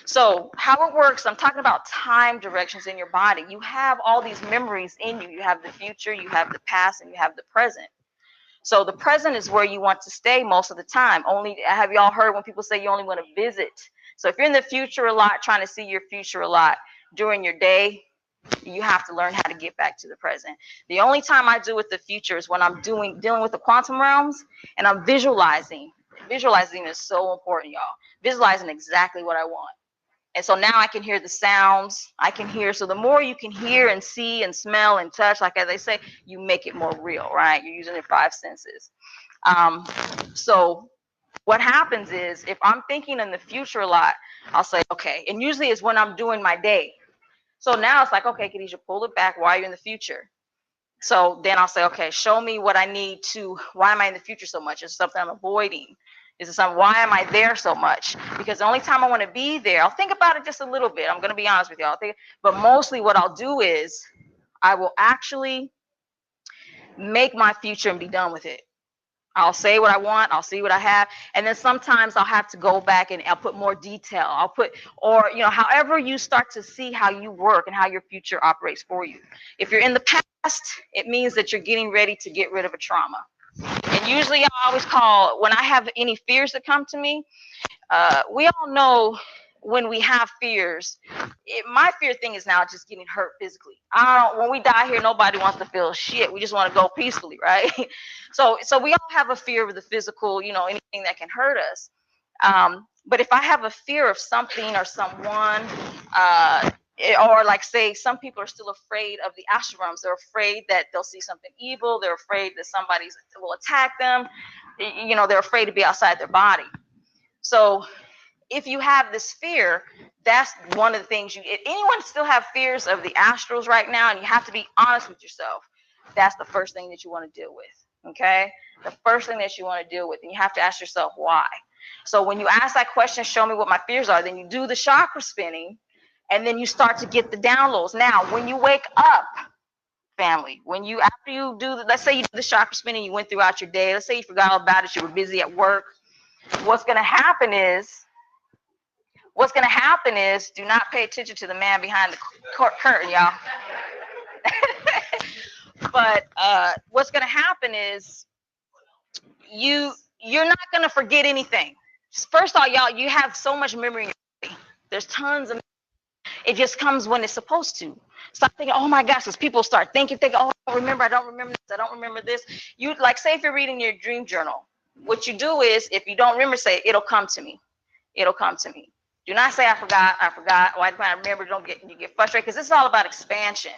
So how it works, I'm talking about time directions in your body. You have all these memories in you. You have the future, you have the past, and you have the present. So the present is where you want to stay most of the time. Only have y'all heard when people say you only want to visit? So if you're in the future a lot, trying to see your future a lot during your day, you have to learn how to get back to the present. The only time I do with the future is when I'm dealing with the quantum realms and I'm visualizing. Visualizing is so important, y'all. Visualizing exactly what I want. And so now I can hear the sounds. I can hear. So the more you can hear and see and smell and touch, like as they say, you make it more real, right? You're using your five senses. So what happens is if I'm thinking in the future a lot, I'll say, okay. And usually it's when I'm doing my day. So now it's like, okay, Khadijah, pull it back. Why are you in the future? So then I'll say, okay, show me what I need to, why am I in the future so much? Is it something I'm avoiding? Is it something, why am I there so much? Because the only time I want to be there, I'll think about it just a little bit. I'm going to be honest with y'all. But mostly what I'll do is I will actually make my future and be done with it. I'll say what I want. I'll see what I have. And then sometimes I'll have to go back and I'll put more detail. I'll put, or, however you start to see how you work and how your future operates for you. If you're in the past, it means that you're getting ready to get rid of a trauma. And usually I always call, when I have any fears that come to me, we all know when we have fears, my fear thing is now just getting hurt physically. When we die here, nobody wants to feel shit. We just want to go peacefully, right? So we all have a fear of the physical, anything that can hurt us. But if I have a fear of something or someone, or like say some people are still afraid of the astral realms. They're afraid that they'll see something evil. They're afraid that somebody will attack them. They're afraid to be outside their body. So if you have this fear, that's one of the things if anyone still have fears of the astrals right now, and you have to be honest with yourself, that's the first thing that you want to deal with. Okay, the first thing that you want to deal with, and you have to ask yourself why. So when you ask that question, show me what my fears are, then you do the chakra spinning, and then you start to get the downloads. Now when you wake up, family, after you do let's say you do the chakra spinning, you went throughout your day, let's say you forgot all about it, you were busy at work, what's going to happen is do not pay attention to the man behind the curtain, y'all. But what's going to happen is you're not going to forget anything. First of all, y'all, you have so much memory in your body. There's tons of. It just comes when it's supposed to. Stop thinking, oh my gosh, as people start thinking, oh, I don't remember this. You like, say if you're reading your dream journal, what you do is, if you don't remember, say, it'll come to me. It'll come to me. Do not say, I forgot. Why can't I remember? You get frustrated, because this is all about expansion.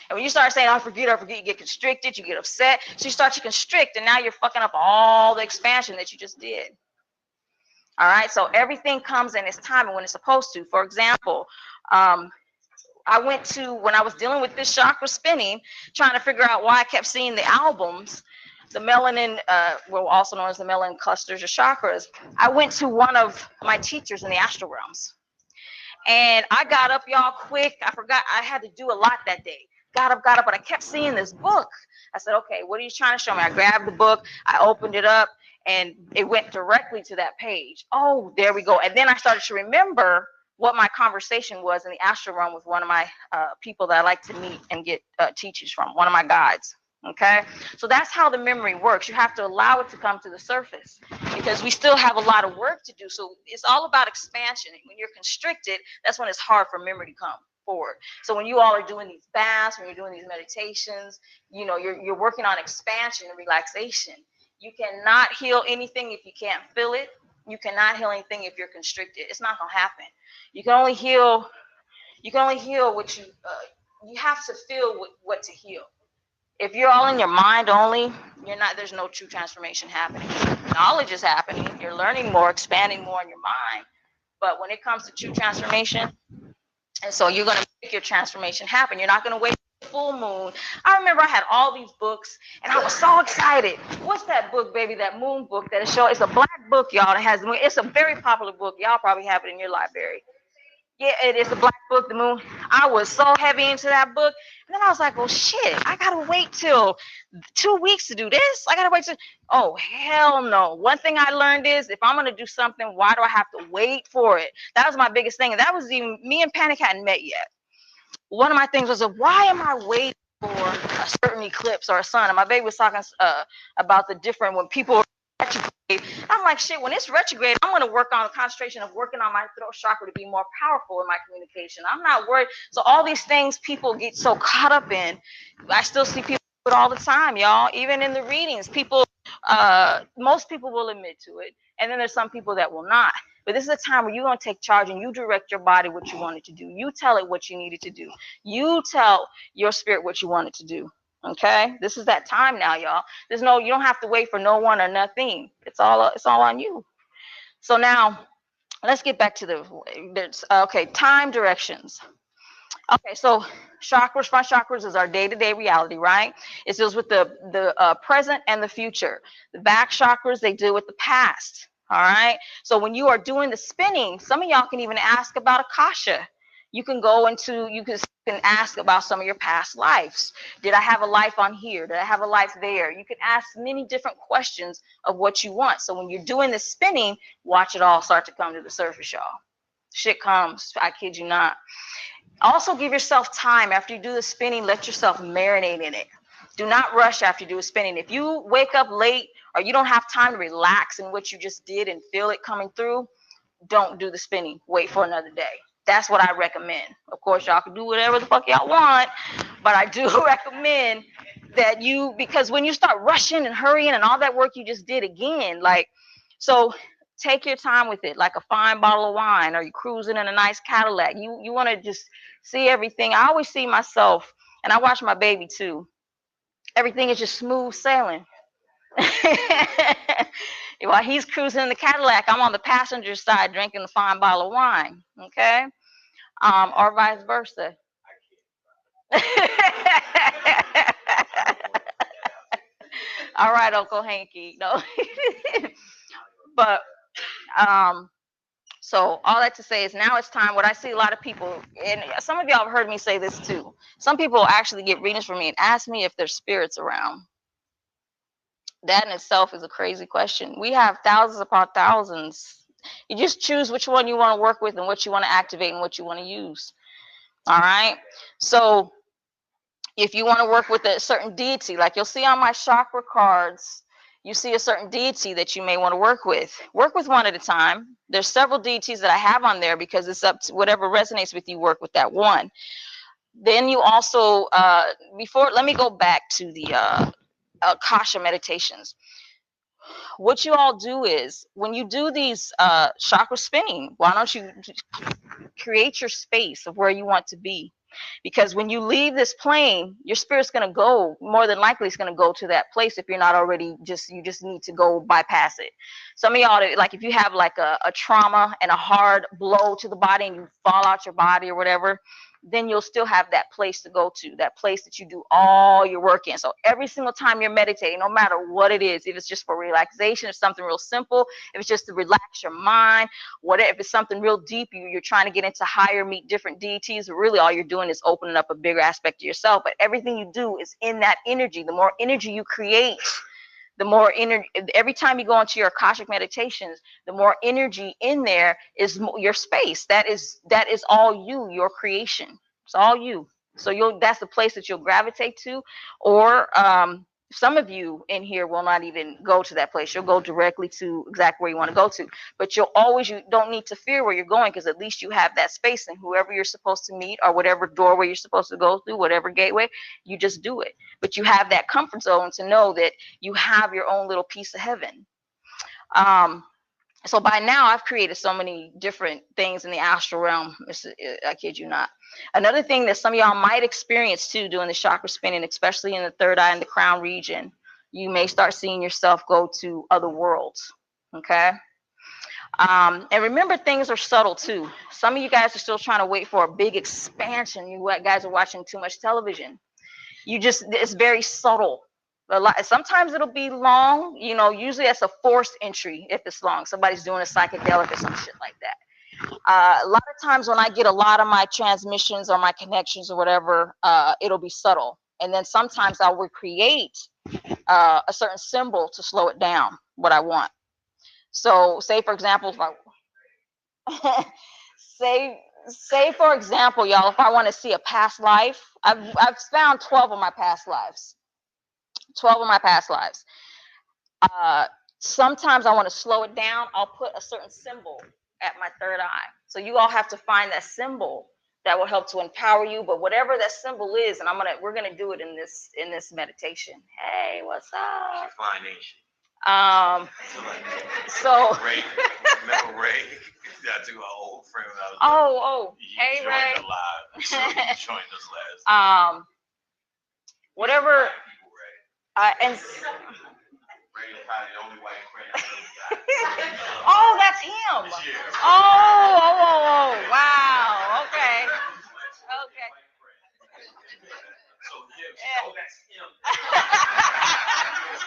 And when you start saying, I forget, you get constricted, you get upset. So you start to constrict, and now you're fucking up all the expansion that you just did. All right, so everything comes in its time and when it's supposed to. For example, I went to, when I was dealing with this chakra spinning, trying to figure out why I kept seeing the albums, the melanin, also known as the melanin clusters or chakras. I went to one of my teachers in the astral realms. And I got up, y'all, quick. I forgot I had to do a lot that day. Got up, but I kept seeing this book. I said, okay, what are you trying to show me? I grabbed the book, I opened it up, and it went directly to that page. Oh, there we go. And then I started to remember what my conversation was in the astral realm with one of my people that I like to meet and get teachings from, one of my guides. Okay, so that's how the memory works. You have to allow it to come to the surface, because we still have a lot of work to do. So it's all about expansion. When you're constricted, that's when it's hard for memory to come forward. So when you all are doing these fasts, when you're doing these meditations, you're working on expansion and relaxation. You cannot heal anything if you can't feel it. You cannot heal anything if you're constricted. It's not gonna happen. You can only heal what you have to feel what to heal. If you're all in your mind only, there's no true transformation happening. Knowledge is happening. You're learning more, expanding more in your mind. But when it comes to true transformation, and so you're going to make your transformation happen. You're not going to wait for the full moon. I remember I had all these books, and I was so excited. What's that book, baby? That moon book that is showing? It's a black book, y'all. It's a very popular book. Y'all probably have it in your library. Yeah, it is a black book, the moon. I was so heavy into that book. And then I was like, well, shit, I got to wait till 2 weeks to do this. I got to wait till, oh, hell no. One thing I learned is, if I'm going to do something, why do I have to wait for it? That was my biggest thing. And that was even, me and Panic hadn't met yet. One of my things was, why am I waiting for a certain eclipse or a sun. And my baby was talking about the different when people retrograde. I'm like, shit, when it's retrograde, I'm going to work on the concentration of working on my throat chakra to be more powerful in my communication. I'm not worried. So all these things people get so caught up in, I still see people do it all the time, y'all. Even in the readings, people, most people will admit to it. And then there's some people that will not. But this is a time where you're going to take charge and you direct your body what you want it to do. You tell it what you needed to do. You tell your spirit what you want it to do. Okay? This is that time now, y'all. You don't have to wait for no one or nothing. It's all on you. So now let's get back to time directions. Okay, so chakras, front chakras is our day-to-day reality, right? It deals with the present and the future. The back chakras, they deal with the past. All right. So when you are doing the spinning, some of y'all can even ask about Akasha. You can ask about some of your past lives. Did I have a life on here? Did I have a life there? You can ask many different questions of what you want. So when you're doing the spinning, watch it all start to come to the surface, y'all. Shit comes. I kid you not. Also give yourself time after you do the spinning. Let yourself marinate in it. Do not rush after you do a spinning. If you wake up late or you don't have time to relax in what you just did and feel it coming through, don't do the spinning. Wait for another day. That's what I recommend. Of course, y'all can do whatever the fuck y'all want, but I do recommend that because when you start rushing and hurrying and all that work you just did again, so take your time with it, like a fine bottle of wine, or you cruising in a nice Cadillac. You want to just see everything. I always see myself, and I watch my baby too. Everything is just smooth sailing. While he's cruising in the Cadillac, I'm on the passenger side drinking a fine bottle of wine. Okay, or vice versa. All right, Uncle Hanky. No, but so all that to say is now it's time. What I see a lot of people, and some of y'all have heard me say this too. Some people actually get readings from me and ask me if there's spirits around. That in itself is a crazy question. We have thousands upon thousands. You just choose which one you want to work with and what you want to activate and what you want to use. All right. So if you want to work with a certain deity, like you'll see on my chakra cards, you see a certain deity that you may want to work with. Work with one at a time. There's several deities that I have on there because it's up to whatever resonates with you, work with that one. Then you also, let me go back to the Akasha meditations. What you all do is when you do these chakra spinning, why don't you create your space of where you want to be? Because when you leave this plane, your spirit's going to go, more than likely it's going to go to that place if you're not already you just need to go bypass it. Some of y'all, like if you have like a trauma and a hard blow to the body and you fall out your body or whatever, then you'll still have that place to go to, that place that you do all your work in. So every single time you're meditating, no matter what it is, if it's just for relaxation, if something real simple, if it's just to relax your mind, whatever, if it's something real deep, you're trying to get into higher, meet different deities, really all you're doing is opening up a bigger aspect of yourself. But everything you do is in that energy. The more energy you create, the more energy. Every time you go into your Akashic meditations, the more energy in there is your space. That is all you, your creation. It's all you. So that's the place that you'll gravitate to, or some of you in here will not even go to that place. You'll go directly to exactly where you want to go to. But you don't need to fear where you're going, because at least you have that space, and whoever you're supposed to meet or whatever doorway you're supposed to go through, whatever gateway, you just do it. But you have that comfort zone to know that you have your own little piece of heaven. So by now I've created so many different things in the astral realm. I kid you not. Another thing that some of y'all might experience too doing the chakra spinning, especially in the third eye and the crown region, you may start seeing yourself go to other worlds. Okay. And remember, things are subtle too. Some of you guys are still trying to wait for a big expansion. You guys are watching too much television. It's very subtle. Sometimes it'll be long, usually that's a forced entry if it's long. Somebody's doing a psychedelic or some shit like that. A lot of times when I get a lot of my transmissions or my connections or whatever, it'll be subtle. And then sometimes I'll recreate a certain symbol to slow it down, what I want. So say, for example, if I say say for example, y'all, if I want to see a past life, I've found 12 of my past lives. 12 of my past lives. Sometimes I want to slow it down. I'll put a certain symbol at my third eye. So you all have to find that symbol that will help to empower you. But whatever that symbol is, and we're gonna do it in this meditation. Hey, what's up? Fine, ain't she? So Ray, remember Ray? That's who our old friend when I was. Hey Ray. Joined live. So he joined us last. Whatever. And. Ray is probably the only white friend I really got. Oh, that's him. Oh, wow. Okay. So that's him.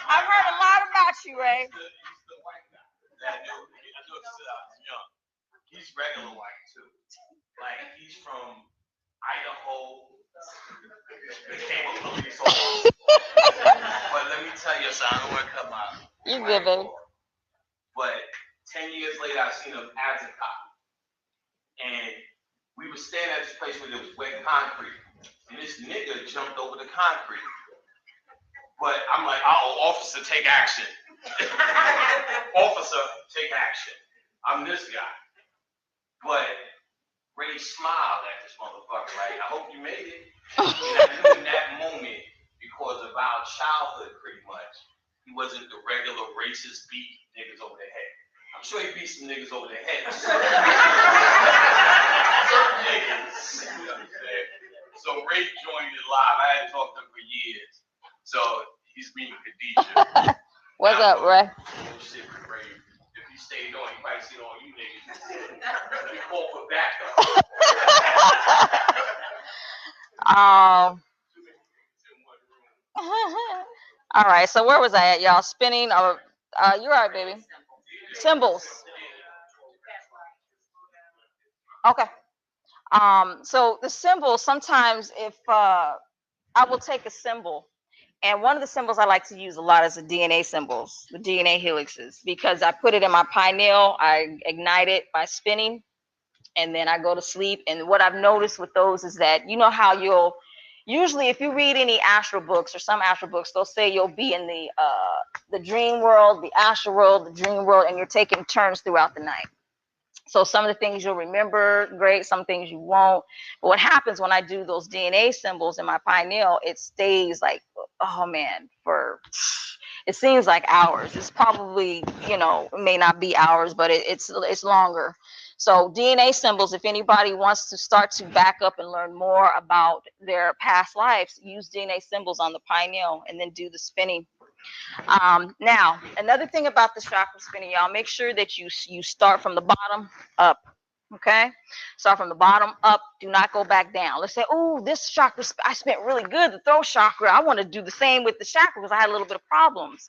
I've heard a lot about you, Ray. He's the white guy. I knew it since I was young. He's regular white too. Like he's from Idaho. Became a police officer. But let me tell you something. I don't want to cut my. You good, baby. But 10 years later, I seen him as a cop. And we were standing at this place where there was wet concrete. And this nigga jumped over the concrete. But I'm like, officer, take action. Officer, take action. I'm this guy. But Ray smiled at this motherfucker, like, I hope you made it. And I knew in that moment, because of our childhood pretty much, he wasn't the regular racist beat niggas over the head. I'm sure he beat some niggas over the head. Certain niggas. You know what I'm saying? So Ray joined it live. I hadn't talked to him for years. So he's meeting Khadijah. What's up, Ray? Oh shit, Ray. If he stayed on, he might sit on you niggas. Let me call for backup. All right, so where was I at, y'all? Spinning or you're right, baby. Symbols. Okay. So the symbols, sometimes if I will take a symbol, and one of the symbols I like to use a lot is the DNA symbols, the DNA helixes, because I put it in my pineal, I ignite it by spinning, and then I go to sleep. And what I've noticed with those is that, you know how you'll usually, if you read any astral books or some astral books, they'll say you'll be in the dream world, the astral world, the dream world, and you're taking turns throughout the night. So some of the things you'll remember, great, some things you won't. But what happens when I do those DNA symbols in my pineal, it stays like, oh man, it seems like hours. It's probably, it may not be hours, but it's longer. So DNA symbols, if anybody wants to start to back up and learn more about their past lives, use DNA symbols on the pineal and then do the spinning. Now, another thing about the chakra spinning, y'all, make sure that you start from the bottom up. Okay, start from the bottom up. Do not go back down. Let's say, oh, this chakra I spent really good. The throat chakra. I want to do the same with the chakra because I had a little bit of problems.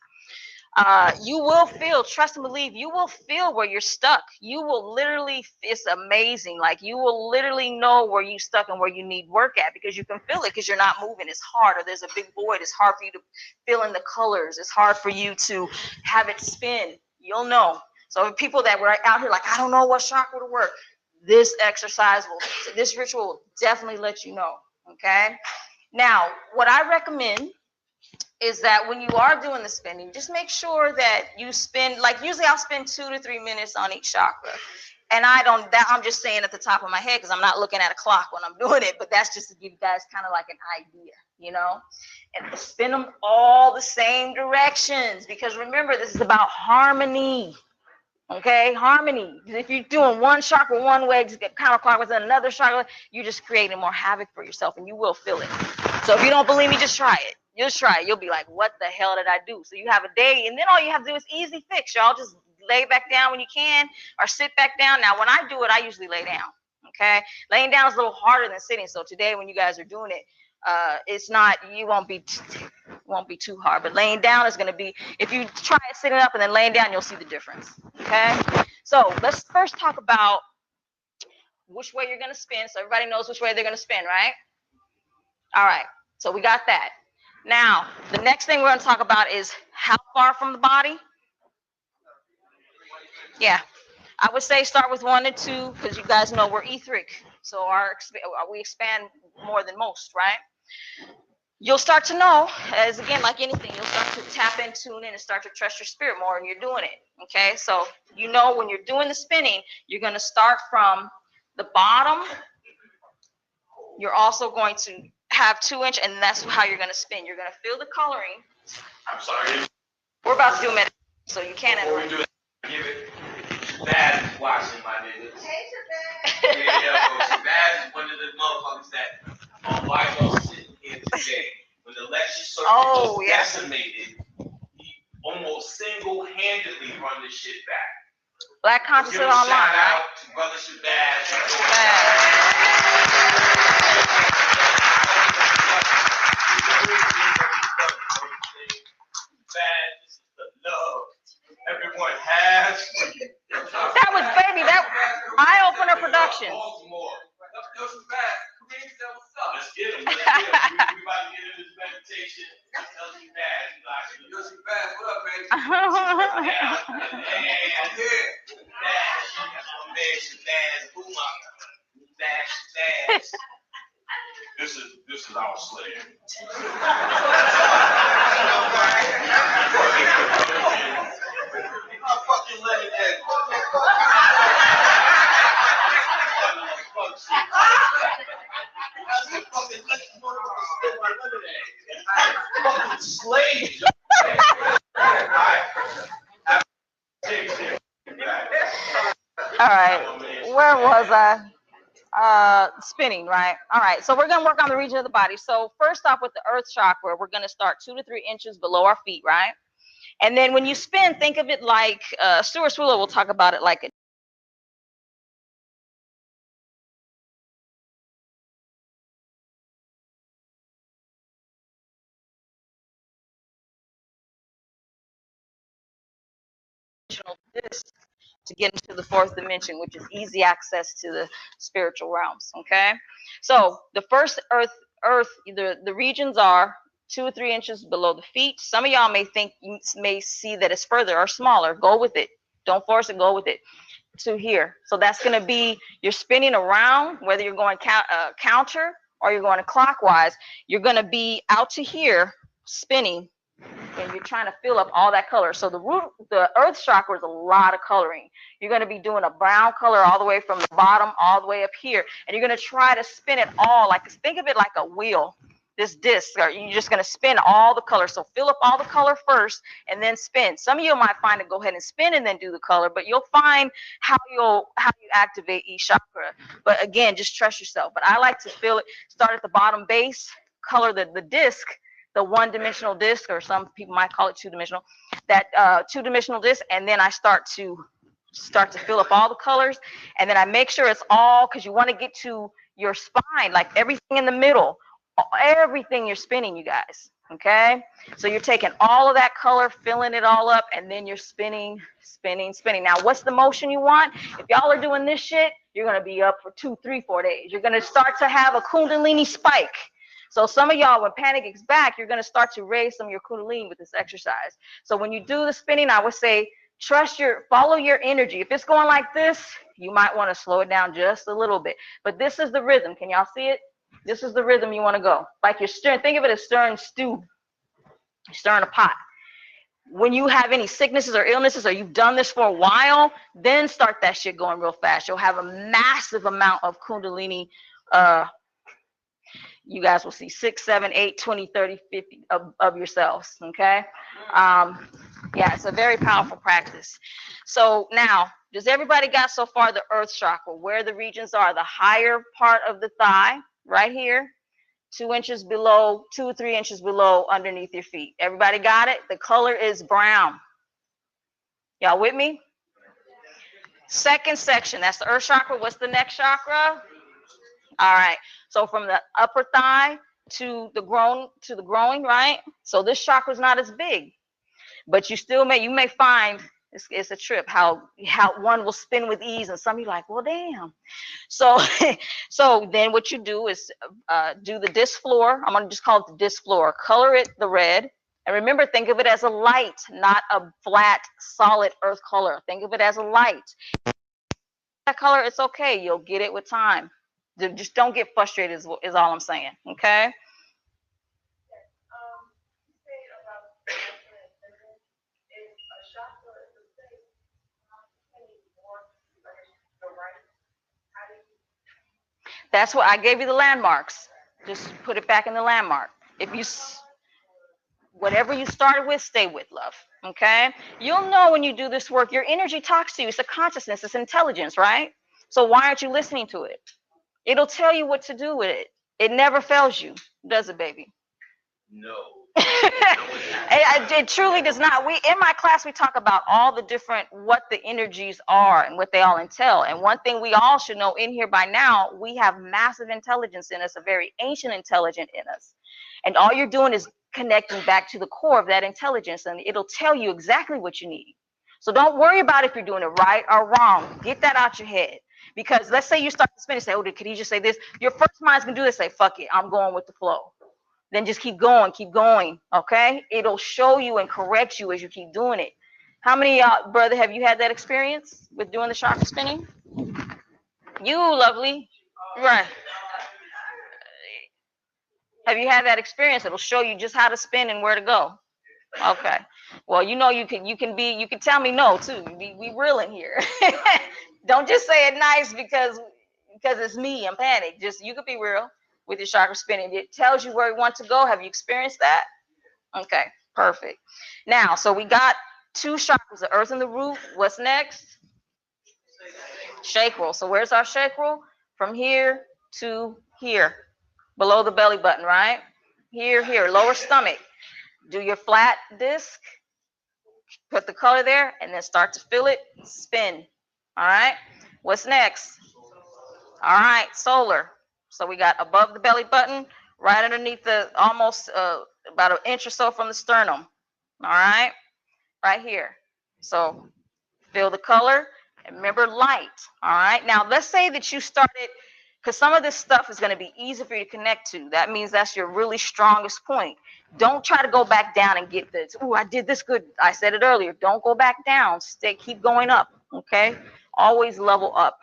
You will feel, trust and believe, you will feel where you're stuck. You will literally, it's amazing. Like you will literally know where you're stuck and where you need work at because you can feel it because you're not moving. It's hard, or there's a big void. It's hard for you to fill in the colors. It's hard for you to have it spin. You'll know. So people that were out here like, I don't know what chakra to work. This exercise this ritual will definitely let you know. Okay. Now, what I recommend is that when you are doing the spinning, just make sure that you spend, like usually I'll spend 2 to 3 minutes on each chakra. And I'm just saying at the top of my head because I'm not looking at a clock when I'm doing it, but that's just to give you guys kind of like an idea, and spin them all the same directions because remember, this is about harmony. Okay, harmony. If you're doing one chakra one way, just get counterclockwise and another chakra, you're just creating more havoc for yourself and you will feel it. So if you don't believe me, just try it. Just try it. You'll be like, what the hell did I do? So you have a day, and then all you have to do is easy fix, y'all. Just lay back down when you can or sit back down. Now, when I do it, I usually lay down. Okay, laying down is a little harder than sitting. So today, when you guys are doing it, it's not, you won't be too hard, but laying down is going to be, if you try it sitting up and then laying down, you'll see the difference. Okay, so let's first talk about which way you're going to spin, so everybody knows which way they're going to spin, right? All right, so we got that. Now the next thing we're going to talk about is how far from the body. Yeah, I would say start with 1 and 2 because you guys know we're etheric. So we expand more than most, right? You'll start to know, as again, like anything, you'll start to tap in, tune in, and start to trust your spirit more, and you're doing it. Okay, so you know when you're doing the spinning, you're going to start from the bottom. You're also going to have 2-inch, and that's how you're going to spin. You're going to feel the coloring. I'm sorry. We're about to do meditation, so you can't. Before we do that, give it. Baz is watching, my niggas. Yeah, so Baz is one of the motherfuckers that why y'all sitting here today. When the election circuit was decimated, he almost single-handedly run this shit back. Black Consciousness Give a Online. shout out to Brother Shabazz. This is the love everyone has for you. That was baby. That eye-opener production. Let's get him. Let's get him. We about to get into this meditation. Yoshi Baz, Yoshi Baz, what up, baby? This is our slave. I'm fucking letting that. Fucking slaves. All right, where was I? Spinning, right? All right, so we're gonna work on the region of the body. So first off, with the earth chakra, we're gonna start 2 to 3 inches below our feet, right? And then when you spin, think of it like Stuart Swillow will talk about it like a disc to get into the 4th dimension, which is easy access to the spiritual realms. Okay, so the first earth, the regions are 2 or 3 inches below the feet. Some of y'all may see that it's further or smaller. Go with it. Don't force it. Go with it. To here. So that's going to be, you're spinning around, whether you're going counter or you're going clockwise, you're going to be out to here spinning, and you're trying to fill up all that color. So the earth chakra is a lot of coloring. You're going to be doing a brown color all the way from the bottom all the way up here, and you're going to try to spin it all, like, think of it like a wheel, this disc, or you're just going to spin all the color. So fill up all the color first and then spin. Some of you might find to go ahead and spin and then do the color, but you'll find how you activate each chakra. But again, just trust yourself. But I like to feel it, start at the bottom base, color the disc, the one-dimensional disc, or some people might call it two-dimensional, that two-dimensional disc, and then I start to fill up all the colors, and then I make sure it's all, because you want to get to your spine, like everything in the middle, everything you're spinning, you guys. Okay, so you're taking all of that color, filling it all up, and then you're spinning. Now, what's the motion you want? If y'all are doing this shit, you're gonna be up for 2, 3, 4 days. You're gonna start to have a kundalini spike. So some of y'all, when panic is back, you're gonna start to raise some of your kundalini with this exercise. So when you do the spinning, I would say follow your energy. If it's going like this, you might want to slow it down just a little bit. But this is the rhythm. Can y'all see it? This is the rhythm you want to go. Like you're stirring, think of it as stirring stew. You're stirring a pot. When you have any sicknesses or illnesses, or you've done this for a while, then start that shit going real fast. You'll have a massive amount of kundalini. You guys will see 6, 7, 8, 20, 30, 50 of yourselves. Okay. Yeah, it's a very powerful practice. So now, does everybody got so far the earth chakra, where the regions are? The higher part of the thigh, right here, 2 inches below, 2 or 3 inches below underneath your feet. Everybody got it? The color is brown. Y'all with me? Second section, that's the earth chakra. What's the next chakra? All right. So from the upper thigh to the groin, right? So this chakra is not as big, but you may find it's a trip how one will spin with ease, and some of you like, well, damn. So so then what you do is do the disc floor. I'm gonna just call it the disc floor. Color it the red, and remember, think of it as a light, not a flat, solid earth color. Think of it as a light. That color, it's okay. You'll get it with time. Just don't get frustrated is all I'm saying. Okay. That's what I gave you the landmarks. Just put it back in the landmark. If you whatever you started with, stay with, love. Okay? You'll know when you do this work, your energy talks to you. It's a consciousness, it's intelligence, right? So why aren't you listening to it? It'll tell you what to do with it. It never fails you, does it, baby? No. It truly does not. We in my class we talk about all the different what the energies are and what they all entail. And one thing we all should know in here by now, we have massive intelligence in us, a very ancient intelligence in us. And all you're doing is connecting back to the core of that intelligence, and it'll tell you exactly what you need. So don't worry about if you're doing it right or wrong. Get that out your head. Because let's say you start to spin and say, oh, could he just say this? Your first mind's gonna do this, say, fuck it, I'm going with the flow. Then just keep going, okay? It'll show you and correct you as you keep doing it. How many, brother, have you had that experience with doing the chakra spinning? You, lovely. Right. Have you had that experience? It'll show you just how to spin and where to go. Okay. Well, you know you can tell me no too. We real in here. Don't just say it nice because it's me. I'm panicked. Just you could be real with your chakra spinning. It tells you where you want to go. Have you experienced that? Okay, perfect. Now, so we got 2 chakras, the earth and the root. What's next? Chakral. So where's our chakral? From here to here, below the belly button, right? Here, lower stomach. Do your flat disc, put the color there, and then start to fill it, spin. All right, what's next? All right, solar. So we got above the belly button, right underneath the almost about an inch or so from the sternum. All right here. So fill the color, and remember light. All right, now let's say that you started, because some of this stuff is going to be easy for you to connect to. That means that's your really strongest point. Don't try to go back down and get this. Oh, I did this good. I said it earlier. Don't go back down. Keep going up. Okay, always level up.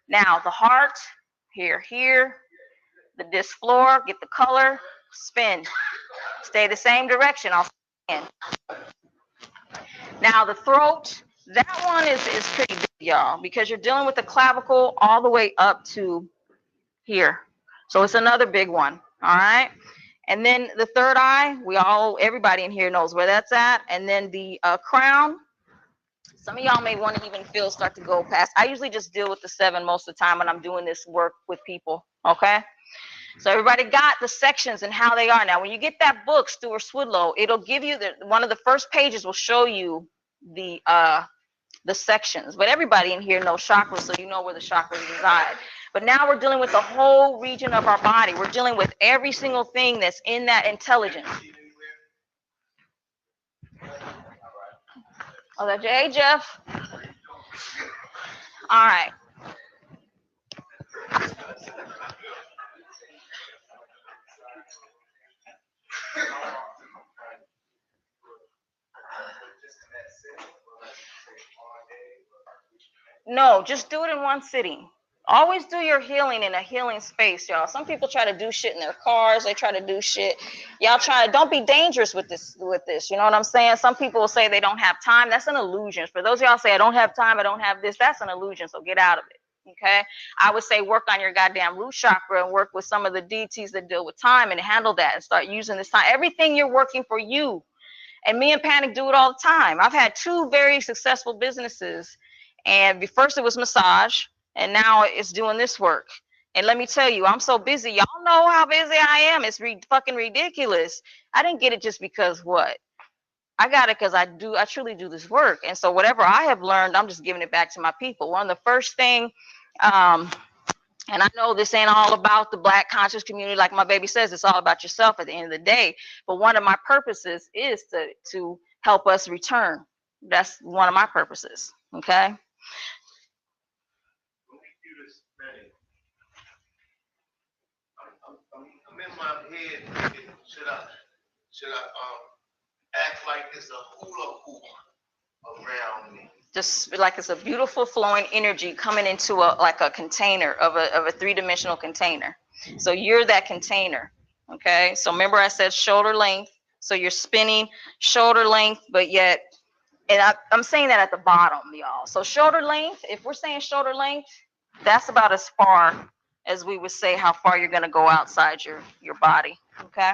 Now the heart, here, the disc floor, get the color, spin. Stay the same direction. I'll spin. Now the throat, that one is pretty big, y'all, because you're dealing with the clavicle all the way up to here. So it's another big one. All right. And then the third eye, everybody in here knows where that's at. And then the crown, some of y'all may want to even start to go past. I usually just deal with the 7 most of the time when I'm doing this work with people. Okay. So everybody got the sections and how they are. Now, when you get that book, Stuart Swidlow, it'll give you one of the first pages will show you the sections. But everybody in here knows chakras, so you know where the chakras reside. But now we're dealing with the whole region of our body. We're dealing with every single thing that's in that intelligence. Oh, that's hey, Jeff. All right. No, just do it in one sitting. Always do your healing in a healing space, y'all. Some people try to do shit in their cars. They try to do shit. Y'all don't be dangerous with this. You know what I'm saying? Some people will say they don't have time. That's an illusion. For those of y'all say, I don't have time, I don't have this, that's an illusion. So get out of it. Okay? I would say work on your goddamn root chakra and work with some of the deities that deal with time and handle that and start using this time. Everything you're working for you. And me and Panic do it all the time. I've had 2 very successful businesses. And first it was massage, and now it's doing this work. And let me tell you, I'm so busy. Y'all know how busy I am. It's fucking ridiculous. I didn't get it just because what? I got it because I truly do this work. And so whatever I have learned, I'm just giving it back to my people. One of the first thing, and I know this ain't all about the Black conscious community, like my baby says, it's all about yourself at the end of the day. But one of my purposes is to help us return. That's one of my purposes. Okay. I'm in my head thinking, should I act like it's a hula hoop around me? Just like it's a beautiful flowing energy coming into a container of a three-dimensional container. So you're that container. Okay. So remember I said shoulder length. So you're spinning shoulder length, but yet, and I'm saying that at the bottom, y'all. So shoulder length, if we're saying shoulder length, that's about as far as we would say how far you're going to go outside your body. Okay.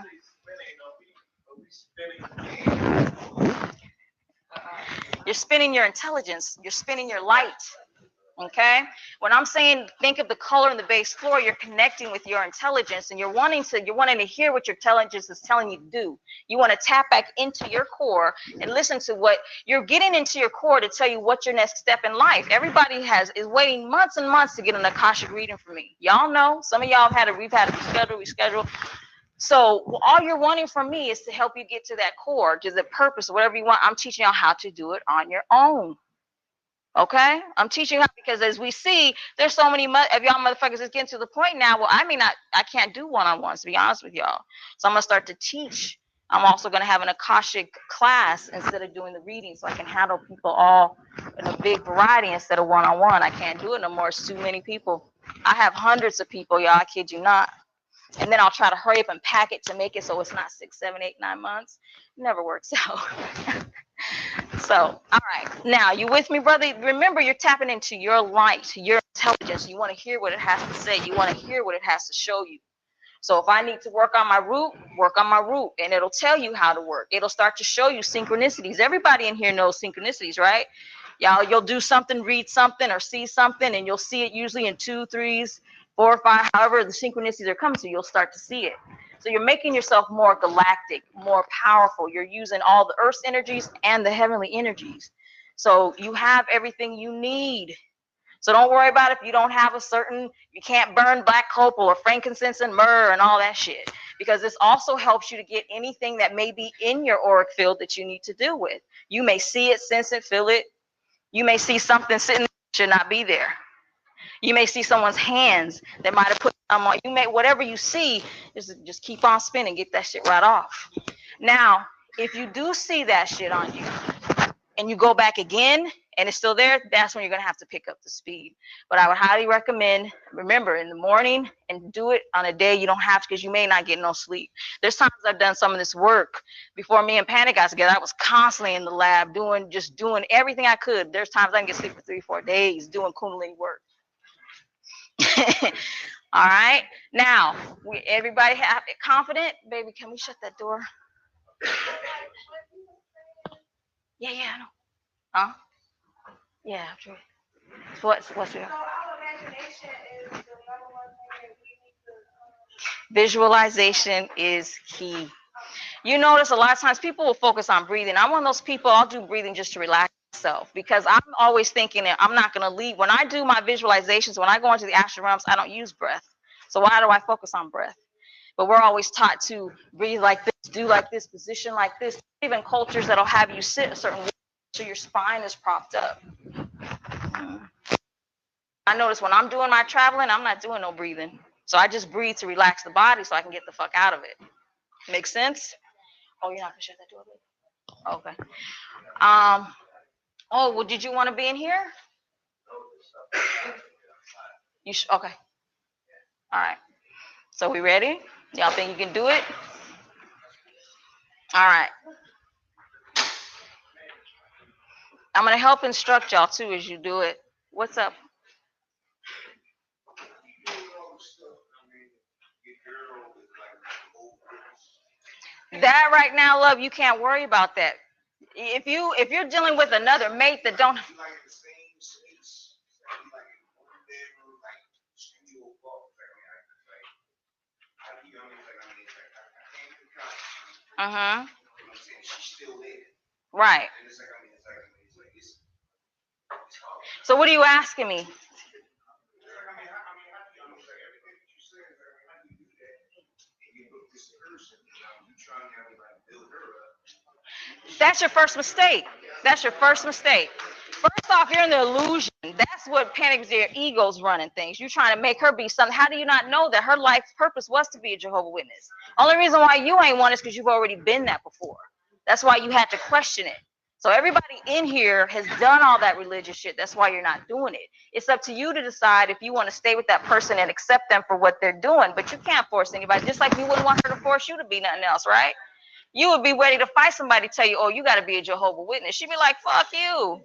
You're spinning your intelligence. You're spinning your light. Okay. When I'm saying think of the color in the base floor, you're connecting with your intelligence, and you're wanting to hear what your intelligence is telling you to do. You want to tap back into your core and listen to what you're getting into your core to tell you what your next step in life. Everybody is waiting months and months to get an Akashic reading from me. Y'all know, some of y'all we've had to reschedule. So all you're wanting from me is to help you get to that core, to the purpose, whatever you want. I'm teaching y'all how to do it on your own. Okay, I'm teaching how, because as we see, there's so many of y'all motherfuckers is getting to the point now. Well, I can't do one-on-ones, to be honest with y'all. So I'm gonna start to teach. I'm also gonna have an Akashic class instead of doing the reading, so I can handle people all in a big variety instead of one-on-one. I can't do it no more. It's too many people. I have hundreds of people, y'all. I kid you not. And then I'll try to hurry up and pack it to make it so it's not 6, 7, 8, 9 months. Never works out. So, all right. Now, you with me, brother? Remember, you're tapping into your light, your intelligence. You want to hear what it has to say. You want to hear what it has to show you. So if I need to work on my root, work on my root, and it'll tell you how to work. It'll start to show you synchronicities. Everybody in here knows synchronicities, right? Y'all, you'll do something, read something, or see something, and you'll see it usually in 2, 3s, 4, 5, however the synchronicities are coming to, you'll start to see it. So you're making yourself more galactic, more powerful. You're using all the Earth's energies and the heavenly energies. So you have everything you need. So don't worry about if you don't have you can't burn black copal or frankincense and myrrh and all that shit. Because this also helps you to get anything that may be in your auric field that you need to deal with. You may see it, sense it, feel it. You may see something sitting there that should not be there. You may see someone's hands that might have put them on. Whatever you see, just keep on spinning, get that shit right off. Now, if you do see that shit on you and you go back again and it's still there, that's when you're going to have to pick up the speed. But I would highly recommend, remember, in the morning, and do it on a day you don't have to, because you may not get no sleep. There's times I've done some of this work. Before me and Panic got together, I was constantly in the lab doing everything I could. There's times I can get sleep for 3, 4 days doing Kundalini work. All right. Now, everybody have it confident? Baby, can we shut that door? Yeah, I know. Huh? Yeah, true. What's your visualization is key. You notice a lot of times people will focus on breathing. I'm one of those people, I'll do breathing just to relax myself, because I'm always thinking that I'm not going to leave. When I do my visualizations, when I go into the astral realms, I don't use breath. So why do I focus on breath? But we're always taught to breathe like this, do like this, position like this. Even cultures that'll have you sit a certain way so your spine is propped up. I notice when I'm doing my traveling, I'm not doing no breathing. So I just breathe to relax the body so I can get the fuck out of it. Make sense? Oh, you're not gonna shut that door, baby? Okay. Oh, well, did you want to be in here? Okay. All right. So we ready? Y'all think you can do it? All right. I'm gonna help instruct y'all too as you do it. What's up? That right now, love, you can't worry about that. If you're dealing with another mate that don't. Right. So what are you asking me? That's your first mistake. That's your first mistake. First off, you're in the illusion. That's what panics your ego's running things. You're trying to make her be something. How do you not know that her life's purpose was to be a Jehovah's Witness? Only reason why you ain't one is because you've already been that before. That's why you had to question it. So everybody in here has done all that religious shit. That's why you're not doing it. It's up to you to decide if you want to stay with that person and accept them for what they're doing. But you can't force anybody. Just like you wouldn't want her to force you to be nothing else, right? You would be ready to fight somebody, tell you, oh, you got to be a Jehovah's Witness. She'd be like, fuck you.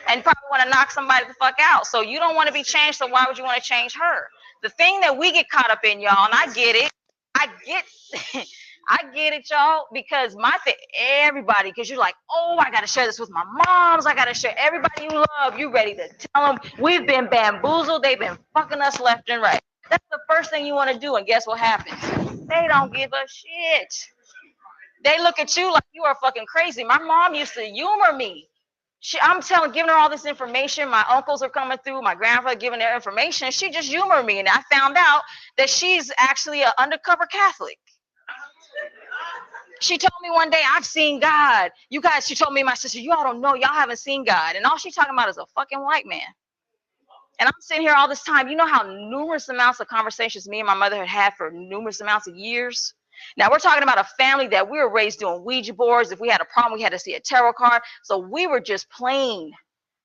And probably want to knock somebody the fuck out. So you don't want to be changed, so why would you want to change her? The thing that we get caught up in, y'all, and I get it. I get I get it, y'all, because my thing, everybody, because you're like, oh, I got to share this with my moms. I got to share everybody you love. You ready to tell them we've been bamboozled. They've been fucking us left and right. That's the first thing you want to do. And guess what happens? They don't give a shit. They look at you like you are fucking crazy. My mom used to humor me. I'm giving her all this information. My uncles are coming through. My grandfather giving her information. She just humored me. And I found out that she's actually an undercover Catholic. She told me one day, I've seen God. You guys, she told me, my sister, you all don't know. Y'all haven't seen God. And all she's talking about is a fucking white man. And I'm sitting here all this time. You know how numerous amounts of conversations me and my mother had had for numerous amounts of years? Now, we're talking about a family that we were raised doing Ouija boards. If we had a problem, we had to see a tarot card. So we were just playing.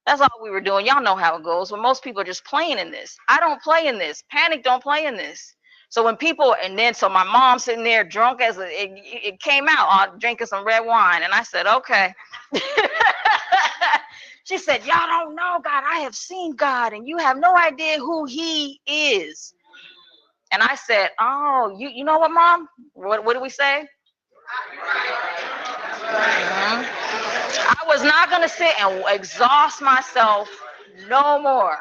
That's all we were doing. Y'all know how it goes. When most people are just playing in this. I don't play in this. Panic don't play in this. So when people, and then so my mom sitting there drunk as it came out, drinking some red wine. And I said, okay. She said, y'all don't know God. I have seen God and you have no idea who he is. And I said, oh, you know what, Mom? What do we say? I was not going to sit and exhaust myself no more.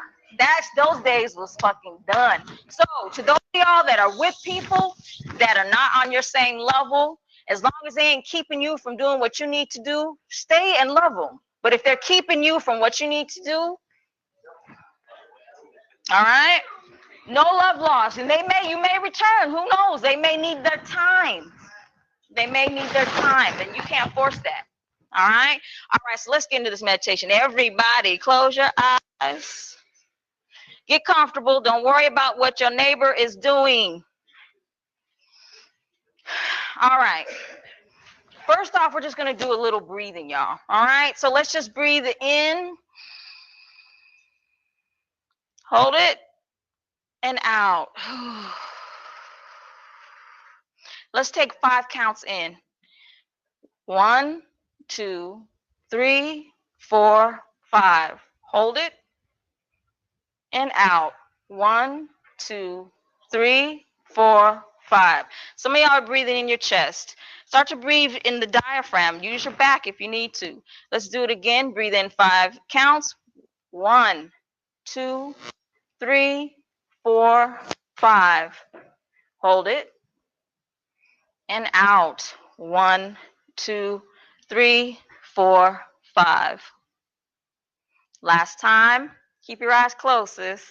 Those days was fucking done. So to those of y'all that are with people that are not on your same level, as long as they ain't keeping you from doing what you need to do, stay and love them. But if they're keeping you from what you need to do, all right, no love lost. And you may return. Who knows? They may need their time. They may need their time, and you can't force that. All right? All right, so let's get into this meditation. Everybody, close your eyes. Get comfortable. Don't worry about what your neighbor is doing. All right. First off, we're just going to do a little breathing, y'all. All right? So let's just breathe in. Hold it. And out. Let's take 5 counts in. 1, 2, 3, 4, 5. Hold it. And out. 1, 2, 3, 4, 5. Some of y'all are breathing in your chest. Start to breathe in the diaphragm. Use your back if you need to. Let's do it again. Breathe in 5 counts. 1, 2, 3, 4, 5. Hold it. And out. 1, 2, 3, 4, 5. Last time. Keep your eyes closed, sis.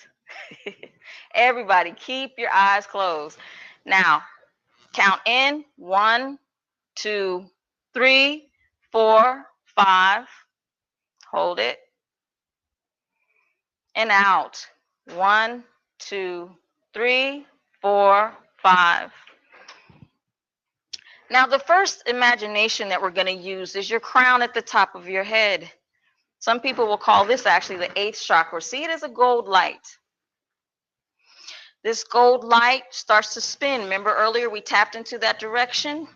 Everybody, keep your eyes closed. Now, count in. 1, 2, 3, 4, 5. Hold it. And out. 1, 2, 3, 4, 5. Now, the first imagination that we're going to use is your crown at the top of your head. Some people will call this actually the 8th chakra. See it as a gold light. This gold light starts to spin. Remember earlier we tapped into that direction?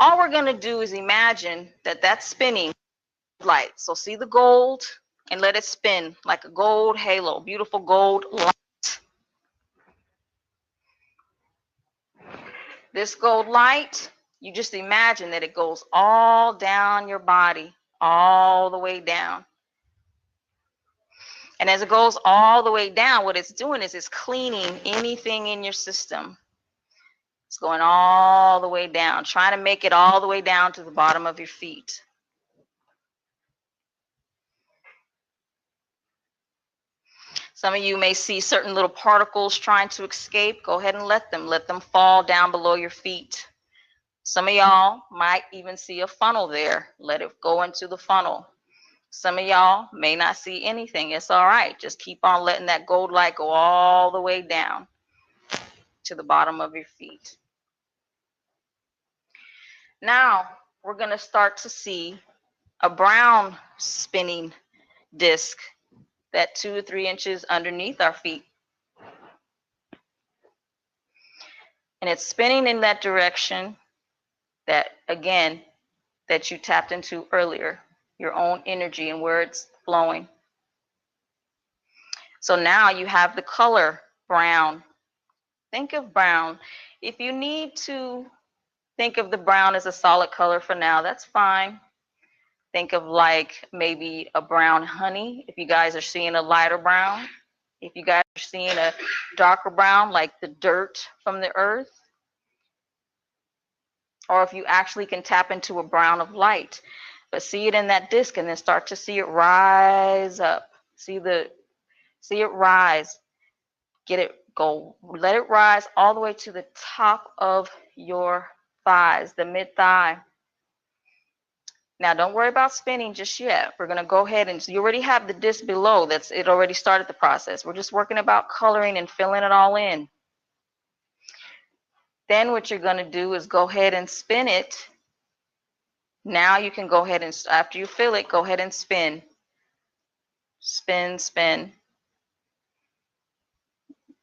All we're going to do is imagine that that's spinning light. So see the gold and let it spin like a gold halo, beautiful gold light. This gold light, you just imagine that it goes all down your body, all the way down. And as it goes all the way down, what it's doing is it's cleaning anything in your system. It's going all the way down, trying to make it all the way down to the bottom of your feet. Some of you may see certain little particles trying to escape. Go ahead and let them fall down below your feet. Some of y'all might even see a funnel there. Let it go into the funnel. Some of y'all may not see anything. It's all right. Just keep on letting that gold light go all the way down to the bottom of your feet. Now, we're going to start to see a brown spinning disc that 2 to 3 inches underneath our feet. And it's spinning in that direction that, again, that you tapped into earlier, your own energy and where it's flowing. So now you have the color brown. Think of brown. If you need to think of the brown as a solid color for now, that's fine. Think of like maybe a brown honey, if you guys are seeing a lighter brown. If you guys are seeing a darker brown, like the dirt from the earth, or if you actually can tap into a brown of light, but see it in that disc and then start to see it rise up. See it rise. Get it go. Let it rise all the way to the top of your thighs, the mid thigh. Now don't worry about spinning just yet. We're gonna go ahead and you already have the disc below. It already started the process. We're just working about coloring and filling it all in. Then what you're gonna do is go ahead and spin it. Now you can go ahead and, after you fill it, go ahead and spin. Spin, spin.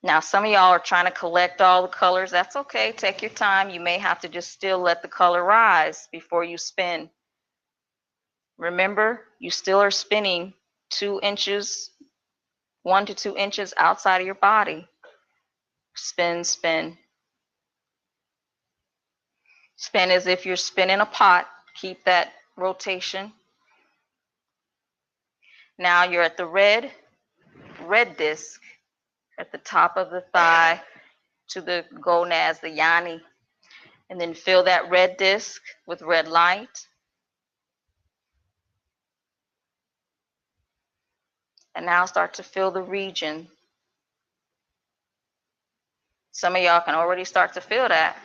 Now some of y'all are trying to collect all the colors. That's okay. Take your time. You may have to just still let the color rise before you spin. Remember, you still are spinning 2 inches, 1 to 2 inches outside of your body. Spin, spin. Spin as if you're spinning a pot. Keep that rotation. Now you're at the red disc at the top of the thigh to the gonads, the yoni. And then fill that red disc with red light. And now start to fill the region. Some of y'all can already start to feel that.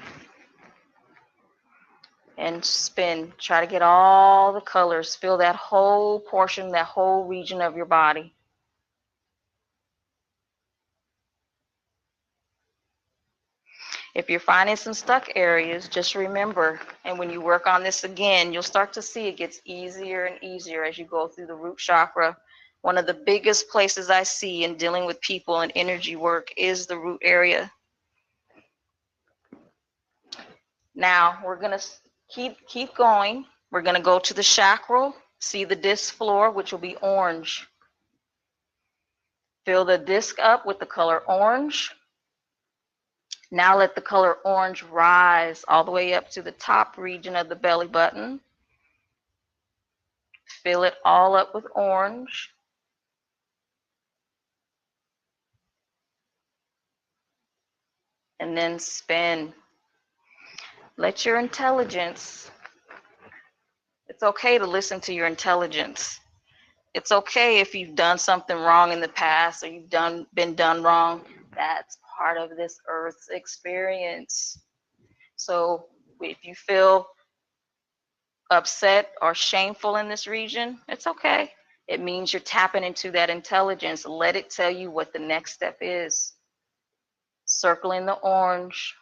And spin. Try to get all the colors. Fill that whole portion, that whole region of your body. If you're finding some stuck areas, just remember, and when you work on this again, you'll start to see it gets easier and easier as you go through the root chakra. One of the biggest places I see in dealing with people and energy work is the root area. Now we're gonna keep going. We're gonna go to the chakra. See the disc floor, which will be orange. Fill the disc up with the color orange. Now let the color orange rise all the way up to the top region of the belly button. Fill it all up with orange. And then spin. Let your intelligence, it's okay to listen to your intelligence. It's okay if you've done something wrong in the past or you've been done wrong. That's part of this earth's experience. So if you feel upset or shameful in this region, it's okay. It means you're tapping into that intelligence. Let it tell you what the next step is. Circling the orange.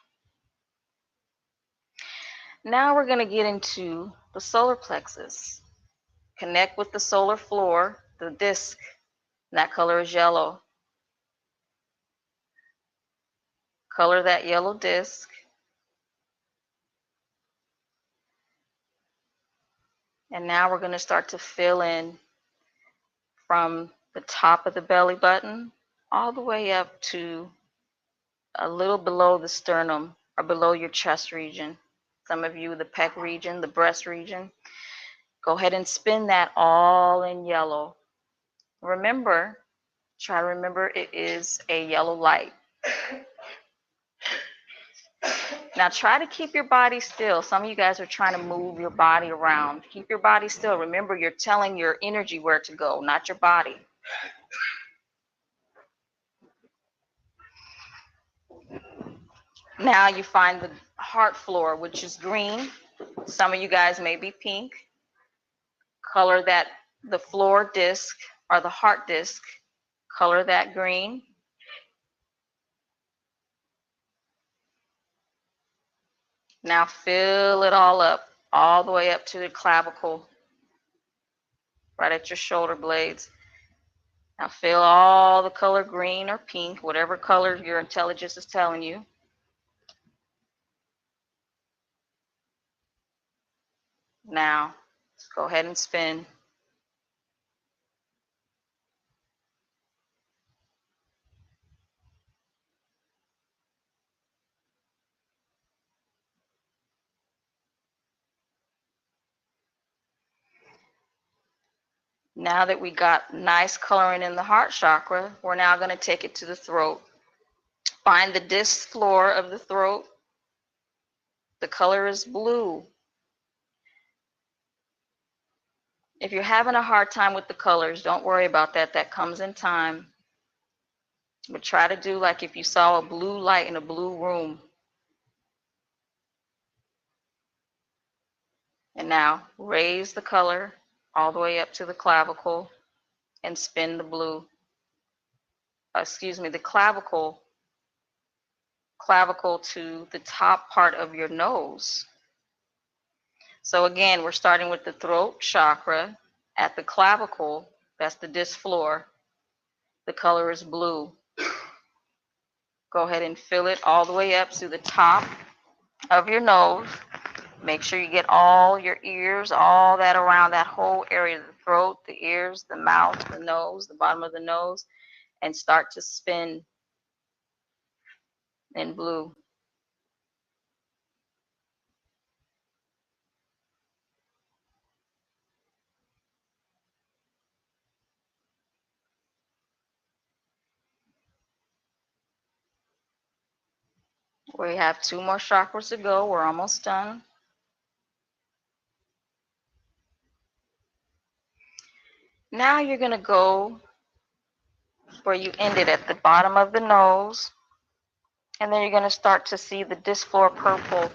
Now we're going to get into the solar plexus. Connect with the solar floor, the disc. That color is yellow. Color that yellow disc. And now we're going to start to fill in from the top of the belly button all the way up to a little below the sternum or below your chest region. Some of you, the pec region, the breast region. Go ahead and spin that all in yellow. Remember, try to remember it is a yellow light. Now try to keep your body still. Some of you guys are trying to move your body around. Keep your body still. Remember, you're telling your energy where to go, not your body. Now you find the heart floor, which is green. Some of you guys may be pink. Color that, the floor disc or the heart disc, color that green. Now fill it all up, all the way up to the clavicle. right at your shoulder blades. Now feel all the color green or pink, whatever color your intelligence is telling you. Now, go ahead and spin. Now that we got nice coloring in the heart chakra, we're now going to take it to the throat. Find the disc floor of the throat. The color is blue. If you're having a hard time with the colors, don't worry about that. That comes in time. But try to do like if you saw a blue light in a blue room. And now raise the color all the way up to the clavicle and spin the blue. The clavicle to the top part of your nose. So again, we're starting with the throat chakra at the clavicle. That's the disc floor. The color is blue. Go ahead and fill it all the way up to the top of your nose. Make sure you get all your ears, all that around that whole area, the throat, the ears, the mouth, the nose, the bottom of the nose, and start to spin in blue. We have 2 more chakras to go. We're almost done. Now you're going to go where you ended at the bottom of the nose. And then you're going to start to see the disc floor purple.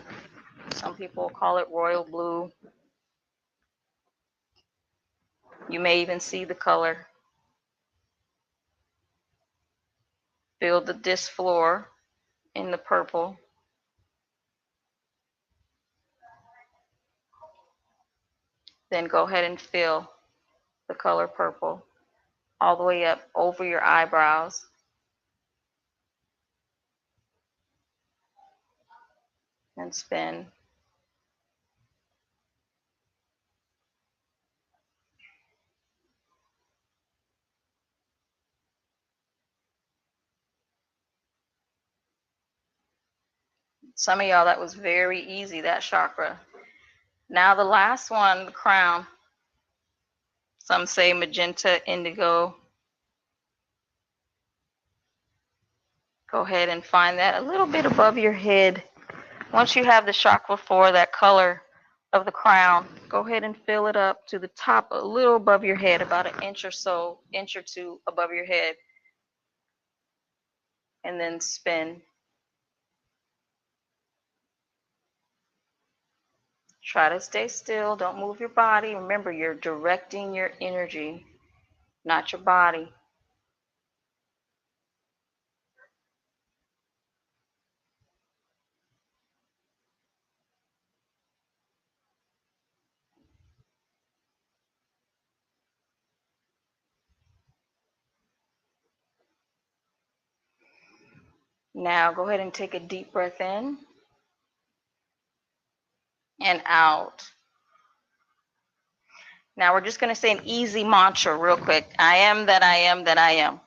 Some people call it royal blue. You may even see the color. Feel the disc floor in the purple. Then go ahead and fill the color purple all the way up over your eyebrows. And spin. Some of y'all, that was very easy, that chakra. Now the last one, the crown. Some say magenta, indigo. Go ahead and find that a little bit above your head. Once you have the chakra for that color of the crown, go ahead and fill it up to the top, a little above your head, about an inch or so, inch or two above your head. And then spin. Try to stay still. Don't move your body. Remember, you're directing your energy, not your body. Now go ahead and take a deep breath in and out. Now we're just going to say an easy mantra real quick. I am that I am that I am.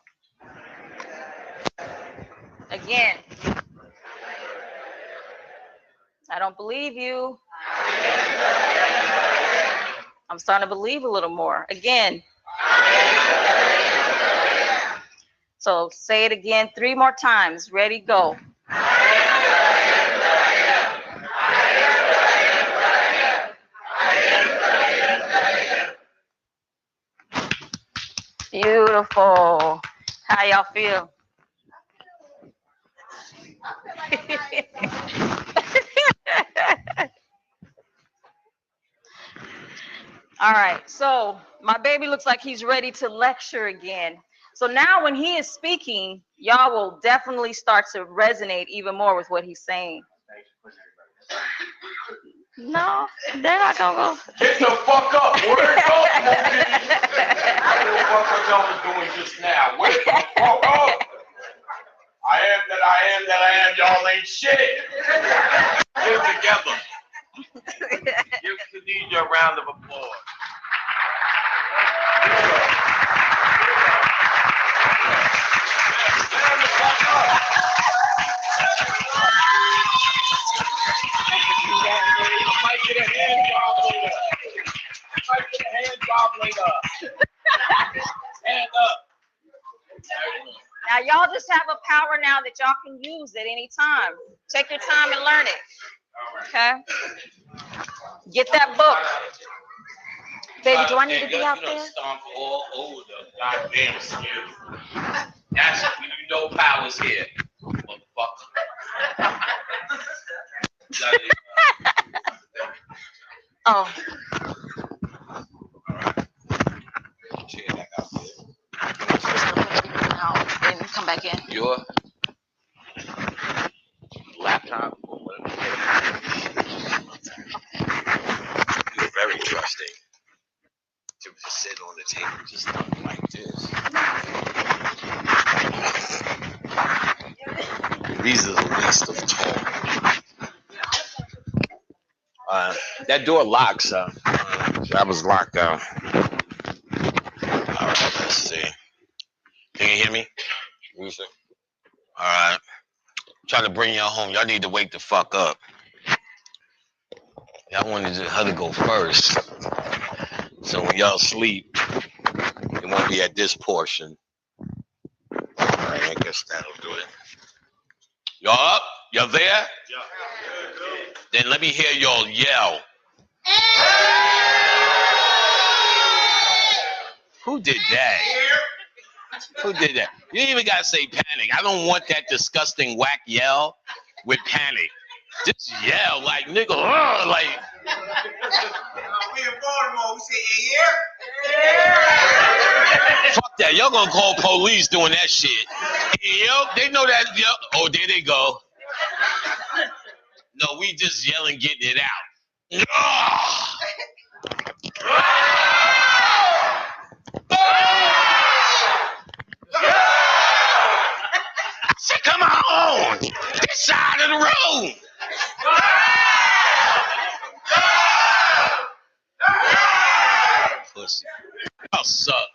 Again. I don't believe you. I'm starting to believe a little more. Again. So say it again 3 more times. Ready, go. Beautiful. How y'all feel? All right, so my baby looks like he's ready to lecture again. So now when he is speaking, y'all will definitely start to resonate even more with what he's saying. No, they're not gonna go. Get the fuck up. Word up, Moody. I don't know what y'all was doing just now. Wake the fuck up. I am that I am that I am. Y'all ain't shit. Get it together. Give Khadija a round of applause. Stand the fuck up. I might get a hand job later. I might get a hand job later. Stand up. Now y'all just have a power now that y'all can use at any time. Take your time and learn it. Okay. Get that book. Baby, do I need to be out there? Stomp all over the goddamn skill. That's when you know power's here, motherfucker. Oh. Then come back in. Your laptop or whatever. You're very trusting to just sit on the table just like this. These are the waste of talk. That door locks. That was locked out. All right, let's see. Can you hear me? All right. Trying to bring y'all home. Y'all need to wake the fuck up. Y'all wanted her to go first. So when y'all sleep, it won't be at this portion. All right, I guess that'll do it. Y'all up? Y'all there? Yeah. Then let me hear y'all yell. Who did that? Who did that? You ain't even gotta say panic. I don't want that disgusting whack yell with panic. Just yell like nigga, like. We in Baltimore, we say yeah. Fuck that. Y'all gonna call police doing that shit. Yo, they know that. Yo. Oh, there they go. No, we just yelling, getting it out. I said, come on, this side of the road. Pussy. Y'all suck.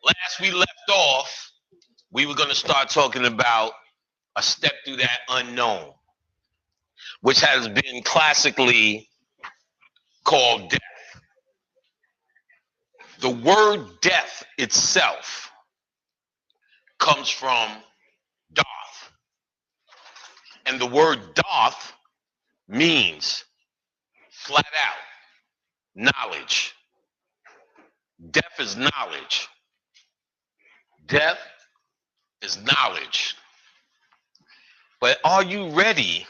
Last we left off, we were going to start talking about a step through that unknown, which has been classically called death. The word death itself comes from doth. And the word doth means flat out knowledge. Death is knowledge. Death is knowledge. But are you ready?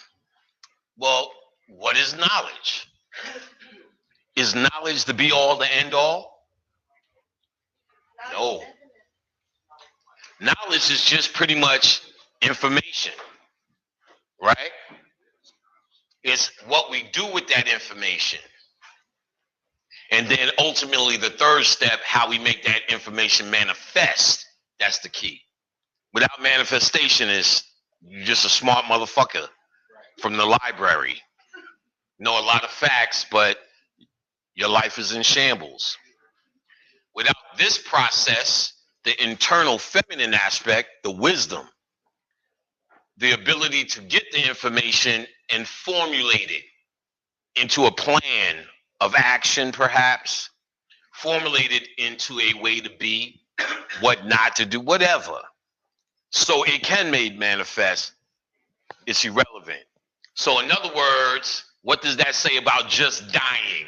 Well, what is knowledge? Is knowledge the be all, the end all? No. Knowledge is just pretty much information, right? It's what we do with that information. And then ultimately the third step, how we make that information manifest. That's the key. Without manifestation is you're just a smart motherfucker from the library. Know a lot of facts, but your life is in shambles. Without this process, the internal feminine aspect, the wisdom, the ability to get the information and formulate it into a plan of action, perhaps, formulate it into a way to be, what not to do, whatever. So it can made manifest. It's irrelevant. So in other words, what does that say about just dying?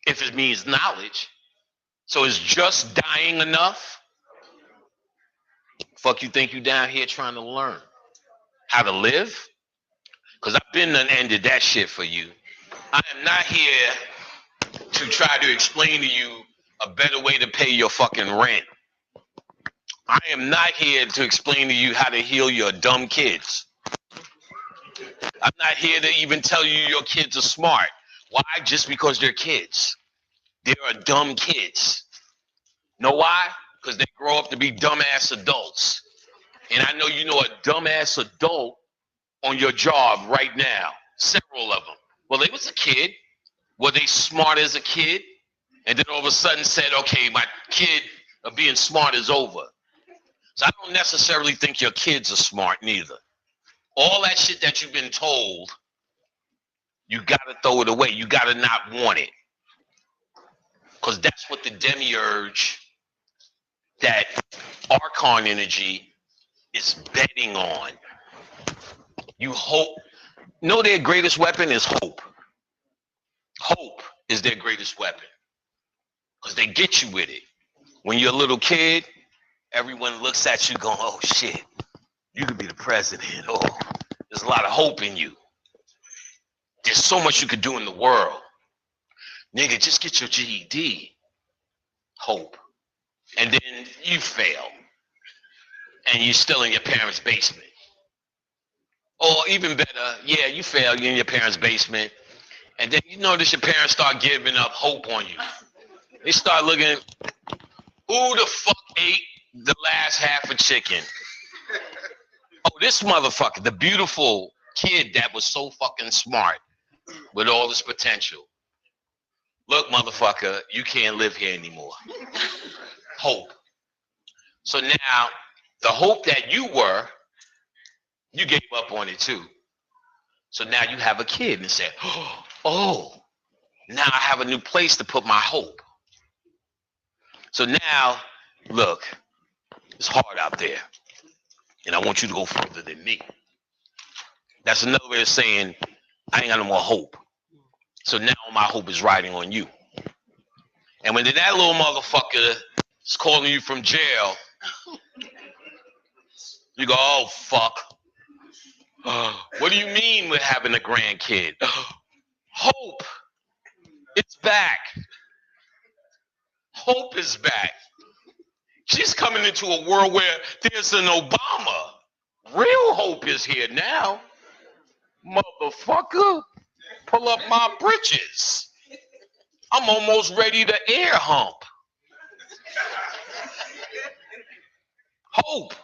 If it means knowledge. So is just dying enough? Fuck you think you down here trying to learn how to live? Because I've been and ended that shit for you. I am not here to try to explain to you a better way to pay your fucking rent. I am not here to explain to you how to heal your dumb kids. I'm not here to even tell you your kids are smart. Why? Just because they're kids. They are dumb kids. Know why? Because they grow up to be dumbass adults. And I know you know a dumbass adult on your job right now. Several of them. Well, they was a kid. Were they smart as a kid? And then all of a sudden said, okay, my kid of being smart is over. So I don't necessarily think your kids are smart neither. All that shit that you've been told, you got to throw it away. You got to not want it. Because that's what the demiurge, that archon energy is betting on. You hope. No, their greatest weapon is hope. Hope is their greatest weapon. Because they get you with it. When you're a little kid, everyone looks at you going, oh shit, you could be the president. Oh, there's a lot of hope in you. There's so much you could do in the world. Nigga, just get your GED. Hope. And then you fail. And you're still in your parents' basement. Or even better, yeah, you fail, you're in your parents' basement. And then you notice your parents start giving up hope on you. They start looking, who the fuck ate the last half of chicken? Oh, this motherfucker, the beautiful kid that was so fucking smart with all this potential. Look, motherfucker, you can't live here anymore. Hope. So now, the hope that you were, you gave up on it too. So now you have a kid and say, oh, now I have a new place to put my hope. So now, look, it's hard out there. And I want you to go further than me. That's another way of saying, I ain't got no more hope. So now my hope is riding on you. And when that little motherfucker is calling you from jail, you go, oh, fuck. What do you mean we're having a grandkid? Hope. It's back. Hope is back. She's coming into a world where there's an Obama. Real hope is here now. Motherfucker, pull up my britches. I'm almost ready to air hump. Hope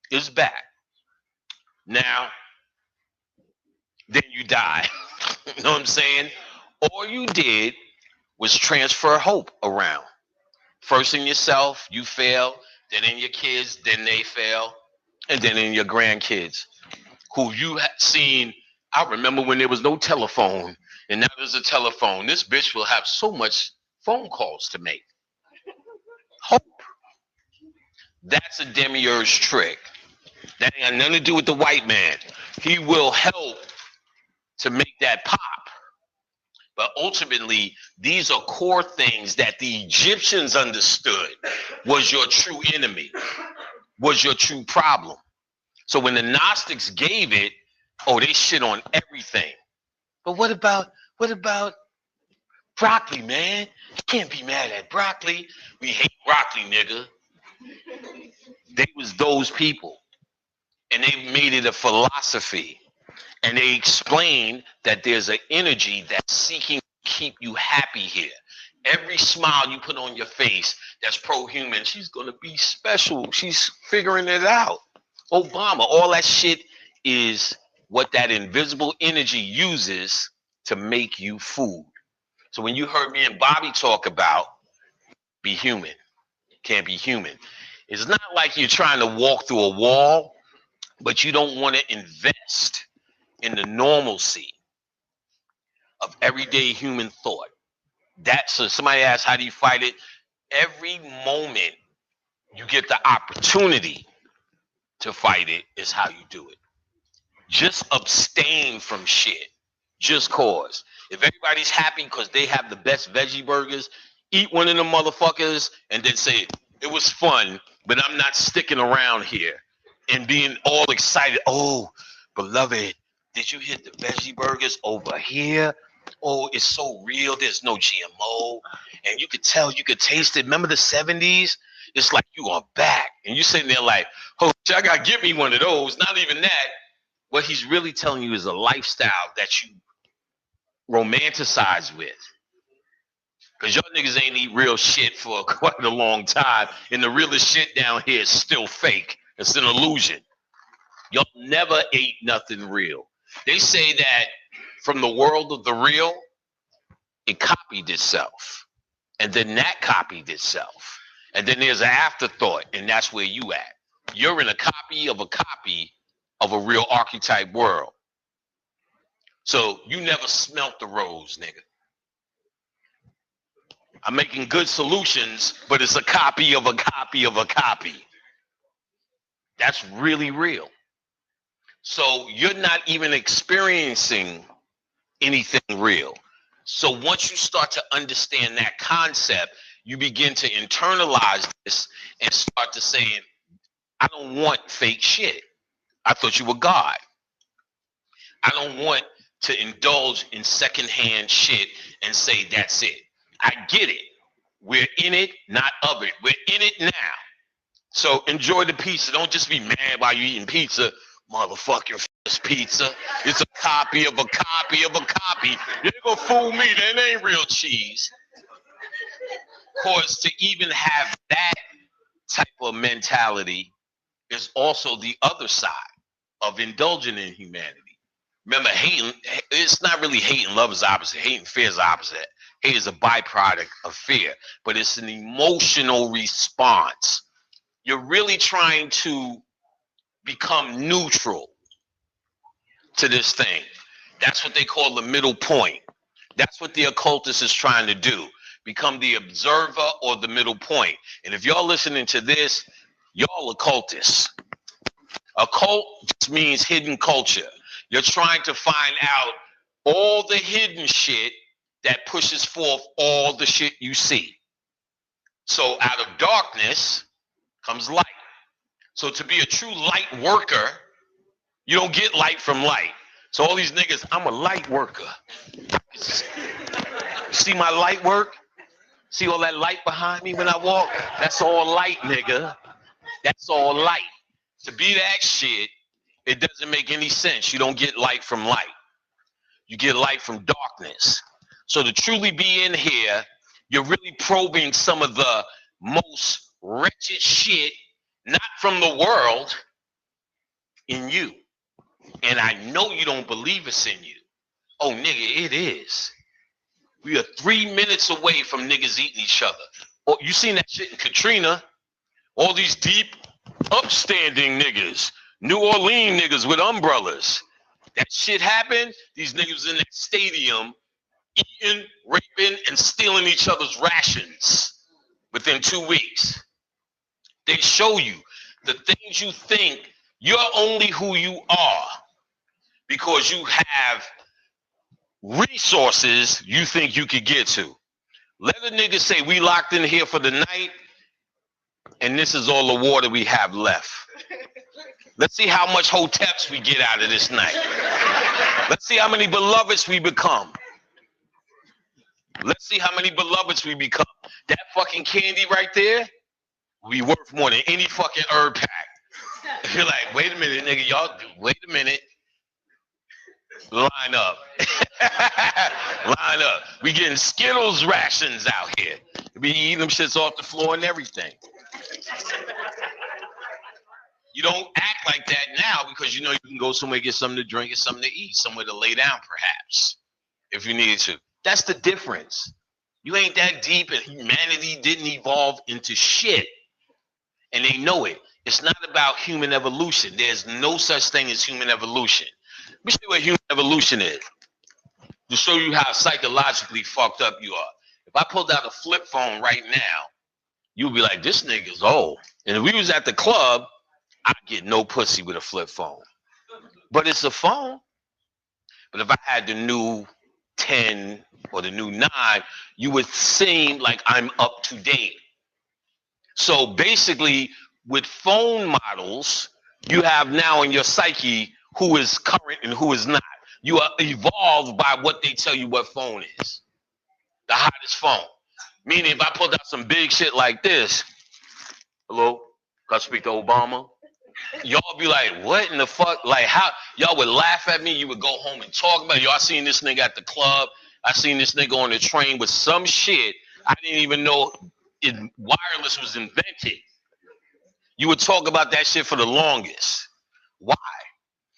is back. Now, then you die. You know what I'm saying? All you did was transfer hope around. First in yourself, you fail. Then in your kids, then they fail. And then in your grandkids, who you had seen. I remember when there was no telephone, and now there's a telephone. This bitch will have so much phone calls to make. Hope. That's a demiurge trick. That ain't got nothing to do with the white man. He will help to make that pop. But ultimately, these are core things that the Egyptians understood was your true enemy, was your true problem. So when the Gnostics gave it, oh, they shit on everything. But what about broccoli, man? You can't be mad at broccoli. We hate broccoli, nigga. They was those people. And they made it a philosophy. And they explained that there's an energy that's seeking to keep you happy here. Every smile you put on your face that's pro-human, she's going to be special. She's figuring it out. Obama, all that shit is what that invisible energy uses to make you food. So when you heard me and Bobby talk about be human, can't be human. It's not like you're trying to walk through a wall, but you don't want to invest in the normalcy of everyday human thought. That's so somebody asks, how do you fight it? Every moment you get the opportunity to fight it is how you do it. Just abstain from shit. Just cause. If everybody's happy because they have the best veggie burgers, eat one of them motherfuckers and then say, it was fun, but I'm not sticking around here. And being all excited. Oh, beloved, did you hit the veggie burgers over here? Oh, it's so real. There's no GMO. And you could tell, you could taste it. Remember the 70s? It's like you are back. And you're sitting there like, oh, I got to get me one of those. Not even that. What he's really telling you is a lifestyle that you romanticize with. Because y'all niggas ain't eat real shit for quite a long time. And the realest shit down here is still fake. It's an illusion. Y'all never ate nothing real. They say that from the world of the real, it copied itself. And then that copied itself. And then there's an afterthought, and that's where you at. You're in a copy of a real archetype world. So you never smelt the rose, nigga. I'm making good solutions, but it's a copy of a copy of a copy. That's really real. So you're not even experiencing anything real. So once you start to understand that concept, you begin to internalize this and start to saying, I don't want fake shit. I thought you were God. I don't want to indulge in secondhand shit and say that's it. I get it. We're in it, not of it. We're in it now. So enjoy the pizza. Don't just be mad while you're eating pizza. Motherfucking pizza. It's a copy of a copy of a copy. You ain't gonna fool me. That ain't real cheese. Cause to even have that type of mentality is also the other side of indulging in humanity. Remember, hating, it's not really hate and love is opposite. Hate and fear is opposite. Hate is a byproduct of fear, but it's an emotional response. You're really trying to become neutral to this thing. That's what they call the middle point. That's what the occultist is trying to do. Become the observer or the middle point. And if y'all listening to this, y'all occultists. Occult just means hidden culture. You're trying to find out all the hidden shit that pushes forth all the shit you see. So out of darkness comes light. So to be a true light worker, you don't get light from light. So all these niggas, I'm a light worker. See my light work? See all that light behind me when I walk? That's all light, nigga. That's all light. To be that shit, it doesn't make any sense. You don't get light from light. You get light from darkness. So to truly be in here, you're really probing some of the most wretched shit, not from the world, in you. And I know you don't believe it's in you. Oh, nigga, it is. We are 3 minutes away from niggas eating each other. Oh, you seen that shit in Katrina? All these deep, upstanding niggas, New Orleans niggas with umbrellas. That shit happened. These niggas in that stadium eating, raping, and stealing each other's rations within 2 weeks. They show you the things you think you're only who you are because you have resources you think you could get to. Let a nigga say we locked in here for the night and this is all the water we have left. Let's see how much hoteps we get out of this night. Let's see how many beloveds we become. Let's see how many beloveds we become. That fucking candy right there will be worth more than any fucking herb pack. You're like, wait a minute, nigga, y'all, wait a minute. Line up. Line up. We getting Skittles rations out here. We eating them shits off the floor and everything. You don't act like that now because you know you can go somewhere, get something to drink and something to eat, somewhere to lay down perhaps, if you needed to. That's the difference. You ain't that deep and humanity didn't evolve into shit. And they know it. It's not about human evolution. There's no such thing as human evolution. Let me show you what human evolution is. To show you how psychologically fucked up you are. If I pulled out a flip phone right now, you'd be like, this nigga's old. And if we was at the club, I'd get no pussy with a flip phone. But it's a phone. But if I had the new 10 or the new 9, you would seem like I'm up to date. So basically, with phone models, you have now in your psyche who is current and who is not. You are evolved by what they tell you what phone is. The hottest phone. Meaning if I pulled out some big shit like this, hello, can I speak to Obama? Y'all be like, what in the fuck? Like, how y'all would laugh at me? You would go home and talk about it. Y'all seen this nigga at the club. I seen this nigga on the train with some shit I didn't even know wireless was invented. You would talk about that shit for the longest. Why?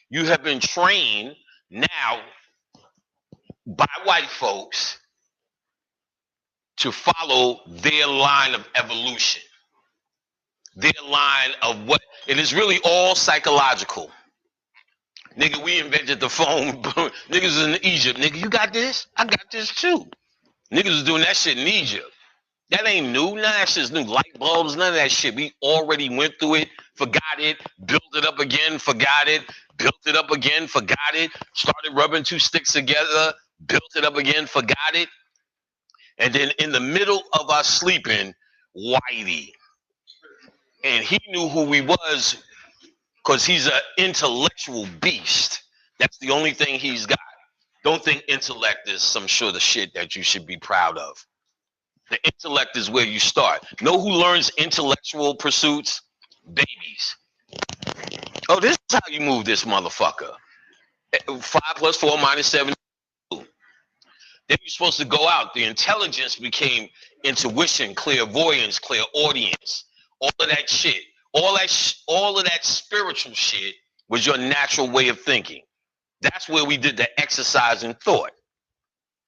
You have been trained now by white folks to follow their line of evolution, their line of what it is really all psychological. Nigga, we invented the phone. Niggas in Egypt. Nigga, you got this? I got this too. Niggas was doing that shit in Egypt. That ain't new. None of that shit's new. Light bulbs, none of that shit. We already went through it, forgot it, built it up again, forgot it, built it up again, forgot it, started rubbing two sticks together, built it up again, forgot it. And then in the middle of us sleeping, Whitey. And he knew who we was because he's an intellectual beast. That's the only thing he's got. Don't think intellect is some sort of shit that you should be proud of. The intellect is where you start. Know who learns intellectual pursuits? Babies. Oh, this is how you move this motherfucker. 5 + 4 - 7. Then you're supposed to go out. The intelligence became intuition, clairvoyance, clairaudience, all of that shit. All of that spiritual shit was your natural way of thinking. That's where we did the exercise in thought.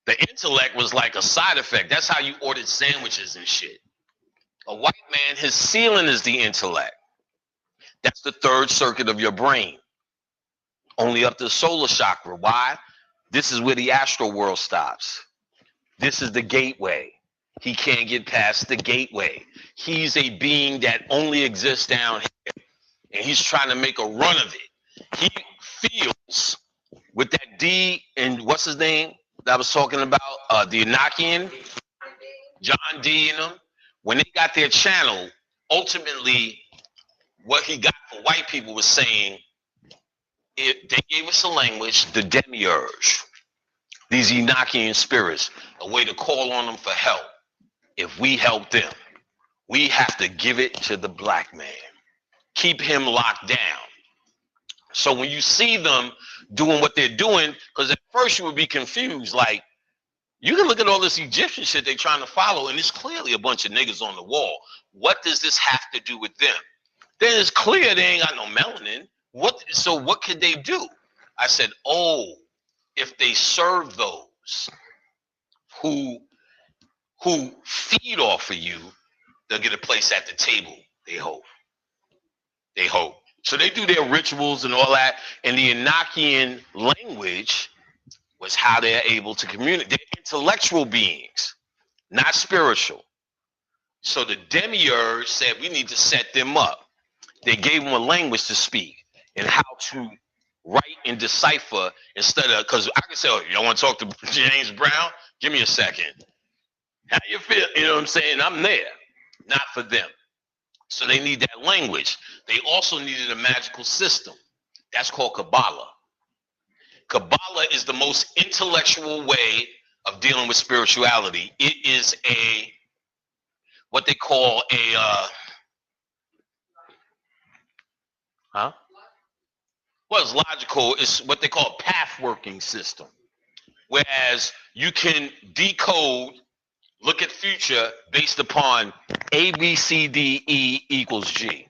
The intellect was like a side effect. That's how you ordered sandwiches and shit. A white man, his ceiling is the intellect. That's the third circuit of your brain. Only up to the solar chakra. Why? This is where the astral world stops. This is the gateway. He can't get past the gateway. He's a being that only exists down here. And he's trying to make a run of it. He feels with that D and what's his name that I was talking about, the Enochian, John D and them, when they got their channel, ultimately what he got for white people was saying, they gave us a language, the demiurge, these Enochian spirits, a way to call on them for help. If we help them, we have to give it to the black man. Keep him locked down. So when you see them doing what they're doing, because at first you would be confused, like, you can look at all this Egyptian shit they're trying to follow, and it's clearly a bunch of niggas on the wall. What does this have to do with them? Then it's clear they ain't got no melanin. So what could they do? I said, oh, if they serve those who feed off of you, they'll get a place at the table, they hope. They hope. So they do their rituals and all that, and the Enochian language was how they're able to communicate. They're intellectual beings, not spiritual. So the demiurge said we need to set them up. They gave them a language to speak and how to write and decipher instead of, because I can say, oh, you don't want to talk to James Brown? Give me a second. How you feel? You know what I'm saying? I'm there. Not for them. So they need that language. They also needed a magical system. That's called Kabbalah. Kabbalah is the most intellectual way of dealing with spirituality. It is what they call well, it's logical. It's what they call a path working system. Whereas you can decode, look at future based upon A, B, C, D, E = G.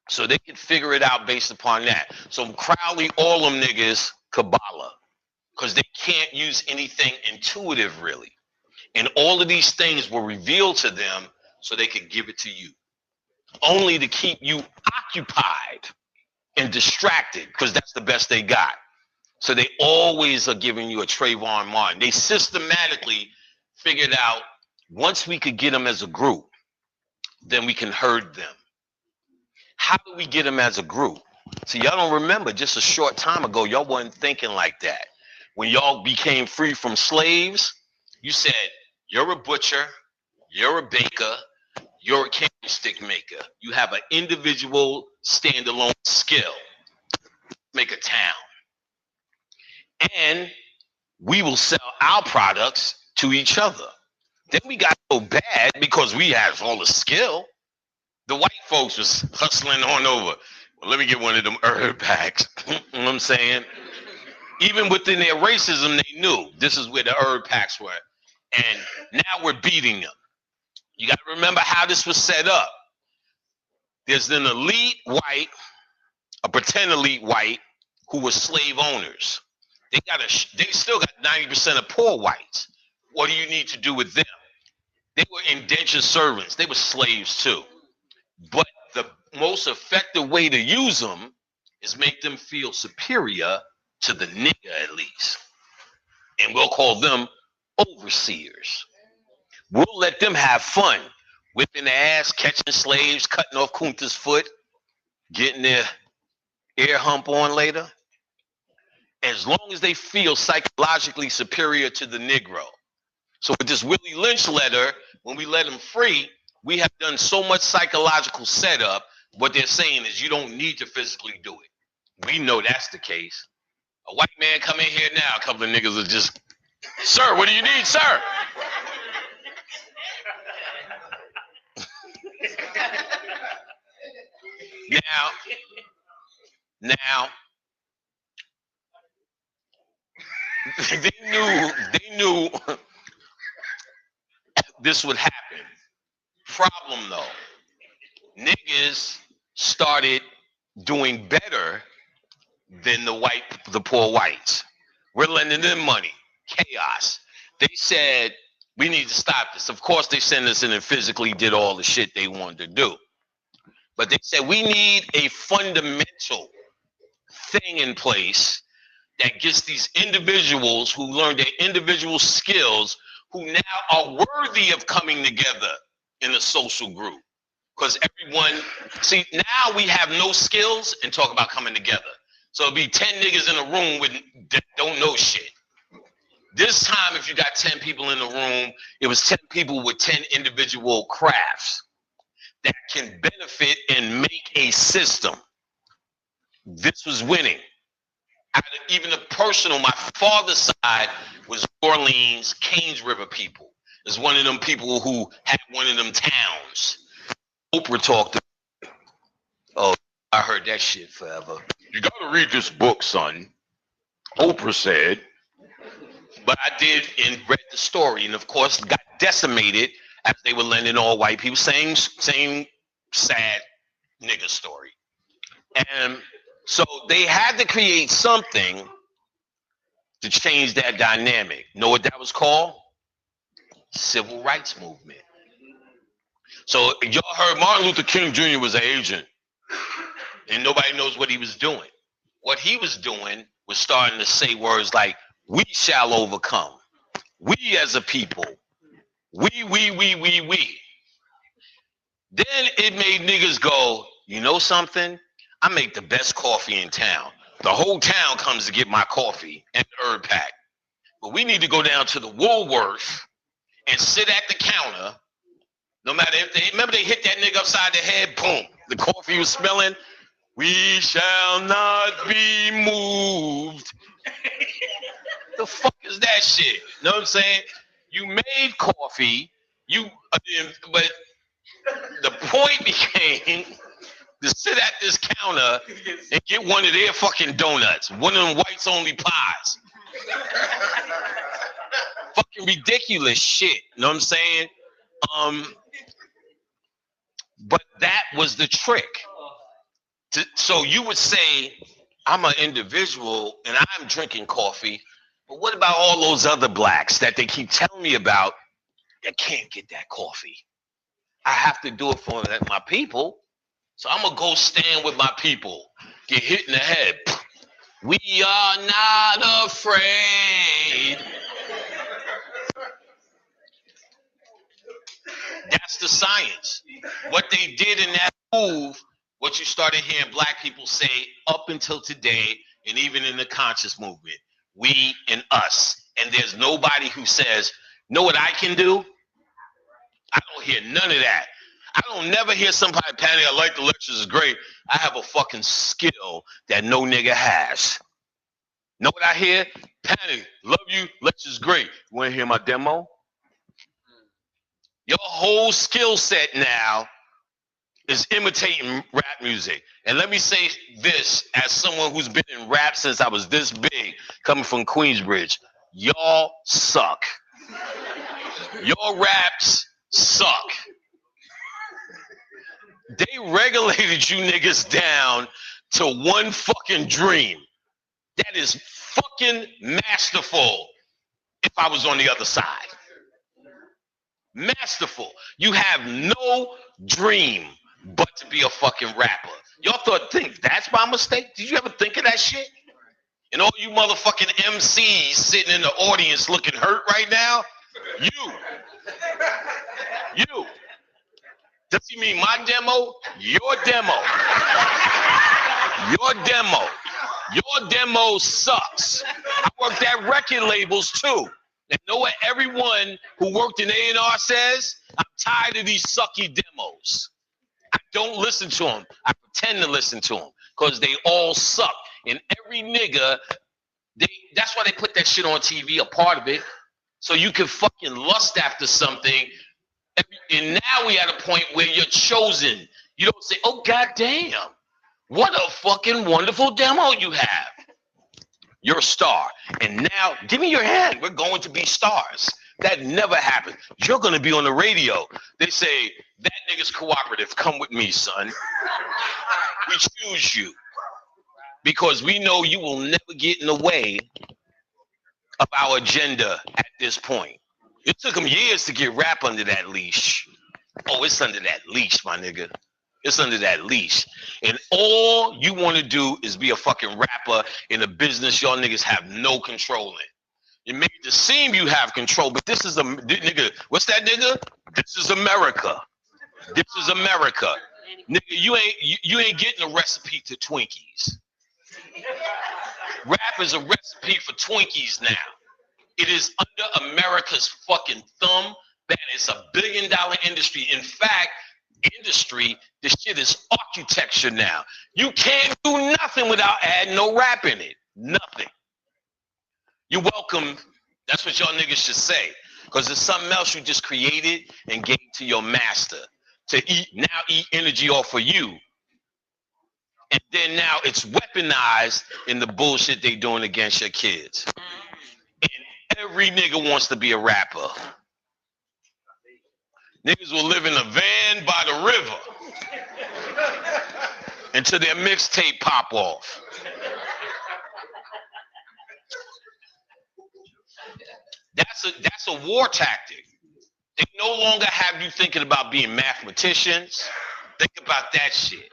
So they can figure it out based upon that. So Crowley, all them niggas, Kabbalah. Because they can't use anything intuitive, really. And all of these things were revealed to them so they could give it to you. Only to keep you occupied and distracted, because that's the best they got. So they always are giving you a Trayvon Martin. They systematically figured out, once we could get them as a group, then we can herd them. How do we get them as a group? See, y'all don't remember, just a short time ago, y'all wasn't thinking like that. When y'all became free from slaves, you said, you're a butcher, you're a baker, you're a candlestick maker. You have an individual standalone skill. Make a town. And we will sell our products to each other. Then we got so bad because we have all the skill. The white folks was hustling on over. Well, let me get one of them herb packs. You know what I'm saying? Even within their racism, they knew this is where the herb packs were. And now we're beating them. You got to remember how this was set up. There's an elite white, a pretend elite white, who were slave owners. They still got 90% of poor whites. What do you need to do with them? They were indentured servants. They were slaves too. But the most effective way to use them is make them feel superior to the nigger at least. And we'll call them overseers. We'll let them have fun, whipping their ass, catching slaves, cutting off Kunta's foot, getting their air hump on later. As long as they feel psychologically superior to the Negro. So with this Willie Lynch letter, when we let him free, we have done so much psychological setup. What they're saying is you don't need to physically do it. We know that's the case. A white man come in here now, a couple of niggas are just, sir, what do you need, sir? Now, they knew this would happen. Problem though, niggas started doing better than the poor whites. We're lending them money. Chaos. They said we need to stop this. Of course, they sent us in and physically did all the shit they wanted to do. But they said we need a fundamental thing in place that gets these individuals who learn their individual skills, who now are worthy of coming together in a social group. Because everyone, see, now we have no skills and talk about coming together. So it'll be 10 niggas in a room with that don't know shit. This time, if you got 10 people in the room, it was 10 people with 10 individual crafts that can benefit and make a system. This was winning. Even the personal, my father's side was New Orleans, Canes River people. Is one of them people who had one of them towns. Oprah talked. Oh, I heard that shit forever. You got to read this book, son. Oprah said. But I did and read the story, and of course got decimated as they were lending all white people. Same sad nigga story. And so they had to create something to change that dynamic. Know what that was called? Civil rights movement. So y'all heard Martin Luther King Jr. was an agent, and nobody knows what he was doing. What he was doing was starting to say words like, we shall overcome. We as a people. We. Then it made niggas go, you know something? I make the best coffee in town. The whole town comes to get my coffee and herb pack. But we need to go down to the Woolworth and sit at the counter. No matter if they, remember they hit that nigga upside the head, boom, the coffee was smelling. We shall not be moved. The fuck is that shit? Know what I'm saying? You made coffee, but the point became to sit at this counter and get one of their fucking donuts, one of them whites only pies. Fucking ridiculous shit. You know what I'm saying? But that was the trick. So you would say, I'm an individual and I'm drinking coffee, but what about all those other blacks that they keep telling me about that can't get that coffee? I have to do it for my people. So I'm going to go stand with my people. Get hit in the head. We are not afraid. That's the science. What they did in that move, what you started hearing black people say up until today, and even in the conscious movement, we and us. And there's nobody who says, know what I can do? I don't hear none of that. I don't never hear somebody panic. I like the lectures, is great. I have a fucking skill that no nigga has. Know what I hear? Panic, love you, lectures great. You want to hear my demo? Your whole skill set now is imitating rap music. And let me say this as someone who's been in rap since I was this big, coming from Queensbridge. Y'all suck. Your raps suck. They regulated you niggas down to one fucking dream. That is fucking masterful if I was on the other side. Masterful. You have no dream but to be a fucking rapper. Y'all think that's my mistake? Did you ever think of that shit? And all you motherfucking MCs sitting in the audience looking hurt right now, you. Does he mean my demo? Your demo. Your demo sucks. I worked at record labels too. And know what everyone who worked in A&R says? I'm tired of these sucky demos. I don't listen to them. I pretend to listen to them because they all suck. And every nigga, that's why they put that shit on TV, a part of it, so you can fucking lust after something. And now we at a point where you're chosen. You don't say, oh, goddamn, what a fucking wonderful demo you have. You're a star. And now, give me your hand. We're going to be stars. That never happened. You're going to be on the radio. They say, that nigga's cooperative. Come with me, son. We choose you. Because we know you will never get in the way of our agenda at this point. It took them years to get rap under that leash. Oh, it's under that leash, my nigga. It's under that leash. And all you want to do is be a fucking rapper in a business y'all niggas have no control in. It may seem you have control, but this is a nigga. What's that, nigga? This is America. This is America. Nigga, you ain't getting a recipe to Twinkies. Rap is a recipe for Twinkies now. It is under America's fucking thumb. That is a $1 billion industry. In fact, this shit is architecture now. You can't do nothing without adding no rap in it. Nothing. You're welcome. That's what y'all niggas should say. Because there's something else you just created and gave to your master to eat energy off of you. And then now it's weaponized in the bullshit they doing against your kids. And every nigga wants to be a rapper. Niggas will live in a van by the river until their mixtape pop off. That's a war tactic. They no longer have you thinking about being mathematicians. Think about that shit.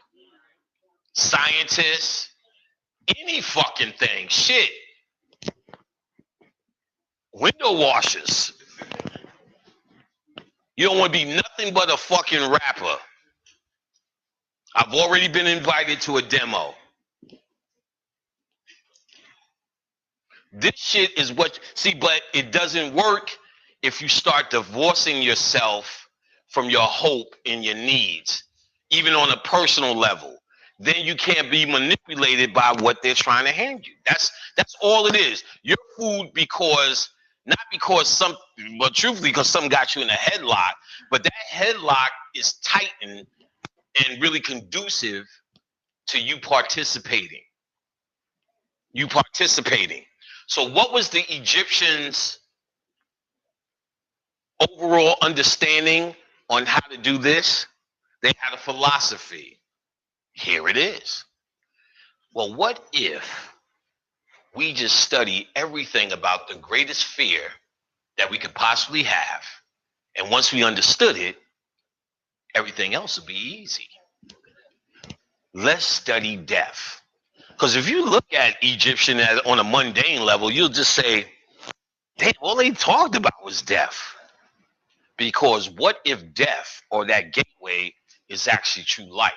Scientists, any fucking thing, shit. Window washers. You don't want to be nothing but a fucking rapper. I've already been invited to a demo. This shit is but it doesn't work if you start divorcing yourself from your hope and your needs, even on a personal level. Then you can't be manipulated by what they're trying to hand you. That's all it is. You're food not because truthfully, because something got you in a headlock, but that headlock is tightened and really conducive to you participating. So what was the Egyptians' overall understanding on how to do this? They had a philosophy. Here it is. Well, what if we just study everything about the greatest fear that we could possibly have, and once we understood it, everything else would be easy. Let's study death. Because if you look at Egyptian on a mundane level, you'll just say, damn, all they talked about was death. Because what if death, or that gateway, is actually true life?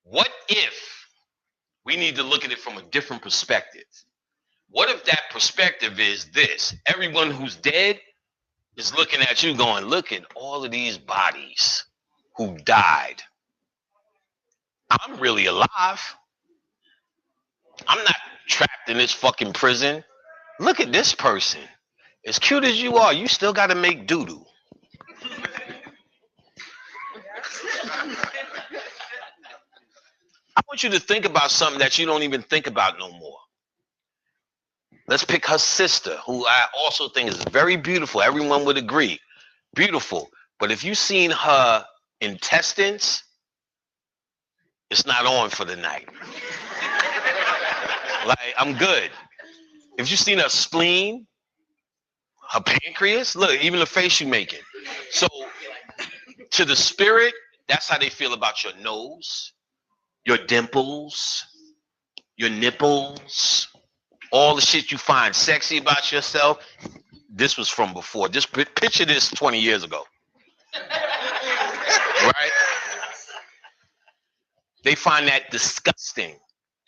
What if we need to look at it from a different perspective? What if that perspective is this? Everyone who's dead is looking at you going, look at all of these bodies who died. I'm really alive. I'm not trapped in this fucking prison. Look at this person. As cute as you are, you still got to make doo-doo. want you to think about something that you don't even think about no more. Let's pick her sister, who I also think is very beautiful. Everyone would agree. Beautiful. But if you've seen her intestines, it's not on for the night. Like, I'm good. If you've seen her spleen, her pancreas, look, even the face you're making. So, to the spirit, that's how they feel about your nose, your dimples, your nipples, all the shit you find sexy about yourself. This was from before. Just picture this 20 years ago. Right? They find that disgusting.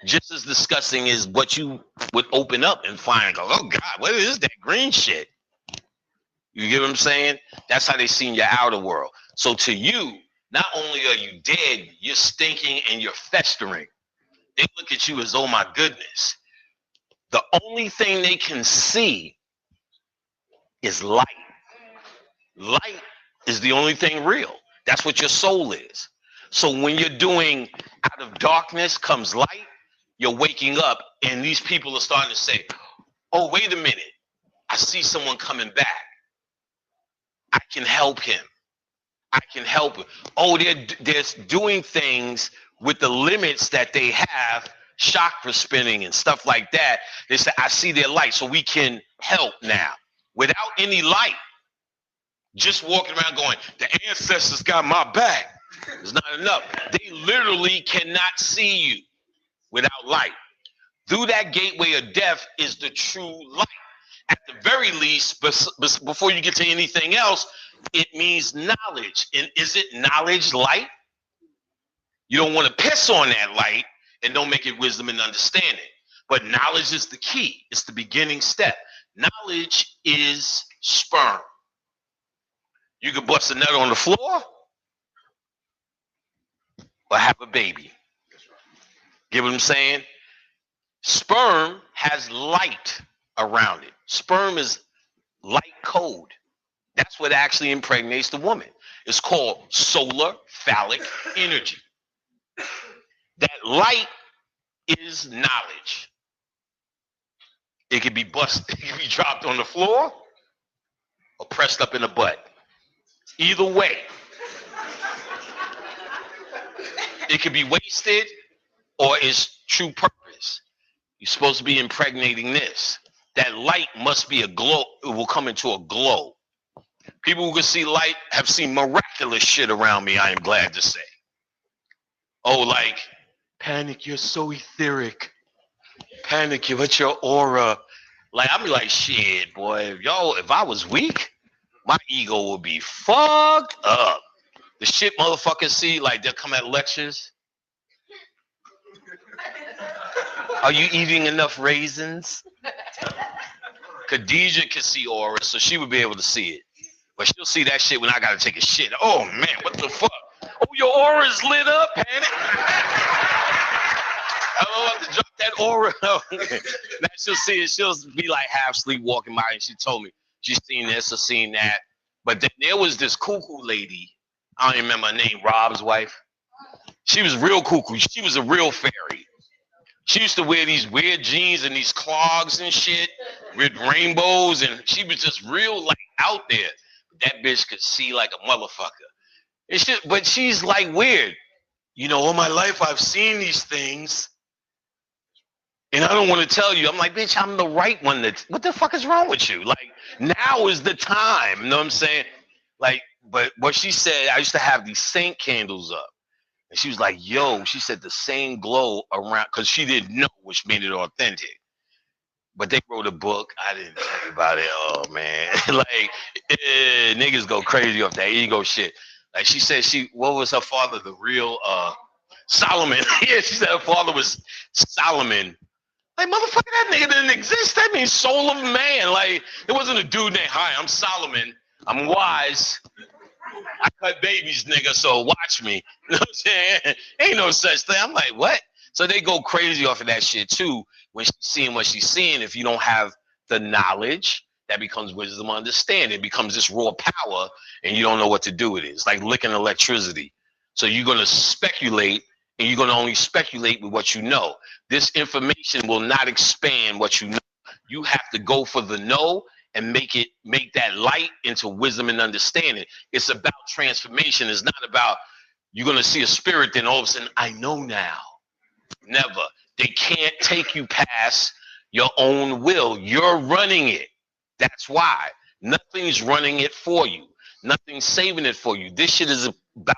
Just as disgusting as what you would open up and find, go, oh God, what is that green shit? You get what I'm saying? That's how they see in your outer world. So to you, not only are you dead, you're stinking and you're festering. They look at you as, oh my goodness. The only thing they can see is light. Light is the only thing real. That's what your soul is. So when you're doing out of darkness comes light, you're waking up and these people are starting to say, oh, wait a minute. I see someone coming back. I can help him. I can help him. Oh, they're doing things with the limits that they have, chakra spinning and stuff like that. They say, I see their light, so we can help now. Without any light, just walking around going, the ancestors got my back. It's not enough. They literally cannot see you without light. Through that gateway of death is the true light. At the very least, before you get to anything else, it means knowledge. And is it knowledge light? You don't want to piss on that light and don't make it wisdom and understanding. But knowledge is the key. It's the beginning step. Knowledge is sperm. You could bust a nut on the floor or have a baby. Get what I'm saying? Sperm has light around it. Sperm is light code. That's what actually impregnates the woman. It's called solar phallic energy. That light is knowledge. It can be busted, it can be dropped on the floor or pressed up in the butt. Either way, it could be wasted or its true purpose. You're supposed to be impregnating this. That light must be a glow. It will come into a glow. People who can see light have seen miraculous shit around me, I am glad to say. Oh, like, Panic, you're so etheric. Panic, what's your aura? Like, I'd be like, shit, boy, if I was weak, my ego would be fucked up. The shit motherfuckers see, like, they'll come at lectures. Are you eating enough raisins? Khadijah can see auras, so she would be able to see it. But she'll see that shit when I gotta take a shit. Oh man, what the fuck? Oh, your aura is lit up, Panic. I don't have to drop that aura. Now she'll see it. She'll be like half sleepwalking by, and she told me she's seen this or seen that. But then there was this cuckoo lady. I don't even remember her name. Rob's wife. She was real cuckoo. She was a real fairy. She used to wear these weird jeans and these clogs and shit with rainbows, and she was just real like out there. That bitch could see like a motherfucker. It's just, but she's like weird. You know, all my life I've seen these things, and I don't want to tell you. I'm like, bitch, I'm the right one. What the fuck is wrong with you? Like, now is the time. You know what I'm saying? Like, but what she said, I used to have these saint candles up. And she was like, yo, she said the same glow around, because she didn't know, which made it authentic. But they wrote a book. I didn't talk about it. Oh, man. Like, niggas go crazy off that ego shit. Like, she said what was her father? The real Solomon. Yeah, she said her father was Solomon. Like, motherfucker, that nigga didn't exist. That means soul of man. Like, it wasn't a dude named, hi, I'm Solomon. I'm wise. I cut babies, nigga, so watch me. You know what I'm saying? Ain't no such thing. I'm like, what? So they go crazy off of that shit, too, when she's seeing what she's seeing. If you don't have the knowledge, that becomes wisdom, understanding. It becomes this raw power, and you don't know what to do with it. It's like licking electricity. So you're going to speculate and you're going to only speculate with what you know. This information will not expand what you know. You have to go for the know and make that light into wisdom and understanding. It's about transformation. It's not about you're going to see a spirit, then all of a sudden, I know now. Never. They can't take you past your own will. You're running it. That's why. Nothing's running it for you. Nothing's saving it for you. This shit is about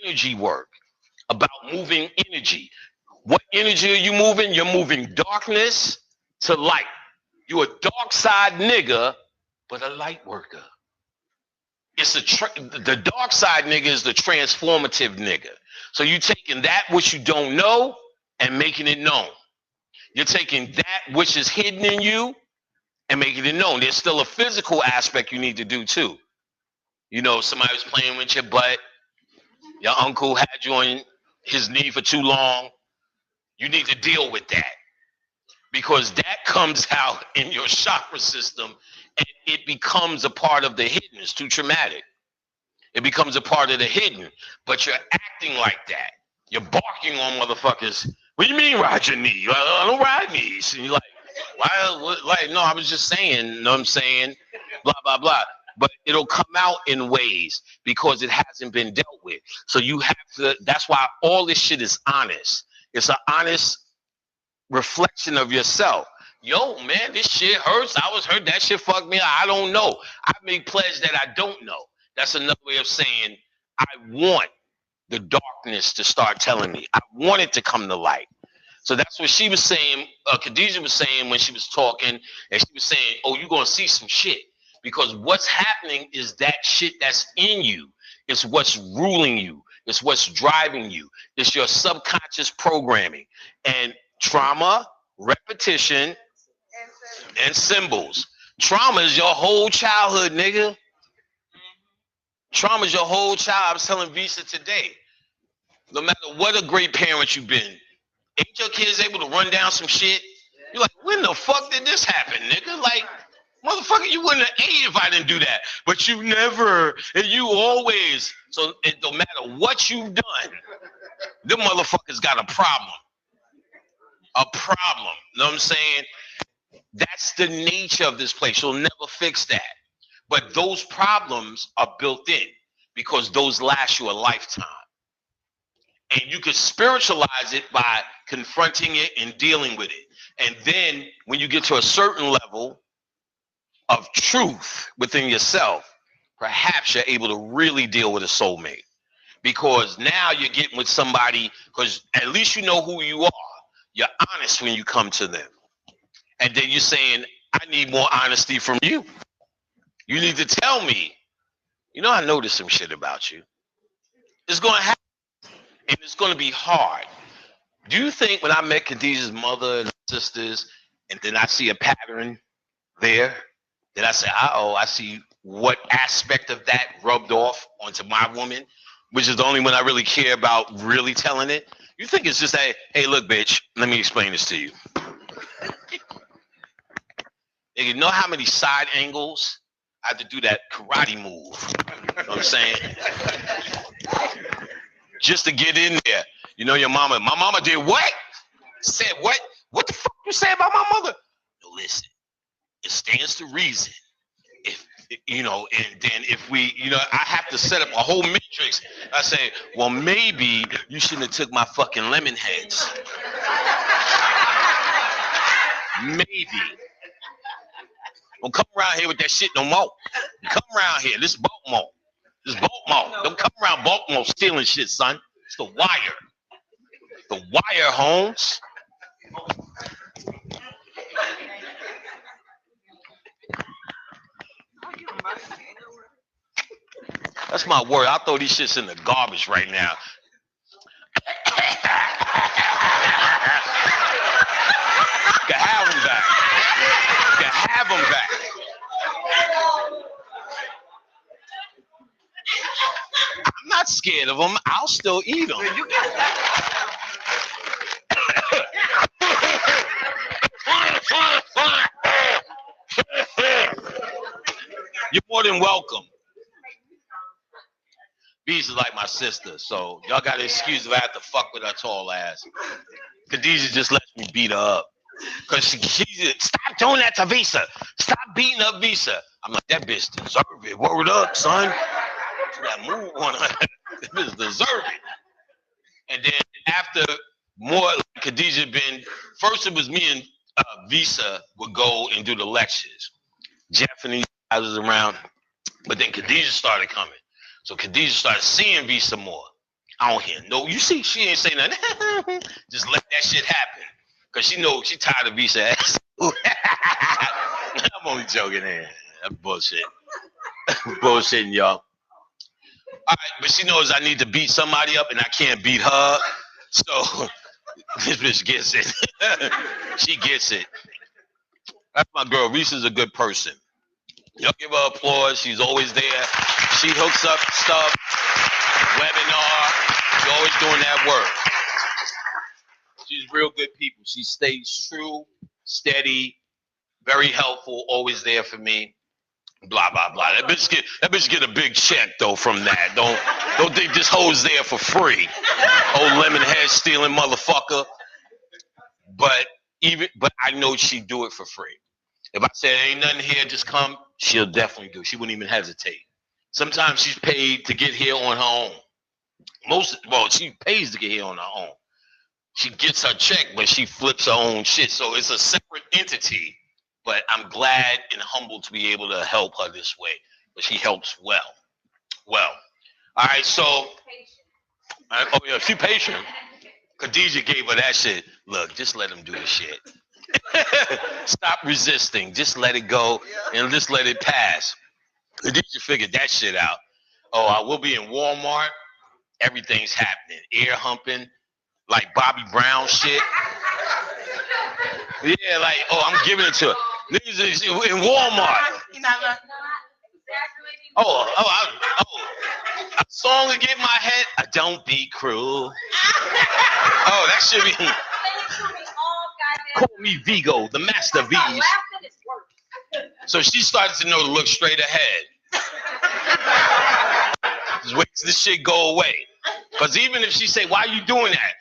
energy work, about moving energy. What energy are you moving? You're moving darkness to light. You're a dark side nigga, but a light worker. It's the dark side nigga is the transformative nigga. So you taking that which you don't know and making it known. You're taking that which is hidden in you and making it known. There's still a physical aspect you need to do too. You know, somebody was playing with your butt. Your uncle had you on his knee for too long. You need to deal with that because that comes out in your chakra system and it becomes a part of the hidden. It's too traumatic. It becomes a part of the hidden, but you're acting like that. You're barking on motherfuckers. What do you mean ride your knee? I don't ride knees. And you're like, why? What, like, no, I was just saying, you know what I'm saying? Blah, blah, blah. But it'll come out in ways because it hasn't been dealt with. So you have to, that's why all this shit is honest. It's an honest reflection of yourself. Yo, man, this shit hurts. I was hurt. That shit fucked me. I don't know. I make pledge that I don't know. That's another way of saying I want the darkness to start telling me. I want it to come to light. So that's what she was saying. Khadijah was saying when she was talking, and she was saying, oh, you're going to see some shit. Because what's happening is that shit that's in you. It's what's ruling you. It's what's driving you. It's your subconscious programming. And trauma, repetition, and symbols. Trauma is your whole childhood, nigga. Trauma is your whole child. I was telling Visa today. No matter what a great parent you've been, ain't your kids able to run down some shit? You're like, when the fuck did this happen, nigga? Like, motherfucker, you wouldn't have ate if I didn't do that. But you never, and you always. So it no matter what you've done, them motherfuckers got a problem. A problem. You know what I'm saying? That's the nature of this place. You'll never fix that. But those problems are built in because those last you a lifetime. And you could spiritualize it by confronting it and dealing with it. And then when you get to a certain level of truth within yourself, perhaps you're able to really deal with a soulmate. Because now you're getting with somebody, because at least you know who you are. You're honest when you come to them. And then you're saying, I need more honesty from you. You need to tell me, you know, I noticed some shit about you. It's going to happen. And it's going to be hard. Do you think when I met Khadijah's mother and sisters, and then I see a pattern there, that I say, uh-oh, I see what aspect of that rubbed off onto my woman, which is the only one I really care about really telling it? You think it's just that, hey, look, bitch, let me explain this to you. And you know how many side angles I have to do that karate move? You know what I'm saying? Just to get in there. You know your mama. My mama did what? Said what? What the fuck you say about my mother? No, listen. It stands to reason. If you know, and then if we, you know, I have to set up a whole matrix. I say, well, maybe you shouldn't have took my fucking lemon heads. Maybe. Don't come around here with that shit no more. Come around here. This is Baltimore. This is Baltimore. Don't come around Baltimore stealing shit, son. It's the wire. The wire, Holmes. That's my word. I'll throw these shits in the garbage right now. You can have them back. You can have them back. I'm not scared of them. I'll still eat them. You're more than welcome. Visa's like my sister, so y'all got an excuse if I have to fuck with her tall ass. Khadijah just lets me beat her up. Cause she stop doing that to Visa. Stop beating up Visa. I'm like, that bitch deserve it. Word up, son. That move on her. That bitch deserve it. And then after more, like Khadijah been, first it was me and Visa would go and do the lectures. Jeff and these guys was around, but then Khadijah started coming. So Khadijah started seeing Visa more. I don't hear no, you see, she ain't saying nothing. Just let that shit happen. Cause she knows she tired of Visa ass. I'm only joking, man. That's bullshit. Bullshitting, y'all. All right, but she knows I need to beat somebody up and I can't beat her. So this bitch gets it. She gets it. That's my girl. Reese's a good person. Y'all give her applause. She's always there. She hooks up stuff, webinar. She's always doing that work. She's real good people. She stays true, steady, very helpful, always there for me. Blah blah blah. That bitch get a big check though from that. Don't think this hoe's there for free. Old lemon head stealing motherfucker. But I know she'd do it for free. If I said ain't nothing here, just come, she'll definitely do it. She wouldn't even hesitate. Sometimes she's paid to get here on her own. She pays to get here on her own. She gets her check, but she flips her own shit. So it's a separate entity. But I'm glad and humbled to be able to help her this way. But she helps well. Well. All right, so. She patient. Khadijah gave her that shit. Look, just let him do the shit. Stop resisting. Just let it go and just let it pass. Khadijah figured that shit out. Oh, I will be in Walmart. Everything's happening. Air humping. Like Bobby Brown shit. Yeah, like, oh, I'm giving it to her. Niggas is in Walmart. A song to get in my head. Don't be cruel. Oh, that should be. Call me Vigo, the master V's. So she started to know to look straight ahead. Just wait till this shit go away. Because even if she say, why are you doing that?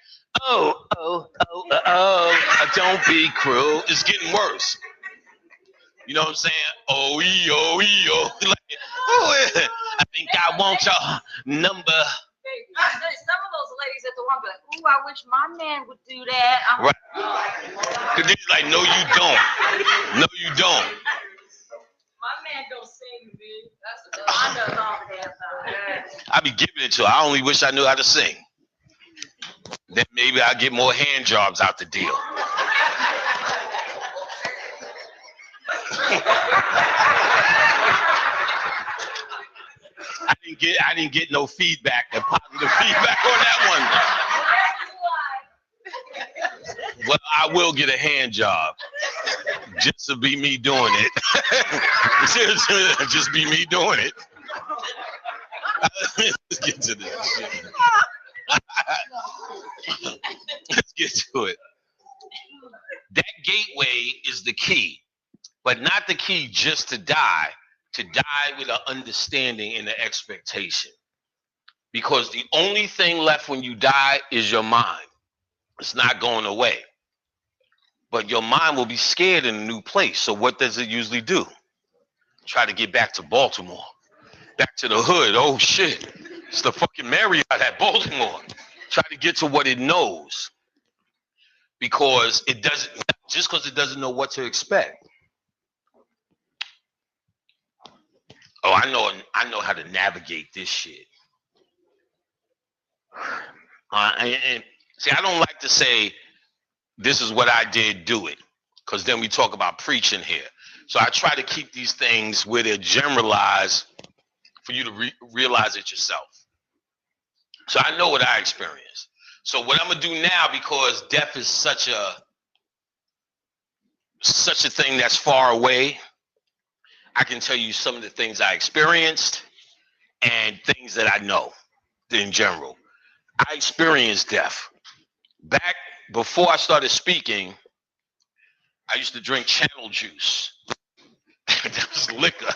Don't be cruel. It's getting worse. You know what I'm saying? Oh. Like, I think I want your number. Some of those ladies at the one, but ooh, I wish my man would do that. Right. Because he's like, no, you don't. No, you don't. My man don't sing, dude. I know all the damn time. I be giving it to her. I only wish I knew how to sing. Then maybe I'll get more hand jobs out the deal. I didn't get no feedback, no positive feedback on that one. Well, I will get a hand job. Just to be me doing it. Just be me doing it. Let's get to this. Let's get to it. That gateway is the key, but not the key just to die with an understanding and an expectation. Because the only thing left when you die is your mind. It's not going away. But your mind will be scared in a new place. So what does it usually do? Try to get back to Baltimore. Back to the hood. Oh shit. It's the fucking Marriott at Baltimore. Try to get to what it knows. Because it doesn't, just because it doesn't know what to expect. Oh, I know how to navigate this shit. And see, I don't like to say, this is what I did, do it. Because then we talk about preaching here. So I try to keep these things where they're generalized for you to realize it yourself. So I know what I experienced. So what I'm going to do now, because death is such a thing that's far away, I can tell you some of the things I experienced and things that I know in general. I experienced death. Back before I started speaking, I used to drink Channel juice. That was liquor.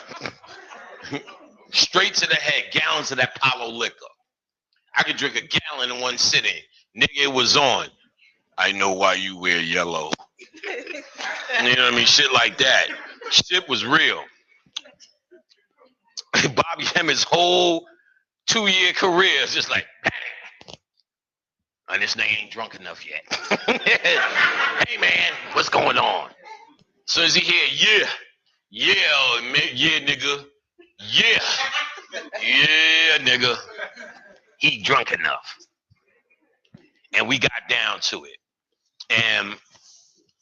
Straight to the head, gallons of that Palo liquor. I could drink a gallon in one sitting. Nigga, it was on. I know why you wear yellow. You know what I mean? Shit like that. Shit was real. Bobby Hemmitt's whole 2-year career is just like, and this nigga ain't drunk enough yet. Hey man, what's going on? As soon as he hear, yeah, nigga, yeah, nigga, he drunk enough. And we got down to it. And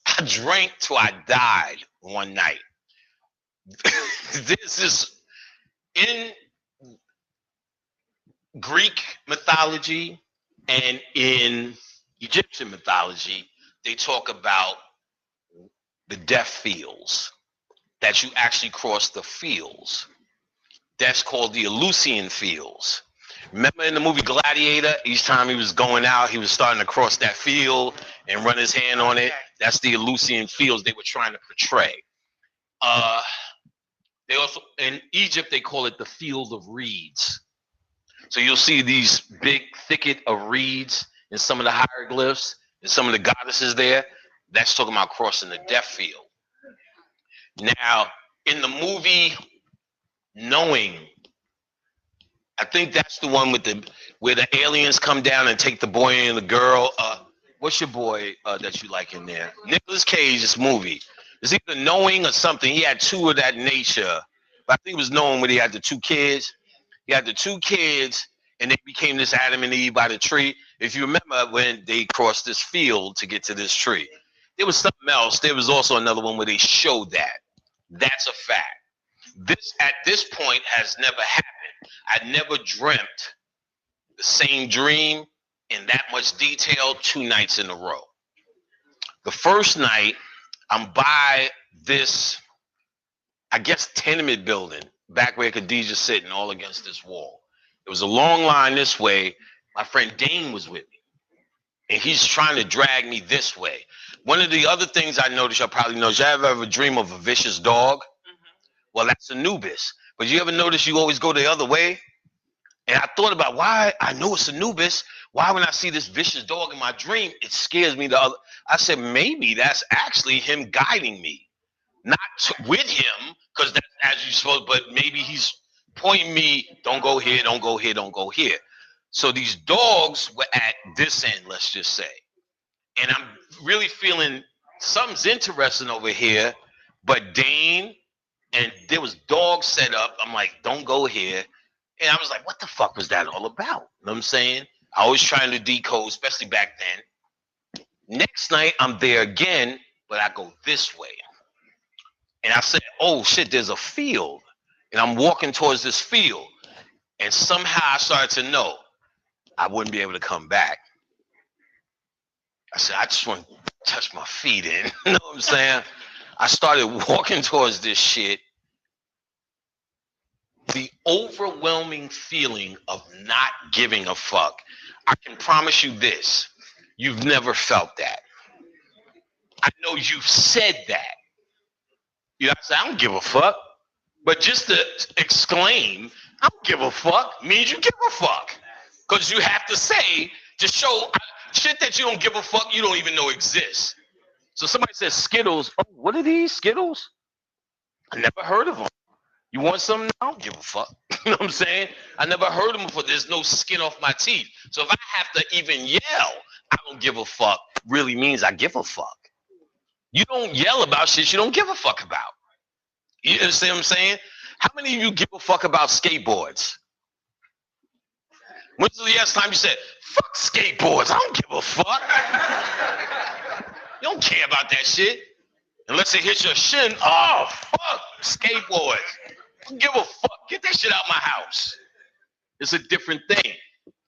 I drank till I died one night. This is in Greek mythology and in Egyptian mythology, they talk about the death fields, that you actually cross the fields. That's called the Eleusinian fields. Remember in the movie Gladiator, each time he was going out, he was starting to cross that field and run his hand on it. That's the Eleusinian fields they were trying to portray. They also, in Egypt, they call it the field of reeds. So you'll see these big thicket of reeds in some of the hieroglyphs and some of the goddesses there. That's talking about crossing the death field. Now, in the movie Knowing, I think that's the one with where the aliens come down and take the boy and the girl. What's your boy that you like in there? Nicolas Cage's movie. It's either Knowing or something. He had two of that nature. But I think it was Knowing when he had the two kids. He had the two kids, and they became this Adam and Eve by the tree. If you remember when they crossed this field to get to this tree. There was something else. There was also another one where they showed that. That's a fact. This, at this point, has never happened. I never dreamt the same dream in that much detail 2 nights in a row. The first night, I'm by this, I guess, tenement building, back where Khadijah's sitting all against this wall. There was a long line this way. My friend Dane was with me, and he's trying to drag me this way. One of the other things I noticed, y'all probably know, you ever dream of a vicious dog? Well, that's Anubis. But you ever notice you always go the other way? And I thought about why I know it's Anubis. Why when I see this vicious dog in my dream, it scares me the other. I said, maybe that's actually him guiding me. Not with him, because that's as you supposed, but maybe he's pointing me, don't go here, don't go here, don't go here. So these dogs were at this end, let's just say. And I'm really feeling something's interesting over here, but Dane, and there was dogs set up. I'm like, don't go here. And I was like, what the fuck was that all about? You know what I'm saying? I was trying to decode, especially back then. Next night, I'm there again, but I go this way. And I said, oh shit, there's a field. And I'm walking towards this field. And somehow I started to know I wouldn't be able to come back. I said, I just want to touch my feet in. You know what I'm saying? I started walking towards this shit. The overwhelming feeling of not giving a fuck. I can promise you this. You've never felt that. I know you've said that. You know, I said, I don't give a fuck. But just to exclaim, I don't give a fuck, means you give a fuck. Because you have to say, to show shit that you don't give a fuck, you don't even know exists. So somebody says Skittles. Oh, what are these, Skittles? I never heard of them. You want something? I don't give a fuck. You know what I'm saying? I never heard them before. There's no skin off my teeth. So if I have to even yell, I don't give a fuck, really means I give a fuck. You don't yell about shit you don't give a fuck about. You understand what I'm saying? How many of you give a fuck about skateboards? When's the last time you said, fuck skateboards, I don't give a fuck? You don't care about that shit. Unless it hits your shin, oh, fuck, skateboards. I don't give a fuck. Get that shit out my house. It's a different thing.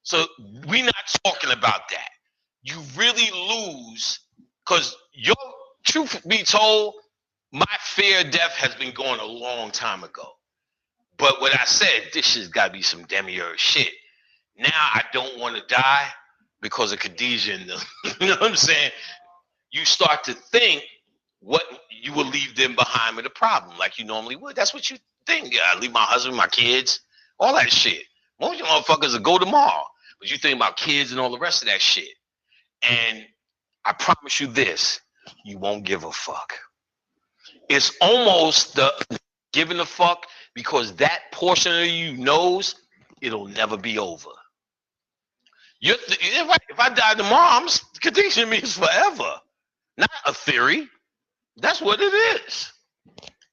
So we're not talking about that. You really lose, because your truth be told, my fear of death has been going a long time ago. But what I said, this shit's got to be some demiurge shit. Now I don't want to die because of Khadijah and them. You know what I'm saying? You start to think what you will leave them behind with a problem like you normally would. That's what you think. Yeah, I leave my husband, my kids, all that shit. Most of you motherfuckers will go tomorrow. But you think about kids and all the rest of that shit. And I promise you this, you won't give a fuck. It's almost the giving a fuck because that portion of you knows it'll never be over. You're right. If I die tomorrow, I'm conditioning me is forever. Not a theory. That's what it is.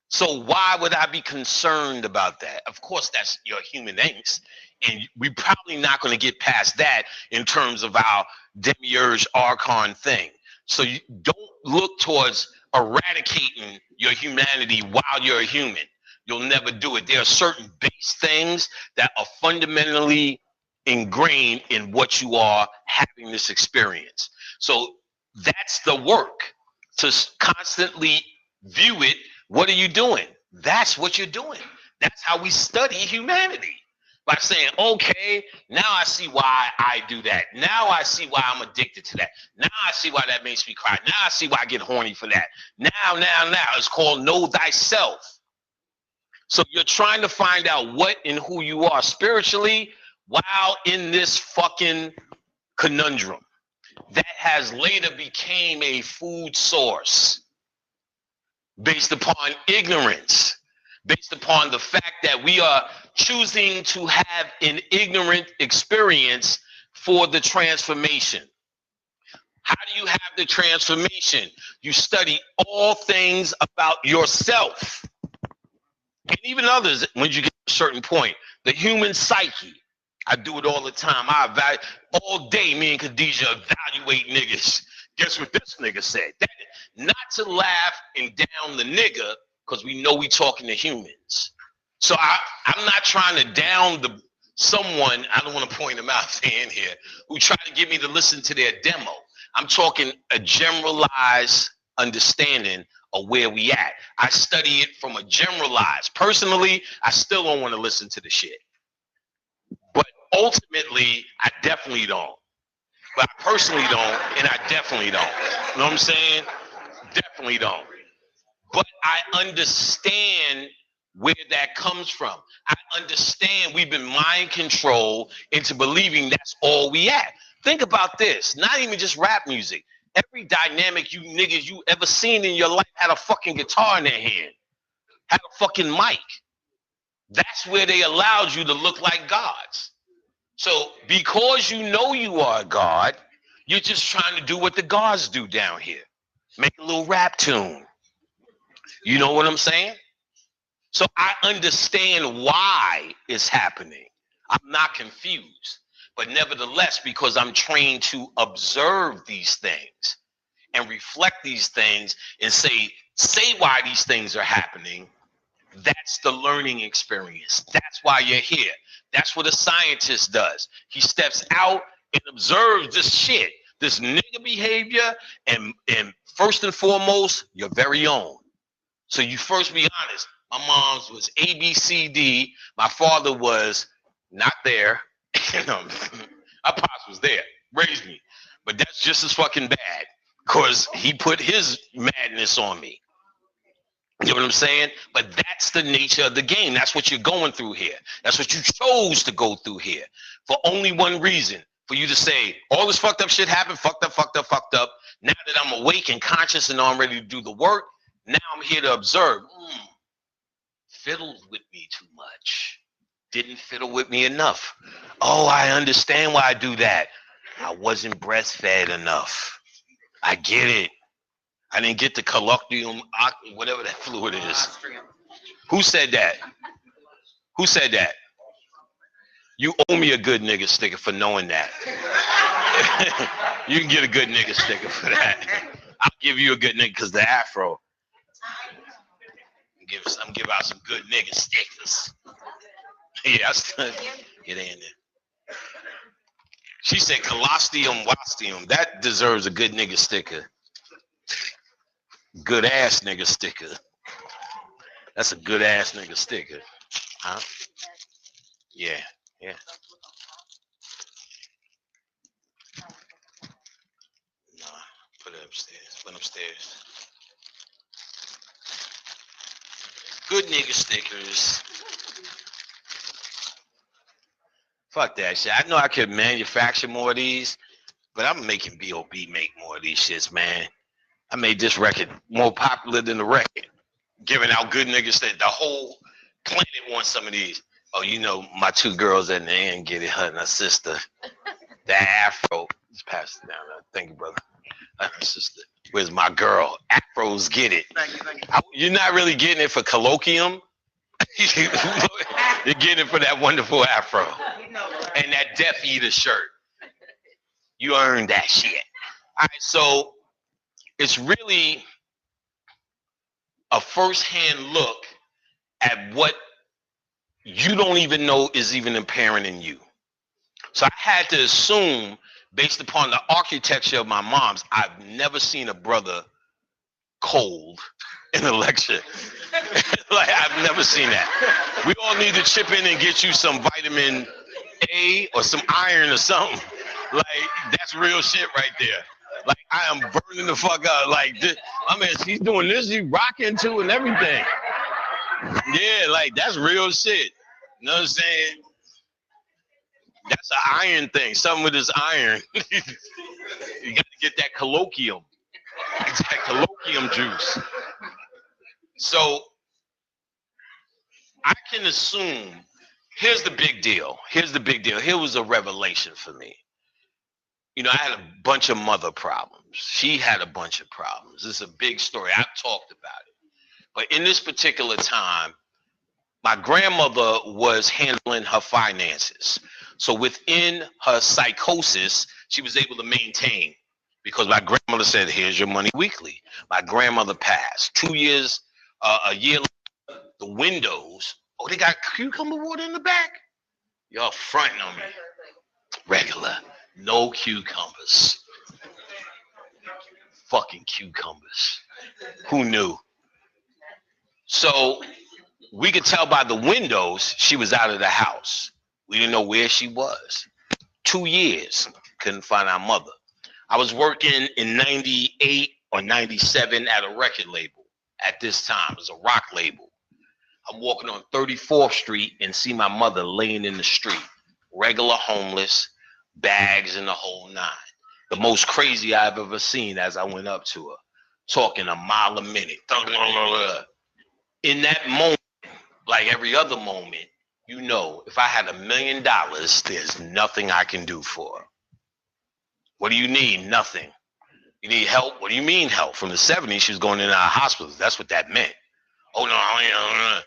So why would I be concerned about that? Of course, that's your human angst. And we're probably not going to get past that in terms of our demiurge archon thing. So you don't look towards eradicating your humanity while you're a human. You'll never do it. There are certain base things that are fundamentally ingrained in what you are having this experience. So that's the work, to constantly view it. What are you doing? That's what you're doing. That's how we study humanity. By saying, okay, now I see why I do that. Now I see why I'm addicted to that. Now I see why that makes me cry. Now I see why I get horny for that. Now. It's called know thyself. So you're trying to find out what and who you are spiritually while in this fucking conundrum that has later became a food source based upon ignorance, based upon the fact that we are choosing to have an ignorant experience for the transformation. How do you have the transformation? You study all things about yourself and even others when you get to a certain point. The human psyche. I do it all the time. I evaluate all day. Me and Khadijah evaluate niggas. Guess what this nigga said? That, not to laugh and down the nigga, because we know we talking to humans. So I'm not trying to down someone. I don't want to point them out in here who tried to get me to listen to their demo. I'm talking a generalized understanding of where we at. I study it from a generalized. Personally, I still don't want to listen to the shit. But ultimately, I definitely don't. But I personally don't, and I definitely don't. You know what I'm saying? Definitely don't. But I understand where that comes from. I understand we've been mind controlled into believing that's all we at. Think about this. Not even just rap music. Every dynamic you niggas you ever seen in your life had a fucking guitar in their hand. Had a fucking mic. That's where they allowed you to look like gods. So because you know you are a god, you're just trying to do what the gods do down here. Make a little rap tune. You know what I'm saying? So I understand why it's happening. I'm not confused. But nevertheless, because I'm trained to observe these things and reflect these things and say why these things are happening, that's the learning experience. That's why you're here. That's what a scientist does. He steps out and observes this shit, this nigga behavior, and first and foremost, your very own. So you first be honest. My mom's was A, B, C, D. My father was not there. My pops was there, raised me. But that's just as fucking bad because he put his madness on me. You know what I'm saying? But that's the nature of the game. That's what you're going through here. That's what you chose to go through here for only one reason. For you to say, all this fucked up shit happened, fucked up. Now that I'm awake and conscious and I'm ready to do the work, now I'm here to observe. Fiddled with me too much. Didn't fiddle with me enough. Oh, I understand why I do that. I wasn't breastfed enough. I get it. I didn't get the colloquium, whatever that fluid is. Who said that? Who said that? You owe me a good nigga sticker for knowing that. You can get a good nigga sticker for that. I'll give you a good nigga because the afro. I'm give out some good nigga stickers. Yeah, I still get in there. She said colostium wastium. That deserves a good nigga sticker. Good ass nigga sticker. That's a good ass nigga sticker. Huh? Yeah. Nah, put it upstairs. Put it upstairs. Good nigga stickers. Fuck that shit. I know I could manufacture more of these, but I'm making B.O.B. make more of these shits, man. I made this record more popular than the record. Giving out good niggas that the whole planet wants some of these. Oh, you know, my two girls at the end get it, her and her sister. The afro. Just pass it down. Thank you, brother. Her sister. Where's my girl? Afros get it. Thank you. You're not really getting it for colloquium. You're getting it for that wonderful afro. And that Death Eater shirt. You earned that shit. All right, so it's really a first-hand look at what you don't even know is even apparent in you. So I had to assume, based upon the architecture of my mom's, I've never seen a brother cold in a lecture. Like, I've never seen that. We all need to chip in and get you some vitamin A or some iron or something. Like, that's real shit right there. Like, I am burning the fuck up. Like, this, I mean, she's doing this, she's rocking too and everything. Yeah, like, that's real shit. You know what I'm saying? That's an iron thing. Something with this iron. You got to get that colloquium. That colloquium juice. So, I can assume, here's the big deal. Here's the big deal. Here was a revelation for me. You know, I had a bunch of mother problems. She had a bunch of problems. This is a big story. I've talked about it. But in this particular time, my grandmother was handling her finances. So within her psychosis, she was able to maintain, because my grandmother said, here's your money weekly. My grandmother passed. 2 years, a year later, the windows, oh, they got cucumber water in the back? Y'all fronting on me. Regular. No cucumbers. Fucking cucumbers. Who knew? So we could tell by the windows she was out of the house. We didn't know where she was. 2 years. Couldn't find our mother. I was working in 98 or 97 at a record label at this time. It was a rock label. I'm walking on 34th Street and see my mother laying in the street. Regular homeless, bags and the whole nine. The most crazy I've ever seen as I went up to her. Talking a mile a minute. In that moment, like every other moment, you know, if I had $1 million, there's nothing I can do for her. What do you need? Nothing. You need help? What do you mean help? From the 70s, she was going in and out of hospitals. That's what that meant. Oh, no.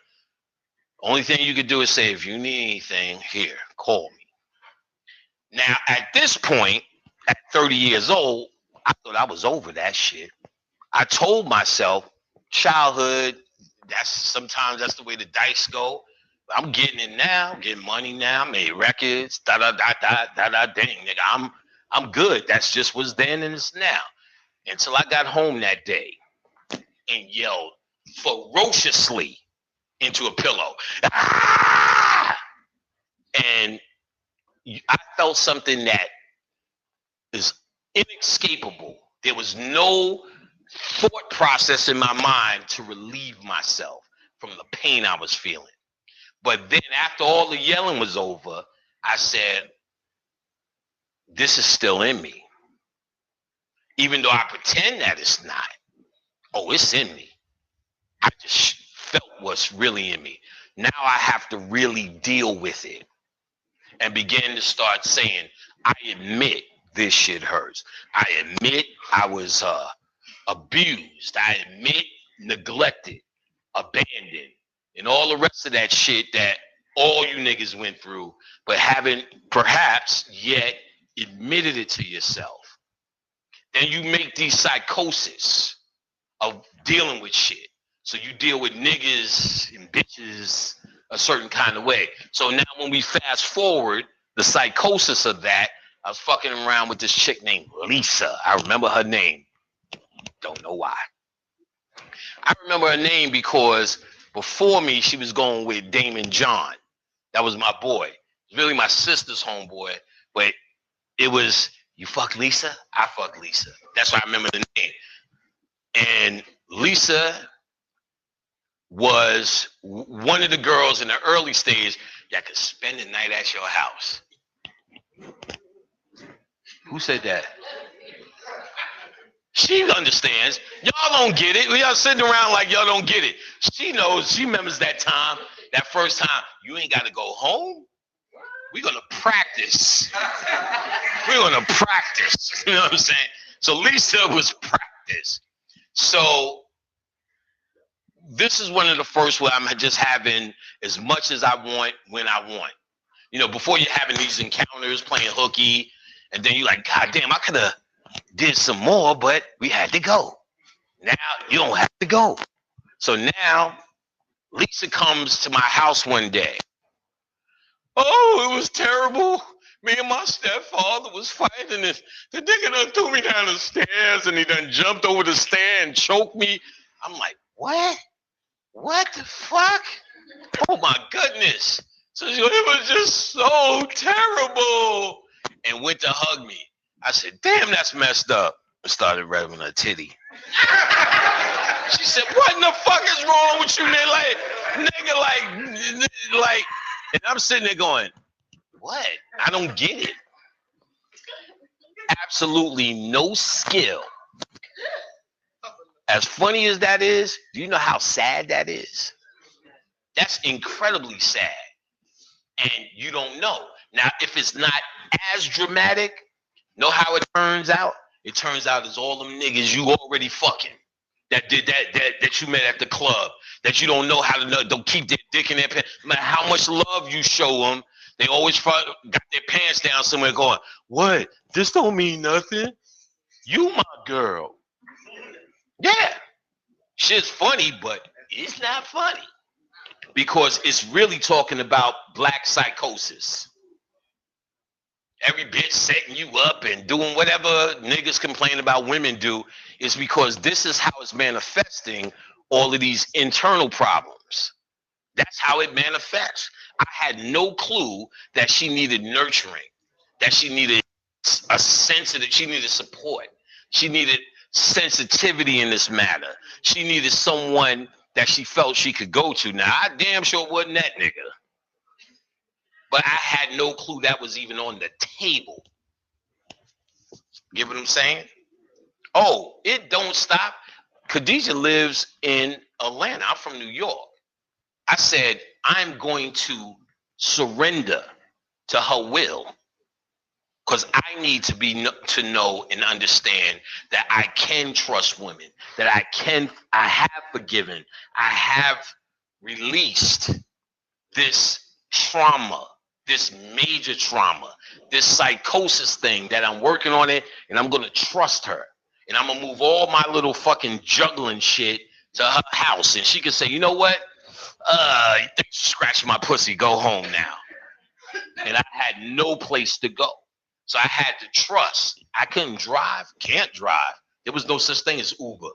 Only thing you could do is say, if you need anything, here, call me. Now, at this point, at 30 years old, I thought I was over that shit. I told myself, childhood, sometimes that's the way the dice go. I'm getting it now, getting money now, made records, dang, nigga, I'm good. That's just what's then and it's now. Until I got home that day and yelled ferociously into a pillow. Ah! And I felt something that is inescapable. There was no thought process in my mind to relieve myself from the pain I was feeling. But then after all the yelling was over, I said, this is still in me. Even though I pretend that it's not. Oh, it's in me. I just felt what's really in me. Now I have to really deal with it and begin to start saying, I admit this shit hurts. I admit I was abused. I admit neglected, abandoned, and all the rest of that shit that all you niggas went through, but haven't perhaps yet admitted it to yourself. Then you make these psychosis of dealing with shit. So you deal with niggas and bitches a certain kind of way. So now when we fast forward, the psychosis of that, I was fucking around with this chick named Lisa. I remember her name. Don't know why. I remember her name because before me, she was going with Damon John. That was my boy. It was really my sister's homeboy, but it was, you fuck Lisa? I fuck Lisa. That's why I remember the name. And Lisa was one of the girls in the early stage that could spend the night at your house. Who said that? She understands. Y'all don't get it. Y'all sitting around like y'all don't get it. She knows. She remembers that time, that first time. You ain't got to go home. We're going to practice. We're going to practice. You know what I'm saying? So Lisa was practice. So this is one of the first where I'm just having as much as I want when I want. You know, before you're having these encounters, playing hooky, and then you're like, God damn, I could have did some more, but we had to go. Now you don't have to go. So now Lisa comes to my house one day. Oh, it was terrible. Me and my stepfather was fighting, and the nigga done threw me down the stairs, and he done jumped over the stair and choked me. I'm like, what? What the fuck? Oh my goodness. So it was just so terrible. And went to hug me. I said, damn, that's messed up. And started rubbing her titty. She said, what in the fuck is wrong with you, nigga? Like, and I'm sitting there going, what? I don't get it. Absolutely no skill. As funny as that is, do you know how sad that is? That's incredibly sad. And you don't know. Now, if it's not as dramatic, know how it turns out? It turns out it's all them niggas you already fucking that did that you met at the club, that you don't know how to know, don't keep their dick in their pants. No matter how much love you show them, they always got their pants down somewhere going, what? This don't mean nothing. You my girl. Yeah. Shit's funny, but it's not funny. Because it's really talking about black psychosis. Every bitch setting you up and doing whatever niggas complain about women do is because this is how it's manifesting all of these internal problems. That's how it manifests. I had no clue that she needed nurturing, that she needed a sensitive, she needed support. She needed sensitivity in this matter. She needed someone that she felt she could go to. Now, I damn sure wasn't that nigga. But I had no clue that was even on the table. Get what I'm saying? Oh, it don't stop. Khadijah lives in Atlanta. I'm from New York. I said, I'm going to surrender to her will. Because I need to know and understand that I can trust women, that I have forgiven, I have released this trauma, this major trauma, this psychosis thing that I'm working on it, and I'm going to trust her. And I'm going to move all my little fucking juggling shit to her house. And she can say, you know what? Scratch my pussy, go home now. And I had no place to go. So I had to trust. I couldn't drive, can't drive. There was no such thing as Uber.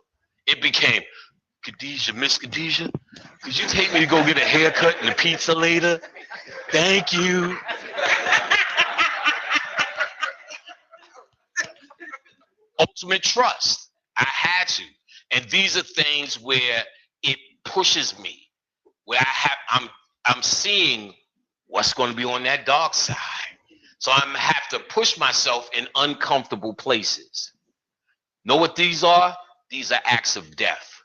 It became, Khadijah, Miss Khadijah, could you take me to go get a haircut and a pizza later? Thank you. Ultimate trust. I had to. And these are things where it pushes me, where I'm seeing what's going to be on that dark side. So I'm gonna have to push myself in uncomfortable places. Know what these are? These are acts of death.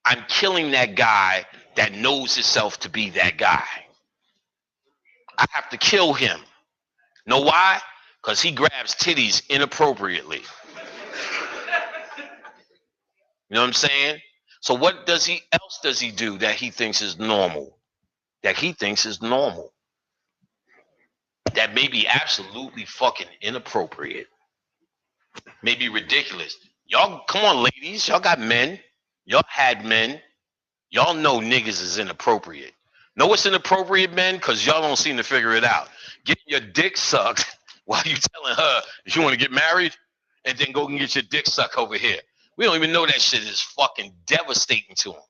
I'm killing that guy that knows himself to be that guy. I have to kill him. Know why? Because he grabs titties inappropriately. You know what I'm saying? So what else does he do that he thinks is normal? That he thinks is normal. That may be absolutely fucking inappropriate. Maybe ridiculous. Y'all, come on, ladies. Y'all got men. Y'all had men. Y'all know niggas is inappropriate. Know what's inappropriate, men? Because y'all don't seem to figure it out. Getting your dick sucked while you telling her you want to get married and then go and get your dick sucked over here. We don't even know that shit is fucking devastating to them.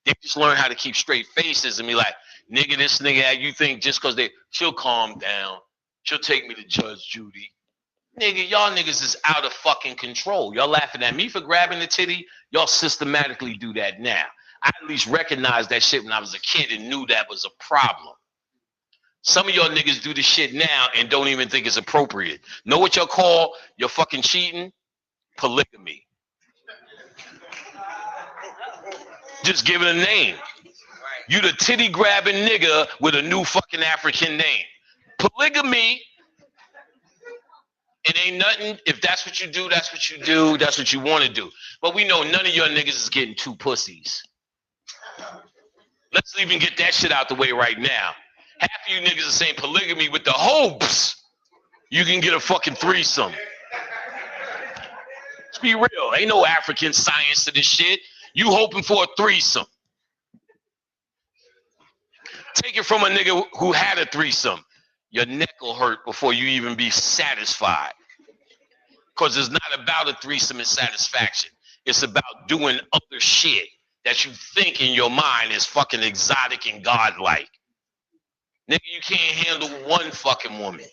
They just learn how to keep straight faces and be like, nigga, this nigga, you think just because she'll calm down. She'll take me to Judge Judy. Nigga, y'all niggas is out of fucking control. Y'all laughing at me for grabbing the titty. Y'all systematically do that now. I at least recognized that shit when I was a kid and knew that was a problem. Some of y'all niggas do this shit now and don't even think it's appropriate. Know what y'all call your fucking cheating? Polygamy. Just give it a name. You the titty grabbing nigga with a new fucking African name. Polygamy. It ain't nothing. If that's what you do, that's what you do. That's what you want to do. But we know none of your niggas is getting two pussies. Let's even get that shit out the way right now. Half of you niggas are saying polygamy with the hopes you can get a fucking threesome. Let's be real. Ain't no African science to this shit. You hoping for a threesome. Take it from a nigga who had a threesome. Your neck will hurt before you even be satisfied. Because it's not about a threesome and satisfaction. It's about doing other shit that you think in your mind is fucking exotic and godlike. Nigga, you can't handle one fucking woman.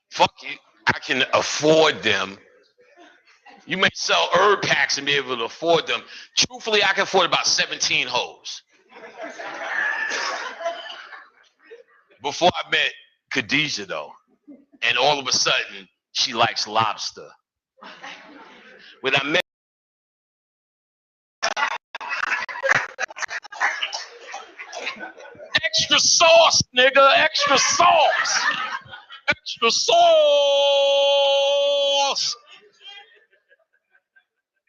Fuck you. I can afford them. You may sell herb packs and be able to afford them. Truthfully, I can afford about 17 hoes. Before I met Khadijah, though, and all of a sudden, she likes lobster. When I met extra sauce, nigga, extra sauce. Extra sauce.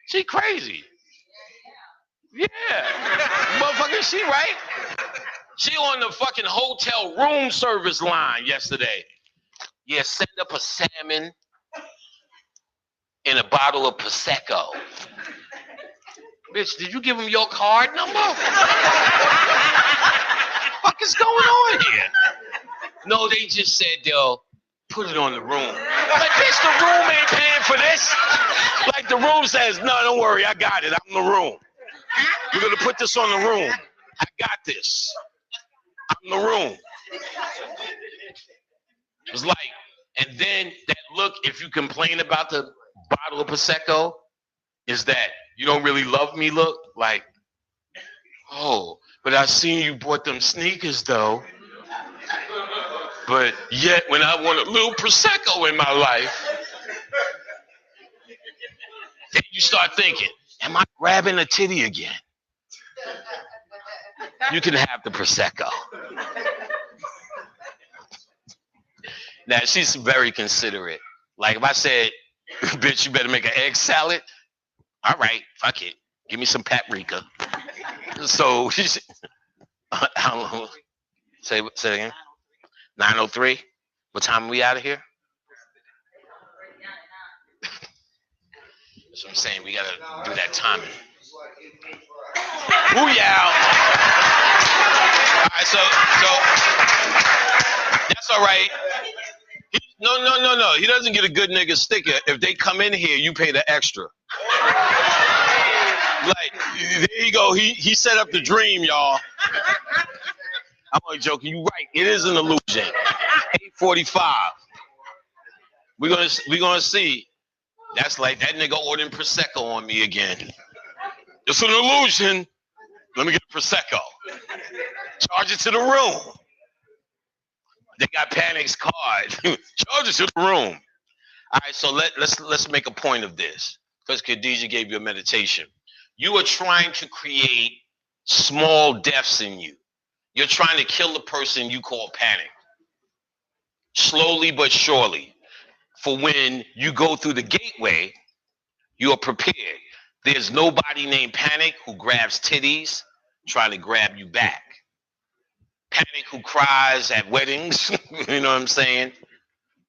She crazy. Yeah. Motherfucker, she right. She on the fucking hotel room service line yesterday. Yeah, send up a salmon and a bottle of Prosecco. Bitch, did you give him your card number? What the fuck is going on here? No, they just said they'll put it on the room. Like, bitch, the room ain't paying for this. Like, the room says, no, don't worry, I got it. I'm the room. We're going to put this on the room. I got this. I'm the room. It was like, and then that look, if you complain about the bottle of Prosecco, is that you don't really love me look? Like, oh, but I seen you bought them sneakers, though. But yet, when I want a little Prosecco in my life, then you start thinking, am I grabbing a titty again? You can have the Prosecco. Now, she's very considerate. Like, if I said, bitch, you better make an egg salad, all right, fuck it. Give me some paprika. So, how long? Say it again. 9:03. What time are we out of here? That's what I'm saying. We gotta do that timing. Booyah! All right, so that's all right. No. He doesn't get a good nigga sticker. If they come in here, you pay the extra. Like, there you go. He set up the dream, y'all. I'm only joking. You right. It is an illusion. 8:45. We're gonna see. That's like that nigga ordering Prosecco on me again. It's an illusion. Let me get a Prosecco. Charge it to the room. They got Panic's card. Charge it to the room. All right, so let's make a point of this, because Khadijah gave you a meditation. You are trying to create small deaths in you. You're trying to kill the person you call Panic. Slowly but surely. For when you go through the gateway, you are prepared. There's nobody named Panic who grabs titties trying to grab you back. Panic who cries at weddings, you know what I'm saying?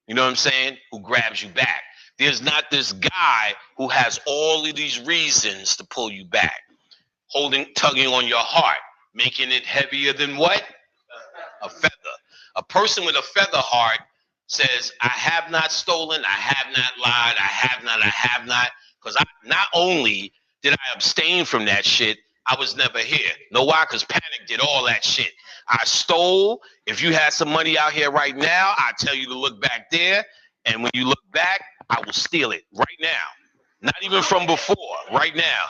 You know what I'm saying? Who grabs you back. There's not this guy who has all of these reasons to pull you back. Tugging on your heart, making it heavier than what? A feather. A person with a feather heart says, I have not stolen, I have not lied, I have not. Because not only did I abstain from that shit, I was never here. Know why? Because Panic did all that shit. I stole. If you had some money out here right now, I tell you to look back there. And when you look back, I will steal it right now. Not even from before. Right now,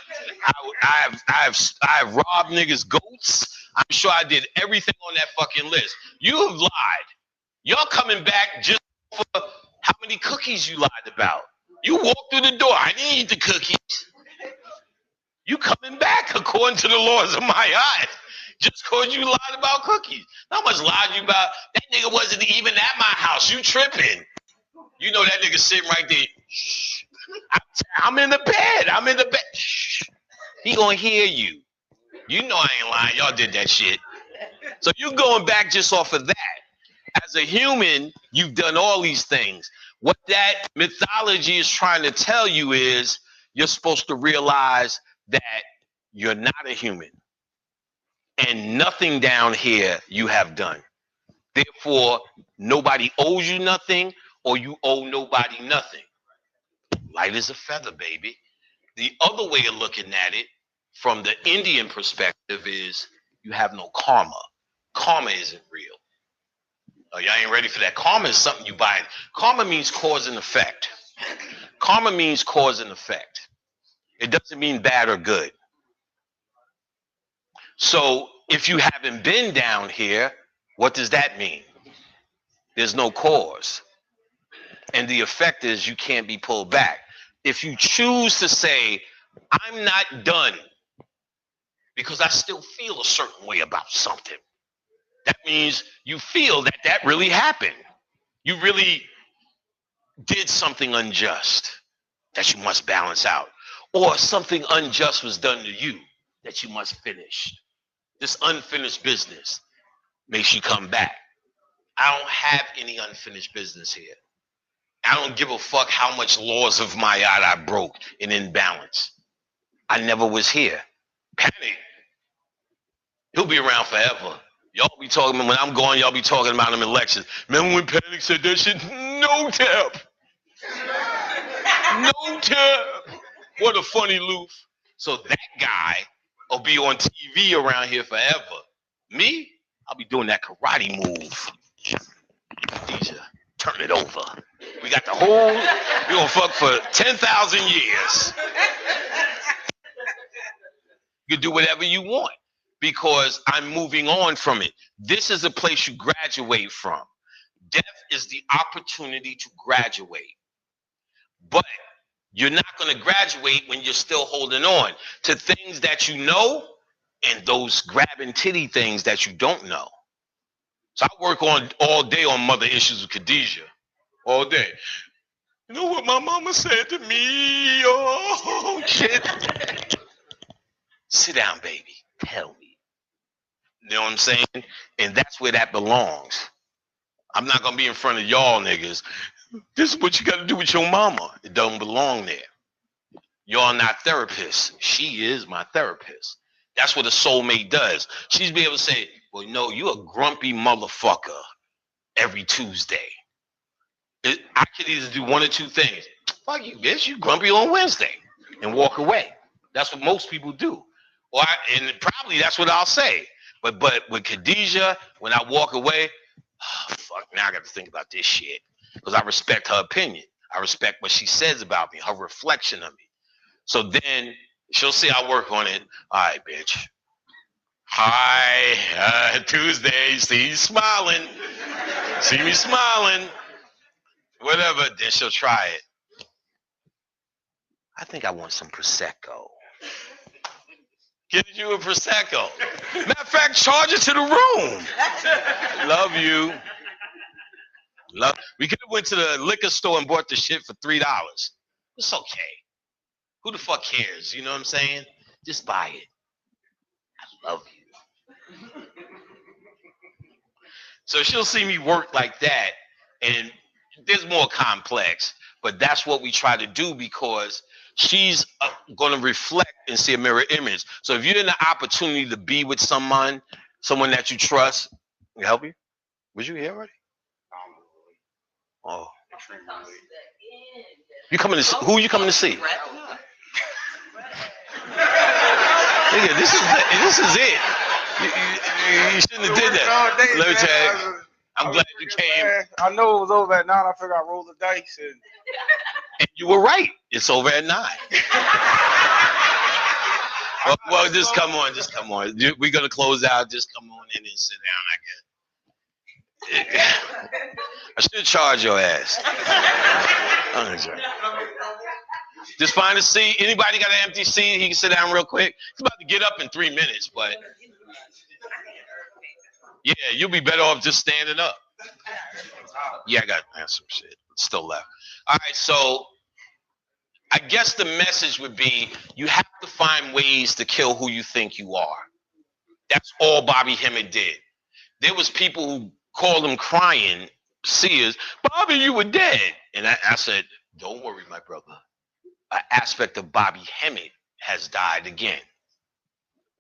I've robbed niggas' goats. I'm sure I did everything on that fucking list. You have lied. Y'all coming back just for how many cookies you lied about. You walked through the door. I didn't eat the cookies. You coming back according to the laws of my eyes. Just cause you lied about cookies. How much lied you about? That nigga wasn't even at my house. You tripping. You know that nigga sitting right there. Shh. I'm in the bed. I'm in the bed. Shh. He gonna hear you. You know I ain't lying. Y'all did that shit. So you going back just off of that. As a human, you've done all these things. What that mythology is trying to tell you is you're supposed to realize that you're not a human. And nothing down here you have done. Therefore, nobody owes you nothing or you owe nobody nothing. Light as a feather, baby. The other way of looking at it from the Indian perspective is you have no karma. Karma isn't real. Oh, y'all ain't ready for that. Karma is something you buy. Karma means cause and effect. Karma means cause and effect. It doesn't mean bad or good. So if you haven't been down here, what does that mean? There's no cause. And the effect is you can't be pulled back. If you choose to say, I'm not done because I still feel a certain way about something, that means you feel that that really happened. You really did something unjust that you must balance out. Or something unjust was done to you that you must finish. This unfinished business makes you come back. I don't have any unfinished business here. I don't give a fuck how much laws of my art I broke in imbalance. I never was here. Panic. He'll be around forever. Y'all be talking, when I'm gone, y'all be talking about him in lectures. Remember when Panic said that shit? No tap. No tap. What a funny loof. So that guy will be on TV around here forever. Me, I'll be doing that karate move. Deja, turn it over. We got the whole, we gonna fuck for 10,000 years. You can do whatever you want because I'm moving on from it. This is a place you graduate from. Death is the opportunity to graduate. But you're not going to graduate when you're still holding on to things that you know and those grabbing titty things that you don't know. So I work on all day on mother issues with Khadijah. All day. You know what my mama said to me? Oh, shit. Sit down, baby. Tell me. You know what I'm saying? And that's where that belongs. I'm not going to be in front of y'all niggas. This is what you got to do with your mama. It don't belong there. Y'all not therapists. She is my therapist. That's what a soulmate does. She's be able to say, well, no, you a grumpy motherfucker every Tuesday. I could either do one or two things. Fuck you, bitch. You grumpy on Wednesday. And walk away. That's what most people do. And probably that's what I'll say. But with Khadijah, when I walk away, oh, fuck, now I got to think about this shit. Because I respect her opinion. I respect what she says about me, her reflection of me. So then she'll say I work on it. All right, bitch. Hi, Tuesday. See you smiling. See me smiling. Whatever. Then she'll try it. I think I want some Prosecco. Get you a Prosecco. Matter of fact, charge it to the room. Love you. We could have went to the liquor store and bought the shit for $3. It's okay. Who the fuck cares? You know what I'm saying? Just buy it. I love you. So she'll see me work like that, and there's more complex, but that's what we try to do because she's going to reflect and see a mirror image. So if you're in the opportunity to be with someone that you trust, can I help you? Was you here already? Oh. You coming to who you coming to see? Nigga, this is it. You shouldn't have did that. Let me tell you. I'm glad you came. Man, I know it was over at 9. I figured I'd roll the dice And you were right. It's over at 9. well, just come on. We're gonna close out. Just come on in and sit down. I guess. I should charge your ass. Just find a seat. Anybody got an empty seat? He can sit down real quick. He's about to get up in 3 minutes, but yeah, you'll be better off just standing up. Yeah, I got some shit still left. All right, so I guess the message would be you have to find ways to kill who you think you are. That's all Bobby Hemmett did. There was people who called him crying, seers, Bobby, you were dead. And I said, don't worry, my brother. An aspect of Bobby Hemmett has died again.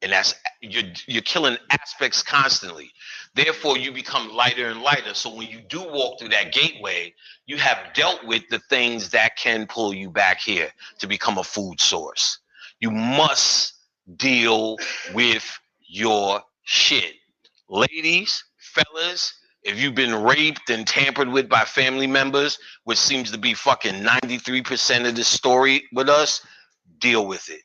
And that's you're killing aspects constantly. Therefore, you become lighter and lighter. So when you do walk through that gateway, you have dealt with the things that can pull you back here to become a food source. You must deal with your shit. Ladies, fellas, if you've been raped and tampered with by family members, which seems to be fucking 93% of the story with us, deal with it.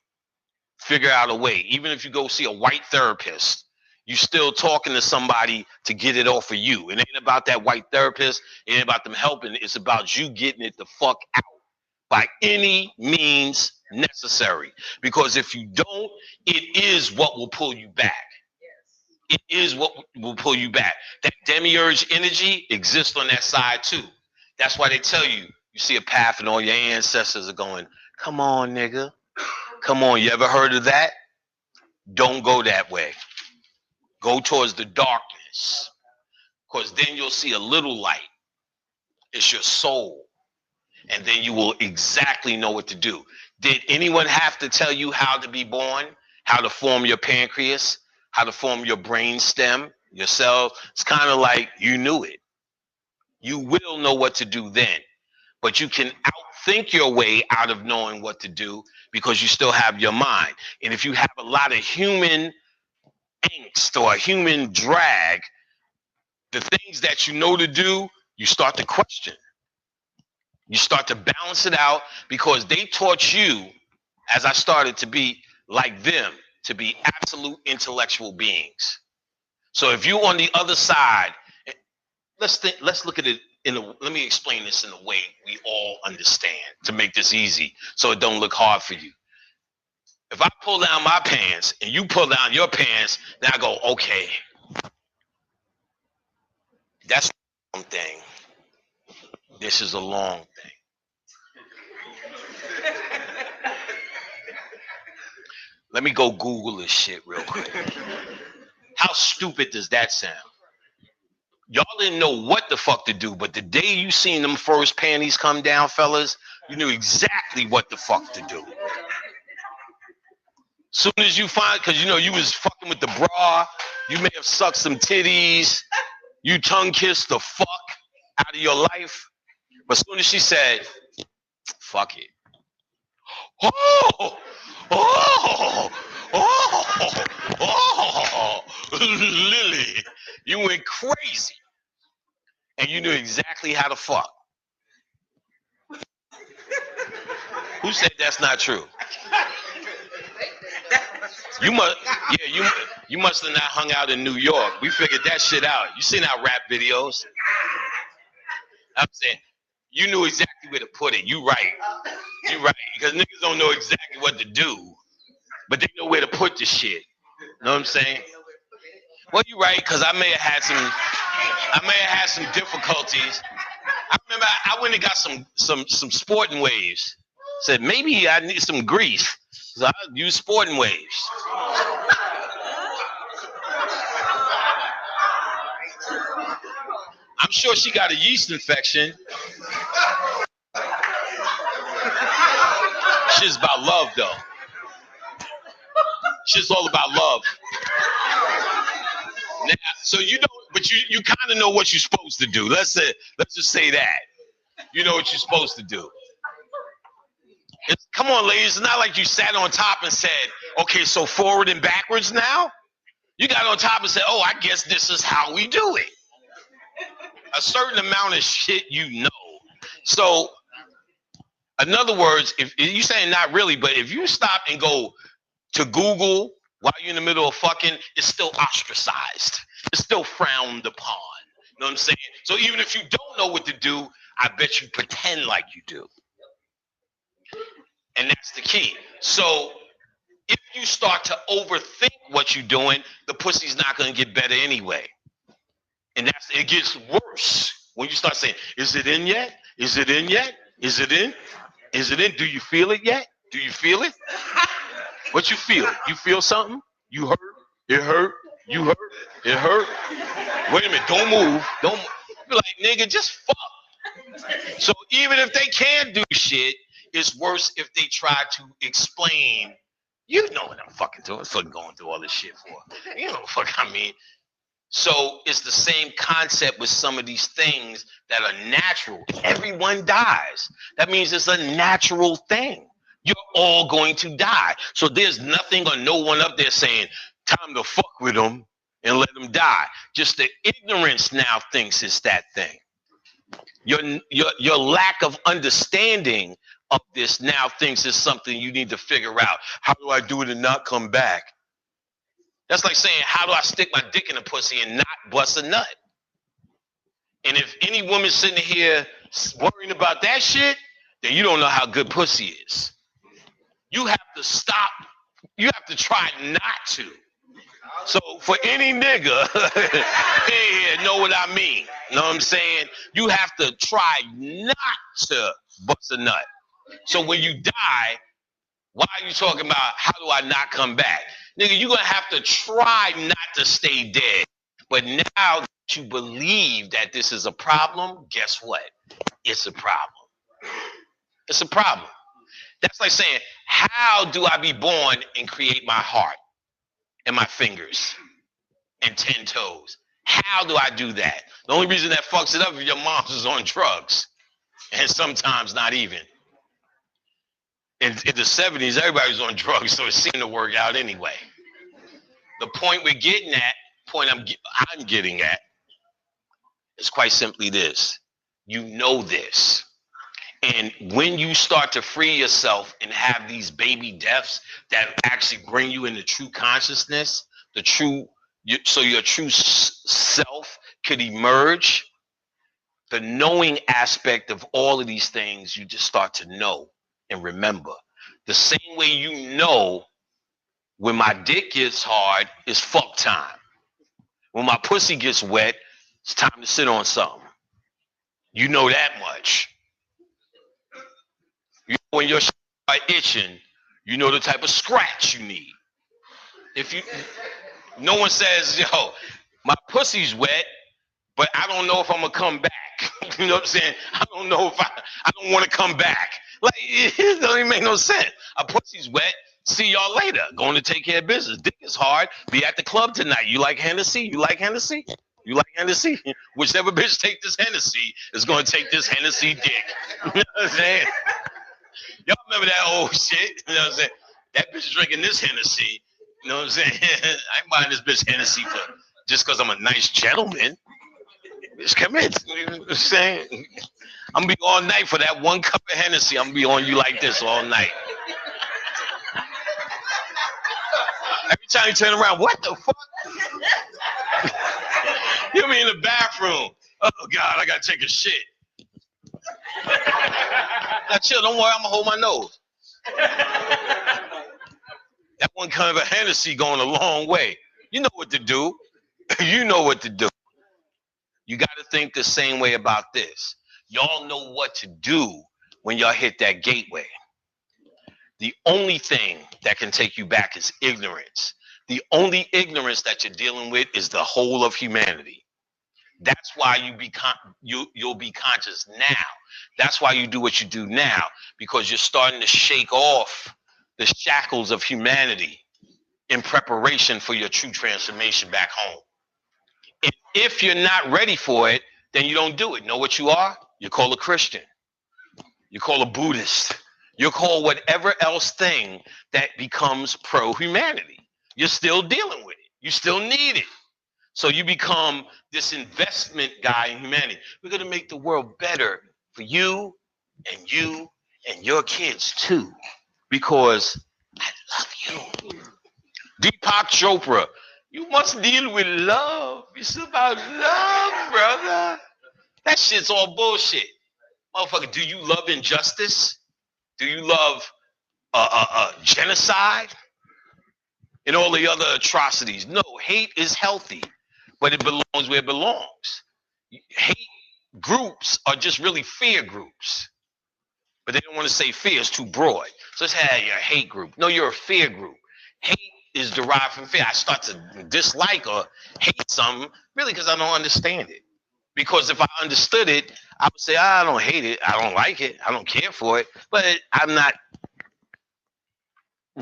Figure out a way. Even if you go see a white therapist, you still talking to somebody to get it off of you. It ain't about that white therapist. It ain't about them helping. It's about you getting it the fuck out by any means necessary. Because if you don't, it is what will pull you back. It is what will pull you back. That demiurge energy exists on that side too. That's why they tell you, you see a path and all your ancestors are going, come on, nigga. Come on, you ever heard of that? Don't go that way. Go towards the darkness. Because then you'll see a little light. It's your soul. And then you will exactly know what to do. Did anyone have to tell you how to be born? How to form your pancreas? How to form your brain stem? Your cells? It's kind of like you knew it. You will know what to do then. But you can outthink your way out of knowing what to do because you still have your mind. And if you have a lot of human angst or human drag, the things that you know to do, you start to question. You start to balance it out because they taught you, as I started to be like them, to be absolute intellectual beings. So if you're on the other side, let's look at it let me explain this in a way we all understand to make this easy so it don't look hard for you. If I pull down my pants and you pull down your pants, then I go, okay, that's a long thing. This is a long thing. Let me go Google this shit real quick. How stupid does that sound? Y'all didn't know what the fuck to do, but the day you seen them first panties come down, fellas, you knew exactly what the fuck to do. Soon as you find, because you know you was fucking with the bra, you may have sucked some titties, you tongue kissed the fuck out of your life, but soon as she said, fuck it. Oh, oh, oh, oh, Lily, you went crazy. And you knew exactly how to fuck. Who said that's not true? You must, yeah, you must have not hung out in New York. We figured that shit out. You seen our rap videos? I'm saying, you knew exactly where to put it. You right. You right. Because niggas don't know exactly what to do, but they know where to put the shit. Know what I'm saying? Well, you right, because I may have had some difficulties. I remember I went and got some sporting waves. Said maybe I need some grease. So I used sporting waves. I'm sure she got a yeast infection. Shit's about love, though. Shit's all about love. Now, so you don't, but you kind of know what you're supposed to do. Let's just say that. You know what you're supposed to do. Come on, ladies. It's not like you sat on top and said, okay, so forward and backwards now? You got on top and said, oh, I guess this is how we do it. a certain amount of shit you know. So, in other words, if you saying not really, but if you stop and go to Google while you're in the middle of fucking, it's still ostracized. It's still frowned upon. You know what I'm saying? So even if you don't know what to do, I bet you pretend like you do. And that's the key. So if you start to overthink what you're doing, the pussy's not going to get better anyway. And it gets worse when you start saying, is it in yet? Is it in yet? Is it in? Is it in? Do you feel it yet? Do you feel it? What you feel? You feel something? You hurt? It hurt? You hurt? It hurt? Wait a minute. Don't move. Don't move. Be like, nigga, just fuck. So even if they can't do shit, it's worse if they try to explain. You know what I'm fucking doing. I'm fucking going through all this shit for. You know what the fuck I mean? So it's the same concept with some of these things that are natural. Everyone dies. That means it's a natural thing. You're all going to die. So there's nothing or no one up there saying, time to fuck with them and let them die. Just the ignorance now thinks it's that thing. Your lack of understanding of this now thinks it's something you need to figure out. How do I do it and not come back? That's like saying, how do I stick my dick in a pussy and not bust a nut? And if any woman sitting here worrying about that shit, then you don't know how good pussy is. You have to stop. You have to try not to. So for any nigga, hey, know what I mean? Know what I'm saying? You have to try not to bust a nut. So when you die, why are you talking about how do I not come back? Nigga, you're going to have to try not to stay dead. But now that you believe that this is a problem, guess what? It's a problem. It's a problem. That's like saying, how do I be born and create my heart and my fingers and 10 toes? How do I do that? The only reason that fucks it up is your mom's is on drugs. And sometimes not even. In the 70s, everybody was on drugs, so it seemed to work out anyway. The point we're getting at, I'm getting at, is quite simply this. You know this. And when you start to free yourself and have these baby deaths that actually bring you into true consciousness, so your true self could emerge, the knowing aspect of all of these things, you just start to know and remember. The same way you know when my dick gets hard, it's fuck time. When my pussy gets wet, it's time to sit on something. You know that much. When your shit are itching, you know the type of scratch you need. No one says, yo, my pussy's wet, but I don't know if I'm gonna come back. You know what I'm saying? I don't know if I don't want to come back. Like, it doesn't even make no sense. A pussy's wet. See y'all later. Going to take care of business. Dick is hard. Be at the club tonight. You like Hennessy? You like Hennessy? You like Hennessy? Whichever bitch take this Hennessy is going to take this Hennessy dick. You know what I'm saying? Y'all remember that old shit? You know what I'm saying? That bitch drinking this Hennessy. You know what I'm saying? I ain't buying this bitch Hennessy just because I'm a nice gentleman. Bitch, come in. You know what I'm saying? I'm going to be all night for that one cup of Hennessy. I'm going to be on you like this all night. Every time you turn around, what the fuck? You'll be in the bathroom. Oh, God, I got to take a shit. Now, chill, don't worry, I'm going to hold my nose. That one kind of a Hennessy going a long way. You know what to do. You know what to do. You got to think the same way about this. Y'all know what to do when y'all hit that gateway. The only thing that can take you back is ignorance. The only ignorance that you're dealing with is the whole of humanity. That's why you'll be conscious now. That's why you do what you do now, because you're starting to shake off the shackles of humanity in preparation for your true transformation back home. And if you're not ready for it, then you don't do it. Know what you are? You're called a Christian. You're called a Buddhist. You're called whatever else thing that becomes pro-humanity. You're still dealing with it. You still need it. So you become this investment guy in humanity. We're going to make the world better for you and your kids too, because I love you. Deepak Chopra, you must deal with love. It's about love, brother. That shit's all bullshit. Motherfucker, do you love injustice? Do you love genocide and all the other atrocities? No, hate is healthy, but it belongs where it belongs. Hate groups are just really fear groups, but they don't want to say fear, it's too broad. So it's, hey, you're a hate group. No, you're a fear group. Hate is derived from fear. I start to dislike or hate something really because I don't understand it. Because if I understood it, I would say, I don't hate it, I don't like it, I don't care for it, but I'm not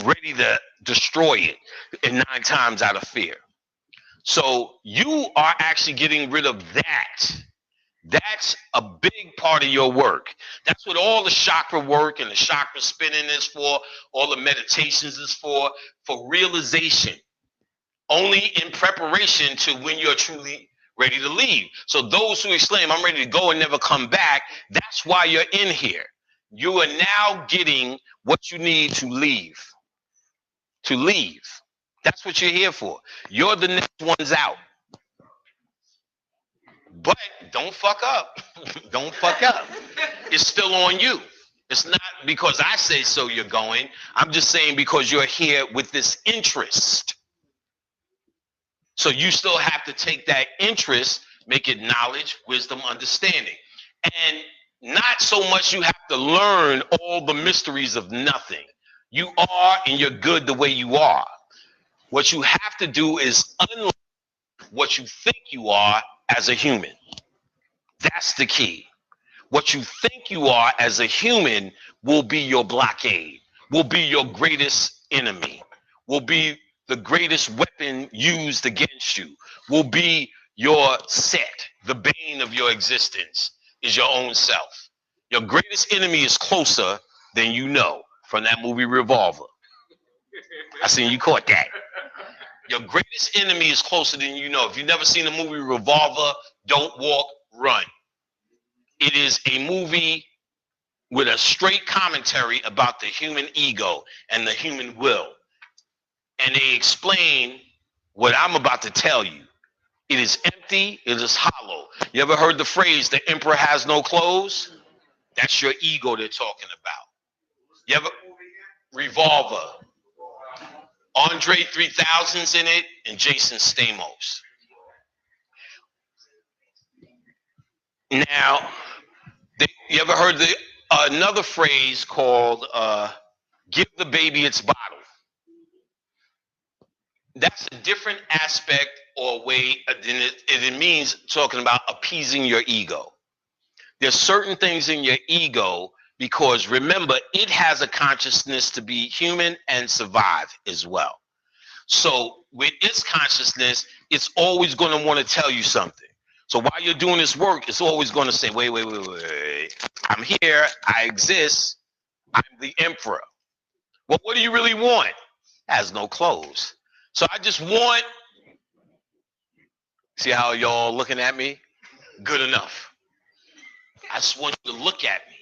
ready to destroy it, and 9 times out of fear. So you are actually getting rid of that. That's a big part of your work. That's what all the chakra work and the chakra spinning is for, all the meditations is for realization. Only in preparation to when you're truly ready to leave. So those who exclaim, I'm ready to go and never come back, that's why you're in here. You are now getting what you need to leave. To leave. That's what you're here for. You're the next ones out. But don't fuck up. Don't fuck up. It's still on you. It's not because I say so you're going. I'm just saying because you're here with this interest. So you still have to take that interest, make it knowledge, wisdom, understanding. And not so much you have to learn all the mysteries of nothing. You are and you're good the way you are. What you have to do is unlock what you think you are as a human. That's the key. What you think you are as a human will be your blockade, will be your greatest enemy, will be the greatest weapon used against you, will be your set, the bane of your existence is your own self. Your greatest enemy is closer than you know, from that movie Revolver. I seen you caught that. Your greatest enemy is closer than you know. If you've never seen the movie Revolver, Don't Walk, Run. It is a movie with a straight commentary about the human ego and the human will. And they explain what I'm about to tell you. It is empty, it is hollow. You ever heard the phrase, the emperor has no clothes? That's your ego they're talking about. You ever? Revolver. Andre 3000's in it and Jason Stamos. Now, you ever heard another phrase called give the baby its bottle? That's a different aspect or way than it means talking about appeasing your ego. There's certain things in your ego because remember, it has a consciousness to be human and survive as well. So with its consciousness, it's always going to want to tell you something. So while you're doing this work, it's always going to say, wait. I'm here. I exist. I'm the emperor. Well, what do you really want? It has no clothes. So I just want, see how y'all looking at me? Good enough. I just want you to look at me.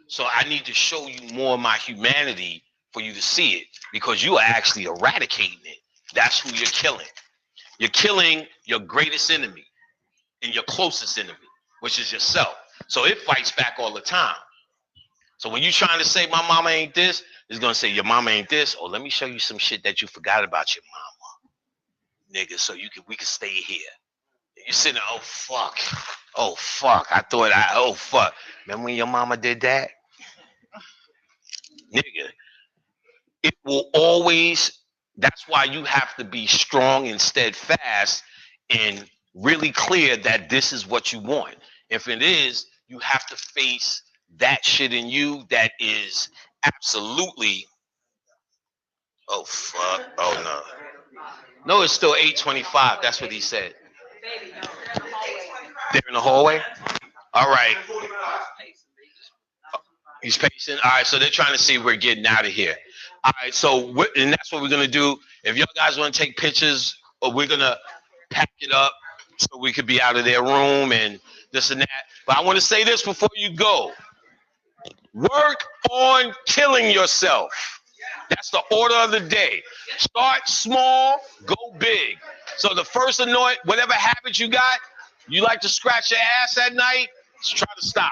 So I need to show you more of my humanity for you to see it, because you are actually eradicating it. That's who you're killing. You're killing your greatest enemy and your closest enemy, which is yourself. So it fights back all the time. So when you're trying to say my mama ain't this, it's going to say your mama ain't this. Oh, let me show you some shit that you forgot about your mama, nigga, so we can stay here. You're sitting there, oh fuck. Oh fuck. Remember when your mama did that? Nigga, it will always, that's why you have to be strong and steadfast and really clear that this is what you want. If it is, you have to face that shit in you that is absolutely, oh fuck, oh no. No, it's still 8:25. That's what he said. They're in the hallway? All right. He's pacing. All right, so they're trying to see if we're getting out of here. All right, so and that's what we're going to do. If y'all guys want to take pictures, we're going to, pack it up so we could be out of their room and this and that. But I want to say this before you go. Work on killing yourself. That's the order of the day. Start small, go big. So the first annoying, whatever habit you got, you like to scratch your ass at night, just try to stop.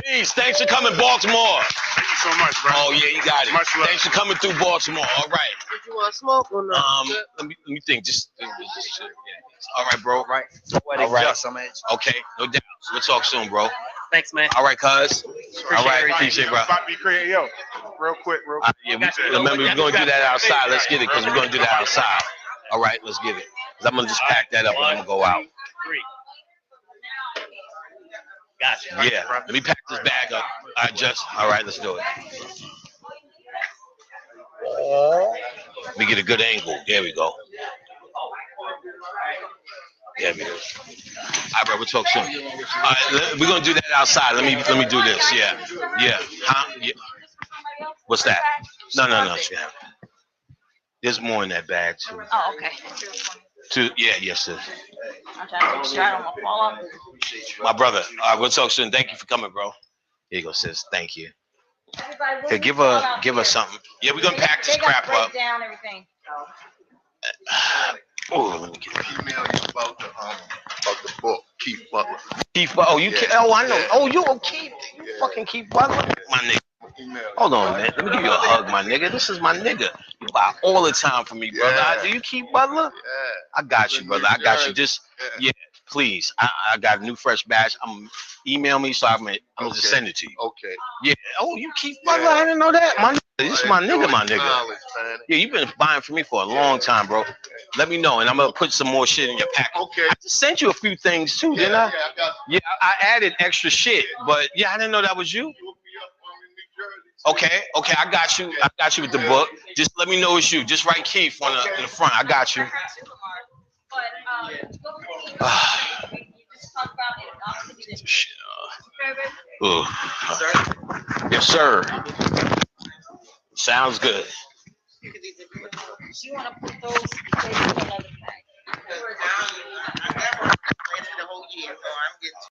Peace. Thanks for coming, Baltimore. Thank you so much, bro. Oh yeah, you got it. Much love. Thanks for coming through Baltimore. All right. Did you want to smoke or not? Let me think. Just all right, bro. Right. All right. I'm at Okay, no doubt. We'll talk soon, bro. Thanks, man. All right, cuz. All right, appreciate it, bro. About to be creative. Yo, real quick. Yeah, remember, we're gonna do that outside. Let's get it, cause we're gonna do that outside. All right, let's get it. Cause I'm gonna just pack that up and I'm gonna go out. 3. Gotcha. Yeah. Let me pack this bag up. All right, let's do it. Let me get a good angle. There we go. There we go. All right, bro. We'll talk soon. All right, we're gonna do that outside. Let me do this. Yeah. Huh? Yeah. What's that? No. Yeah. There's more in that bag too. Oh, okay. Yes, sis. I'm trying to make sure I don't want to fall off. My brother. All right, we'll talk soon. Thank you for coming, bro. Here you go, sis. Thank you. Okay, give her something. Yeah, we're gonna pack this crap up. Down everything. Oh, let me get it. Email you about the book, Keith Butler. Keith Butler. Oh, you Yeah. oh, I know. Yeah. Oh, you Keith. You fucking Keith Butler. My nigga. Hold on, man. Let me give you a hug, my nigga. This is my nigga. You buy all the time for me, brother. Yeah. Do you Keith Butler? Yeah. I got you, brother. I got you. Just please. I got a new fresh batch. Email me so I'm gonna just send it to you. Okay. Yeah. Oh, you Keith Butler? I didn't know that. My nigga. This is my nigga, my nigga. Yeah, you've been buying for me for a long time, bro. Let me know, and I'm gonna put some more shit in your pack. Okay. I just sent you a few things too, didn't I? Yeah, I added extra shit, but yeah, I didn't know that was you. Okay, I got you. I got you with the book. Just let me know it's you. Just write Keith on in the front. I got you. Yes, sir. Sounds good. You want to put those